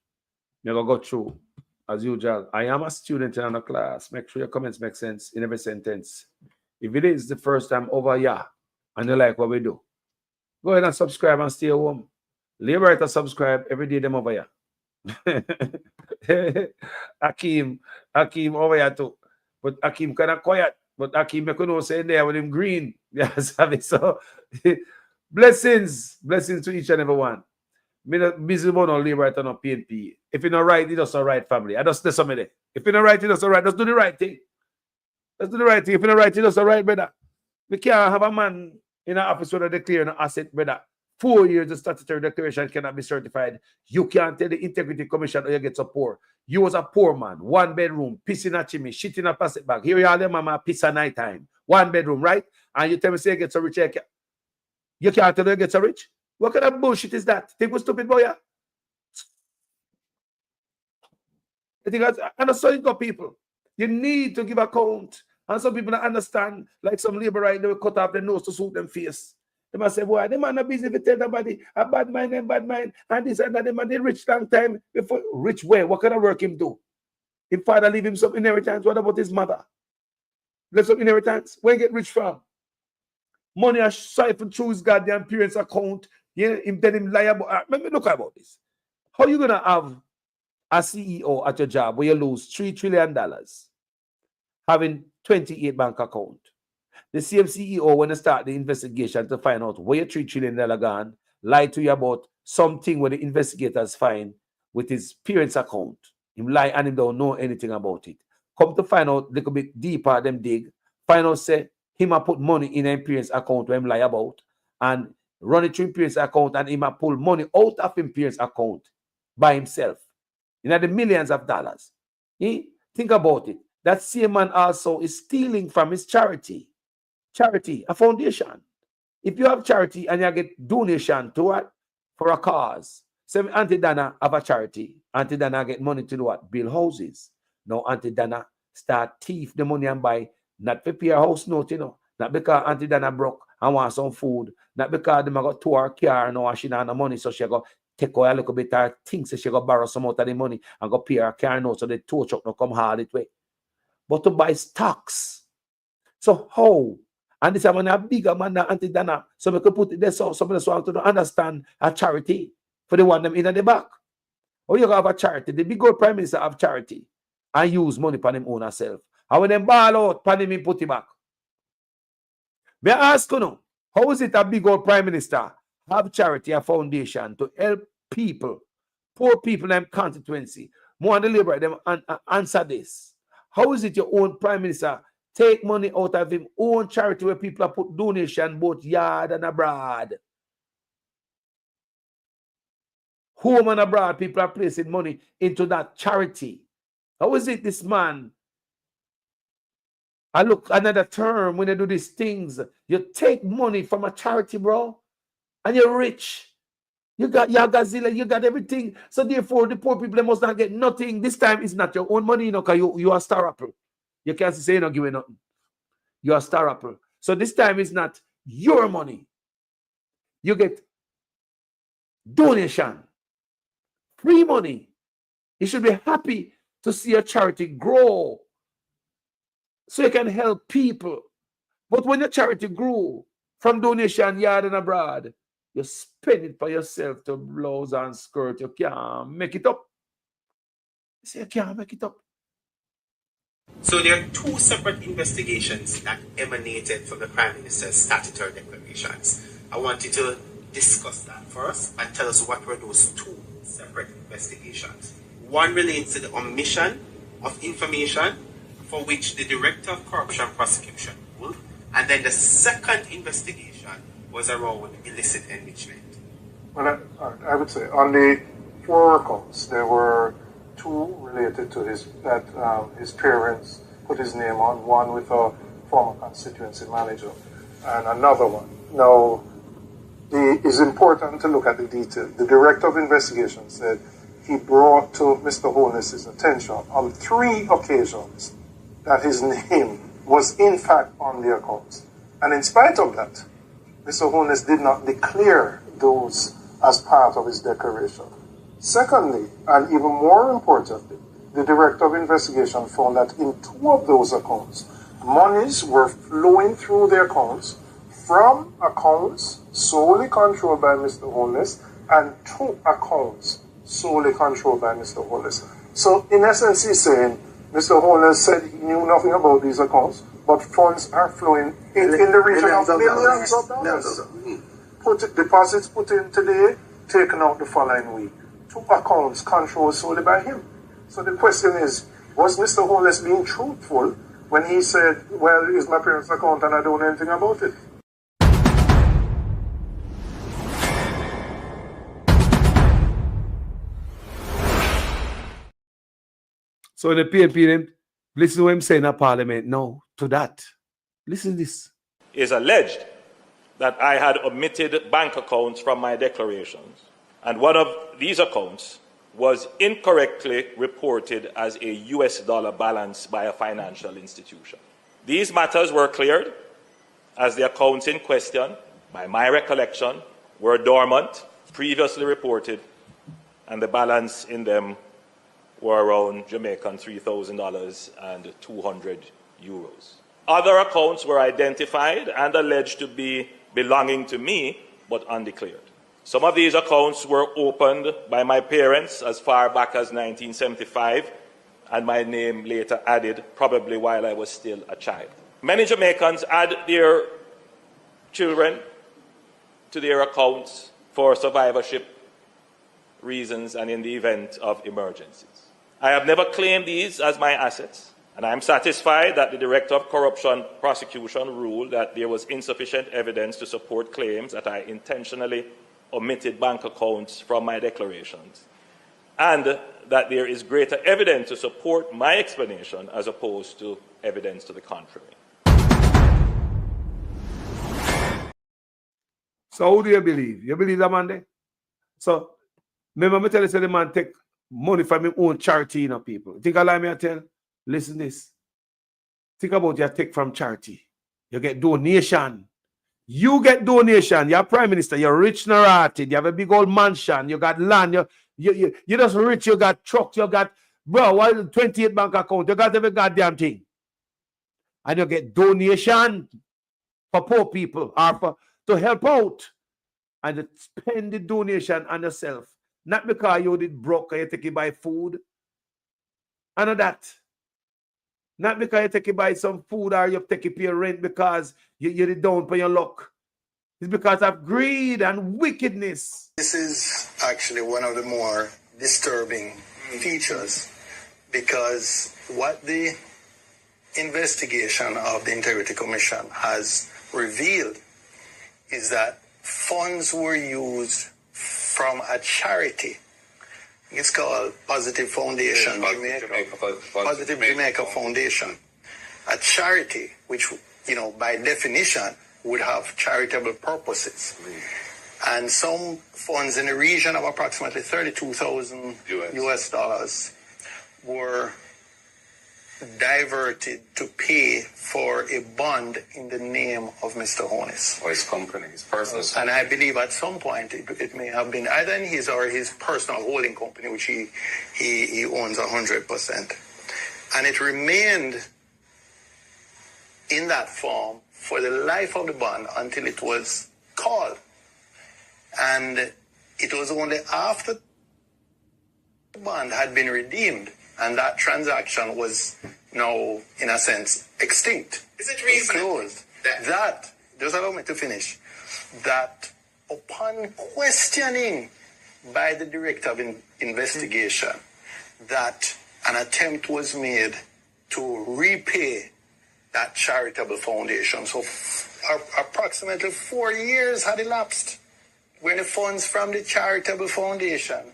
I'm going to go through. As usual, I am a student in a class. Make sure your comments make sense in every sentence. If it is the first time over here and you like what we do, go ahead and subscribe and stay home. Liberator subscribe every day them over here. Akeem over here too. But Akeem kind of quiet. But Akeem, you could say there with him green. Yes, so blessings to each and every one. Me not busy about no Liberator no PNP. If you not right, it does not right, family. I just say something there. If you not right, it does not right. Let's do the right thing. Let's do the right thing. If you not right, it does not right, brother. We can't have a man in an office where they declare an asset, brother. 4 years of statutory declaration cannot be certified. You can't tell the Integrity Commission or you get so poor. You was a poor man, 1 bedroom, piss in a chimney, shit in a plastic bag. Here you are, mama, piss at night time. 1 bedroom, right? And you tell me say you get so rich. You can't tell you get so rich. What kind of bullshit is that? Think we're stupid, boy? I think I'm not saying got people. You need to give account. And some people don't understand, like some labor right, they will cut off their nose to suit them face. They must say, boy, they man not busy to tell nobody a bad mind, and this and that. They man they rich long time before rich way. What kind of work him do? If father leave him some inheritance, what about his mother? Left some inheritance. Where he get rich from? Money are siphoned through his goddamn parents' account. Yeah, him tell him lie about. Let me look about this. How you gonna have a CEO at your job where you lose $3 trillion, having 28 bank account? The same CEO when they start the investigation to find out where your $3 trillion gone, lie to you about something where the investigators find with his parents' account. Him lie and him don't know anything about it. Come to find out a little bit deeper, them dig. Find out say him a put money in his parents' account where him lie about and run it through his parents' account and him a pull money out of his parents' account by himself. The millions of dollars. Think about it. that same man also is stealing from his charity. Charity, a foundation. If you have charity and you get donation to what? For a cause. So Auntie Dana have a charity. Auntie Dana get money to do what? Build houses. Now Auntie Dana start thief the money and buy, not to pay a house note, you know. Not because Auntie Dana broke and want some food. Not because they got to her car now and she don't have no money, so she go take away a little bit of things, so she go borrow some out of the money and go pay her car note so the tow truck no come hard it way. But to buy stocks. So how? And this is a bigger man than Auntie Dana. So we could put it there so somebody want to understand a charity for the one them in the back. Or you have a charity. The big old prime minister have charity and use money for them own herself. And when them ball out, pan him put it back. May I ask you now, how is it a big old prime minister have charity, a foundation to help people, poor people in them constituency, more deliberate them answer this? How is it your own prime minister take money out of him own charity where people have put donation both yard and abroad? Home and abroad, people are placing money into that charity. How is it this man? I look another term when they do these things. You take money from a charity, bro, and you're rich. You got Yagazilla, you got everything. So therefore, the poor people they must not get nothing. This time it's not your own money, you know, because you are a star rapper. You can't say you're not giving nothing. You're a star rapper. So this time it's not your money. You get donation, free money. You should be happy to see a charity grow so you can help people. But when your charity grew from donation yard and abroad, you spend it for yourself to blouse and skirt. You can't make it up. You say you can't make it up. So there are two separate investigations that emanated from the Prime Minister's statutory declarations. I want you to discuss that first and tell us what were those two separate investigations. One relates to the omission of information for which the Director of Corruption Prosecution ruled, and then the second investigation was around illicit enrichment. Well, I would say on the 4 accounts, there were 2 related to his parents put his name on, one with a former constituency manager, and another one. Now, it's important to look at the detail. The Director of Investigation said he brought to Mr. Holness's attention on 3 occasions that his name was in fact on the accounts. And in spite of that, Mr. Holness did not declare those as part of his declaration. Secondly, and even more importantly, the Director of Investigation found that in 2 of those accounts, monies were flowing through the accounts from accounts solely controlled by Mr. Holness and 2 accounts solely controlled by Mr. Holness. So in essence, he's saying Mr. Holness said he knew nothing about these accounts, but funds are flowing in the region of millions of dollars. Deposits put in today, taken out the following week. 2 accounts controlled solely by him. So the question is, was Mr. Holness being truthful when he said, well, it's my parents' account and I don't know anything about it? So the PNP, listen to what I'm saying in Parliament now to that. Listen to this. It's alleged that I had omitted bank accounts from my declarations, and one of these accounts was incorrectly reported as a US dollar balance by a financial institution. These matters were cleared as the accounts in question, by my recollection, were dormant, previously reported, and the balance in them were around Jamaican $3,000 and 200 euros. Other accounts were identified and alleged to be belonging to me, but undeclared. Some of these accounts were opened by my parents as far back as 1975, and my name later added, probably while I was still a child. Many Jamaicans add their children to their accounts for survivorship reasons and in the event of emergencies. I have never claimed these as my assets, and I am satisfied that the Director of Corruption Prosecution ruled that there was insufficient evidence to support claims that I intentionally omitted bank accounts from my declarations, and that there is greater evidence to support my explanation as opposed to evidence to the contrary. So who do you believe? You believe that man there? So remember me tell you, say the man take money from his own charity, you know, people. Think I lie me I tell? Listen this. Think about your take from charity. You get donation. You get donation. You're prime minister. You're rich narrated. You have a big old mansion. You got land. You're just rich. You got trucks. You got, bro, what 28 bank account. You got every goddamn thing. And you get donation for poor people or for to help out. And you spend the donation on yourself. Not because you did broke or you take it buy food. I know that. Not because you take it buy some food or you take it pay rent because you did down for your luck. It's because of greed and wickedness. This is actually one of the more disturbing features, because what the investigation of the Integrity Commission has revealed is that funds were used from a charity. It's called Positive Foundation, Positive Jamaica Foundation, a charity which, you know, by definition would have charitable purposes. And some funds in the region of approximately $32,000 US dollars were diverted to pay for a bond in the name of Mr. Honus. Or his company, his personal company. And I believe at some point it may have been either in his or his personal holding company, which he owns 100%. And it remained in that form for the life of the bond until it was called. And it was only after the bond had been redeemed and that transaction was now, in a sense, extinct. Is it reasonable that, just allow me to finish, that upon questioning by the director of investigation that an attempt was made to repay that charitable foundation. So approximately 4 years had elapsed when the funds from the charitable foundation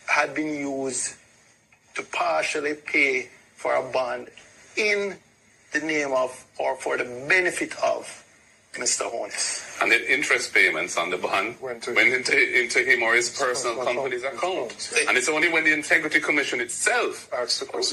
had been used to partially pay for a bond in the name of or for the benefit of Mr. Honus. And the interest payments on the bond went into him or his personal company's account. And it's only when the Integrity Commission itself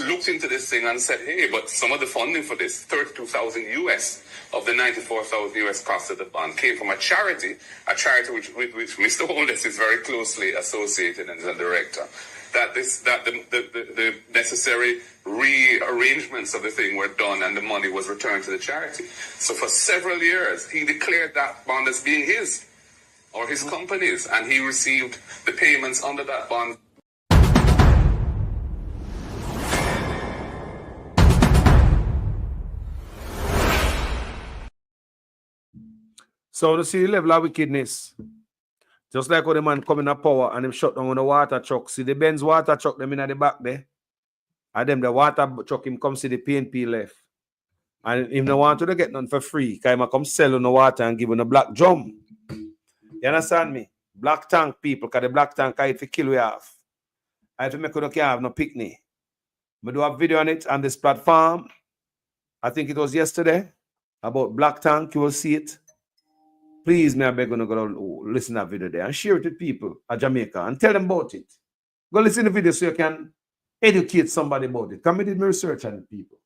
looked into this thing and said, hey, but some of the funding for this, 32,000 US of the 94,000 US cost of the bond, came from a charity with which Mr. Honus is very closely associated and is a director. That the necessary rearrangements of the thing were done and the money was returned to the charity. So for several years, he declared that bond as being his or his company's, and he received the payments under that bond. So to see the level of wickedness. Just like when the man come in a power and him shut down on the water truck. See the Benz water truck them in at the back there. And them the water truck him come see the PNP left. And him no want to get none for free. Because him come sell on the water and give on a black drum. You understand me? Black tank people. Because the black tank I have to kill we have. I have to make you can't have no picnic. I do a video on it on this platform. I think it was yesterday. About black tank. You will see it. Please, may I beg you to go listen to that video there and share it with people at Jamaica and tell them about it. Go listen to the video so you can educate somebody about it. Come, I did my research on people.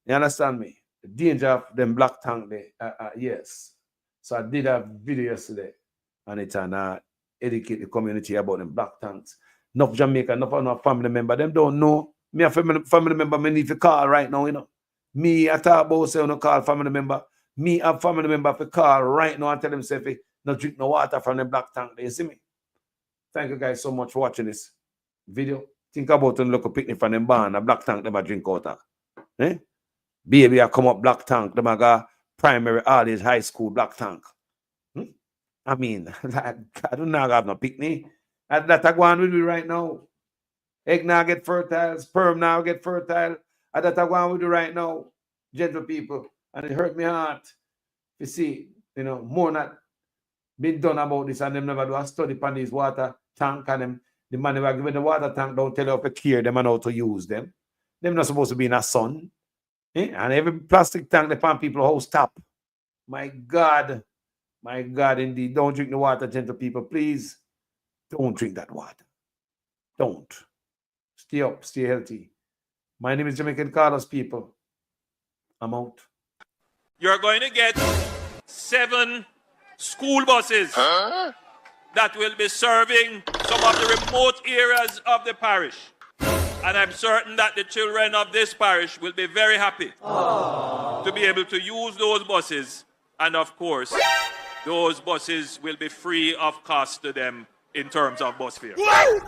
You understand me? The danger of them black tank there. Yes. So I did a video yesterday on it and educate the community about them black tanks. Enough Jamaica, enough family member. Them don't know. Me a family member, me need to call right now, you know. Me, I talk about say, no call family member. Me, a family member, for call right now and tell them, say, no drink no water from the black tank. You see me? Thank you guys so much for watching this video. Think about them look a picnic from them barn, a black tank, them a drink water. Eh? Baby, I come up black tank, them a go primary, college, high school, black tank. I mean, I don't know have no picnic. That I go on with you right now. Egg now get fertile, sperm now get fertile. That I go on with you right now, gentle people. And it hurt me heart. You see, you know, more not been done about this and them never do a study on this water tank and them The man who are giving the water tank don't tell you how to care them and how to use them. Them not supposed to be in a sun. And every plastic tank they find people house tap. My God indeed. Don't drink the water, gentle people. Please don't drink that water. Don't. Stay up, stay healthy. My name is Jamaican Carlos, people. I'm out. You're going to get 7 school buses that will be serving some of the remote areas of the parish. And I'm certain that the children of this parish will be very happy to be able to use those buses. And of course, those buses will be free of cost to them in terms of bus fare.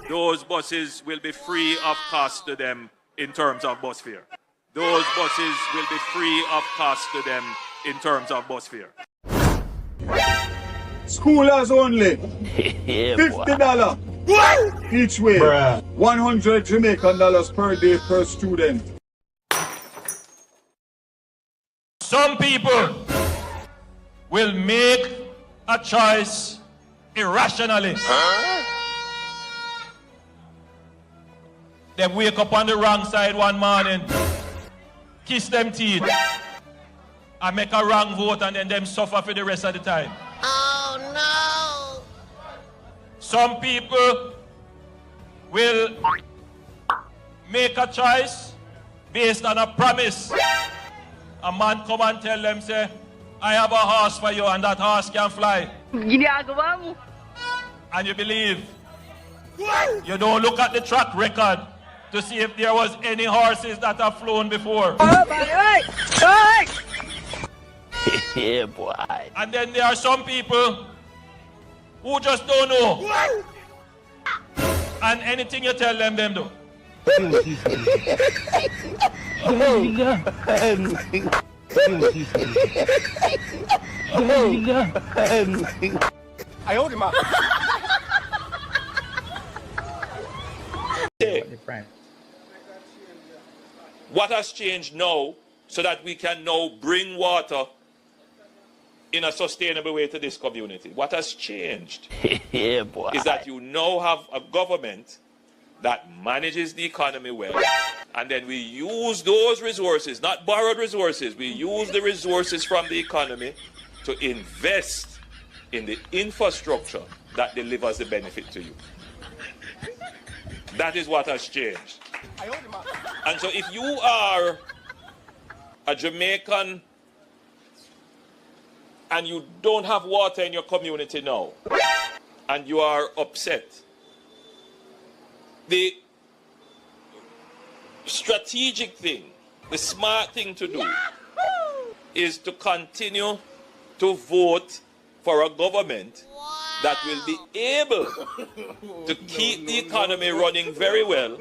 Those buses will be free of cost to them in terms of bus fare. Those buses will be free of cost to them in terms of bus fare. Schoolers only. $50 each way. 100 Jamaican dollars per day per student. Some people will make a choice irrationally. They wake up on the wrong side one morning, kiss them teeth, and make a wrong vote, and then them suffer for the rest of the time. Oh no! Some people will make a choice based on a promise. A man come and tell them, say, I have a horse for you and that horse can fly. And you believe. You don't look at the track record to see if there was any horses that have flown before. Yeah, boy. And then there are some people who just don't know. And anything you tell them, them do. I hold him up. What has changed now so that we can now bring water in a sustainable way to this community? What has changed Yeah, boy. is that you now have a government that manages the economy well, and then we use those resources, not borrowed resources, we use the resources from the economy to invest in the infrastructure that delivers the benefit to you. That is what has changed. And so if you are a Jamaican and you don't have water in your community now, and you are upset, the strategic thing, the smart thing to do is to continue to vote for a government that will be able to keep the economy running very well,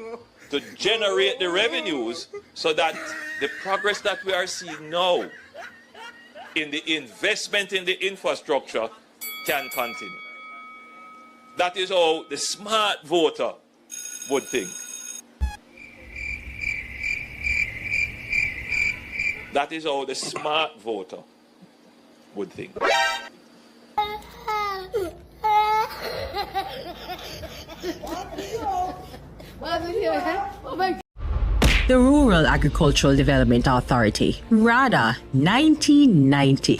to generate the revenues so that the progress that we are seeing now in the investment in the infrastructure can continue. That is how the smart voter would think. That is how the smart voter would think. The Rural Agricultural Development Authority, RADA, 1990.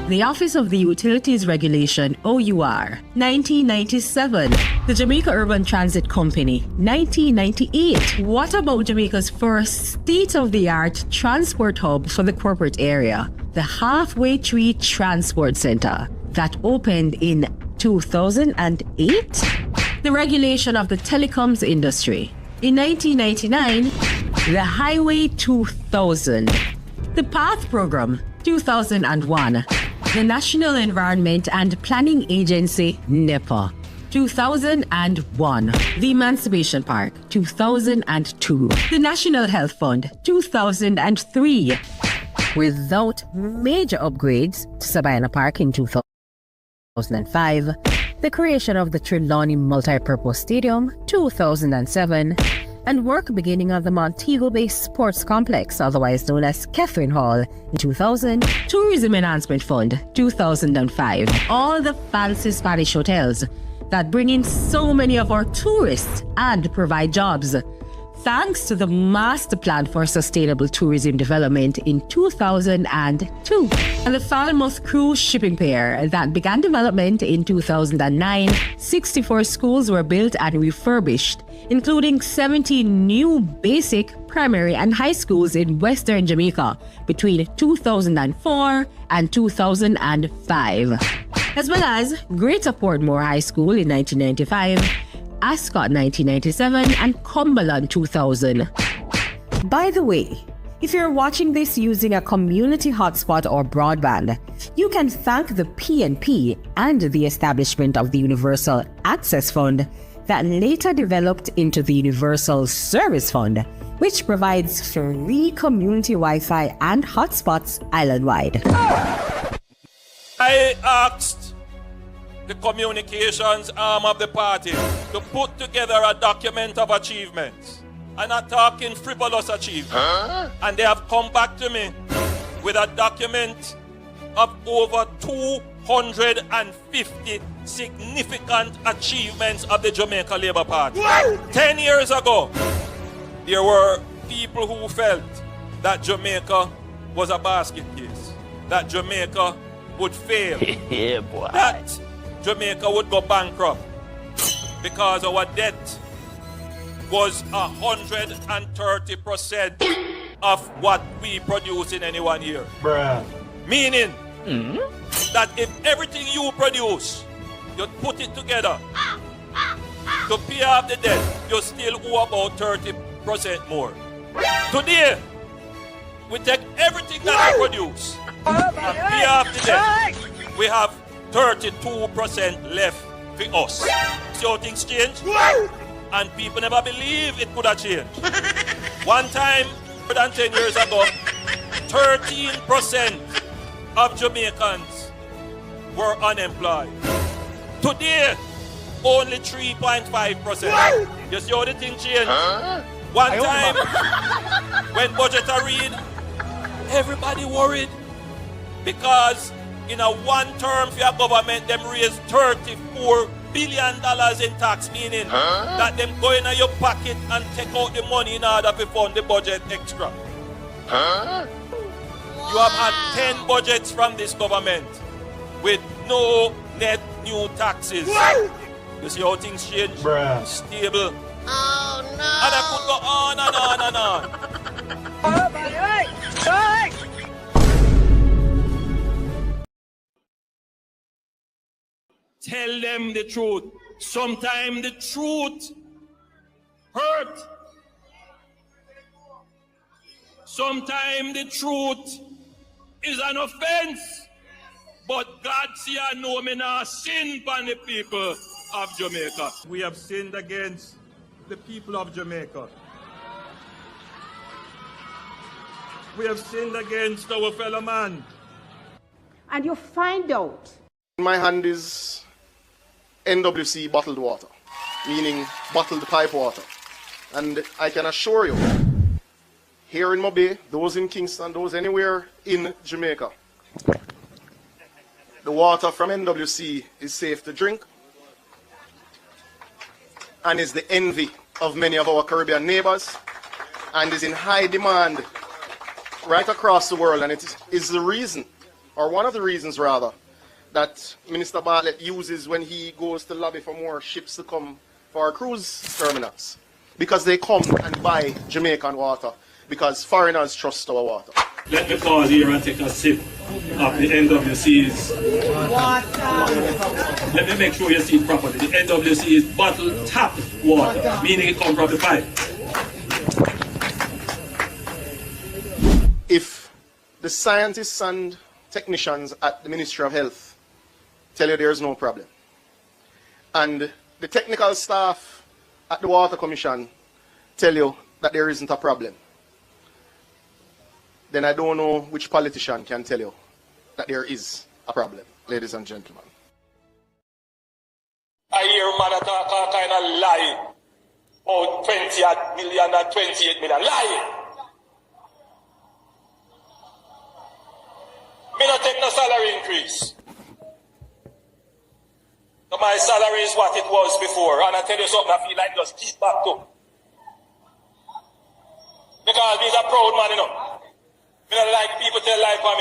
The Office of the Utilities Regulation, OUR, 1997. The Jamaica Urban Transit Company, 1998. What about Jamaica's first state-of-the-art transport hub for the corporate area, the Halfway Tree Transport Center, that opened in 2008? The regulation of the telecoms industry. In 1999, the Highway 2000. The PATH Program, 2001. The National Environment and Planning Agency, NEPA, 2001. The Emancipation Park, 2002. The National Health Fund, 2003. Without major upgrades to Sabina Park in 2005. The creation of the Trelawney Multipurpose Stadium, 2007. And work beginning of the Montego Bay Sports Complex, otherwise known as Catherine Hall, in 2000. Tourism Enhancement Fund, 2005. All the fancy Spanish hotels, that bring in so many of our tourists and provide jobs. Thanks to the Master Plan for Sustainable Tourism Development in 2002 and the Falmouth Cruise Shipping Pier that began development in 2009, 64 schools were built and refurbished, including 70 new basic, primary and high schools in Western Jamaica between 2004 and 2005, as well as Greater Portmore High School in 1995, Ascot 1997 and Cumberland 2000. By the way, if you're watching this using a community hotspot or broadband, you can thank the PNP and the establishment of the Universal Access Fund that later developed into the Universal Service Fund, which provides free community Wi-Fi and hotspots island-wide. I asked the communications arm of the party to put together a document of achievements. I'm not talking frivolous achievements. And they have come back to me with a document of over 250 significant achievements of the Jamaica Labour Party. 10 years ago, there were people who felt that Jamaica was a basket case, that Jamaica would fail, that Jamaica would go bankrupt because our debt was 130% of what we produce in any 1 year. Meaning that if everything you produce, you put it together to pay off the debt, you still owe about 30% more. Today, we take everything that we produce and pay off the debt. We have 32% left for us. See how things change? And people never believe it could have changed. One time, more than 10 years ago, 13% of Jamaicans were unemployed. Today, only 3.5%. You see how the thing changed? One time, when budget are read, everybody worried because in a one term for your government, them raise $34 billion in tax, meaning that them go in your pocket and take out the money in order to fund the budget extra. You have had 10 budgets from this government with no net new taxes. You see how things change? Stable. Oh no! And I could go on and on and on. Tell them the truth. Sometimes the truth hurt. Sometimes the truth is an offense. But God see I know me now sin upon the people of Jamaica. We have sinned against the people of Jamaica. We have sinned against our fellow man. And you find out. In my hand is NWC bottled water, meaning bottled pipe water. And I can assure you, here in Mobay, those in Kingston, those anywhere in Jamaica, the water from NWC is safe to drink and is the envy of many of our Caribbean neighbors and is in high demand right across the world. And it is the reason, or one of the reasons rather, that Minister Bartlett uses when he goes to lobby for more ships to come for our cruise terminals. Because they come and buy Jamaican water, because foreigners trust our water. Let me pause here and take a sip of the NWC's water. Let me make sure you see it properly. The NWC is bottled tap water, meaning it comes from the pipe. If the scientists and technicians at the Ministry of Health tell you there's no problem, and the technical staff at the Water Commission tell you that there isn't a problem, then I don't know which politician can tell you that there is a problem, ladies and gentlemen. I hear man talk all kind of lie. Oh, 20 million and 28 million. Lie. Me not take no salary increase. The man my salary is what it was before. And I tell you something, I feel like just keep back to. Because he's a proud man, you know. I don't like people tell life on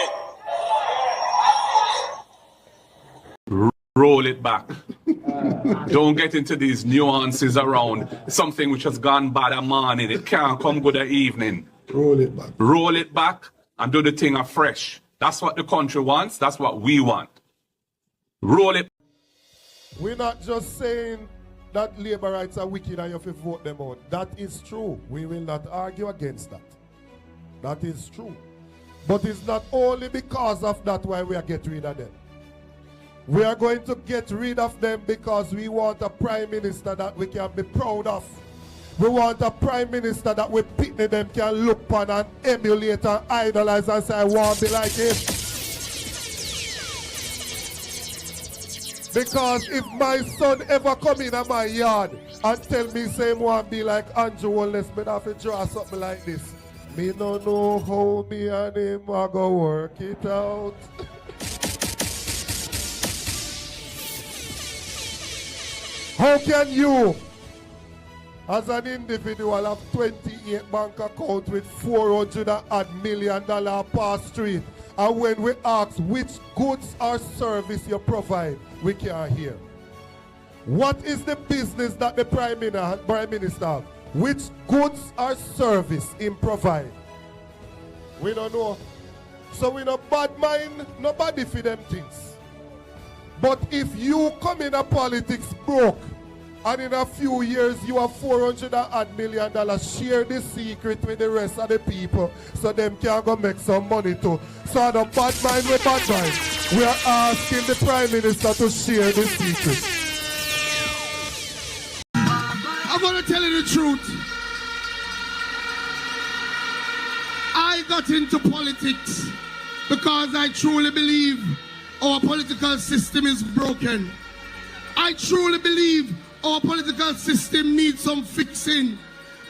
me. Roll it back. Don't get into these nuances around something which has gone bad a morning. It can't come good at evening. Roll it back. Roll it back and do the thing afresh. That's what the country wants. That's what we want. Roll it. We're not just saying that labor rights are wicked and you have to vote them out. That is true. We will not argue against that. That is true. But it's not only because of that why we are getting rid of them. We are going to get rid of them because we want a prime minister that we can be proud of. We want a prime minister that we picnic them can look upon and emulate and idolize and say, I want to be like him. Because if my son ever come in my yard and tell me same want be like Andrew Wallace, me have to draw something like this. Me no know how me and him are go work it out. How can you, as an individual, have 28 bank accounts with $400 million per street? And when we ask which goods or service you provide, we can't hear. What is the business that the Prime Minister have? Which goods or service him provide? We don't know. So we no bad mind nobody for them things. But if you come in a politics broke, and in a few years you have $400 million, share the secret with the rest of the people so them can go make some money too. So the bad mind with bad mind. We are asking the Prime Minister to share the secret. I'm going to tell you the truth. I got into politics because I truly believe our political system is broken. I truly believe our political system needs some fixing.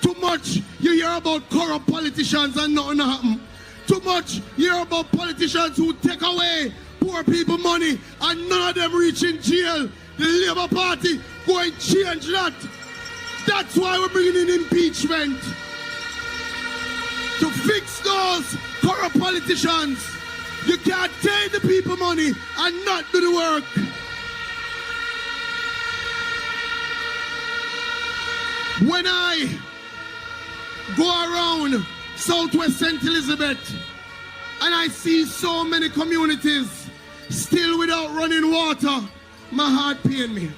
Too much you hear about corrupt politicians and nothing happen. Too much you hear about politicians who take away poor people money and none of them reach in jail. The Labour Party go and change that. That's why we're bringing in impeachment. To fix those corrupt politicians. You can't take the people money and not do the work. When I go around Southwest St. Elizabeth and I see so many communities still without running water, my heart pains me.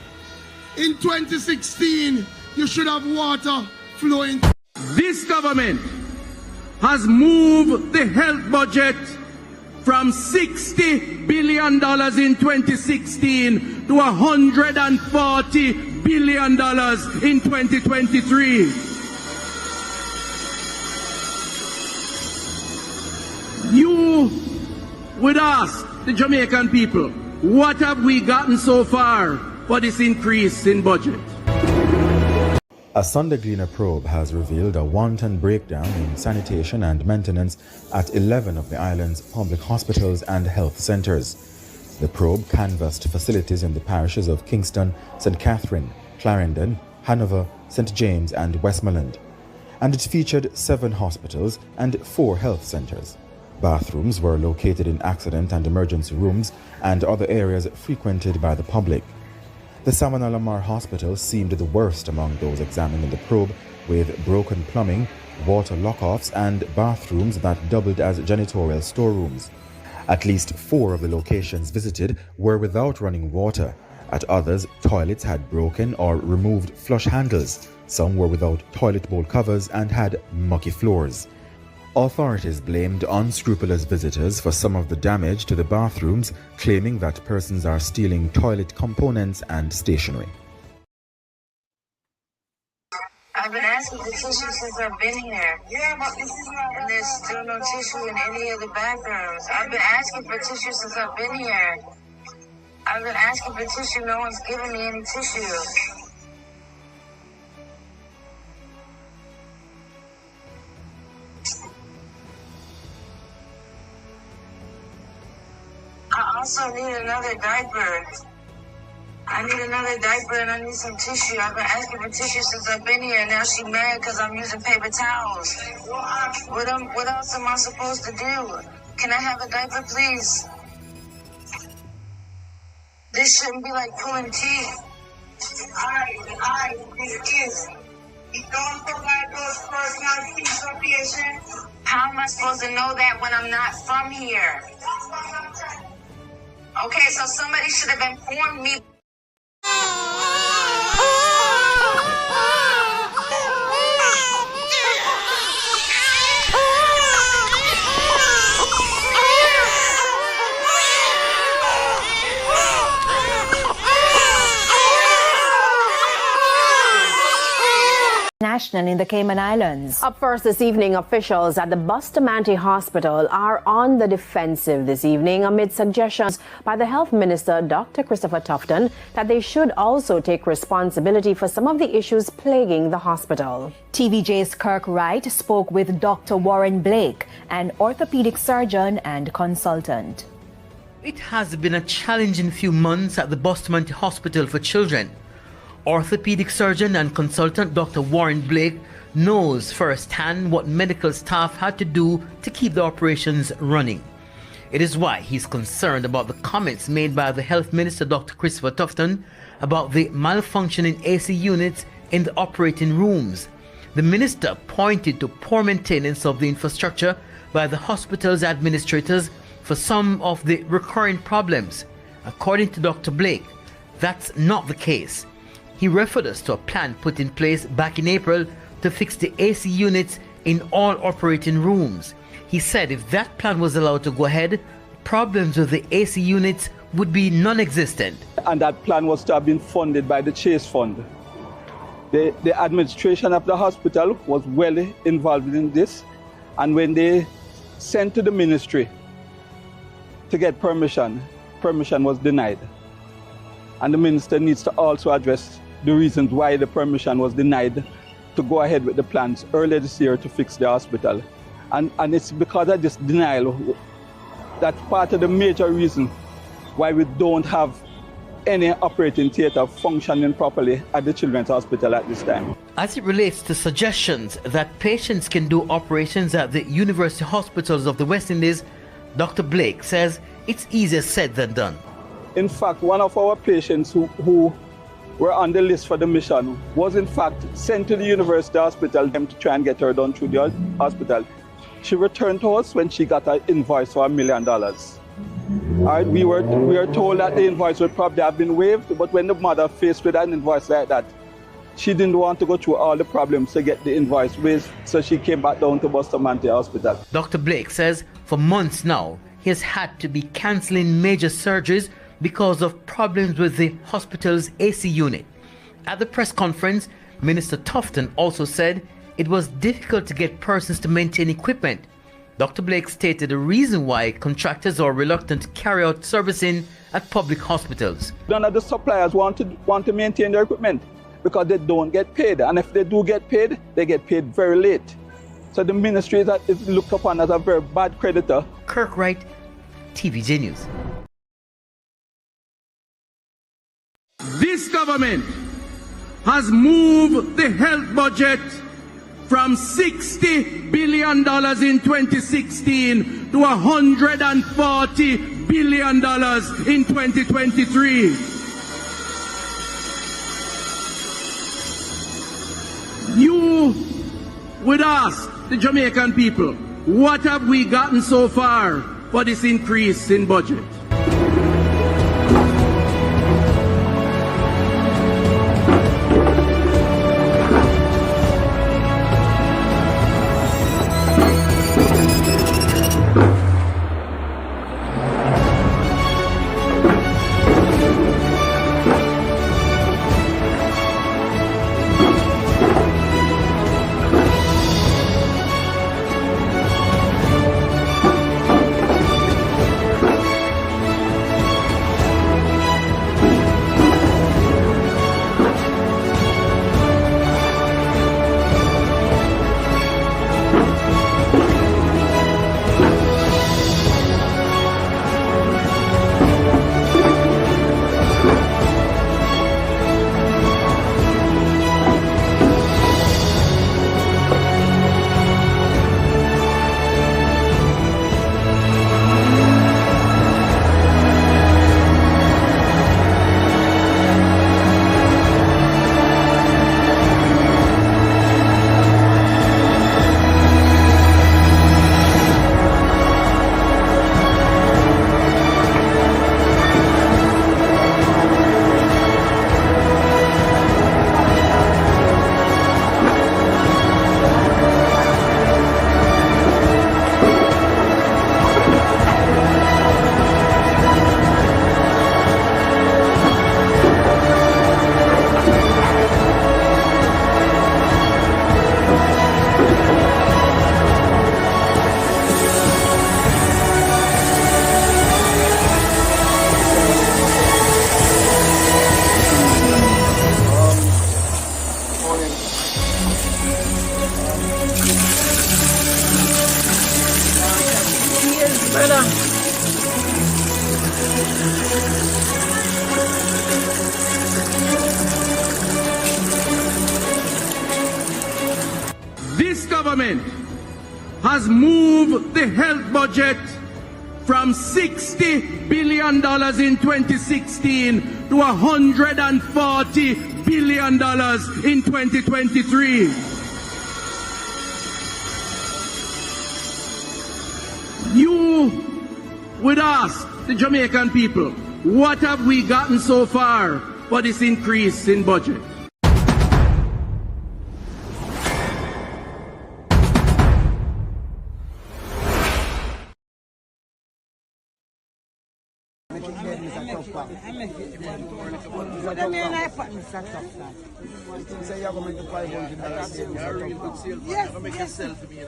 In 2016, you should have water flowing. This government has moved the health budget from $60 billion in 2016 to $140 billion in 2023. You would ask the Jamaican people, what have we gotten so far for this increase in budget? A Sunday Gleaner probe has revealed a wanton breakdown in sanitation and maintenance at 11 of the island's public hospitals and health centres. The probe canvassed facilities in the parishes of Kingston, St. Catherine, Clarendon, Hanover, St. James and Westmoreland, and it featured 7 hospitals and 4 health centres. Bathrooms were located in accident and emergency rooms and other areas frequented by the public. The Samana Lamar Hospital seemed the worst among those examined in the probe, with broken plumbing, water lock-offs and bathrooms that doubled as janitorial storerooms. At least 4 of the locations visited were without running water. At others, toilets had broken or removed flush handles. Some were without toilet bowl covers and had mucky floors. Authorities blamed unscrupulous visitors for some of the damage to the bathrooms, claiming that persons are stealing toilet components and stationery. I've been asking for tissue since I've been here. Yeah, but this is not. And there's still no tissue in any of the bathrooms. I've been asking for tissue since I've been here. I've been asking for tissue. No one's giving me any tissue. I also need another diaper. I need another diaper and I need some tissue. I've been asking for tissue since I've been here. Now she mad because I'm using paper towels. What else am I supposed to do? Can I have a diaper, please? This shouldn't be like pulling teeth. Alright, this is. You don't provide those personal things for patients. How am I supposed to know that when I'm not from here? Okay, so somebody should have informed me. National in the Cayman Islands. Up first this evening, officials at the Bustamante Hospital are on the defensive this evening amid suggestions by the Health Minister, Dr. Christopher Tufton, that they should also take responsibility for some of the issues plaguing the hospital. TVJ's Kirk Wright spoke with Dr. Warren Blake, an orthopedic surgeon and consultant. It has been a challenging few months at the Bustamante Hospital for Children. Orthopedic surgeon and consultant Dr. Warren Blake knows firsthand what medical staff had to do to keep the operations running. It is why he's concerned about the comments made by the Health Minister Dr. Christopher Tufton about the malfunctioning AC units in the operating rooms. The minister pointed to poor maintenance of the infrastructure by the hospital's administrators for some of the recurring problems. According to Dr. Blake, that's not the case. He referred us to a plan put in place back in April to fix the AC units in all operating rooms. He said if that plan was allowed to go ahead, problems with the AC units would be non-existent. And that plan was to have been funded by the Chase Fund. The administration of the hospital was well involved in this, and when they sent to the ministry to get permission was denied. And the minister needs to also address the reasons why the permission was denied to go ahead with the plans earlier this year to fix the hospital. And it's because of this denial that's part of the major reason why we don't have any operating theatre functioning properly at the Children's Hospital at this time. As it relates to suggestions that patients can do operations at the university hospitals of the West Indies, Dr. Blake says it's easier said than done. In fact, one of our patients who were on the list for the mission was in fact sent to the university hospital to try and get her done through the hospital. She returned to us when she got an invoice for $1 million. All right, we were told that the invoice would probably have been waived, but when the mother faced with an invoice like that, she didn't want to go through all the problems to get the invoice waived, so she came back down to Bustamante Hospital. Dr. Blake says for months now, he has had to be cancelling major surgeries because of problems with the hospital's AC unit. At the press conference, Minister Tufton also said it was difficult to get persons to maintain equipment. Dr. Blake stated the reason why contractors are reluctant to carry out servicing at public hospitals. None of the suppliers want to maintain their equipment because they don't get paid, and if they do get paid, they get paid very late. So the ministry is looked upon as a very bad creditor. Kirk Wright, TVJ News. This government has moved the health budget from $60 billion in 2016 to $140 billion in 2023. You would ask the Jamaican people, what have we gotten so far for this increase in budget? This government has moved the health budget from $60 billion in 2016 to $140 billion in 2023. You would ask the Jamaican people, what have we gotten so far for this increase in budget?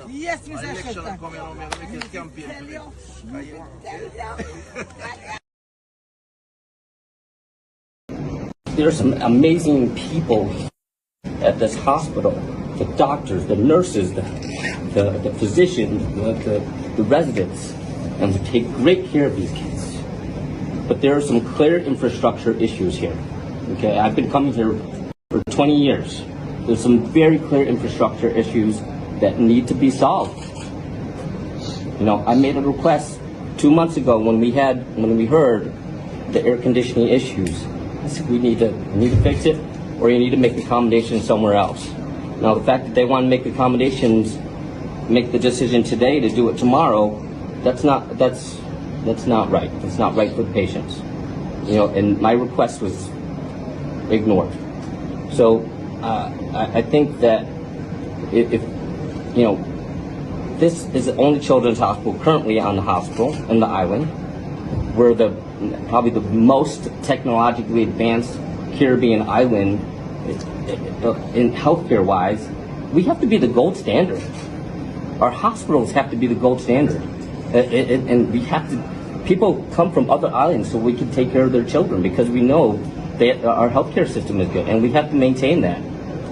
Yes, Mr. There are some amazing people at this hospital, the doctors, the nurses, the physicians, the residents, and we take great care of these kids. But there are some clear infrastructure issues here. Okay, I've been coming here for 20 years. There's some very clear infrastructure issues that need to be solved. You know, I made a request 2 months ago when we heard the air conditioning issues. I said we need to fix it, or you need to make accommodations somewhere else. Now the fact that they want to make accommodations, make the decision today to do it tomorrow, that's not right. That's not right for the patients. You know, and my request was ignored. So I think that if you know, this is the only children's hospital currently on the hospital in the island. We're probably the most technologically advanced Caribbean island in healthcare wise. We have to be the gold standard. Our hospitals have to be the gold standard, and we have to. People come from other islands so we can take care of their children because we know that our healthcare system is good, and we have to maintain that.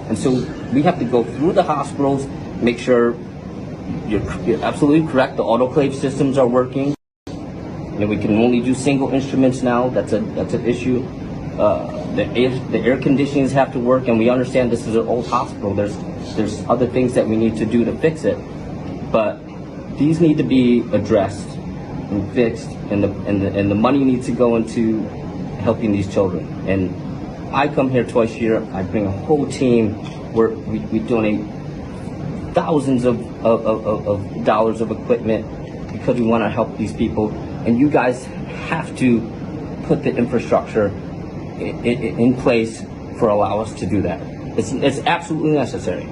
And so we have to go through the hospitals, make sure you're absolutely correct. The autoclave systems are working. You know, we can only do single instruments now. That's an issue. The air conditionings have to work, and we understand this is an old hospital. There's other things that we need to do to fix it, but these need to be addressed and fixed, and the money needs to go into helping these children. And I come here twice a year. I bring a whole team where we donate thousands of dollars of equipment because we want to help these people. And you guys have to put the infrastructure in place for allow us to do that. It's absolutely necessary.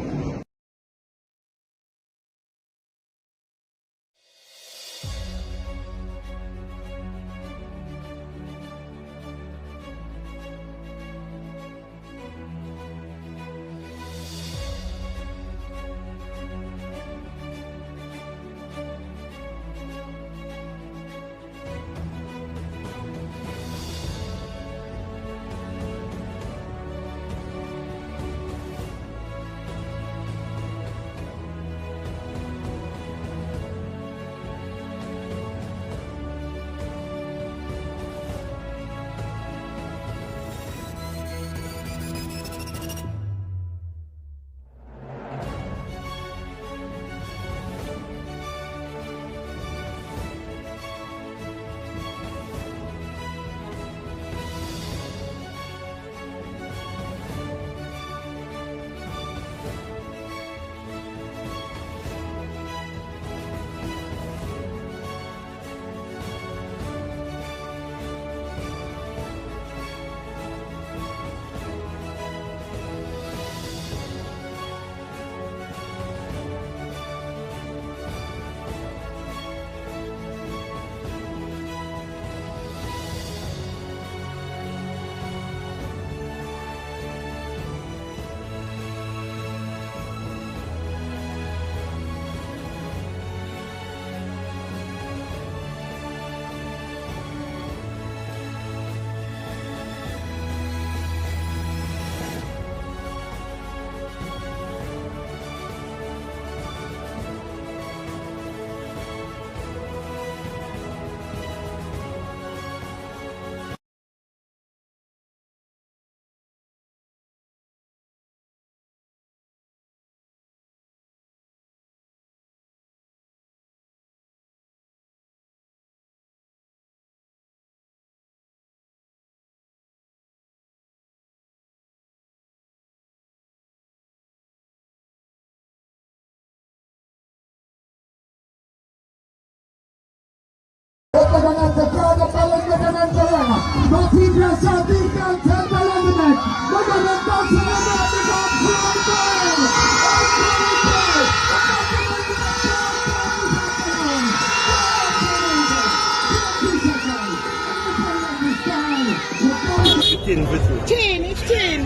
Tin, it's tin.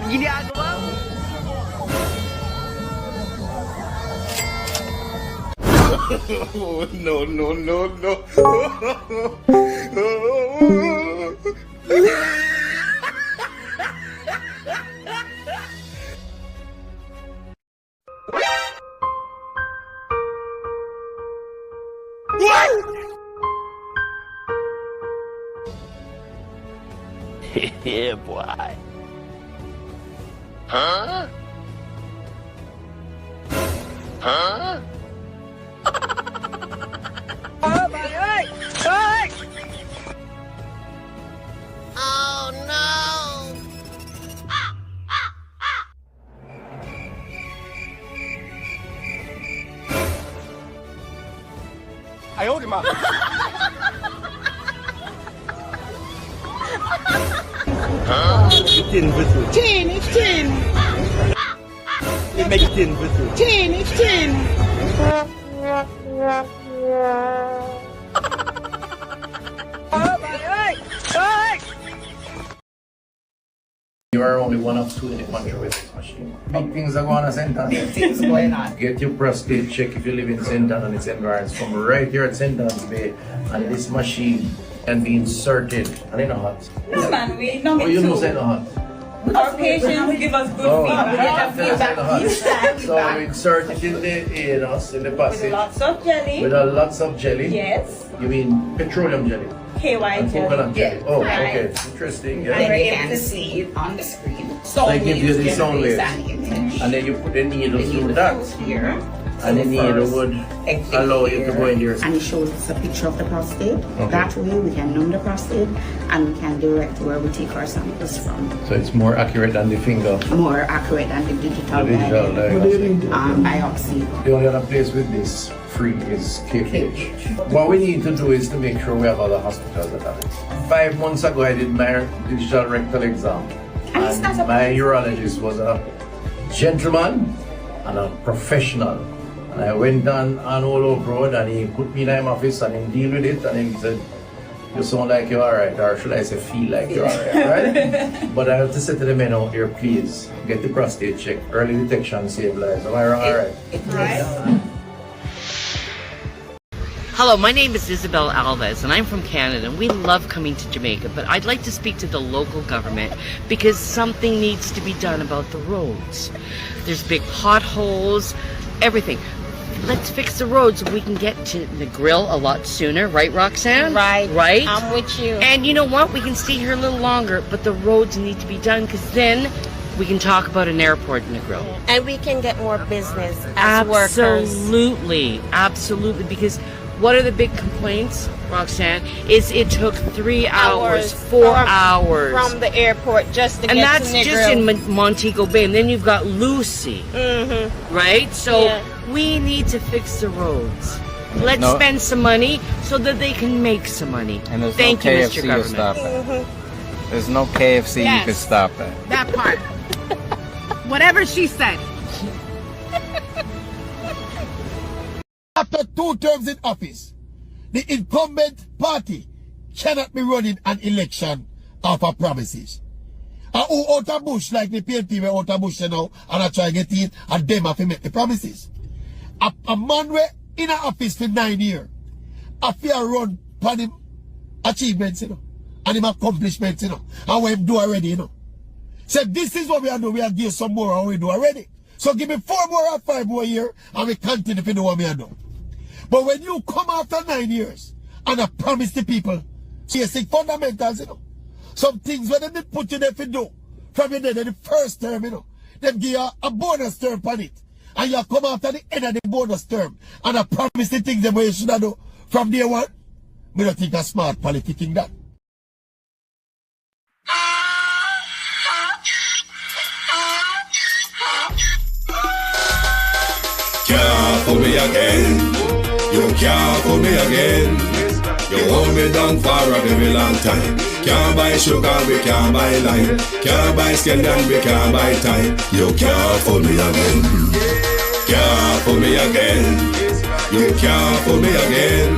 Ginagawa mo? No, no, no, no. Yeah, boy. Huh? Huh? Oh no! I owed him up. Huh? Tin, it's tin. It makes tin whistle. Tin, it's tin. You are only one of two in the country with this machine. Big things are going on, St. Anne's. Big things going on. Get your prostate check if you live in St. Anne's and its environs from right here at St. Anne's Bay. And this machine can be inserted. And in a hot. No, man, we know Oh, you know St. Hot. Our patients give us good feedback. So we insert it in the anus, in the passage. With lots of jelly. With lots of jelly. Yes. You mean petroleum jelly? KY And jelly. coconut jelly. Oh, Right. okay. Interesting. Yeah. And you can see it on the screen. They give you the sound waves. And And then you put the needle through that. here. And the needle would allow you to go in there. And it shows us a picture of the prostate. Okay. That way we can numb the prostate and we can direct where we take our samples from. So it's more accurate than the finger. More accurate than the digital, diagnostic. biopsy. The only other place with this free is KPH. What we need to do is to make sure we have other hospitals that have it. 5 months ago I did my digital rectal exam. And my urologist was a gentleman and a professional. And I went on Olo Road and he put me in my office and he deal with it and he said, you sound like you're alright, or should I say feel like you're alright, right? But I have to say to the men out here, please, get the prostate check. Early detection save lives. Am I alright? Right. Hello, my name is Isabel Alves and I'm from Canada and we love coming to Jamaica, but I'd like to speak to the local government because something needs to be done about the roads. There's big potholes, everything. Let's fix the roads so we can get to the grill a lot sooner, right, Roxanne? Right. Right? I'm with you. And you know what? We can stay here a little longer, but the roads need to be done because then we can talk about an airport in the grill. And we can get more business as workers. Absolutely, absolutely. Because what are the big complaints, Roxanne? Is it took 3 hours, 4 hours from the airport just to and get that's to just in Montego Bay. And then you've got Lucy, right? So we need to fix the roads. Let's spend some money so that they can make some money. And there's Thank no you, KFC Mr. to Government. stop it. There's no KFC you can stop it. That part. Whatever she said. After 2 terms in office, the incumbent party cannot be running an election off of promises. And who out of bush, like the PNP were out of bush now, and I try to get in, and them have to make the promises. A man were in an office for 9 years, a fair run upon him achievements, you know, and him accomplishments, you know, and what him do already, you know. So this is what we are doing, we are give some more and we do already. So give me 4 more or 5 more years, and we continue to do what we are doing. But when you come after 9 years and I promise the people basic fundamentals, you know, some things when they put you there to do from your day, the first term, you know, them give you a bonus term on it. And you come after the end of the bonus term and I promise the things that you should have do From day one, we don't think a smart politicking that. Can't fool me again. You can't fool me again. You hold me down for a very long time. Can't buy sugar, we can't buy lime. Can't buy scandal, we can't buy time. You can't fool me again. Can't fool me again. You can't fool me again.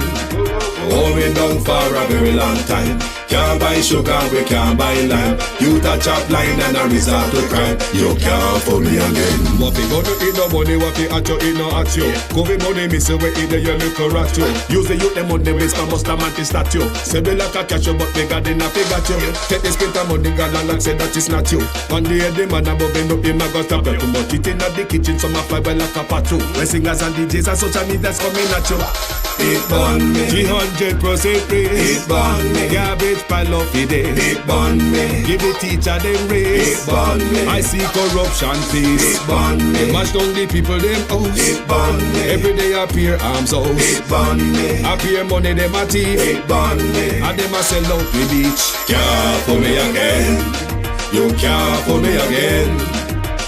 You hold me down for a very long time. Can't buy sugar, we can't buy lime. You touch up line and a resort to crime. You can't fool me again. What we gonna eat no money, what we at you, eat no at you. COVID money, miss away in the year, look rat you. Use the youth, the money, waste my must have mantis statue. Say we like a catch you, but we got enough, we got you. Take this print of money, God, and say that is not you. One day, the man above end up, him a got stop you. Too much eating at the kitchen, some a fly by like a patu. When singers and DJs and social media's coming at you. It burn me. 300% raise. It burn me. Garbage pile of the day. It burn me. Give the teacher them raise. It burn me. I see corruption face. It burn me. They mash down the people them house. It burn me. Every day appear arms out. It burn me. Appear money them a thief. It burn me. And them a sell out the beach. Can't fool me again. You can't fool me again.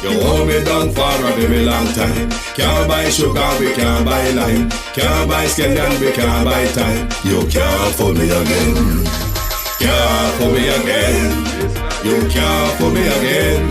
You hold me down for a very long time. Can't buy sugar, we can't buy lime. Can't buy scandal, we can't buy time. You can't fool me again. Can't fool me again. You can't fool me again.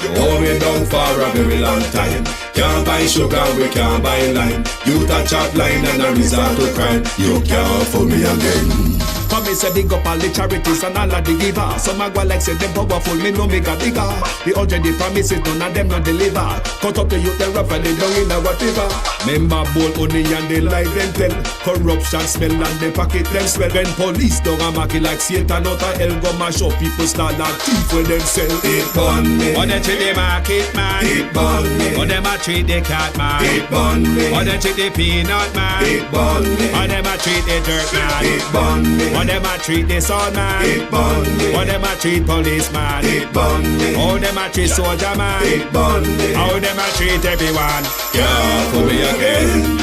You hold me down for a very long time. Can't buy sugar, we can't buy lime. You touch up line and a resort to crime. You can't fool me again. Come me say big up all the charities and all of the givers. Some a go like say them powerful, me know me got bigger. The urgent the promises, none of them not deliver. Cut up the youth, they rough and they down in a whatever. Member bowl only and they lie them tell. Corruption smell and they pocket them swell. When police don't a market like Satan out of hell, go mash up people start like thief when them sell. It burn me. Or they treat the market man. It burn me. Or them a treat the cat man. It burn me. Or they treat the peanut man. It burn me. Or them a treat the dirt man. It burn me. Or them a treat the son man. It burn me. Or them a treat policeman. It burn me. How them a treat soldier man. It burn me. How them a treat everyone. Can't fool me again.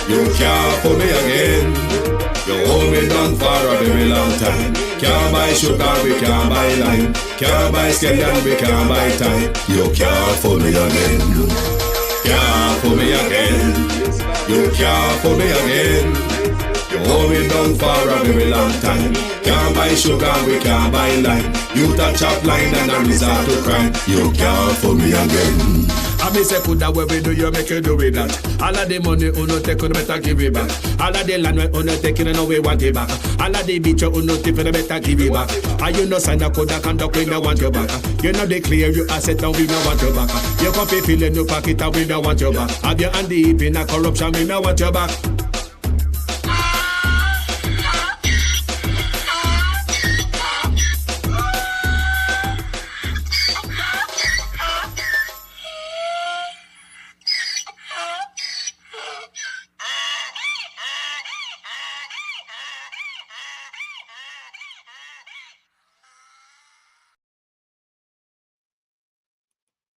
You can't fool me again. You hold me down for a very long time. Can't buy sugar, we can't buy lime. Can't buy scandal, we can't buy time. You can't fool me again. Can't fool me again. You can't fool me again. You hold me down for a very long time. Can't buy sugar, we can't buy lime. You touch up line and a resort to crime. You can't fool me again. I me say put that way we do, you make you do with that. All of the money uno take, you better give it back. All of the land we uno take, you know we want it back. All of the beach you uno tip, you better give it back. And you know sign a code that conduct, we no want you back. You know they clear you asset and we no want you back. You can feel in your pocket and we no want you back. Have your hand deep in a corruption, we no want you back.